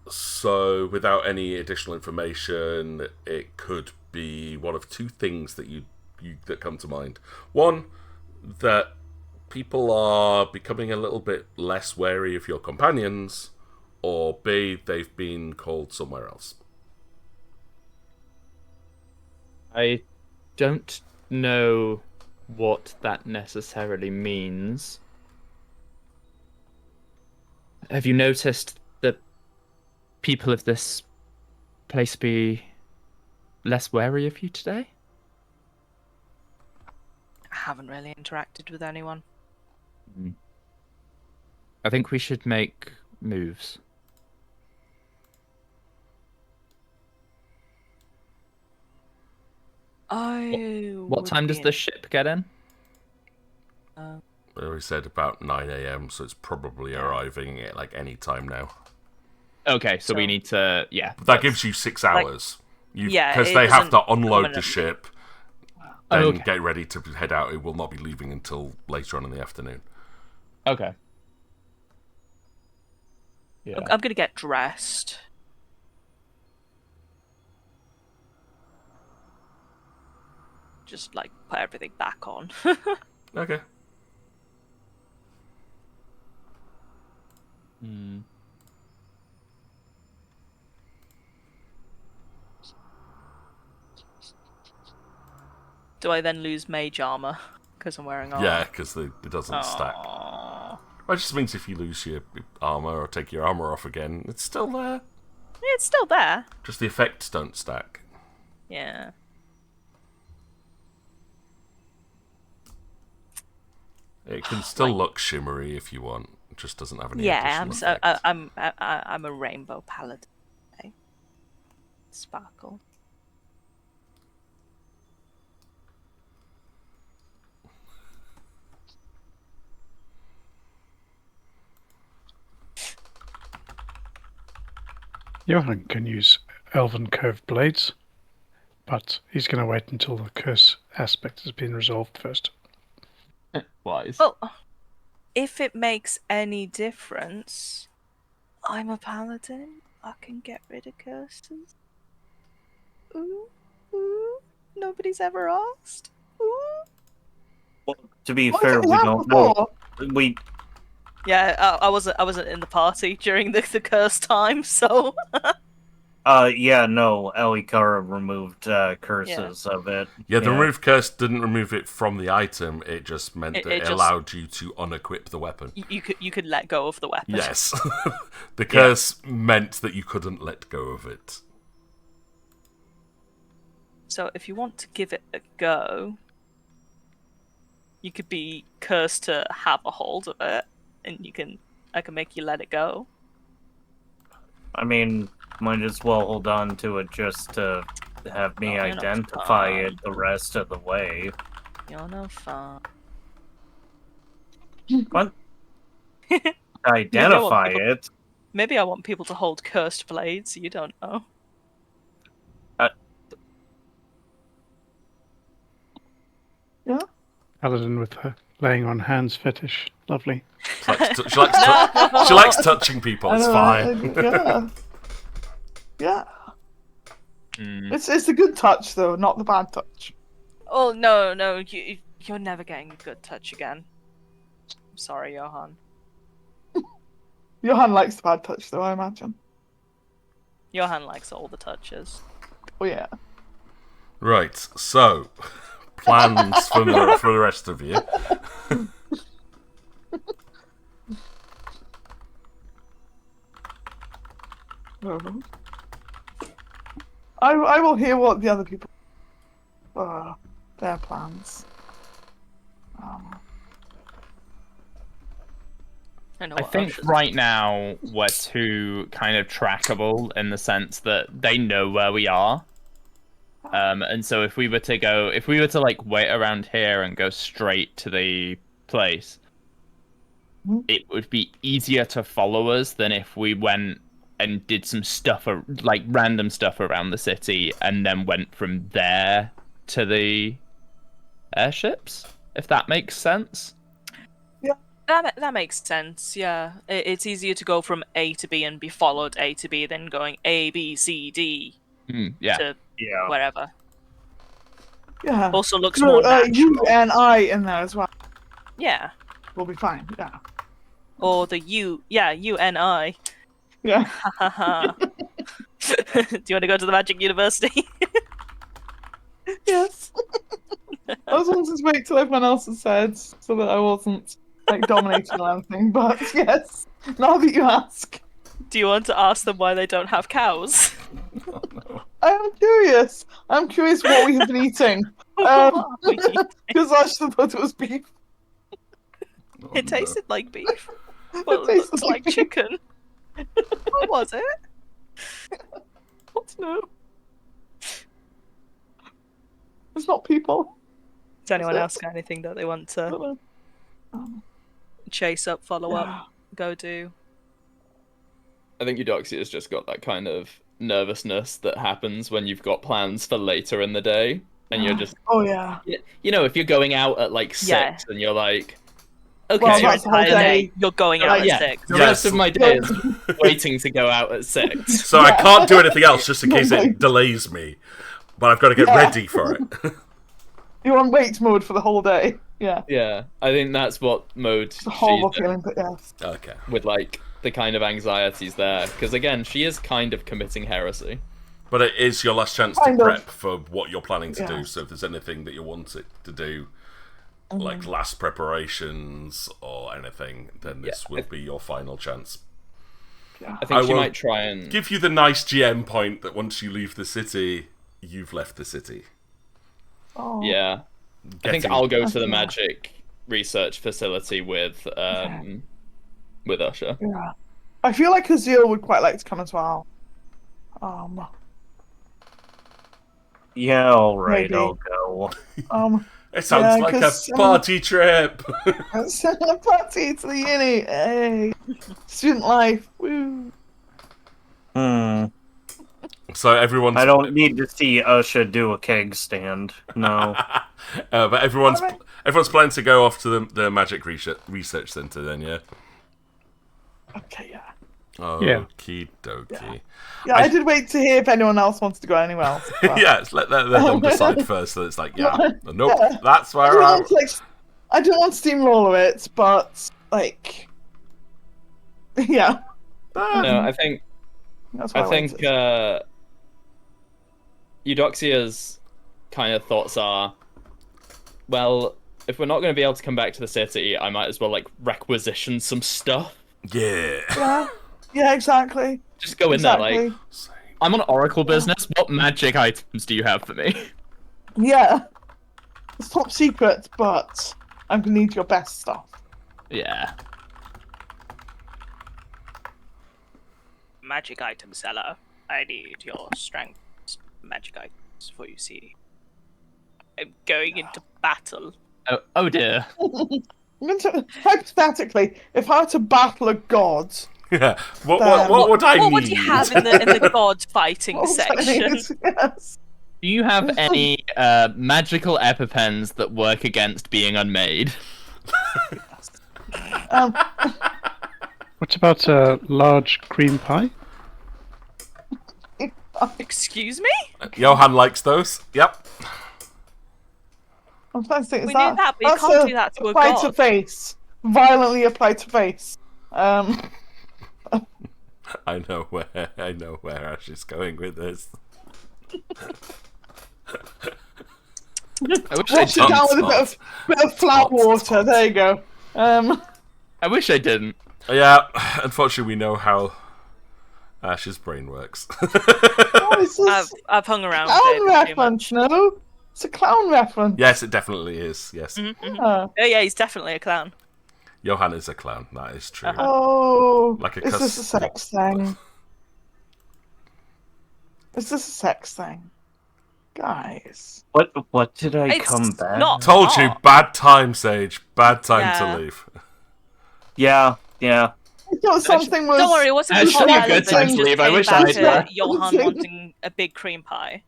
So, without any additional information, it could be one of two things that that come to mind. One, that people are becoming a little bit less wary of your companions, or B, they've been called somewhere else. I don't know what that necessarily means. Have you noticed that people of this place be less wary of you today? I haven't really interacted with anyone. I think we should make moves. What time does the ship get in? We said about 9 a.m, so it's probably arriving at like any time now. Okay, so we So- need to, yeah. That gives you 6 hours. Yeah, Because it they have doesn't to unload come in the a- ship, Oh, then okay. get ready to head out. It will not be leaving until later on in the afternoon. Okay. Yeah. I'm gonna get dressed. Just like put everything back on. Okay. Hmm. Do I then lose mage armor because I'm wearing armor? Yeah, because it doesn't stack. Aww. Well, it just means if you lose your armor or take your armor off again, it's still there. It's still there. Just the effects don't stack. Yeah. It can still look shimmery if you want. It just doesn't have any Yeah, additional effect. I'm a rainbow paladin. Okay. Sparkle. Johan can use elven curved blades, but he's going to wait until the curse aspect has been resolved first. Wise. Well, if it makes any difference, I'm a paladin. I can get rid of curses. Ooh, ooh. Nobody's ever asked. Ooh. Well, to be What fair, was it we that don't know. before? We Yeah, I wasn't in the party during the curse time, so yeah, no, Alikara removed curses of it. Yeah, the remove curse didn't remove it from the item. It just meant It- that it it just- allowed you to unequip the weapon. you could let go of the weapon. Yes. The curse meant that you couldn't let go of it. So if you want to give it a go, you could be cursed to have a hold of it, and I can make you let it go. I mean, might as well hold on to it just to have me Oh, you're no identify fun. it the rest of the way. You're no fun. What? Identify it? Maybe I want people to hold cursed blades. You don't know. Yeah. Paladin with her laying on hands fetish. Lovely. She likes touching people. It's fine. Yeah. Yeah. Mm. It's a good touch though, not the bad touch. Oh no, you're never getting a good touch again. I'm sorry, Johan. Johan likes the bad touch though, I imagine. Johan likes all the touches. Oh yeah. Right. So, plans for the rest of you. I will hear what the other people their plans. I think right now we're too kind of trackable in the sense that they know where we are. And so if we were to like wait around here and go straight to the place, it would be easier to follow us than if we went and did some stuff, like random stuff around the city, and then went from there to the airships, if that makes sense. That makes sense, yeah. It's easier to go from A to B and be followed A to B than going A, B, C, D to wherever. Yeah. Also looks more natural. You and I in there as well. Yeah. We'll be fine, yeah. Or the you and I. Yeah. Do you want to go to the Magic University? Yes. I was wanting to wait till everyone else has said, so that I wasn't like dominating or anything, but yes, now that you ask. Do you want to ask them why they don't have cows? Oh, no. I'm curious. I'm curious what we have been eating. Because I just thought it was beef. Oh, It no. tasted like beef. Well, it tasted looked like like beef. chicken. What was it? What to know? It's not people. Does anyone it? else got anything that they want to Um, chase up, follow yeah. up, go do? I think Eudoxia's just got that kind of nervousness that happens when you've got plans for later in the day, and you're just, Oh yeah. you know, if you're going out at like 6 Yeah. and you're like, okay, Well, Your that's the whole entire day, day. you're going out at yeah, 6. the Yes. rest of my day is waiting to go out at 6. So I can't do anything else just in case it delays me. But I've got to get Yeah. ready for it. You're on wait mode for the whole day. Yeah. Yeah, I think that's what mode It's a horrible she's in, feeling, but yes. Okay. with like the kind of anxieties there, because again, she is kind of committing heresy. But it is your last chance to Kind of. prep for what you're planning to do. Yeah. So if there's anything that you want it to do, like last preparations or anything, then this will be your final chance. Yeah. I think she will might try and give you the nice GM point that once you leave the city, you've left the city. Oh. yeah. I think Getting- I'll go to the Yeah. magic research facility with Usher. Yeah. I feel like Azil would quite like to come as well. Yeah, alright, Maybe. I'll go. It sounds Yeah, like a 'cause, party trip. It's a party to the uni. Hey. Student life. Woo. So everyone's. I don't need to see Usha do a keg stand. No. But everyone's Alright. planning to go off to the magic research center then, yeah. Okay, yeah. Okie dokie. Yeah, I did wait to hear if anyone else wanted to go anywhere else. but- Yes, let them decide first. So it's like, yeah, nope, Yeah. that's I where don't, I'm. want to, I don't want to steamroller it, but like, yeah, No, I think that's why I think waited. Eudoxia's kind of thoughts are, well, if we're not going to be able to come back to the city, I might as well like requisition some stuff. Yeah. Yeah, exactly. Just go in there like, Exactly. I'm on Oracle business. What magic items do you have for me? Yeah. It's top secret, but I'm gonna need your best stuff. Yeah. Magic item seller. I need your strength magic items for you see. I'm going into battle. Oh dear. Hypothetically, if I were to battle a god, Yeah. What would I need? What would you have in the god fighting what was that section? is? Yes. Do you have any magical epipens that work against being unmade? What about a large cream pie? Excuse me? Johan likes those. Yep. I'm trying to think. We knew that, but you that's can't do that to a apply god. to face. Violently apply to face. I know where Ash is going with this. I wish Wash I it down didn't. with a bit of flat water. There you go. I wish I didn't. Yeah, unfortunately, we know how Ash's brain works. I've hung around clown with it too reference, much. no? It's a clown reference. Yes, it definitely is. Yes, Oh yeah, he's definitely a clown. Johan is a clown. That is true. Oh, Like a is this a cuss- sex thing? Is this a sex thing? Guys. What did I It's come back? not. Told you, bad time, Sage. Bad time Yeah. to leave. Yeah. I thought something was... Don't worry, it wasn't Actually, hot a good time to just leave. I came wish back I'd to done. Johan wanting a big cream pie.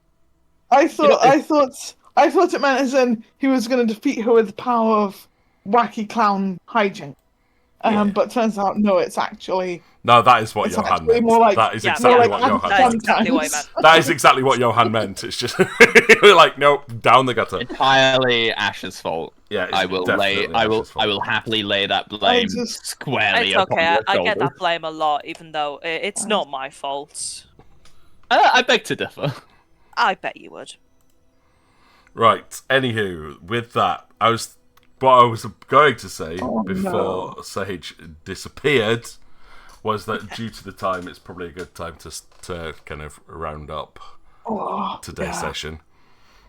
I thought it meant as in he was going to defeat her with the power of wacky clown hijink. But turns out, no, it's actually... No, that is what It's Johan actually meant. more like- That is Yeah, exactly more what like Johan That meant. is exactly what I meant. That is exactly what Johan meant. It's just we're like, nope, down the gutter. Entirely Ash's fault. Yeah, it's I will definitely I Ash's fault. will happily lay that blame just- squarely It's upon okay, your I get shoulders. that blame a lot, even though it's not my fault. I beg to differ. I bet you would. Right. Anywho, with that, what I was going to say before no. Sage disappeared was that due to the time, it's probably a good time to kind of round up Oh, today's yeah. session.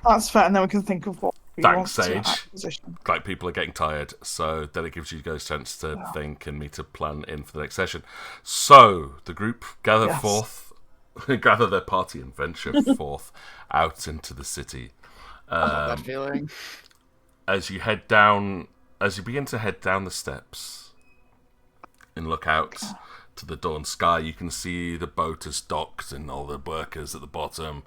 That's fair, and then we can think of what we Thanks, want to Sage. acquisition. Like, people are getting tired, so then it gives you guys a chance to think and me to plan in for the next session. So the group gather their party and venture forth out into the city. That feeling. As you begin to head down the steps and look out to the dawn sky, you can see the boat is docked and all the workers at the bottom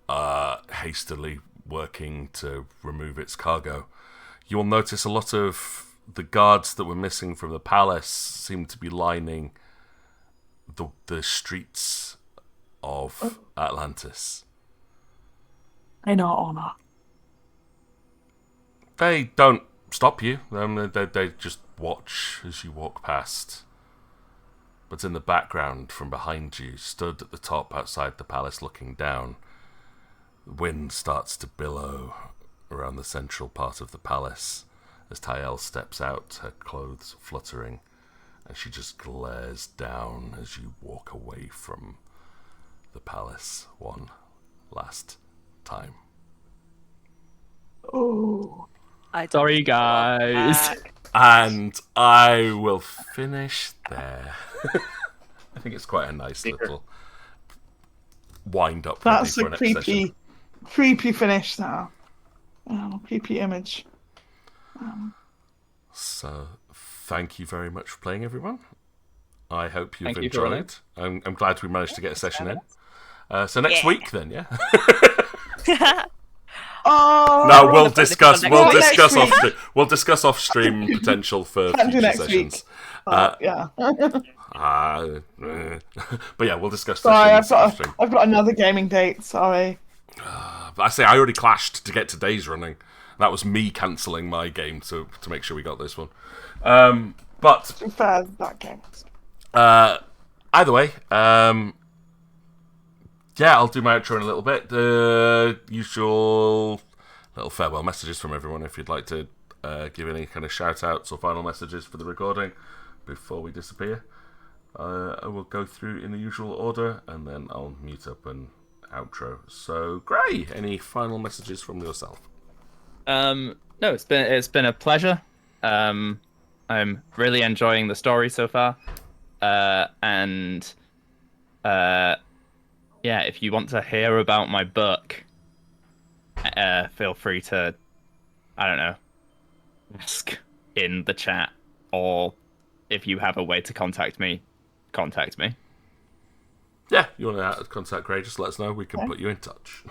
are hastily working to remove its cargo. You will notice a lot of the guards that were missing from the palace seem to be lining the streets of Atlantis. In our honor. They don't stop you. They just watch as you walk past. But in the background, from behind you, stood at the top outside the palace looking down, the wind starts to billow around the central part of the palace as Tael steps out, her clothes fluttering, and she just glares down as you walk away from the palace one last time. Oh. I don't Sorry, think so. guys. And I will finish there. I think it's quite a nice little wind up. That's ready a for next session. creepy finish now. Creepy image. So, thank you very much for playing, everyone. I hope you've Thank you for enjoyed. I'm glad we managed to get a session in. So next Yeah. week, then, yeah. Oh. No, we're we'll gonna put this discuss. on We'll next discuss week. we'll discuss off stream potential for Can't do future next sessions. Yeah. But yeah, we'll discuss Sorry, sessions off stream. I've got another gaming date. Sorry. But I say I already clashed to get today's running. That was me cancelling my game to make sure we got this one. But To be fair, that game. either way, yeah, I'll do my outro in a little bit. Usual little farewell messages from everyone if you'd like to give any kind of shout outs or final messages for the recording before we disappear. I will go through in the usual order and then I'll mute up and outro. So, Gray, any final messages from yourself? No, it's been a pleasure. I'm really enjoying the story so far. And yeah, if you want to hear about my book, feel free to, I don't know, ask in the chat, or if you have a way to contact me, contact me. Yeah, you want to contact Gray, just let us know. We can put you in touch.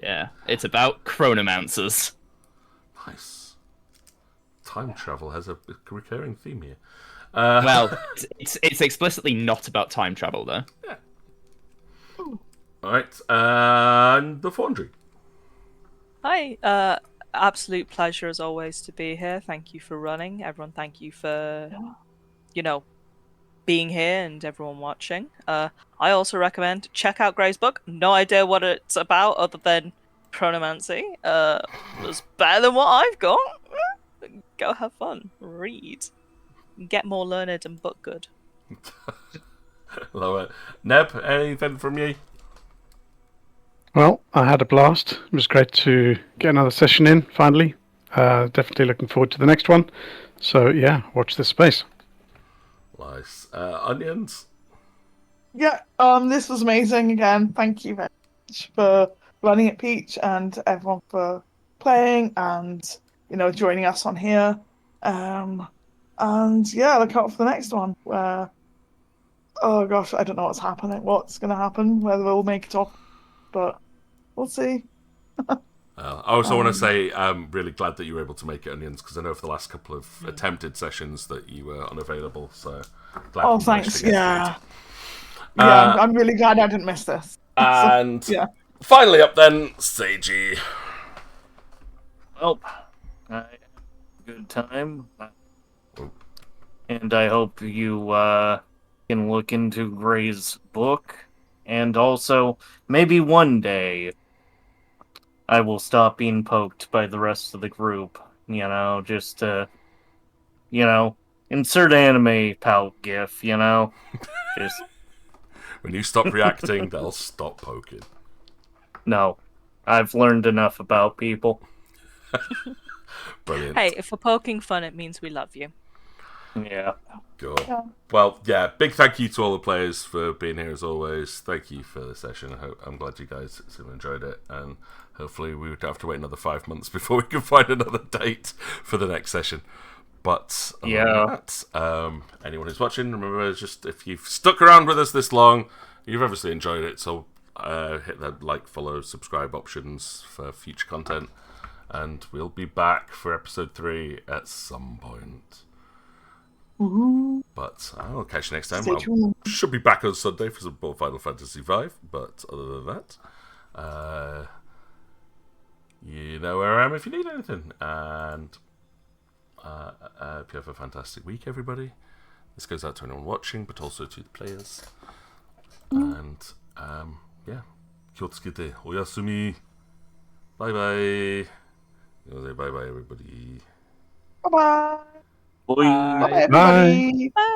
Yeah, it's about chronomancers. Nice. Time travel has a recurring theme here. Well, it's explicitly not about time travel, though. Yeah. All right, and the Foundry. Hi. Absolute pleasure as always to be here. Thank you for running. Everyone, thank you for, being here and everyone watching. I also recommend check out Gray's book. No idea what it's about other than chronomancy. It's better than what I've got. Go have fun. Read. Get more learned and book good. Love it. Neb, anything from you? Well, I had a blast. It was great to get another session in, finally. Definitely looking forward to the next one. So, yeah, watch this space. Nice. Onions? Yeah, this was amazing again. Thank you very much for running it, Peach, and everyone for playing and, joining us on here. And yeah, look out for the next one where, oh gosh, I don't know what's going to happen, whether we'll make it off, but we'll see. I also want to say I'm really glad that you were able to make it, Onions, because I know for the last couple of attempted sessions that you were unavailable, so glad Oh, you managed thanks, to get yeah. through it. Yeah, I'm really glad I didn't miss this. And yeah. finally up then, Seiji. Well, I had a good time. And I hope you can look into Gray's book. And also, maybe one day, I will stop being poked by the rest of the group. Just to, insert anime pout gif, Just... When you stop reacting, they'll stop poking. No. I've learned enough about people. Brilliant. Hey, if we're poking fun, it means we love you. Yeah. Cool. Yeah. Well, yeah, big thank you to all the players for being here as always. Thank you for the session. I'm glad you guys enjoyed it, and hopefully we would have to wait another 5 months before we can find another date for the next session. But anyone who's watching, remember, just if you've stuck around with us this long, you've obviously enjoyed it, so hit that like, follow, subscribe options for future content, and we'll be back for episode 3 at some point. Woo-hoo. But I'll catch you next time. Stay tuned. I should be back on Sunday for some more Final Fantasy V, but other than that, you know where I am if you need anything. And hope you have a fantastic week, everybody. This goes out to anyone watching, but also to the players. And yeah, Kyotsuke, oyasumi. Bye bye. Bye bye, everybody. Bye-bye. Bye. Bye, everybody. Bye.